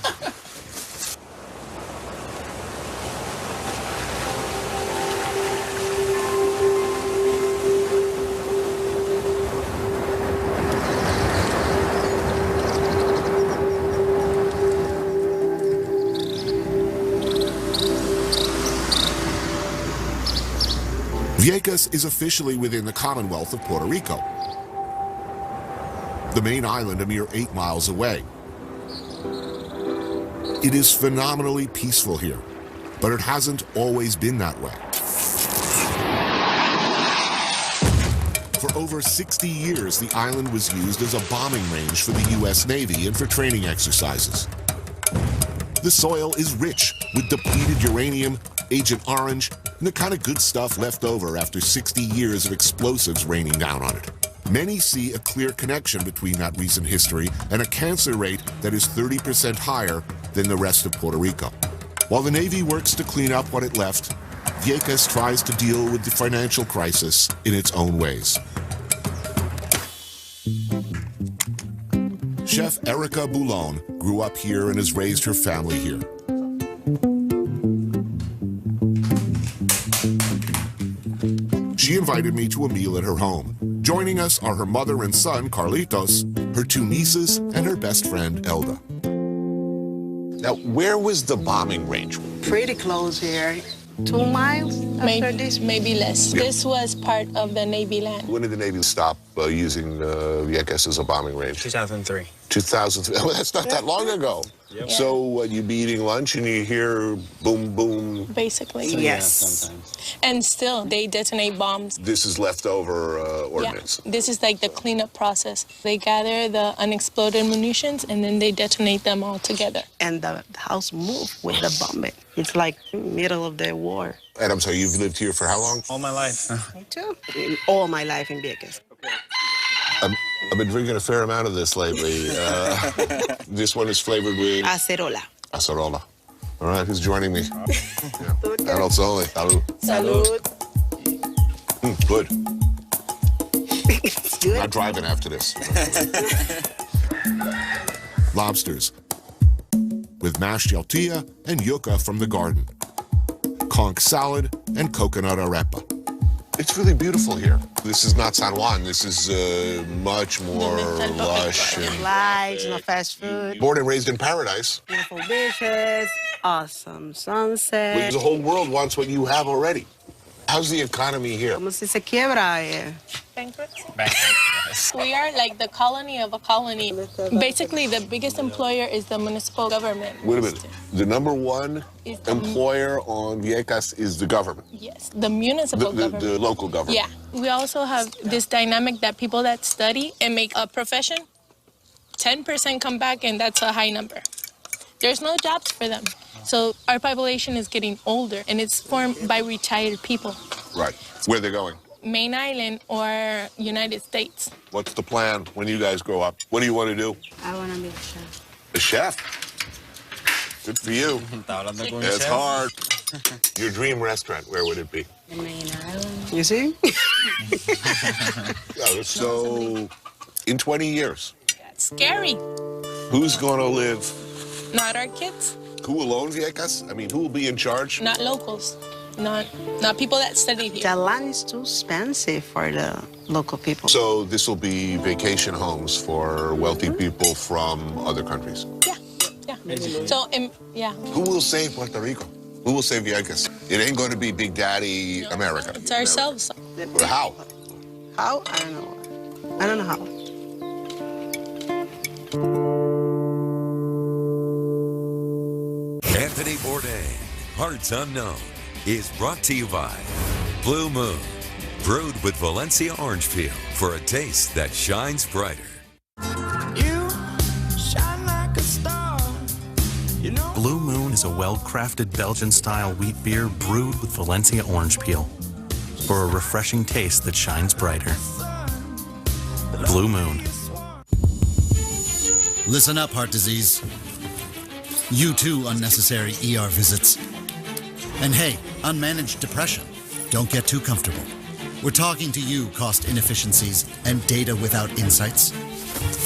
Vieques is officially within the Commonwealth of Puerto Rico, the main island a mere 8 miles away. It is phenomenally peaceful here, but it hasn't always been that way. For over 60 years, the island was used as a bombing range for the U.S. Navy and for training exercises. The soil is rich with depleted uranium, Agent Orange, and the kind of good stuff left over after 60 years of explosives raining down on it. Many see a clear connection between that recent history and a cancer rate that is 30% higher than the rest of Puerto Rico. While the Navy works to clean up what it left, Vieques tries to deal with the financial crisis in its own ways. Chef Erica Boulon grew up here and has raised her family here. She invited me to a meal at her home. Joining us are her mother and son, Carlitos, her 2 nieces, and her best friend, Elda. Now, where was the bombing range? Pretty close here. 2 miles, Maybe less. Yeah. This was part of the Navy land. When did the Navy stop using Vieques as a bombing range? 2003. 2003. Well, that's not that long ago. Yep. So you be eating lunch and you hear boom, boom. Basically. Yes. And still, they detonate bombs. This is leftover ordnance. Yeah. This is like the cleanup process. They gather the unexploded munitions and then they detonate them all together. And the house moved with the bombing. It's like middle of the war. And I'm sorry, you've lived here for how long? All my life. Me too. All my life in Vieques. I've been drinking a fair amount of this lately. This one is flavored with... Acerola. Acerola. All right, who's joining me? Yeah. Adults only. Salud. Salud. Good. Good. Not driving after this. Lobsters with mashed yaltilla and yuca from the garden. Conch salad and coconut arepa. It's really beautiful here. This is not San Juan. This is much more lush. And Lights, no fast food. born and raised in paradise. Beautiful beaches, awesome sunset. The whole world wants what you have already. How's the economy here? Como si se quiebra. Bankruptcy? We are like the colony of a colony. Basically, the biggest employer is the municipal government. Wait a minute. The number one employer on Vieques is the government. Yes, the municipal government. The local government. Yeah. We also have this dynamic that people that study and make a profession, 10% come back, and that's a high number. There's no jobs for them. So our population is getting older, and it's formed by retired people. Right. Where are they going? Main Island or United States. What's the plan when you guys grow up? What do you want to do? I want to be a chef. A chef? Good for you. It's hard. Your dream restaurant, where would it be? The Main Island. You see? So, in 20 years, That's scary. who's going to live? Not our kids, Who will own Vieques? I mean, who will be in charge? not locals, not people that study here. The land is too expensive for the local people. So this will be vacation homes for wealthy people from other countries. Yeah. So, yeah. Who will save Puerto Rico? Who will save Vieques? It ain't going to be Big Daddy America. It's ourselves. How? How? I don't know. I don't know how. Anthony Bourdain, Parts Unknown, is brought to you by Blue Moon, brewed with Valencia orange peel for a taste that shines brighter. Blue Moon is a well-crafted Belgian-style wheat beer brewed with Valencia orange peel for a refreshing taste that shines brighter. Blue Moon. Listen up, heart disease. You too, unnecessary ER visits. And hey, unmanaged depression. Don't get too comfortable. We're talking to you, cost inefficiencies and data without insights.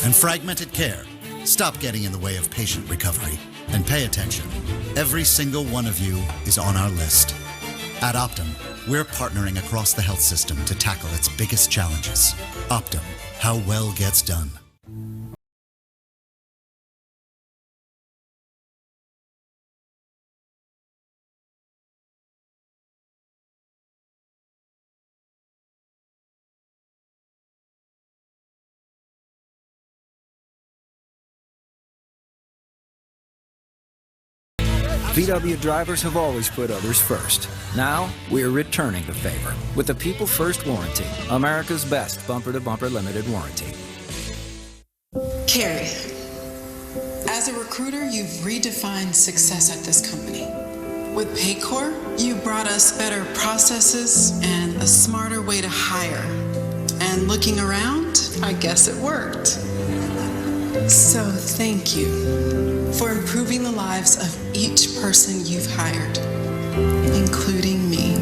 And fragmented care. Stop getting in the way of patient recovery. And pay attention. Every single one of you is on our list. At Optum, we're partnering across the health system to tackle its biggest challenges. Optum, how well gets done. VW drivers have always put others first. Now, we're returning the favor with the People First Warranty, America's best bumper-to-bumper limited warranty. Carrie, as a recruiter, you've redefined success at this company. With Paycor, you brought us better processes and a smarter way to hire. And looking around, I guess it worked. So thank you for improving the lives of each person you've hired, including me.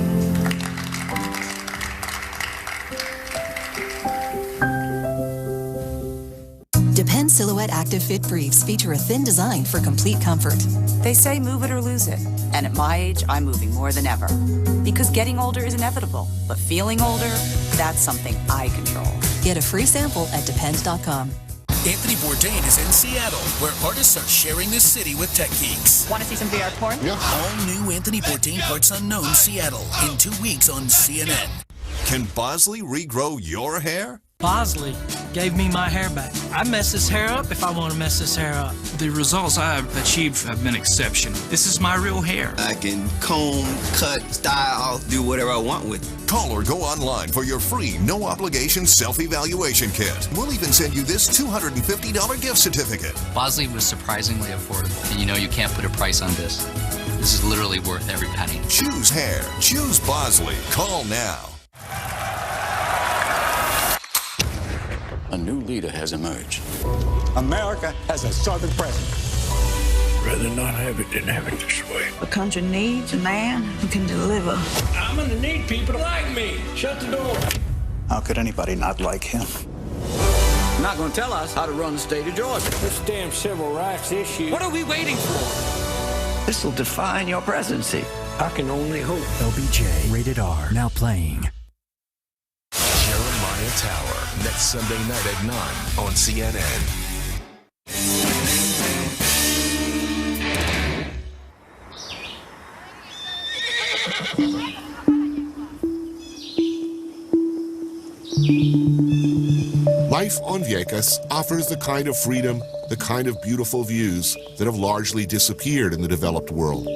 Depend Silhouette Active Fit Briefs feature a thin design for complete comfort. They say move it or lose it. And at my age, I'm moving more than ever. Because getting older is inevitable, but feeling older, that's something I control. Get a free sample at Depend.com. Anthony Bourdain is in Seattle, where artists are sharing the city with tech geeks. Want to see some VR porn? Yeah. All new Anthony Bourdain Parts Unknown Seattle in 2 weeks on CNN. Can Bosley regrow your hair? Bosley gave me my hair back. I mess this hair up if I want to mess this hair up. The results I've achieved have been exceptional. This is my real hair. I can comb, cut, style, do whatever I want with it. Call or go online for your free, no-obligation self-evaluation kit. We'll even send you this $250 gift certificate. Bosley was surprisingly affordable. And you can't put a price on this. This is literally worth every penny. Choose hair. Choose Bosley. Call now. A new leader has emerged. America has a Southern president. Rather not have it than have it this way. The country needs a man who can deliver. I'm gonna need people like me. Shut the door. How could anybody not like him? Not gonna tell us how to run the state of Georgia. This damn civil rights issue. What are we waiting for? This will define your presidency. I can only hope. LBJ, rated R, now playing. Jeremiah Tower, next Sunday night at 9 on CNN. Life on Vieques offers the kind of freedom, the kind of beautiful views that have largely disappeared in the developed world.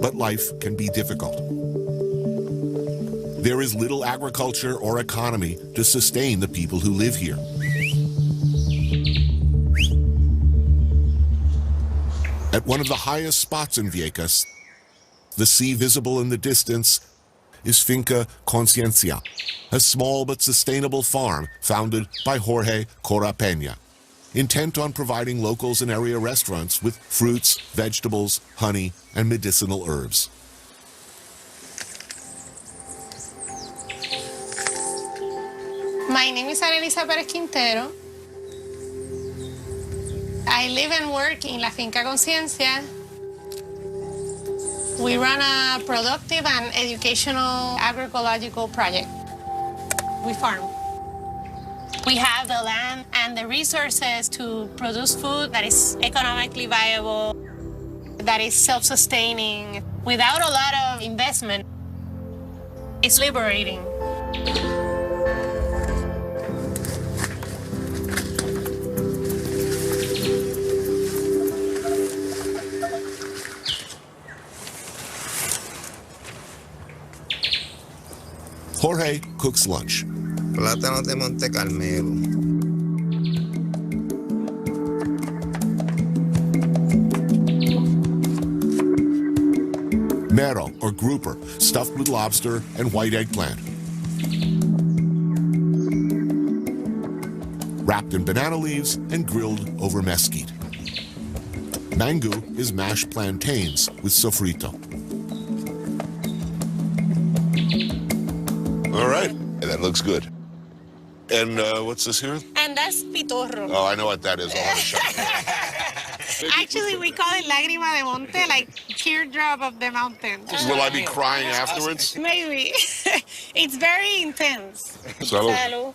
But life can be difficult. There is little agriculture or economy to sustain the people who live here. At one of the highest spots in Vieques, the sea visible in the distance, is Finca Conciencia, a small but sustainable farm founded by Jorge Corapena, intent on providing locals and area restaurants with fruits, vegetables, honey, and medicinal herbs. My name is Elisa Perez Quintero. I live and work in La Finca Conciencia. We run a productive and educational agroecological project. We farm. We have the land and the resources to produce food that is economically viable, that is self-sustaining, without a lot of investment. It's liberating. Jorge cooks lunch. Plátanos de Monte Carmelo. Mero, or grouper, stuffed with lobster and white eggplant. Wrapped in banana leaves and grilled over mesquite. Mango is mashed plantains with sofrito. All right, that looks good. And what's this here? And that's pitorro. Oh, I know what that is. I'll have a shot. Actually, we call it lágrima de monte, like teardrop of the mountain. Will I be crying afterwards? Maybe. It's very intense. Salud. Salud.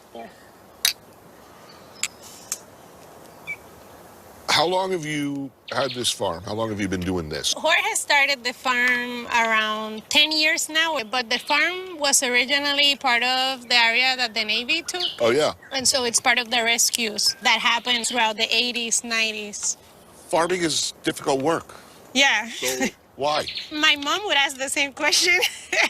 How long have you had this farm? How long have you been doing this? Jorge started the farm around 10 years now, but the farm was originally part of the area that the Navy took. Oh, yeah. And so it's part of the rescues that happened throughout the 80s, 90s. Farming is difficult work. Yeah. So why? My mom would ask the same question.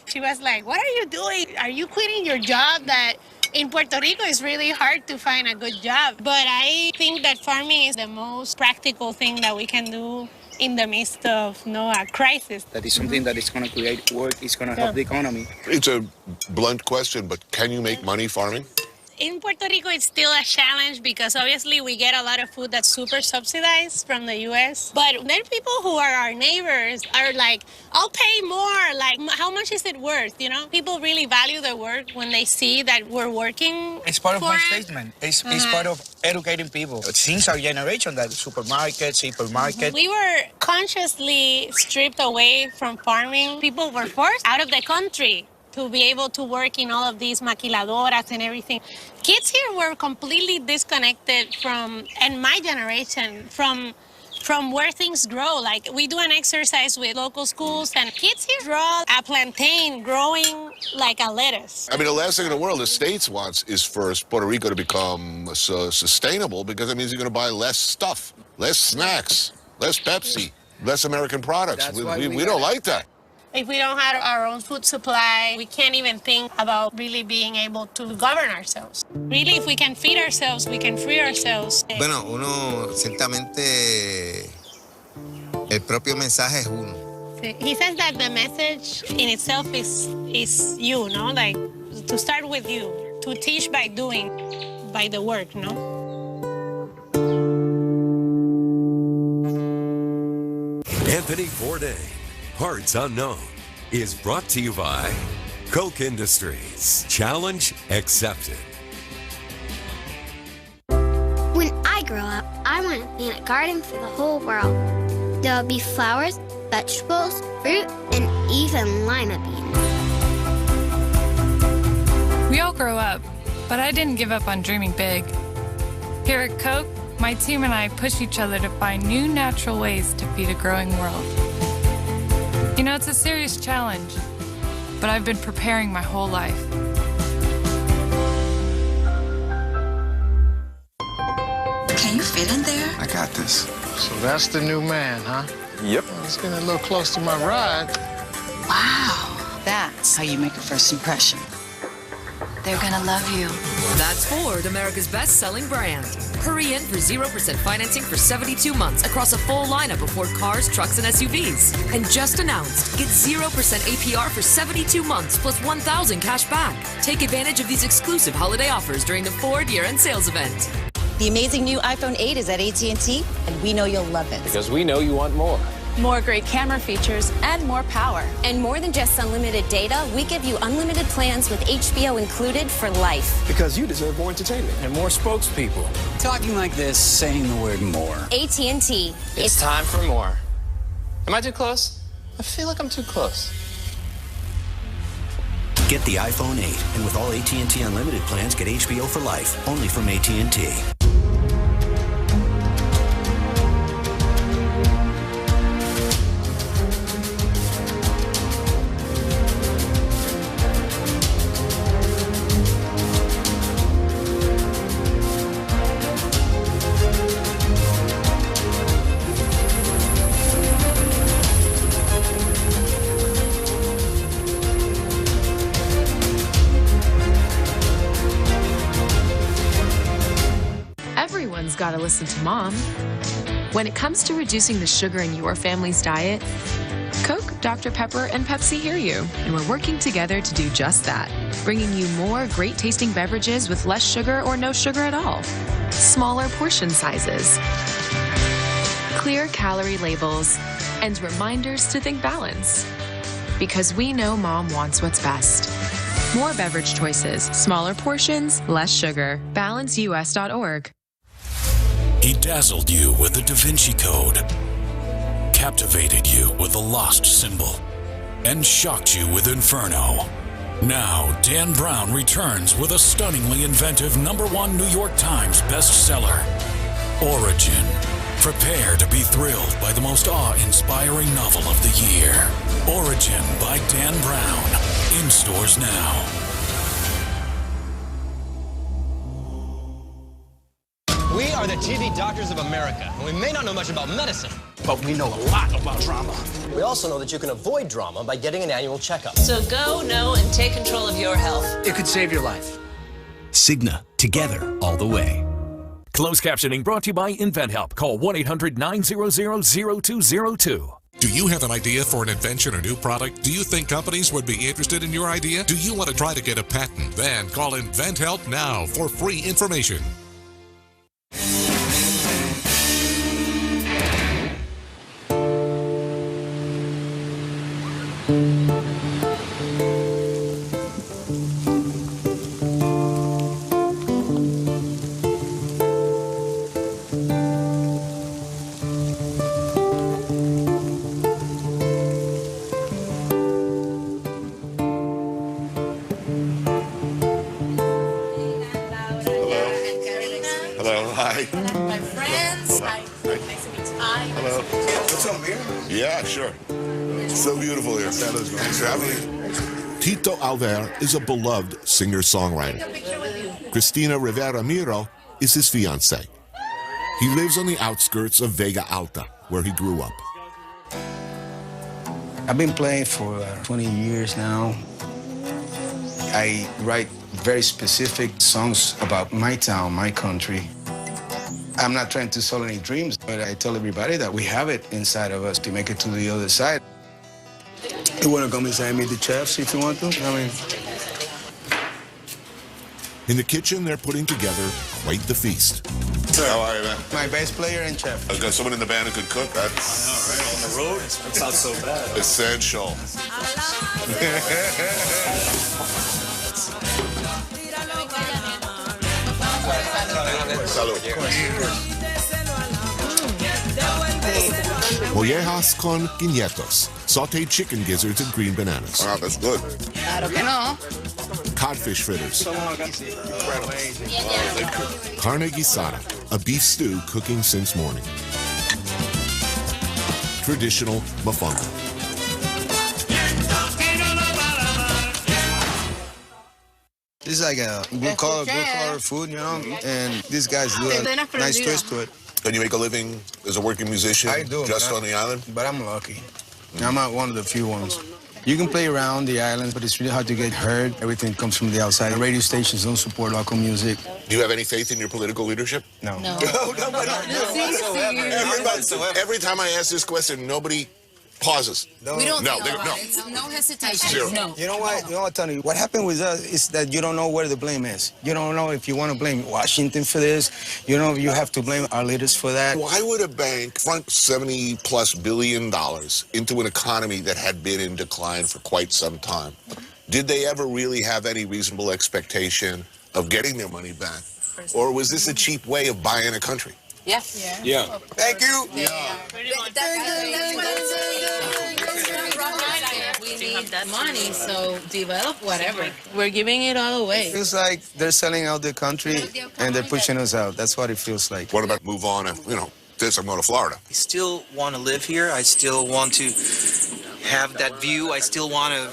She was like, what are you doing? Are you quitting your job that in Puerto Rico it's really hard to find a good job? But I think that farming is the most practical thing that we can do in the midst of a crisis. That is something that is going to create work, it's going to help the economy. It's a blunt question, but can you make money farming? In Puerto Rico, it's still a challenge because obviously we get a lot of food that's super subsidized from the U.S. But then people who are our neighbors are like, I'll pay more. Like, how much is it worth? People really value the work when they see that we're working. It's part of my it. statement. It's part of educating people. Since our generation, that supermarkets, hypermarkets. We were consciously stripped away from farming. People were forced out of the country to be able to work in all of these maquiladoras and everything. Kids here were completely disconnected from, and my generation, from where things grow. Like, we do an exercise with local schools, and kids here draw a plantain growing like a lettuce. I mean, the last thing in the world the States wants is for Puerto Rico to become sustainable, because that means you're going to buy less stuff, less snacks, less Pepsi, less American products. We don't like that. If we don't have our own food supply, we can't even think about really being able to govern ourselves. Really, if we can feed ourselves, we can free ourselves. Bueno, uno, ciertamente, el propio mensaje es uno. He says that the message in itself is you, no? Like, to start with you, to teach by doing, by the work, no? Anthony Bourdain, Parts Unknown, is brought to you by Koch Industries. Challenge accepted. When I grow up, I want to plant a garden for the whole world. There'll be flowers, vegetables, fruit, and even lima beans. We all grow up, but I didn't give up on dreaming big. Here at Koch, my team and I push each other to find new natural ways to feed a growing world. You know, it's a serious challenge, but I've been preparing my whole life. Can you fit in there? I got this. So that's the new man, huh? Yep. Well, it's getting a little close to my ride. Wow. That's how you make a first impression. They're gonna love you. That's Ford, America's best-selling brand. Hurry in for 0% financing for 72 months across a full lineup of Ford cars, trucks, and SUVs. And just announced, get 0% APR for 72 months plus $1,000 cash back. Take advantage of these exclusive holiday offers during the Ford year-end sales event. The amazing new iPhone 8 is at AT&T, and we know you'll love it. Because we know you want more. More great camera features and more power. And more than just unlimited data, we give you unlimited plans with HBO included for life. Because you deserve more entertainment and more spokespeople. Talking like this, saying the word more. AT&T. It's time for more. Am I too close? I feel like I'm too close. Get the iPhone 8, and with all AT&T Unlimited plans, get HBO for life, only from AT&T. Everyone's got to listen to Mom. When it comes to reducing the sugar in your family's diet, Coke, Dr. Pepper, and Pepsi hear you, and we're working together to do just that, bringing you more great-tasting beverages with less sugar or no sugar at all, smaller portion sizes, clear calorie labels, and reminders to think balance. Because we know Mom wants what's best. More beverage choices, smaller portions, less sugar. BalanceUS.org. He dazzled you with the Da Vinci Code, captivated you with the Lost Symbol, and shocked you with Inferno. Now, Dan Brown returns with a stunningly inventive #1 New York Times bestseller, Origin. Prepare to be thrilled by the most awe-inspiring novel of the year. Origin by Dan Brown. In stores now. We are the TV doctors of America, and we may not know much about medicine, but we know a lot about drama. We also know that you can avoid drama by getting an annual checkup. So go, know, and take control of your health. It could save your life. Cigna, together all the way. Closed captioning brought to you by InventHelp. Call 1-800-900-0202. Do you have an idea for an invention or new product? Do you think companies would be interested in your idea? Do you want to try to get a patent? Then call InventHelp now for free information. Hi. My friends. Hi. Nice to meet you. Hi. Hello. What's up, beer? Yeah, sure. So beautiful here. Thanks for having me. Tito Alver is a beloved singer-songwriter. Cristina Rivera Miro is his fiancée. He lives on the outskirts of Vega Alta, where he grew up. I've been playing for 20 years now. I write very specific songs about my town, my country. I'm not trying to sell any dreams, but I tell everybody that we have it inside of us to make it to the other side. You want to come inside and meet the chefs if you want to? I mean... In the kitchen, they're putting together quite the feast. How are you, man? My bass player and chef. I've got someone in the band who can cook. That's... I know, right? On the road? That's not so bad. Essential. Salud. Mollejas con guinetos, sauteed chicken gizzards and green bananas. Wow, that's good. Claro que no. Codfish fritters. Carne guisada, a beef stew cooking since morning. Traditional mofongo. This is like a blue collar food, you know, and these guys do a nice twist to it. Can you make a living as a working musician? I do. Just on the island? But I'm lucky. I'm not one of the few ones. You can play around the island, but it's really hard to get heard. Everything comes from the outside. Radio stations don't support local music. Do you have any faith in your political leadership? No. No, every time I ask this question, nobody pauses. We don't no, think no. about it. No hesitation. Zero. No. You know what? You know what, Tony? What happened with us is that you don't know where the blame is. You don't know if you want to blame Washington for this. You know, you have to blame our leaders for that. Why would a bank front $70+ billion into an economy that had been in decline for quite some time? Did they ever really have any reasonable expectation of getting their money back? Or was this a cheap way of buying a country? Yes. Yeah. Thank you. Yeah. We need money, so develop whatever. We're giving it all away. It feels like they're selling out the country and they're pushing us out. That's what it feels like. What about move on and, you know, this, I'm going to Florida. I still want to live here. I still want to have that view. I still want to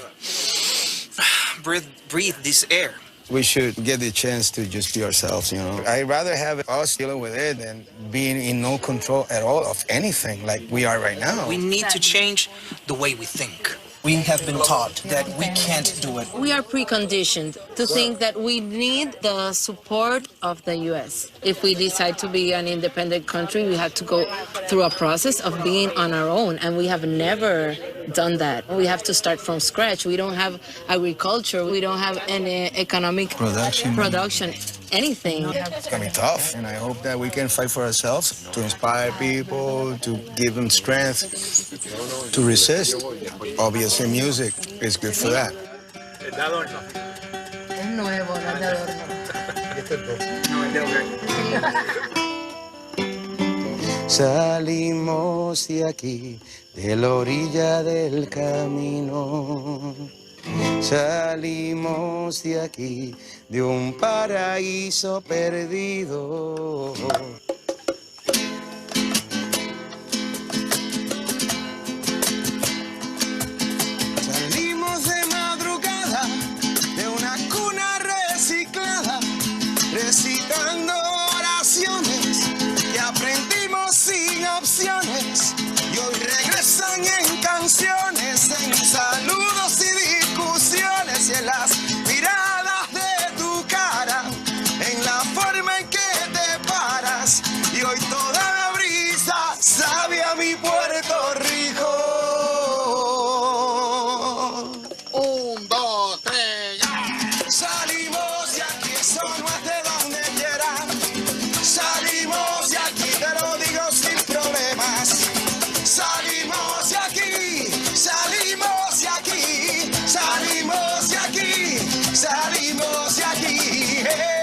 breathe this air. We should get the chance to just be ourselves, you know. I'd rather have us dealing with it than being in no control at all of anything like we are right now. We need to change the way we think. We have been taught that we can't do it. We are preconditioned to think that we need the support of the U.S. If we decide to be an independent country, we have to go through a process of being on our own, and we have never done that. We have to start from scratch. We don't have agriculture. We don't have any economic production. Anything. It's going to be tough, and I hope that we can fight for ourselves, to inspire people, to give them strength, to resist. Obviously, music is good for that. Salimos de aquí, de la orilla del camino. Salimos de aquí, de un paraíso perdido. Salimos de madrugada, de una cuna reciclada, recitando oraciones que aprendimos sin opciones. Y hoy regresan en canciones, en saludos y discusiones, y en las miradas de tu cara, en la forma en que te paras. Y hoy toda la brisa sabe a mi Puerto Rico. 1, 2, 3, ya. Salimos de aquí, eso no es de donde quiera. Salimos de aquí, te lo digo sin problemas. Salimos de aquí, salimos de aquí, salimos de aquí, salimos de aquí.